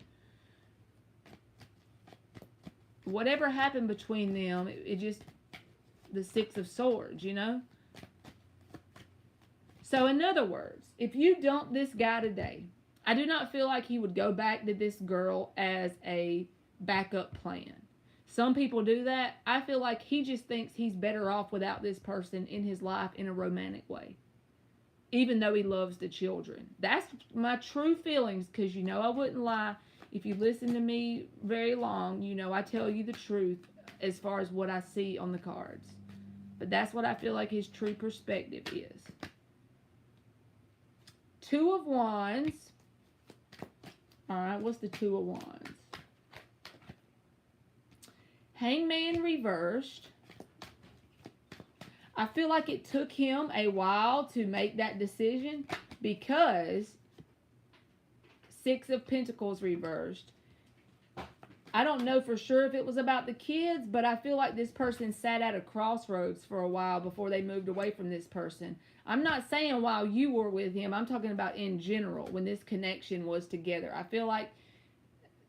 Whatever happened between them, it just, the Six of Swords, you know? So in other words, if you dump this guy today, I do not feel like he would go back to this girl as a backup plan. Some people do that. I feel like he just thinks he's better off without this person in his life in a romantic way. Even though he loves the children. That's my true feelings, because you know I wouldn't lie. If you listen to me very long, you know I tell you the truth as far as what I see on the cards. But that's what I feel like his true perspective is. Two of Wands. Alright, what's the Two of Wands? Hangman reversed. I feel like it took him a while to make that decision because Six of Pentacles reversed. I don't know for sure if it was about the kids, but I feel like this person sat at a crossroads for a while before they moved away from this person. I'm not saying while you were with him. I'm talking about in general when this connection was together. I feel like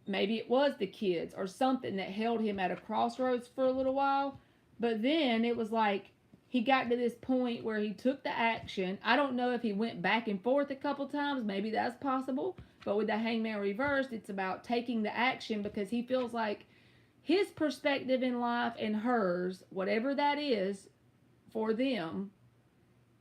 maybe it was the kids or something that held him at a crossroads for a little while. But then it was like he got to this point where he took the action. I don't know if he went back and forth a couple times. Maybe that's possible. But with the Hangman reversed, it's about taking the action because he feels like his perspective in life and hers, whatever that is for them,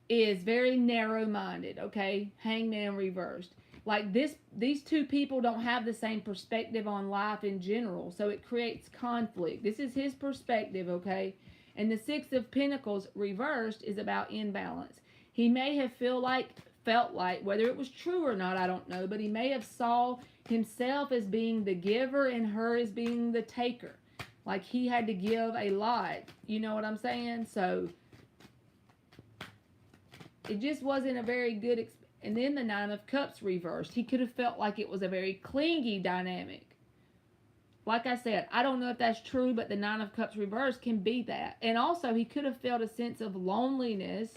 is very narrow-minded, okay? Hangman reversed. Like these two people don't have the same perspective on life in general, so it creates conflict. This is his perspective, okay? And the Six of Pentacles reversed is about imbalance. He may have felt felt like, whether it was true or not, I don't know, but he may have saw himself as being the giver and her as being the taker. Like he had to give a lot. You know what I'm saying? So it just wasn't a very good and then the Nine of Cups reversed. He could have felt like it was a very clingy dynamic. Like I said, I don't know if that's true, but the Nine of Cups reversed can be that. And also, he could have felt a sense of loneliness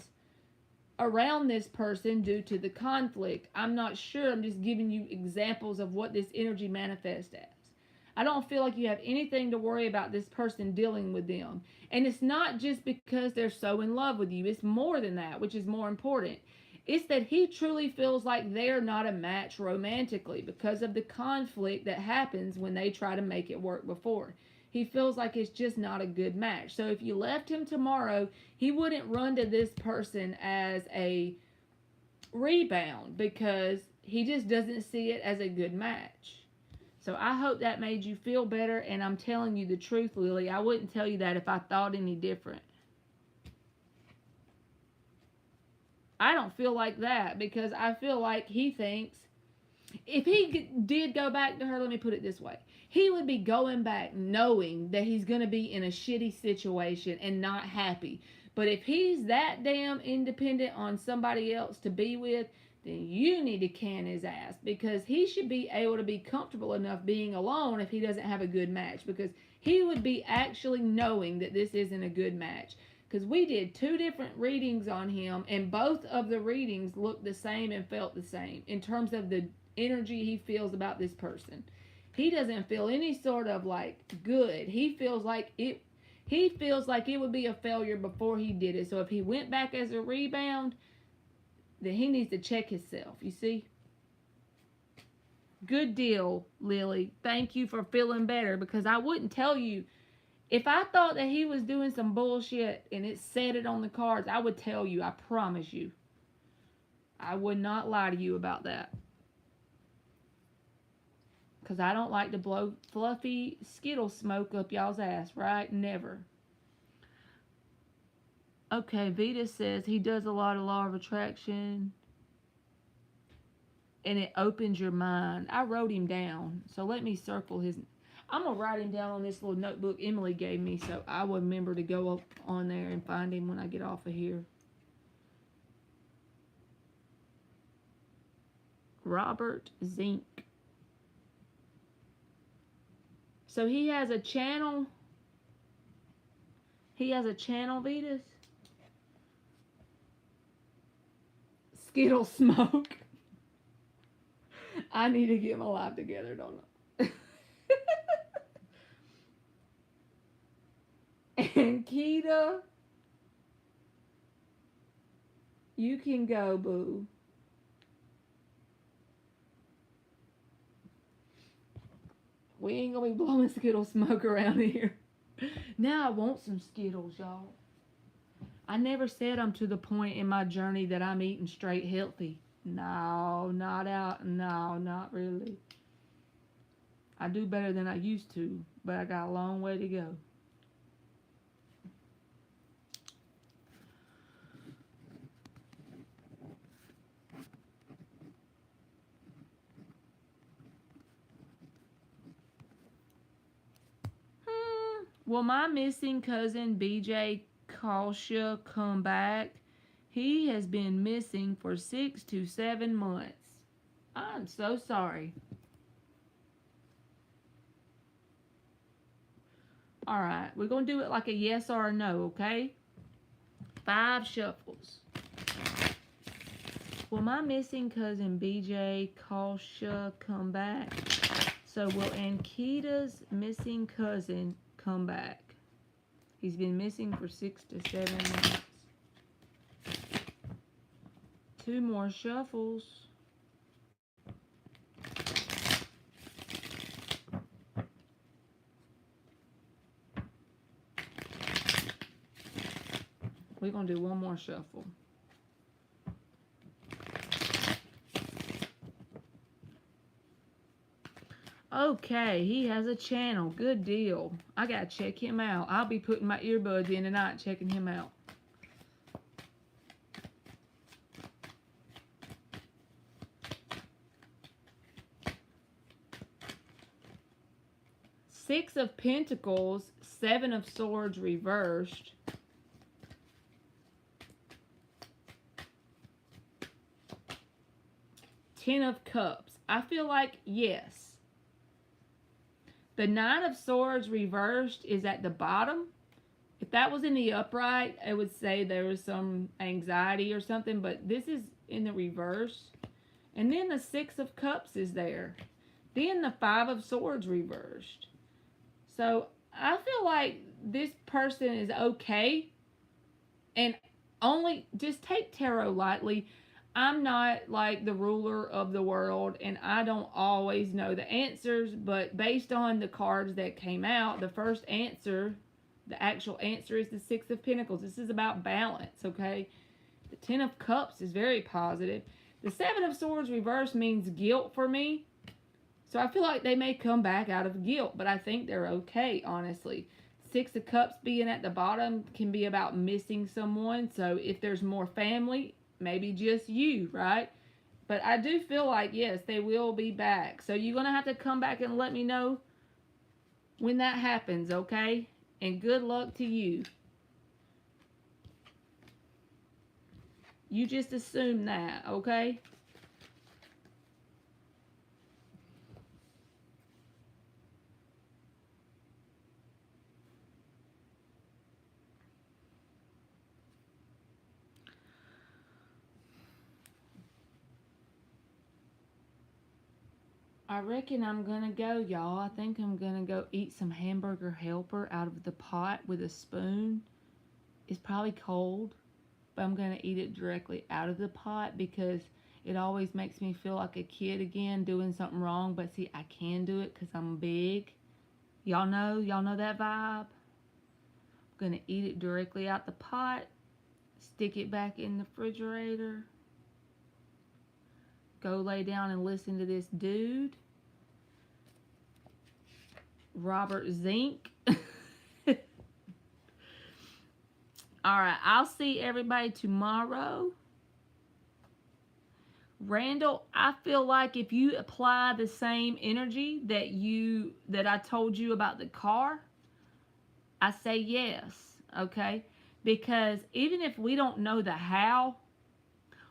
around this person due to the conflict. I'm not sure. I'm just giving you examples of what this energy manifests as. I don't feel like you have anything to worry about this person dealing with them. And it's not just because they're so in love with you. It's more than that, which is more important. It's that he truly feels like they're not a match romantically because of the conflict that happens when they try to make it work before. He feels like it's just not a good match. So if you left him tomorrow, he wouldn't run to this person as a rebound because he just doesn't see it as a good match. So I hope that made you feel better, and I'm telling you the truth, Lily. I wouldn't tell you that if I thought any different. I don't feel like that because I feel like he thinks if he did go back to her, let me put it this way, he would be going back knowing that he's going to be in a shitty situation and not happy. But if he's that damn independent on somebody else to be with, then you need to can his ass because he should be able to be comfortable enough being alone if he doesn't have a good match, because he would be actually knowing that this isn't a good match. Because we did 2 different readings on him, and both of the readings looked the same and felt the same in terms of the energy he feels about this person. He doesn't feel any sort of like good. He feels like it would be a failure before he did it. So if he went back as a rebound, then he needs to check himself, you see? Good deal, Lily. Thank you for feeling better, because I wouldn't tell you. If I thought that he was doing some bullshit and it said it on the cards, I would tell you. I promise you. I would not lie to you about that. Because I don't like to blow fluffy Skittle smoke up y'all's ass, right? Never. Okay, Vita says he does a lot of law of attraction. And it opens your mind. I wrote him down. So let me circle his... I'm going to write him down on this little notebook Emily gave me, so I will remember to go up on there and find him when I get off of here. Robert Zink. So he has a channel. He has a channel, Vetus. Skittle smoke. I need to get my life together, don't I? And Keita, you can go, boo. We ain't gonna be blowing Skittle smoke around here. Now I want some Skittles, y'all. I never said I'm to the point in my journey that I'm eating straight healthy. No, not really. I do better than I used to, but I got a long way to go. Will my missing cousin BJ Kalsha come back? He has been missing for 6 to 7 months. I'm so sorry. Alright, we're going to do it like a yes or a no, okay? 5 shuffles. Will my missing cousin BJ Kalsha come back? So will Ankita's missing cousin come back? He's been missing for 6 to 7 months. 2 more shuffles. We're going to do 1 more shuffle. Okay, he has a channel. Good deal. I gotta check him out. I'll be putting my earbuds in tonight, checking him out. Six of Pentacles, Seven of Swords reversed. Ten of Cups. I feel like, yes. The Nine of Swords reversed is at the bottom. If that was in the upright, I would say there was some anxiety or something, but this is in the reverse. And then the Six of Cups is there. Then the Five of Swords reversed. So I feel like this person is okay. And only, just take tarot lightly. I'm not like the ruler of the world, and I don't always know the answers, but based on the cards that came out, the first answer, the actual answer is the Six of Pentacles. This is about balance, okay? The Ten of Cups is very positive. The Seven of Swords reverse means guilt for me. So I feel like they may come back out of guilt, but I think they're okay, honestly. Six of Cups being at the bottom can be about missing someone. So if there's more family, maybe just you, right? But I do feel like, yes, they will be back. So you're going to have to come back and let me know when that happens, okay? And good luck to you. You just assume that, okay? I reckon I'm gonna go, y'all. I think I'm gonna go eat some hamburger helper out of the pot with a spoon. It's probably cold, but I'm gonna eat it directly out of the pot because it always makes me feel like a kid again doing something wrong. But see, I can do it because I'm big. Y'all know that vibe. I'm gonna eat it directly out the pot, stick it back in the refrigerator, go lay down and listen to this dude, Robert Zink. Alright, I'll see everybody tomorrow. Randall, I feel like if you apply the same energy that I told you about the car, I say yes, okay? Because even if we don't know the how,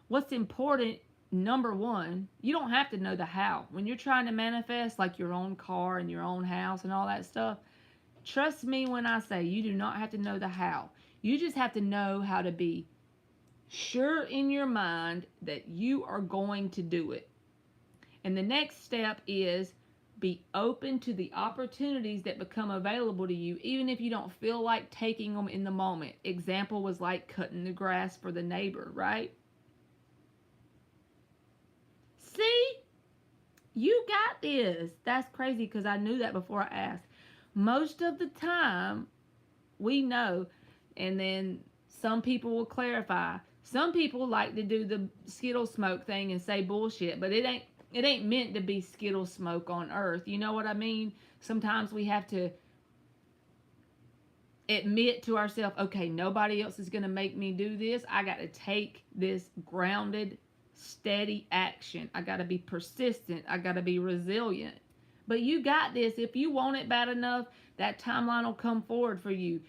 what's important, number one, you don't have to know the how. When you're trying to manifest like your own car and your own house and all that stuff, trust me when I say you do not have to know the how. You just have to know how to be sure in your mind that you are going to do it. And the next step is be open to the opportunities that become available to you, even if you don't feel like taking them in the moment. Example was like cutting the grass for the neighbor, right? See? You got this. That's crazy because I knew that before I asked. Most of the time, we know, and then some people will clarify. Some people like to do the Skittle smoke thing and say bullshit, but it ain't meant to be Skittle smoke on earth. You know what I mean? Sometimes we have to admit to ourselves, okay, nobody else is going to make me do this. I got to take this grounded, steady action. I got to be persistent. I got to be resilient. But you got this. If you want it bad enough, that timeline will come forward for you.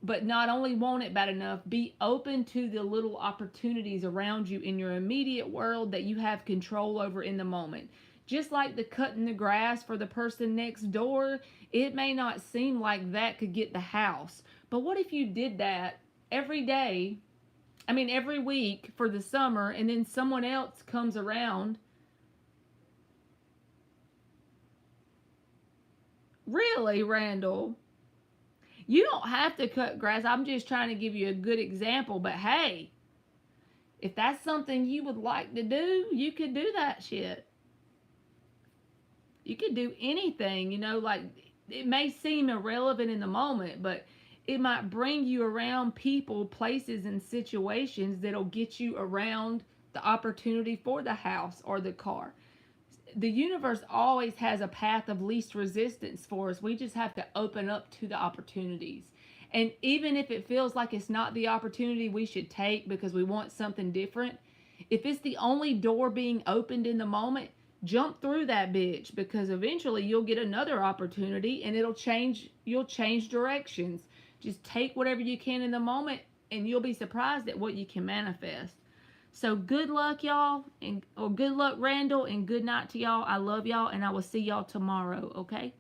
But not only want it bad enough, be open to the little opportunities around you in your immediate world that you have control over in the moment. Just like the cutting the grass for the person next door, it may not seem like that could get the house. But what if you did that every day, every week for the summer, and then someone else comes around? Really, Randall? You don't have to cut grass. I'm just trying to give you a good example. But hey, if that's something you would like to do, you could do that shit. You could do anything, like it may seem irrelevant in the moment, but it might bring you around people, places, and situations that'll get you around the opportunity for the house or the car. The universe always has a path of least resistance for us. We just have to open up to the opportunities. And even if it feels like it's not the opportunity we should take because we want something different, if it's the only door being opened in the moment, Jump through that bitch, because eventually you'll get another opportunity and you'll change directions. Just take whatever you can in the moment and you'll be surprised at what you can manifest. So good luck, y'all, and or good luck, Randall, and good night to y'all. I love y'all, and I will see y'all tomorrow, okay?